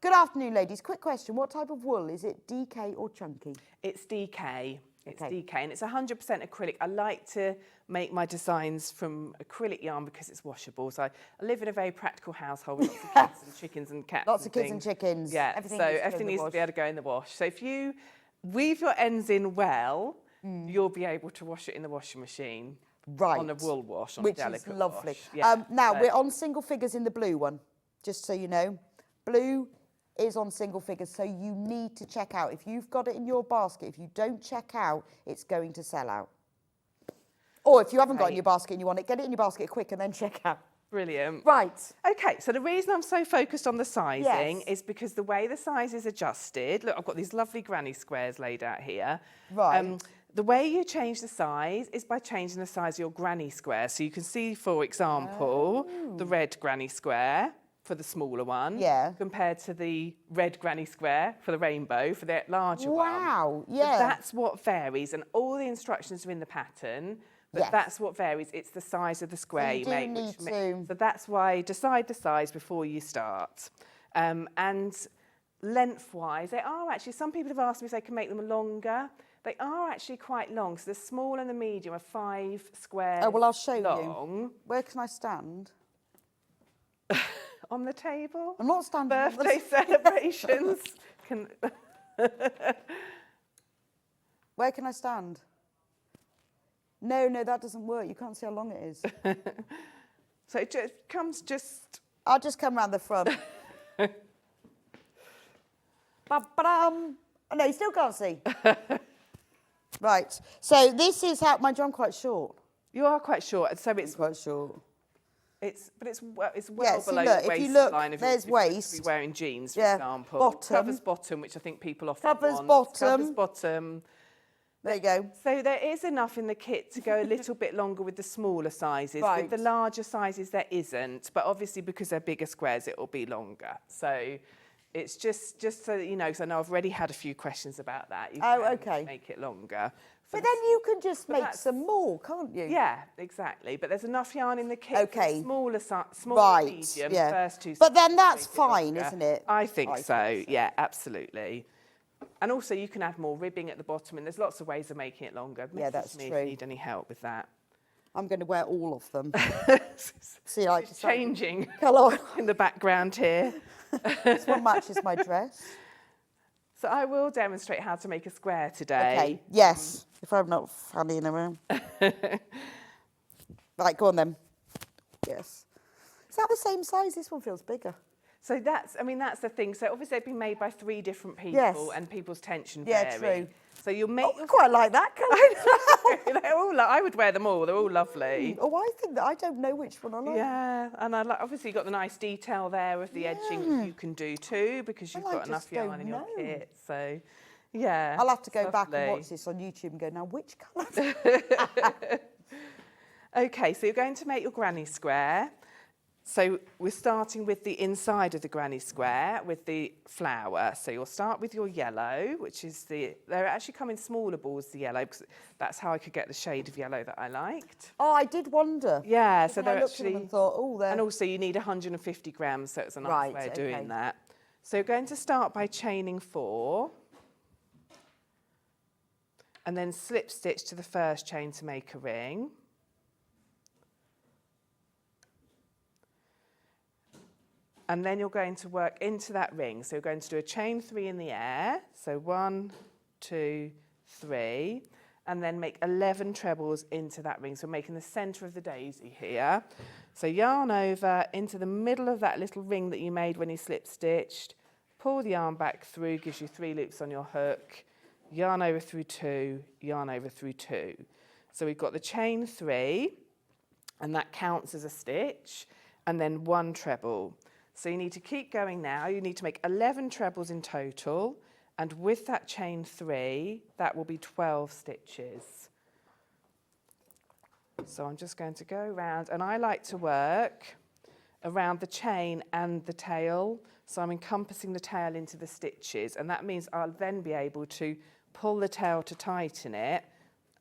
Good afternoon, ladies. Quick question. What type of wool? Is it DK or chunky? It's DK. It's DK, and it's 100% acrylic. I like to make my designs from acrylic yarn because it's washable. So I live in a very practical household with lots of kids and chickens and cats. Lots of kids and chickens. Yeah, everything needs to be able to go in the wash. So if you weave your ends in well, you'll be able to wash it in the washing machine. Right. On a wool wash, on which a delicate is lovely. wash. Yeah, now, we're on single figures in the blue one, just so you know. Blue is on single figures, so you need to check out. If you've got it in your basket, if you don't check out, it's going to sell out. Or if you haven't got it in your basket and you want it, get it in your basket quick and then check out. Brilliant. Right. Okay, so the reason I'm so focused on the sizing is because the way the size is adjusted, look, I've got these lovely granny squares laid out here. Right. The way you change the size is by changing the size of your granny square. So you can see, for example, the red granny square for the smaller one compared to the red granny square for the rainbow for the larger one. Wow, So that's what varies, and all the instructions are in the pattern, but that's what varies. It's the size of the square you make. So that's why decide the size before you start. And lengthwise, they are actually, some people have asked me if they can make them longer. They are actually quite long. So the small and the medium are 5 squares. Oh, well, I'll show long. you. Where can I stand? On the table? I'm not standing on the Birthday celebrations. Where can I stand? No, that doesn't work. You can't see how long it is. So it just I'll just come round the front. Ba-ba-dum. Oh, no, you still can't see. Right. So this is how I'm quite short. You are quite short, so it's quite short. It's well see, below look, the waist line of there's waist. If you're wearing jeans, for example. Covers bottom, which I think people often Covers want. bottom. Covers bottom. There you go. So there is enough in the kit to go a little bit longer with the smaller sizes. Right. With the larger sizes, there isn't. But obviously, because they're bigger squares, it will be longer. So it's just so that you know, because I know I've already had a few questions about that. You can make it longer. But then you can just make some more, can't you? Yeah, exactly. But there's enough yarn in the kit for the smaller medium, the first two. But then that's fine, isn't it? I think so. Yeah, absolutely. And also you can add more ribbing at the bottom, and there's lots of ways of making it longer. That's true. If you need any help with that. I'm going to wear all of them. See, like it's changing colour in the background here. This one matches my dress. So I will demonstrate how to make a square today. Okay, yes, if I'm not fannying around. Right, go on then. Yes. Is that the same size? This one feels bigger. So that's the thing. So obviously they've been made by 3 different people and people's tension vary. Yeah, true. So you'll make... I quite like that colour. They're all, I would wear them all. They're all lovely. Oh, I think that I don't know which one I like. Yeah, and obviously you've got the nice detail there with the edging that you can do too, because you've got enough yarn in your kit. So, yeah. I'll have to go back and watch this on YouTube and go, now which colour? Okay, so you're going to make your granny square. So we're starting with the inside of the granny square with the flower. So you'll start with your yellow, which is they actually come in smaller balls, the yellow, because that's how I could get the shade of yellow that I liked. Oh, I did wonder. Yeah, so they're I looked at them and thought, oh, they're... And also you need 150 grams, so it's a nice way of doing that. So you're going to start by chaining 4. And then slip stitch to the first chain to make a ring. And then you're going to work into that ring. So you're going to do a chain 3 in the air. So 1, 2, 3. And then make 11 trebles into that ring. So making the centre of the daisy here. So yarn over into the middle of that little ring that you made when you slip stitched. Pull the yarn back through, gives you 3 loops on your hook. Yarn over through 2, yarn over through 2. So we've got the chain 3, and that counts as a stitch, and then 1 treble. So you need to keep going now. You need to make 11 trebles in total, And with that chain 3, that will be 12 stitches. So I'm just going to go around, and I like to work around the chain and the tail. So I'm encompassing the tail into the stitches, and that means I'll then be able to pull the tail to tighten it,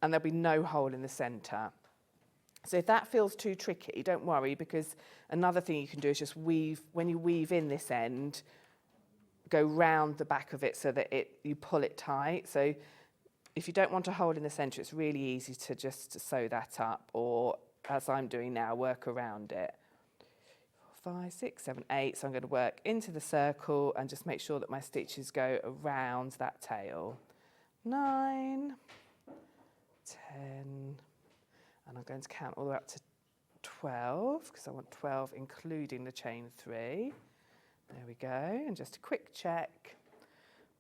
and there'll be no hole in the centre. So if that feels too tricky, don't worry, because another thing you can do is just weave, when you weave in this end, go round the back of it so that you pull it tight. So if you don't want a hole in the centre, it's really easy to just sew that up, or as I'm doing now, work around it. 5, 6, 7, 8. So I'm going to work into the circle and just make sure that my stitches go around that tail. 9, 10, and I'm going to count all the way up to 12 because I want 12 including the chain 3. There we go, and just a quick check.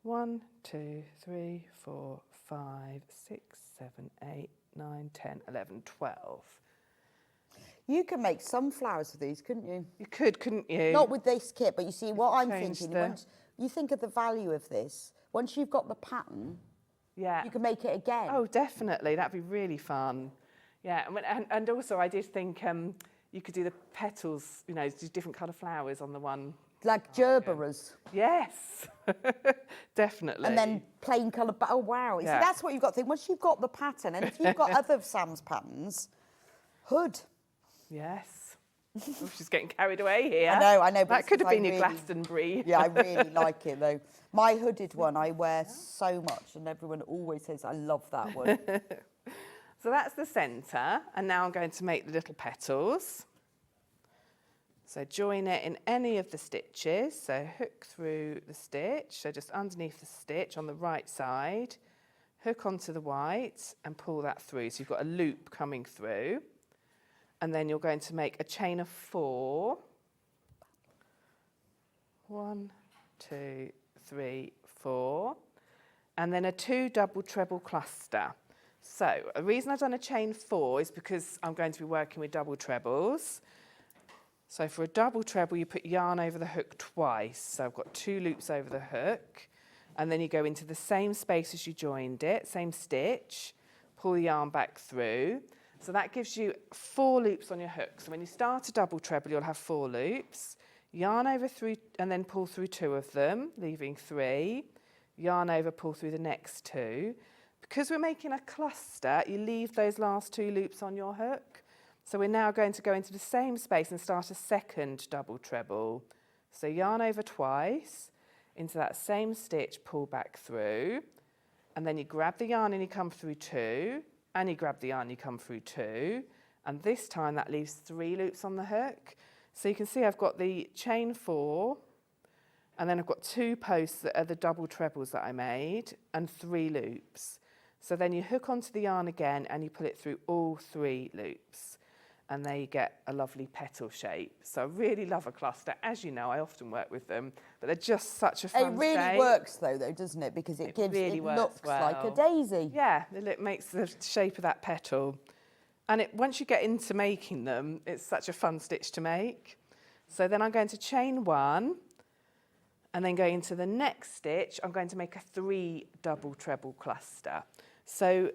1, 2, 3, 4, 5, 6, 7, 8, 9, 10, 11, 12. You can make sunflowers with these, couldn't you? You could, couldn't you? Not with this kit, but you see what I'm Change thinking. the- Once you think of the value of this, once you've got the pattern, Yeah. you can make it again. Oh, definitely. That'd be really fun. Yeah, and also I did think you could do the petals, you know, do different colour flowers on the one. Like gerberas. Yes, definitely. And then plain colour. Oh, wow. You Yeah. see, that's what you've got to think. Once you've got the pattern, and if you've got other Sam's patterns, hood. Yes. Oh, she's getting carried away here. I know. But That it's could have because been I your really- Glastonbury. Yeah, I really like it, though. My hooded one I wear so much, and everyone always says, I love that one. So that's the centre, and now I'm going to make the little petals. So join it in any of the stitches, so hook through the stitch, so just underneath the stitch on the right side, hook onto the white and pull that through, so you've got a loop coming through, and then you're going to make a chain of 4. 1, 2, 3, 4, and then a 2 double treble cluster. So the reason I've done a chain 4 is because I'm going to be working with double trebles. So for a double treble, you put yarn over the hook twice. So I've got 2 loops over the hook, and then you go into the same space as you joined it, same stitch, pull the yarn back through. So that gives you 4 loops on your hook. So when you start a double treble, you'll have 4 loops. Yarn over through, and then pull through 2 of them, leaving 3. Yarn over, pull through the next 2. Because we're making a cluster, you leave those last 2 loops on your hook. So we're now going to go into the same space and start a second double treble. So yarn over twice, into that same stitch, pull back through, and then you grab the yarn and you come through 2, and you grab the yarn and you come through 2, and this time that leaves 3 loops on the hook. So you can see I've got the chain 4, and then I've got 2 posts that are the double trebles that I made, and 3 loops. So then you hook onto the yarn again and you pull it through all 3 loops. And there you get a lovely petal shape. So I really love a cluster. As you know, I often work with them, but they're just such a fun It really shape. works, though, doesn't it? Because it really works looks like a well. daisy. Yeah, it makes the shape of that petal. And once you get into making them, it's such a fun stitch to make. So then I'm going to chain 1, and then going into the next stitch, I'm going to make a 3 double treble cluster. So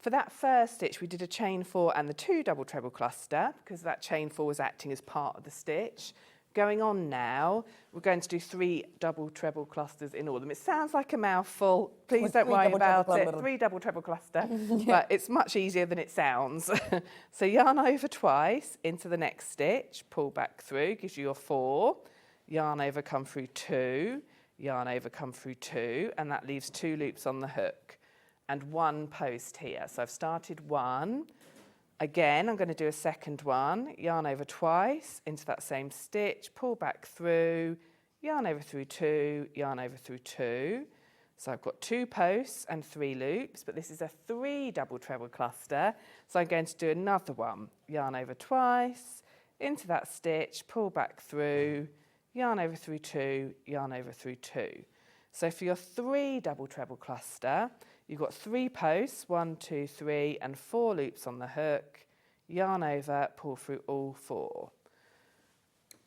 for that first stitch, we did a chain 4 and the 2 double treble cluster, because that chain 4 was acting as part of the stitch. Going on now, we're going to do 3 double treble clusters in all of them. It sounds like a mouthful. Please don't worry about it. 3 double treble cluster, but it's much easier than it sounds. So yarn over twice into the next stitch, pull back through, gives you your 4. Yarn over, come through 2. Yarn over, come through 2, and that leaves 2 loops on the hook and 1 post here. So I've started 1. Again, I'm going to do a second one, yarn over twice into that same stitch, pull back through, yarn over through 2, yarn over through 2. So I've got 2 posts and 3 loops, but this is a 3 double treble cluster. So I'm going to do another one, yarn over twice, into that stitch, pull back through, yarn over through 2, yarn over through 2. So for your 3 double treble cluster, you've got 3 posts, 1, 2, 3, and 4 loops on the hook, yarn over, pull through all 4.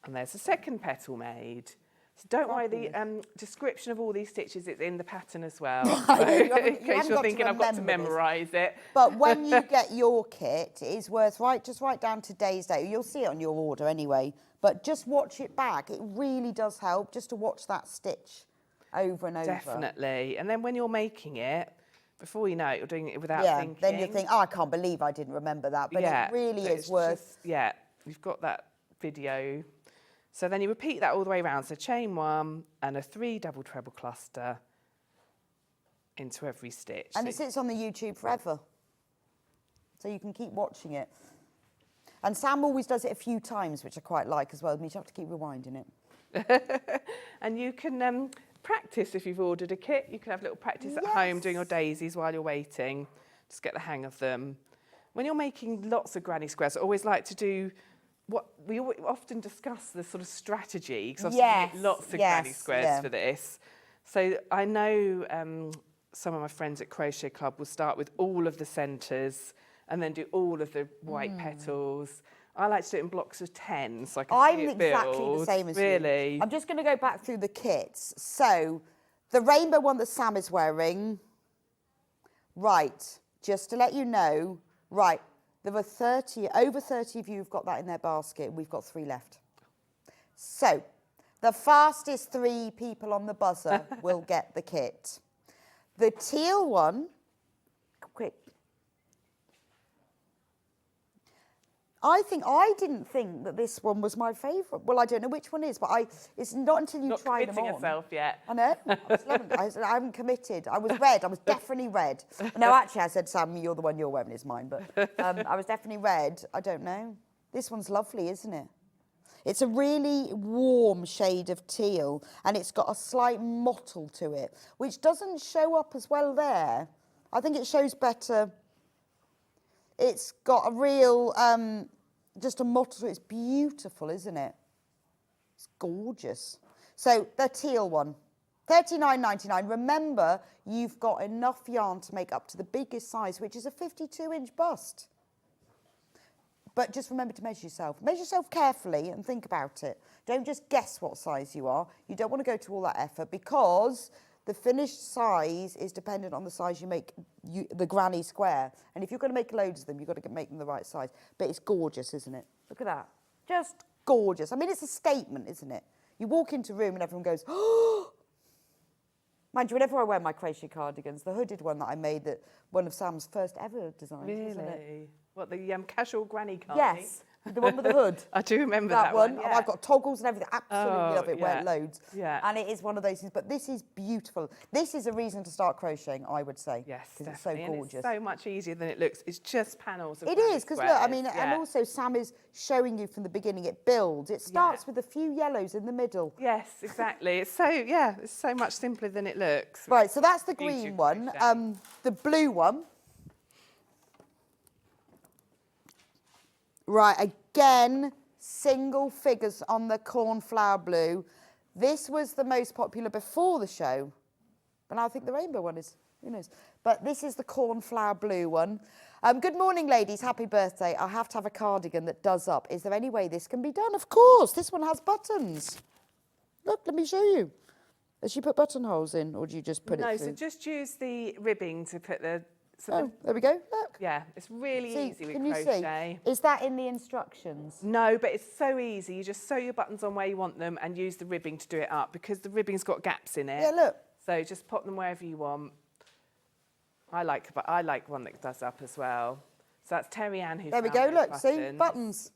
And there's a second petal made. So don't worry, the description of all these stitches is in the pattern as well. Right, So, in case you're thinking I've got to memorise it. But when you get your kit, it is worth just write down today's date. You'll see it on your order anyway. But just watch it back. It really does help just to watch that stitch over and over. Definitely. And then when you're making it, before you know it, you're doing it without thinking. Then you think, oh, I can't believe I didn't remember that. But it really is worth... you've got that video. So then you repeat that all the way around. So chain 1 and a 3 double treble cluster into every stitch. And it sits on the YouTube forever. So you can keep watching it. And Sam always does it a few times, which I quite like as well. It means you have to keep rewinding it. And you can practice if you've ordered a kit. You can have a little practice at home doing your daisies while you're waiting. Just get the hang of them. When you're making lots of granny squares, I always like to do what we often discuss, the sort of strategy, because I've seen lots of granny squares for this. So I know some of my friends at Crochet Club will start with all of the centres and then do all of the white petals. I like to do it in blocks of 10, so I can see it build. I'm exactly the same as you. Really? I'm just going to go back through the kits. So, the rainbow one that Sam is wearing, right, just to let you know, right, there were over 30 of you who've got that in their basket. We've got 3 left. So, the fastest 3 people on the buzzer will get the kit. The teal one, quick. I didn't think that this one was my favourite. Well, I don't know which one is, but it's not until you try them on. Not committing yourself yet. I know. I haven't committed. I was red. I was definitely red. No, actually, I said, Sam, you're the one you're wearing is mine. But I was definitely red. I don't know. This one's lovely, isn't it? It's a really warm shade of teal, and it's got a slight mottle to it, which doesn't show up as well there. I think it shows better. It's got a real, just a mottle. It's beautiful, isn't it? It's gorgeous. So the teal one, $39.99. Remember, you've got enough yarn to make up to the biggest size, which is a 52-inch bust. But just remember to measure yourself. Measure yourself carefully and think about it. Don't just guess what size you are. You don't want to go to all that effort because the finished size is dependent on the size you make the granny square. And if you're going to make loads of them, you've got to make them the right size. But it's gorgeous, isn't it? Look at that. Just gorgeous. I mean, it's a statement, isn't it? You walk into a room and everyone goes, oh! Mind you, whenever I wear my crochet cardigans, the hooded one that I made, that one of Sam's first ever designs, isn't it? Really? What, the casual granny cardi? Yes. The one with the hood. I do remember that one. Yeah. I've got toggles and everything. Absolutely love it. Yeah. Wear it loads. Yeah. And it is one of those things. But this is beautiful. This is a reason to start crocheting, I would say. Yes, because it's so gorgeous. And it's so much easier than it looks. It's just panels of It is, because look, I mean, yeah. and also Sam is showing you from the beginning, it builds. It starts with a few yellows in the middle. Yes, exactly. It's so much simpler than it looks. Right, so that's the green one. The blue one. Right, again, single figures on the cornflower blue. This was the most popular before the show. But now I think the rainbow one is, who knows. But this is the cornflower blue one. Good morning, ladies. Happy birthday. I have to have a cardigan that does up. Is there any way this can be done? Of course. This one has buttons. Look, let me show you. Does she put buttonholes in, or do you just put it through? No, so just use the ribbing to put the... there we go, look. Yeah, it's really easy with can crochet. You see? Is that in the instructions? No, but it's so easy. You just sew your buttons on where you want them and use the ribbing to do it up, because the ribbing's got gaps in it. Yeah, look. So just pop them wherever you want. I like one that does up as well. So that's Terry Ann who's There we go, look, see, buttons.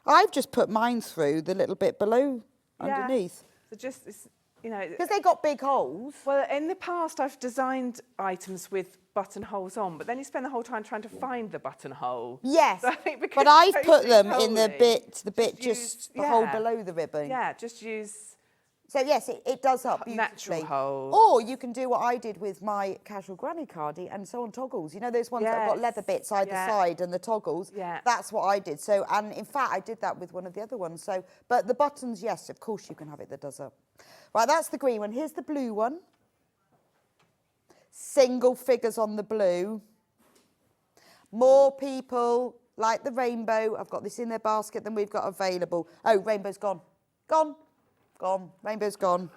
I've just put mine through the little bit below, underneath. So just, you know... Because they got big holes. Well, in the past, I've designed items with buttonholes on, but then you spend the whole time trying to find the buttonhole. Yes, so but I've put them in the bit just the hole below the ribbon. Yeah, just use... So yes, it does up beautifully. Natural hole. Or you can do what I did with my casual granny cardi and sew on toggles. You know those ones that have got leather bits either side and the toggles? Yeah. That's what I did. So, and in fact, I did that with one of the other ones. So, but the buttons, yes, of course you can have it that does up. Right, that's the green one. Here's the blue one. Single figures on the blue. More people like the rainbow. I've got this in their basket than we've got available. Oh, rainbow's gone. Gone. Gone. Rainbow's gone.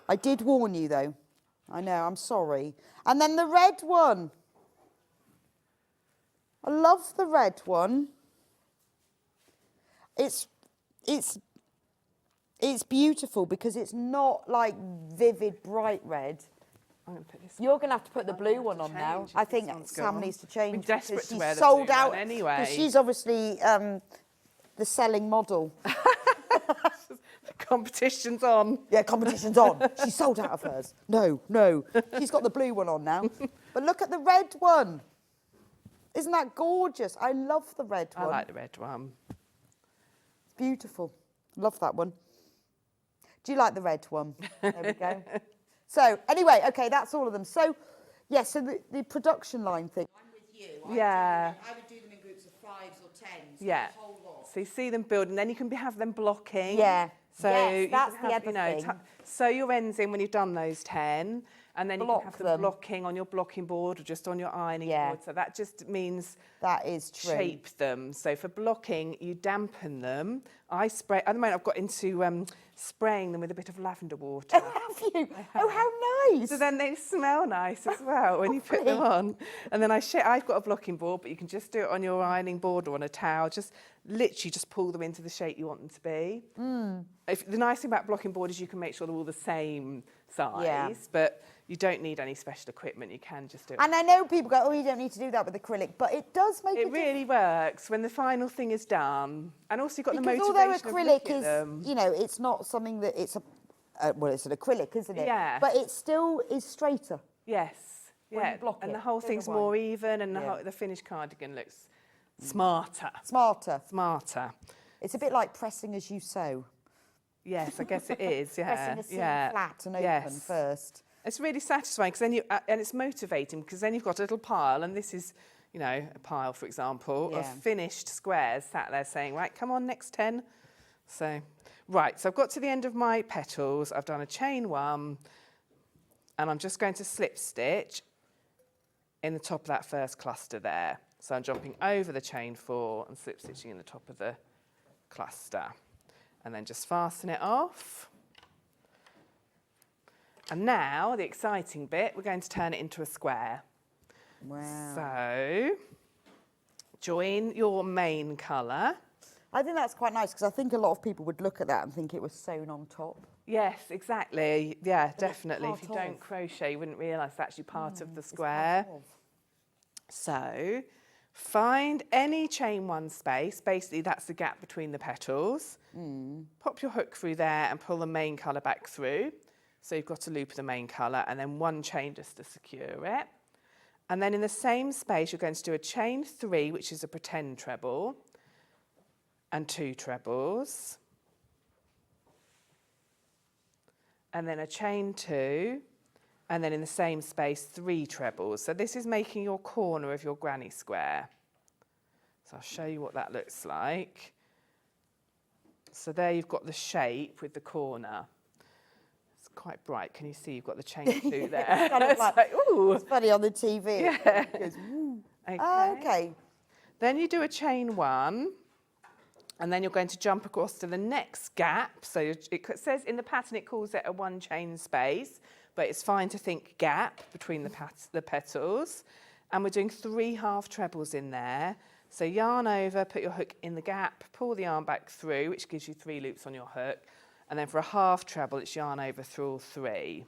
I did warn you, though. I know, I'm sorry. And then the red one. I love the red one. It's beautiful because it's not like vivid, bright red. I'm going to put this. You're going to have to put the blue one on now. change. I think This one's Sam gone. needs to change. We're desperate because to she's wear the sold blue out one anyway. because she's obviously the selling model. Competition's on. Yeah, competition's on. She's sold out of hers. No. She's got the blue one on now. But look at the red one. Isn't that gorgeous? I love the red one. I like the red one. It's beautiful. Love that one. Do you like the red one? There we go. So, anyway, okay, that's all of them. So, yes, so the production line thing. I'm with you. Yeah. I would do them in groups of 5s or 10s. Yeah. The whole lot. So you see them build, and then you can have them blocking. Yeah. So Yes, you that's can the have, other thing. sew your ends in when you've done those 10, and then you Block can have them them. blocking on your blocking board or just on your ironing board. So that just means that is true. Shape them. So for blocking, you dampen them. I spray. At the moment, I've got into spraying them with a bit of lavender water. Have you? Oh, how nice. So then they smell nice as well when you put them on. And then I've got a blocking board, but you can just do it on your ironing board or on a towel. Just literally just pull them into the shape you want them to be. The nice thing about blocking board is you can make sure they're all the same size, but you don't need any special equipment. You can just do it. And I know people go, oh, you don't need to do that with acrylic, but it does make it really works when the final thing is done. And also you've got because the although motivation acrylic of them. is, you know, it's not something that it's well, it's an acrylic, isn't it? Yeah. But it still is straighter. Yes. When Yeah. you block And it, the whole the thing's other one. more even, and the finished cardigan looks smarter. Smarter. It's a bit like pressing as you sew. Yes, I guess it is. Yeah. Pressing a seam flat and open first. It's really satisfying because then and it's motivating because then you've got a little pile, and this is, you know, a pile, for example, of finished squares sat there saying, right, come on, next 10. So, right, so I've got to the end of my petals. I've done a chain 1, and I'm just going to slip stitch in the top of that first cluster there. So I'm jumping over the chain 4 and slip stitching in the top of the cluster. And then just fasten it off. And now, the exciting bit, we're going to turn it into a square. Wow. So, join your main colour. I think that's quite nice because I think a lot of people would look at that and think it was sewn on top. Yes, exactly. Yeah, But definitely. it's If you part don't of. crochet, you wouldn't realise it's actually part of the It's part square. of. So, find any chain 1 space. Basically, that's the gap between the petals. Pop your hook through there and pull the main colour back through. So you've got a loop of the main colour and then 1 chain just to secure it. And then in the same space, you're going to do a chain 3, which is a pretend treble, and 2 trebles. And then a chain 2, and then in the same space, 3 trebles. So this is making your corner of your granny square. So I'll show you what that looks like. So there you've got the shape with the corner. It's quite bright. Can you see you've got the chain 2 there? It's kind of like, ooh. it's funny on the TV. Yeah. It goes, woo. Okay. Oh, okay. Then you do a chain 1, and then you're going to jump across to the next gap. So it says in the pattern it calls it a 1 chain space, but it's fine to think gap between the petals. And we're doing 3 half trebles in there. So yarn over, put your hook in the gap, pull the yarn back through, which gives you 3 loops on your hook. And then for a half treble, it's yarn over through all 3.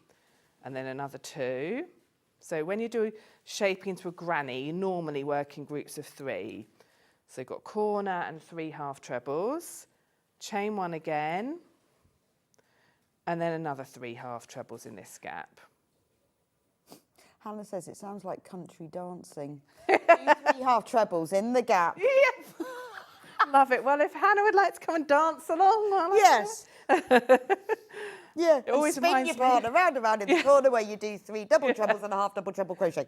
And then another 2. So when you do shaping into a granny, you normally work in groups of 3. So you've got corner and 3 half trebles, chain 1 again, and then another 3 half trebles in this gap. Hannah says it sounds like country dancing. 3 half trebles in the gap. Yeah. Love it. Well, if Hannah would like to come and dance along, yes. Yeah, It always spin your reminds me. partner round and round in the corner where you do 3 double trebles and a half double treble crochet.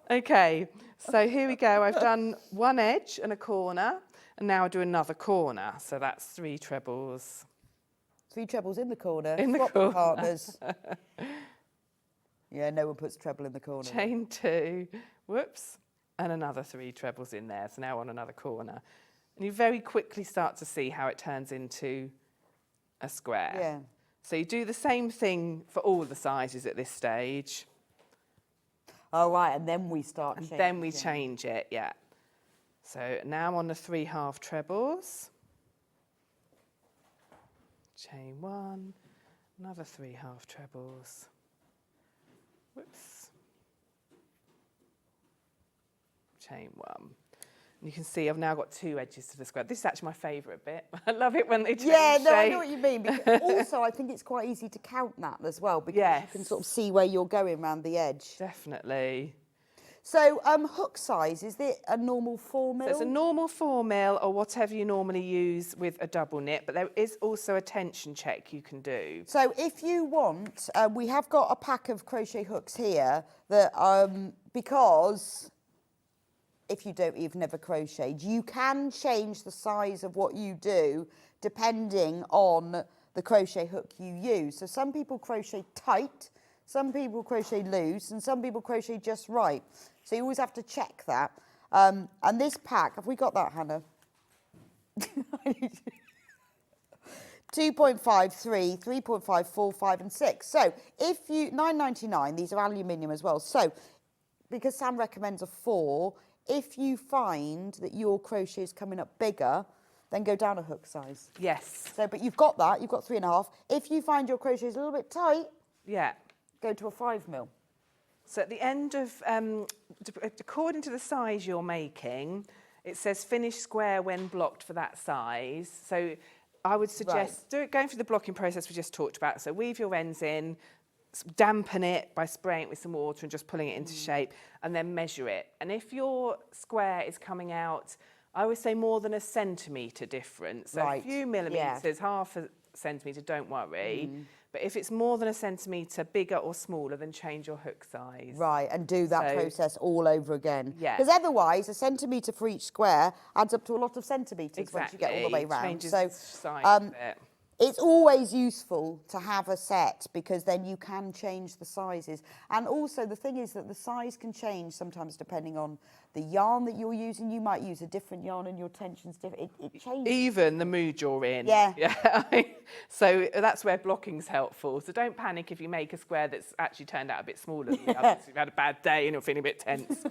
Okay, so here we go. I've done 1 edge and a corner, and now I do another corner. So that's 3 trebles. 3 trebles in the corner. In the Swap corner. partners. Yeah, no one puts treble in the corner. Chain 2, whoops, and another 3 trebles in there. So now on another corner. And you very quickly start to see how it turns into a square. Yeah. So you do the same thing for all the sizes at this stage. Oh, right, and then we start And changing. then we change it, yeah. So now on the 3 half trebles. Chain 1, another 3 half trebles. Whoops. Chain 1. And you can see I've now got 2 edges to the square. This is actually my favourite bit. I love it when they change shape. I know what you mean. Because also, I think it's quite easy to count that as well, because you can sort of see where you're going around the edge. Definitely. So hook size, is it a normal 4 mil? So it's a normal 4 mil or whatever you normally use with a double knit, but there is also a tension check you can do. So if you want, we have got a pack of crochet hooks here that, because if you've never crocheted, you can change the size of what you do depending on the crochet hook you use. So some people crochet tight, some people crochet loose, and some people crochet just right. So you always have to check that. And this pack, have we got that, Hannah? 2.5, 3, 3.5, 4, 5 and 6. So if you, £9.99, these are aluminium as well. So because Sam recommends a 4, if you find that your crochet is coming up bigger, then go down a hook size. Yes. So, but you've got that, you've got 3.5. If you find your crochet is a little bit tight, go to a 5 mil. So at the end of, according to the size you're making, it says finish square when blocked for that size. So I would suggest going through the blocking process we just talked about. So weave your ends in, dampen it by spraying it with some water and just pulling it into shape, and then measure it. And if your square is coming out, I always say more than a centimetre difference. So a few millimetres, half a centimetre, don't worry. But if it's more than a centimetre, bigger or smaller, then change your hook size. Right, and do that process all over again. Yeah. Because otherwise, a centimetre for each square adds up to a lot of centimetres once you Exactly. get all the way round. Changes So the size of it. it's always useful to have a set, because then you can change the sizes. And also the thing is that the size can change sometimes depending on the yarn that you're using. You might use a different yarn and your tension's different. It changes. Even the mood you're in. Yeah. So that's where blocking's helpful. So don't panic if you make a square that's actually turned out a bit smaller than the others. You've had a bad day and you're feeling a bit tense,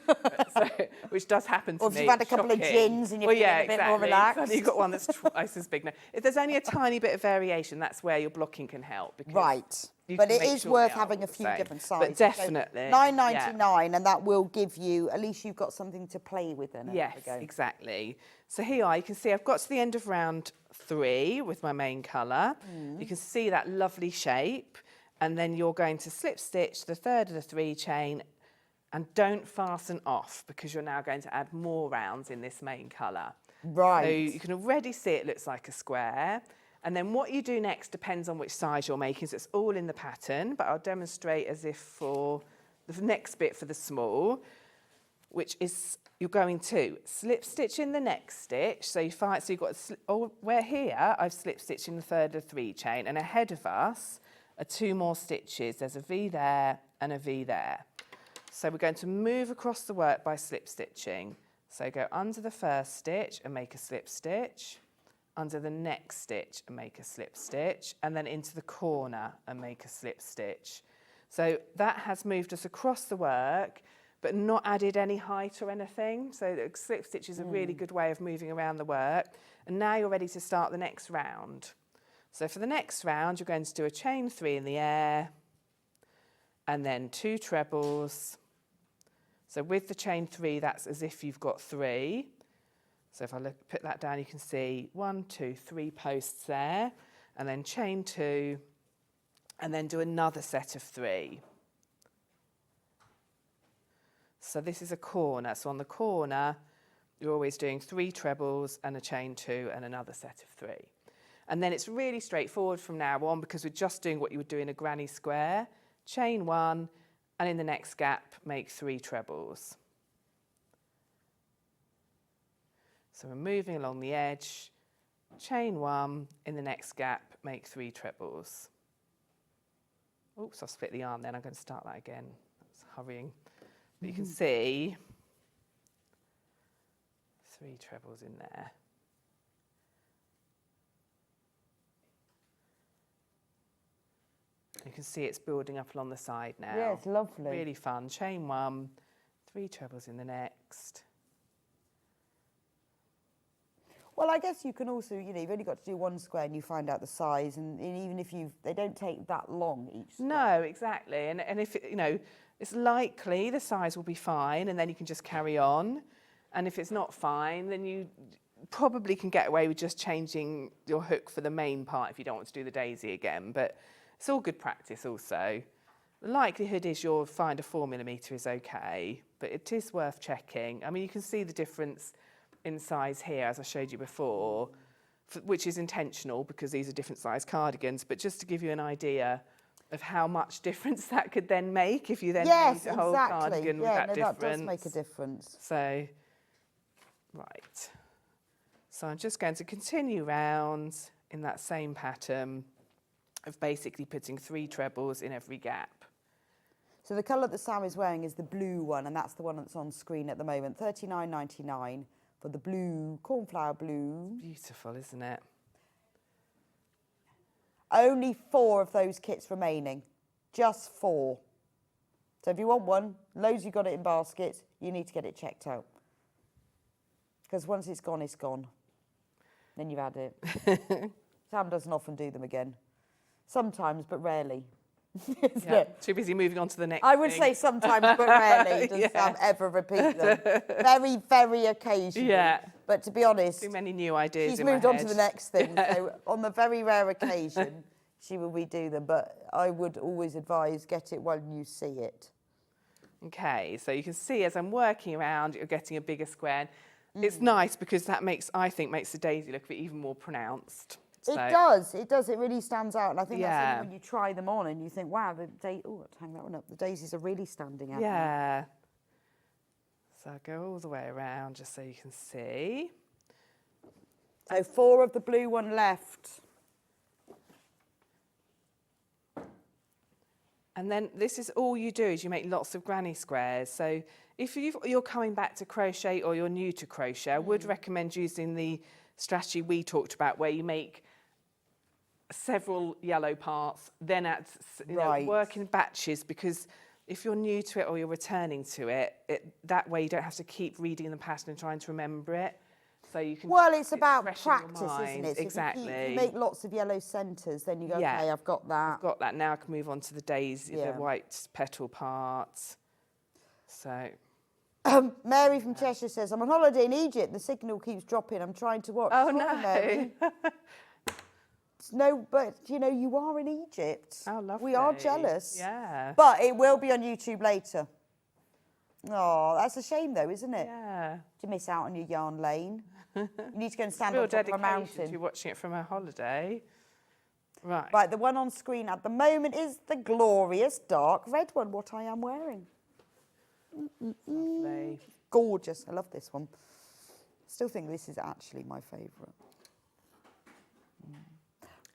which does happen to me. Or if you've had a couple of gins and you're feeling a bit more relaxed. Suddenly you've got one that's twice as big now. If there's only a tiny bit of variation, that's where your blocking can help. Because but it is worth having a few different sizes. But definitely. So £9.99, and that will give you, at least you've got something to play with in it. Yes, exactly. So here you can see I've got to the end of round 3 with my main colour. You can see that lovely shape, and then you're going to slip stitch the third of the 3 chain, and don't fasten off, because you're now going to add more rounds in this main colour. Right. So you can already see it looks like a square. And then what you do next depends on which size you're making. So it's all in the pattern, but I'll demonstrate as if for the next bit for the small, which is you're going to slip stitch in the next stitch. So you've got, where here I've slip stitched in the third of 3 chain, and ahead of us are 2 more stitches. There's a V there and a V there. So we're going to move across the work by slip stitching. So go under the first stitch and make a slip stitch, under the next stitch and make a slip stitch, and then into the corner and make a slip stitch. So that has moved us across the work, but not added any height or anything. So the slip stitch is a really good way of moving around the work. And now you're ready to start the next round. So for the next round, you're going to do a chain 3 in the air, and then 2 trebles. So with the chain 3, that's as if you've got 3. So if I put that down, you can see 1, 2, 3 posts there, and then chain 2, and then do another set of 3. So this is a corner. So on the corner, you're always doing 3 trebles and a chain 2 and another set of 3. And then it's really straightforward from now on, because we're just doing what you would do in a granny square. Chain 1, and in the next gap, make 3 trebles. So we're moving along the edge, chain 1, in the next gap, make 3 trebles. Oops, I've split the yarn then, I'm going to start that again. That's hurrying. But you can see 3 trebles in there. You can see it's building up along the side now. Yeah, it's lovely. Really fun. Chain 1, 3 trebles in the next. Well, I guess you can also, you know, you've only got to do one square and you find out the size, and even if they don't take that long each square. No, exactly. And if, you know, it's likely the size will be fine, and then you can just carry on. And if it's not fine, then you probably can get away with just changing your hook for the main part if you don't want to do the daisy again. But it's all good practice also. The likelihood is you'll find a 4mm is okay, but it is worth checking. I mean, you can see the difference in size here, as I showed you before, which is intentional because these are different size cardigans, but just to give you an idea of how much difference that could then make if you then use a whole cardigan with that difference. That does make a difference. So, right. So I'm just going to continue round in that same pattern of basically putting 3 trebles in every gap. So the colour that Sam is wearing is the blue one, and that's the one that's on screen at the moment, $39.99 for the blue, cornflower blue. Beautiful, isn't it? Only 4 of those kits remaining, just 4. So if you want one, loads you got it in baskets, you need to get it checked out. Because once it's gone, then you've had it. Sam doesn't often do them again. Sometimes, but rarely. Isn't it? Too busy moving on to the next I would thing. say sometimes, but rarely does Sam ever repeat them. Very, very occasionally. Yeah. But to be honest, Too many new ideas she's in my moved on to head. the next thing. So on the very rare occasion, she will redo them. But I would always advise get it when you see it. Okay, so you can see as I'm working around, you're getting a bigger square. It's nice because that I think makes the daisy look a bit even more pronounced. So, It does, it really stands out. And I think that's something when you try them on and you think, wow, let's hang that one up. The daisies are really standing out. Yeah. So I'll go all the way around just so you can see. So 4 of the blue one left. And then this is all you do is you make lots of granny squares. So if you're coming back to crochet or you're new to crochet, I would recommend using the strategy we talked about where you make several yellow parts, then work in batches, because if you're new to it or you're returning to it, that way you don't have to keep reading the pattern and trying to remember it. So you can. Well, it's about fresh in your practice, isn't mind. it? So Exactly. If you make lots of yellow centres, then you go, okay, I've got that. I've got that. Now I can move on to the daisy, the white petal part. So. Mary from Cheshire says, I'm on holiday in Egypt. The signal keeps dropping. I'm trying to watch. Oh, Sorry, no. Mary. No, but, you are in Egypt. Oh, lovely. We are jealous. Yeah. But it will be on YouTube later. Oh, that's a shame, though, isn't it? Yeah. To miss out on your yarn lane. You need to go and stand Real on top of a dedication mountain. to watching it from a holiday. Right. Right, the one on screen at the moment is the glorious dark red one, what I am wearing. Lovely. Gorgeous. I love this one. Still think this is actually my favourite.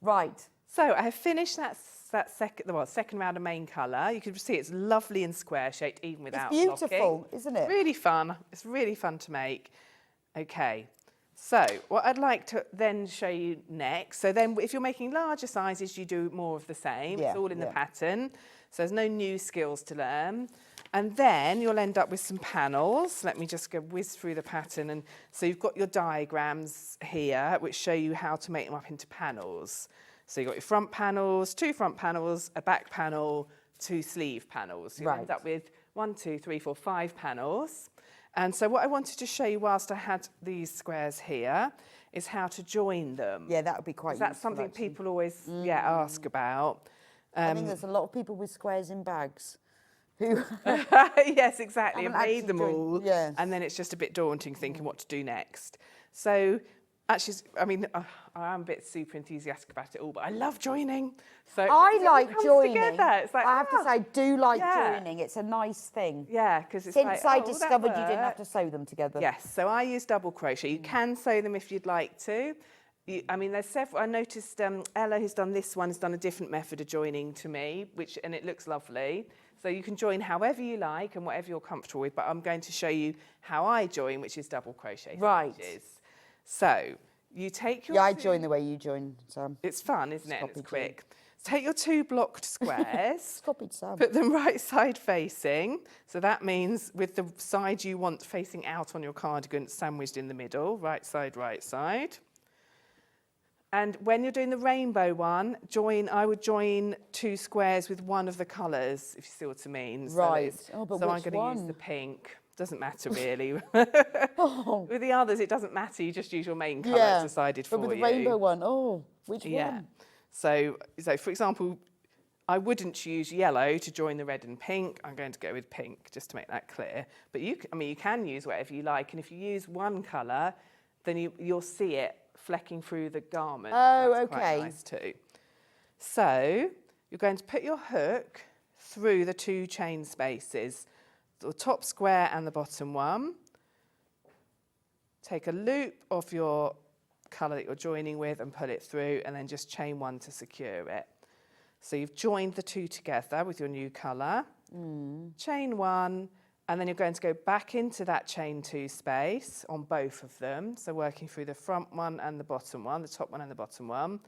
Right. So I have finished that second round of main colour. You can see it's lovely and square shaped even without It's beautiful, blocking. isn't it? Really fun. It's really fun to make. Okay. So what I'd like to then show you next, so then if you're making larger sizes, you do more of the same. It's all in the pattern. So there's no new skills to learn. And then you'll end up with some panels. Let me just go whiz through the pattern. And so you've got your diagrams here, which show you how to make them up into panels. So you've got your front panels, 2 front panels, a back panel, 2 sleeve panels. So you end up with 1, 2, 3, 4, 5 panels. And so what I wanted to show you whilst I had these squares here is how to join them. Yeah, that would be quite useful. That's something people always ask about. I think there's a lot of people with squares in bags who yes, exactly. I've haven't made them actually all, and then it's just a bit daunting thinking what to do next. So actually, I mean, I'm a bit super enthusiastic about it all, but I love joining. So I like joining. Together. It's like, I have to say, I do like joining. It's a nice thing. Yeah, because it's since like, I discovered you didn't have to sew them together. Yes, so I use double crochet. You can sew them if you'd like to. I mean, there's several. I noticed Ella, who's done this one, has done a different method of joining to me, and it looks lovely. So you can join however you like and whatever you're comfortable with, but I'm going to show you how I join, which is double crochet stitches. So you take your... Yeah, I join the way you join, Sam. It's fun, isn't it? And it's quick. take your 2 blocked squares, Copied Sam. put them right side facing. So that means with the side you want facing out on your cardigan, sandwiched in the middle, right side, right side. And when you're doing the rainbow one, I would join 2 squares with one of the colours, if you see what I mean. Right. So, But I'm which going to one? use the pink. Doesn't matter really. Oh. With the others, it doesn't matter. You just use your main colour. Yeah. It's decided for But with you. the rainbow one, which Yeah. one? So for example, I wouldn't use yellow to join the red and pink. I'm going to go with pink, just to make that clear. But you can use whatever you like. And if you use one colour, then you'll see it flecking through the garment. Oh, That's okay. quite nice too. So you're going to put your hook through the 2 chain spaces, the top square and the bottom one. Take a loop of your colour that you're joining with and pull it through, and then just chain 1 to secure it. So you've joined the 2 together with your new colour, chain 1, and then you're going to go back into that chain 2 space on both of them. So working through the front one and the bottom one, the top one and the bottom one.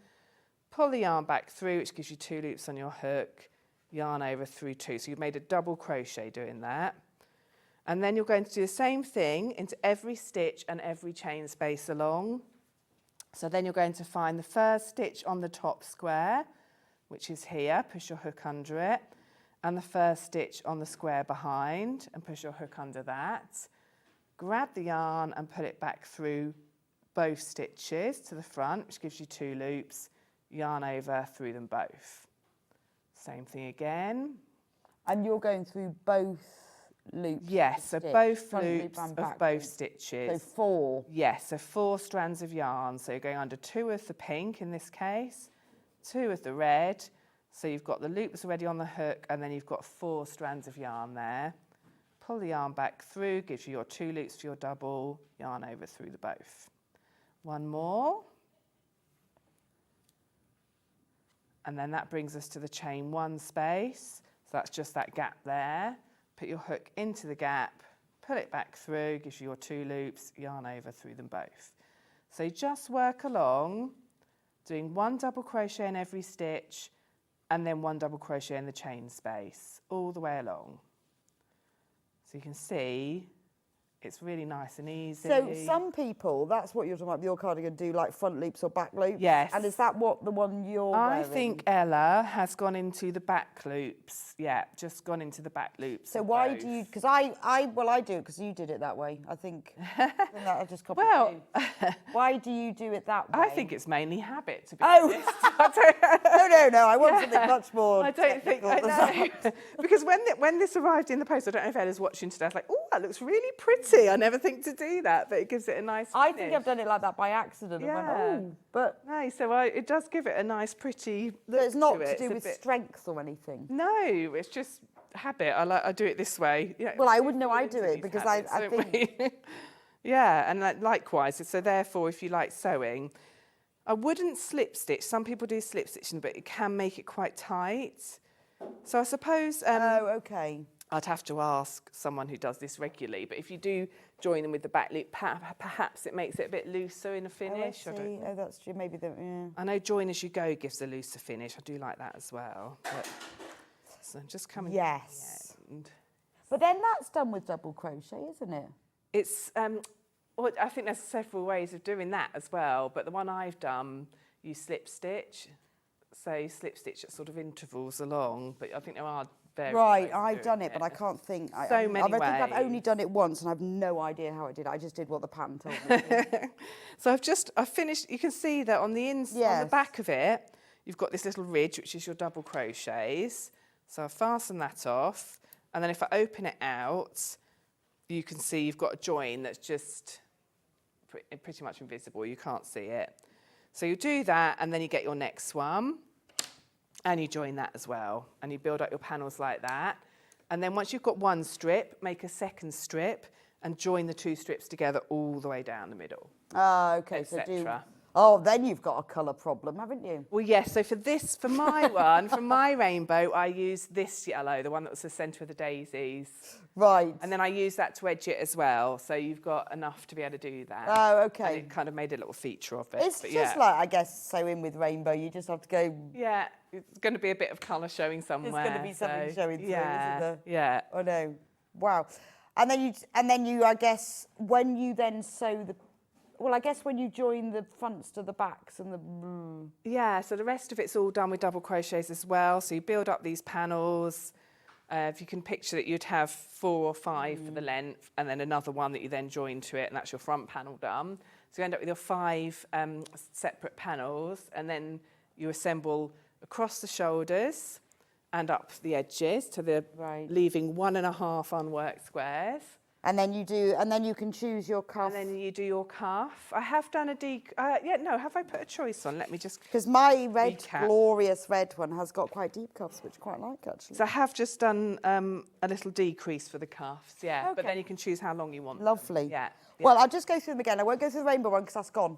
Pull the yarn back through, which gives you 2 loops on your hook, yarn over through 2. So you've made a double crochet doing that. And then you're going to do the same thing into every stitch and every chain space along. So then you're going to find the first stitch on the top square, which is here, push your hook under it, and the first stitch on the square behind, and push your hook under that. Grab the yarn and pull it back through both stitches to the front, which gives you 2 loops, yarn over through them both. Same thing again. And you're going through both loops? Yes, so both loops and of both stitches. So 4? Yes, so 4 strands of yarn. So you're going under 2 of the pink in this case, 2 of the red. So you've got the loops already on the hook, and then you've got 4 strands of yarn there. Pull the yarn back through, gives you your 2 loops for your double, yarn over through the both. One more. And then that brings us to the chain 1 space. So that's just that gap there. Put your hook into the gap, pull it back through, gives you your 2 loops, yarn over through them both. So you just work along, doing 1 double crochet in every stitch, and then 1 double crochet in the chain space, all the way along. So you can see it's really nice and easy. So some people, that's what you're talking about, your cardigan, do like front loops or back loops? Yes. And is that what the one you're I wearing? think Ella has gone into the back loops. Yeah, just gone into the back loops. So why do you, because I do it because you did it that way. I think that I just copied you. Why do you do it that way? I think it's mainly habit, to be honest. No, I want something much more I don't think, technical I than know. that. Because when this arrived in the post, I don't know if Ella's watching today, I was like, oh, that looks really pretty. I never think to do that, but it gives it a nice finish. I think I've done it like that by accident. Yeah. And went, oh, but no, so it does give it a nice, pretty look. so it's not to it. to do It's a with bit- strength or anything. No, it's just habit. I do it this way. Yeah, Well, I wouldn't know I do it because I think... Yeah, and likewise. So therefore, if you like sewing, I wouldn't slip stitch. Some people do slip stitching, but it can make it quite tight. So I suppose... okay. I'd have to ask someone who does this regularly, but if you do join them with the back loop, perhaps it makes it a bit looser in a finish. Oh, I see. Oh, that's true. Maybe yeah. I know join as you go gives a looser finish. I do like that as well. But, so just coming to Yes. the end. But then that's done with double crochet, isn't it? It's well, I think there's several ways of doing that as well, but the one I've done, you slip stitch. So you slip stitch at sort of intervals along, but I think there are various Right, ways of I've doing done it, but I can't think. So I many think I've ways. only done it once, and I've no idea how I did it. I just did what the pattern told me to do. So I've finished. You can see that on the on the back of it, you've got this little ridge, which is your double crochets. So I fasten that off, and then if I open it out, you can see you've got a join that's just pretty much invisible. You can't see it. So you do that, and then you get your next one, and you join that as well, and you build up your panels like that. And then once you've got one strip, make a second strip and join the 2 strips together all the way down the middle. Okay, so do Oh, then you've got a colour problem, haven't you? Well, yes. So for my one, for my rainbow, I used this yellow, the one that was the centre of the daisies. Right. And then I used that to edge it as well. So you've got enough to be able to do that. Oh, okay. And it kind of made a little feature of it. It's but just like, I guess, sewing with rainbow. You just have to go. Yeah, it's going to be a bit of colour showing somewhere. There's going to be something showing through, yeah, isn't there? Yeah. I know. Wow. And then you, I guess, when you then sew the. Well, I guess when you join the fronts to the backs and the... Yeah, so the rest of it's all done with double crochets as well. So you build up these panels. If you can picture that you'd have 4 or 5 for the length and then another one that you then join to it, and that's your front panel done. So you end up with your 5 separate panels, and then you assemble across the shoulders and up the edges to the leaving 1.5 unworked squares. And then you can choose your cuff. And then you do your cuff. I have done have I put a choice on? Let me just... Because my glorious red one has got quite deep cuffs, which I quite like, actually. So I have just done a little decrease for the cuffs, yeah. Okay. But then you can choose how long you want Lovely. them. Yeah. Well, I'll just go through them again. I won't go through the rainbow one because that's gone.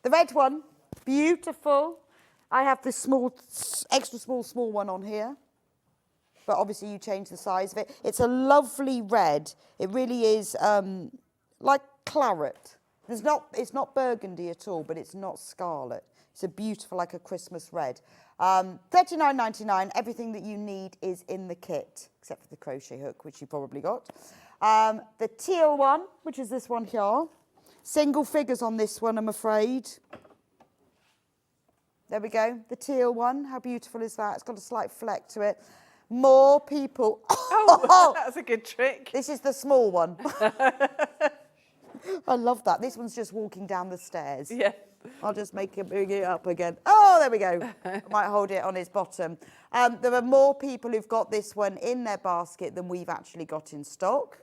The red one, beautiful. I have this extra small one on here. But obviously you change the size of it. It's a lovely red. It really is like claret. It's not burgundy at all, but it's not scarlet. It's a beautiful, like a Christmas red. $39.99. Everything that you need is in the kit, except for the crochet hook, which you probably got. The teal one, which is this one here. Single figures on this one, I'm afraid. There we go. The teal one. How beautiful is that? It's got a slight fleck to it. More people. Oh, that's a good trick. This is the small one. I love that. This one's just walking down the stairs. Yeah. I'll just bring it up again. Oh, there we go. I might hold it on his bottom. There are more people who've got this one in their basket than we've actually got in stock.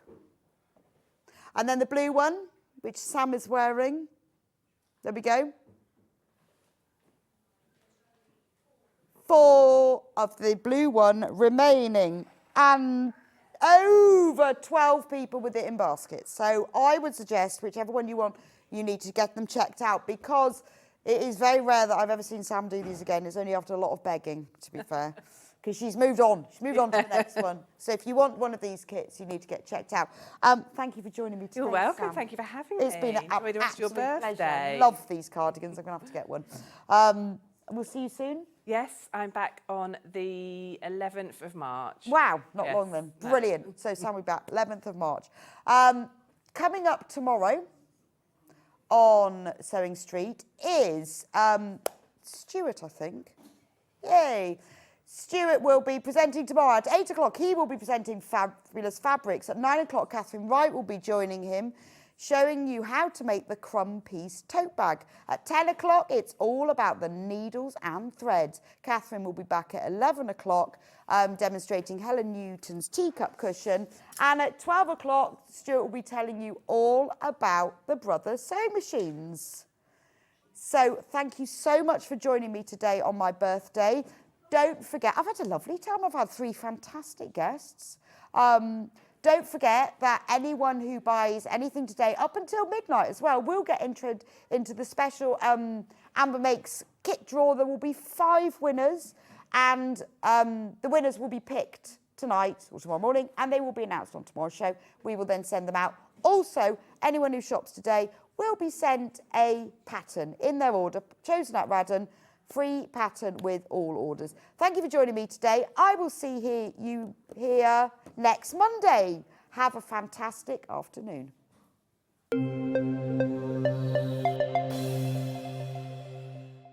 And then the blue one, which Sam is wearing. There we go. 4 of the blue one remaining, and over 12 people with it in baskets. So I would suggest whichever one you want, you need to get them checked out, because it is very rare that I've ever seen Sam do these again. It's only after a lot of begging, to be fair, because she's moved on. She's moved on to the next one. So if you want one of these kits, you need to get checked out. Thank you for joining me today, You're welcome. Sam. Thank you for having me. It's been an Enjoy the rest of your absolute birthday. pleasure. I love these cardigans. I'm going to have to get one. We'll see you soon. Yes, I'm back on the 11th of March. Wow, not long then. Brilliant. So Sam will be back 11th of March. Coming up tomorrow on Sewing Street is Stuart, I think. Yay. Stuart will be presenting tomorrow at 8 o'clock. He will be presenting Fabulous Fabrics. At 9 o'clock, Catherine Wright will be joining him, showing you how to make the crumb piece tote bag. At 10 o'clock, it's all about the needles and threads. Catherine will be back at 11 o'clock demonstrating Helen Newton's teacup cushion. And at 12 o'clock, Stuart will be telling you all about the Brothers sewing machines. So thank you so much for joining me today on my birthday. Don't forget, I've had a lovely time. I've had 3 fantastic guests. Don't forget that anyone who buys anything today, up until midnight as well, will get entered into the special Amber Makes kit draw. There will be 5 winners, and the winners will be picked tonight or tomorrow morning, and they will be announced on tomorrow's show. We will then send them out. Also, anyone who shops today will be sent a pattern in their order, chosen at random, free pattern with all orders. Thank you for joining me today. I will see you here next Monday. Have a fantastic afternoon.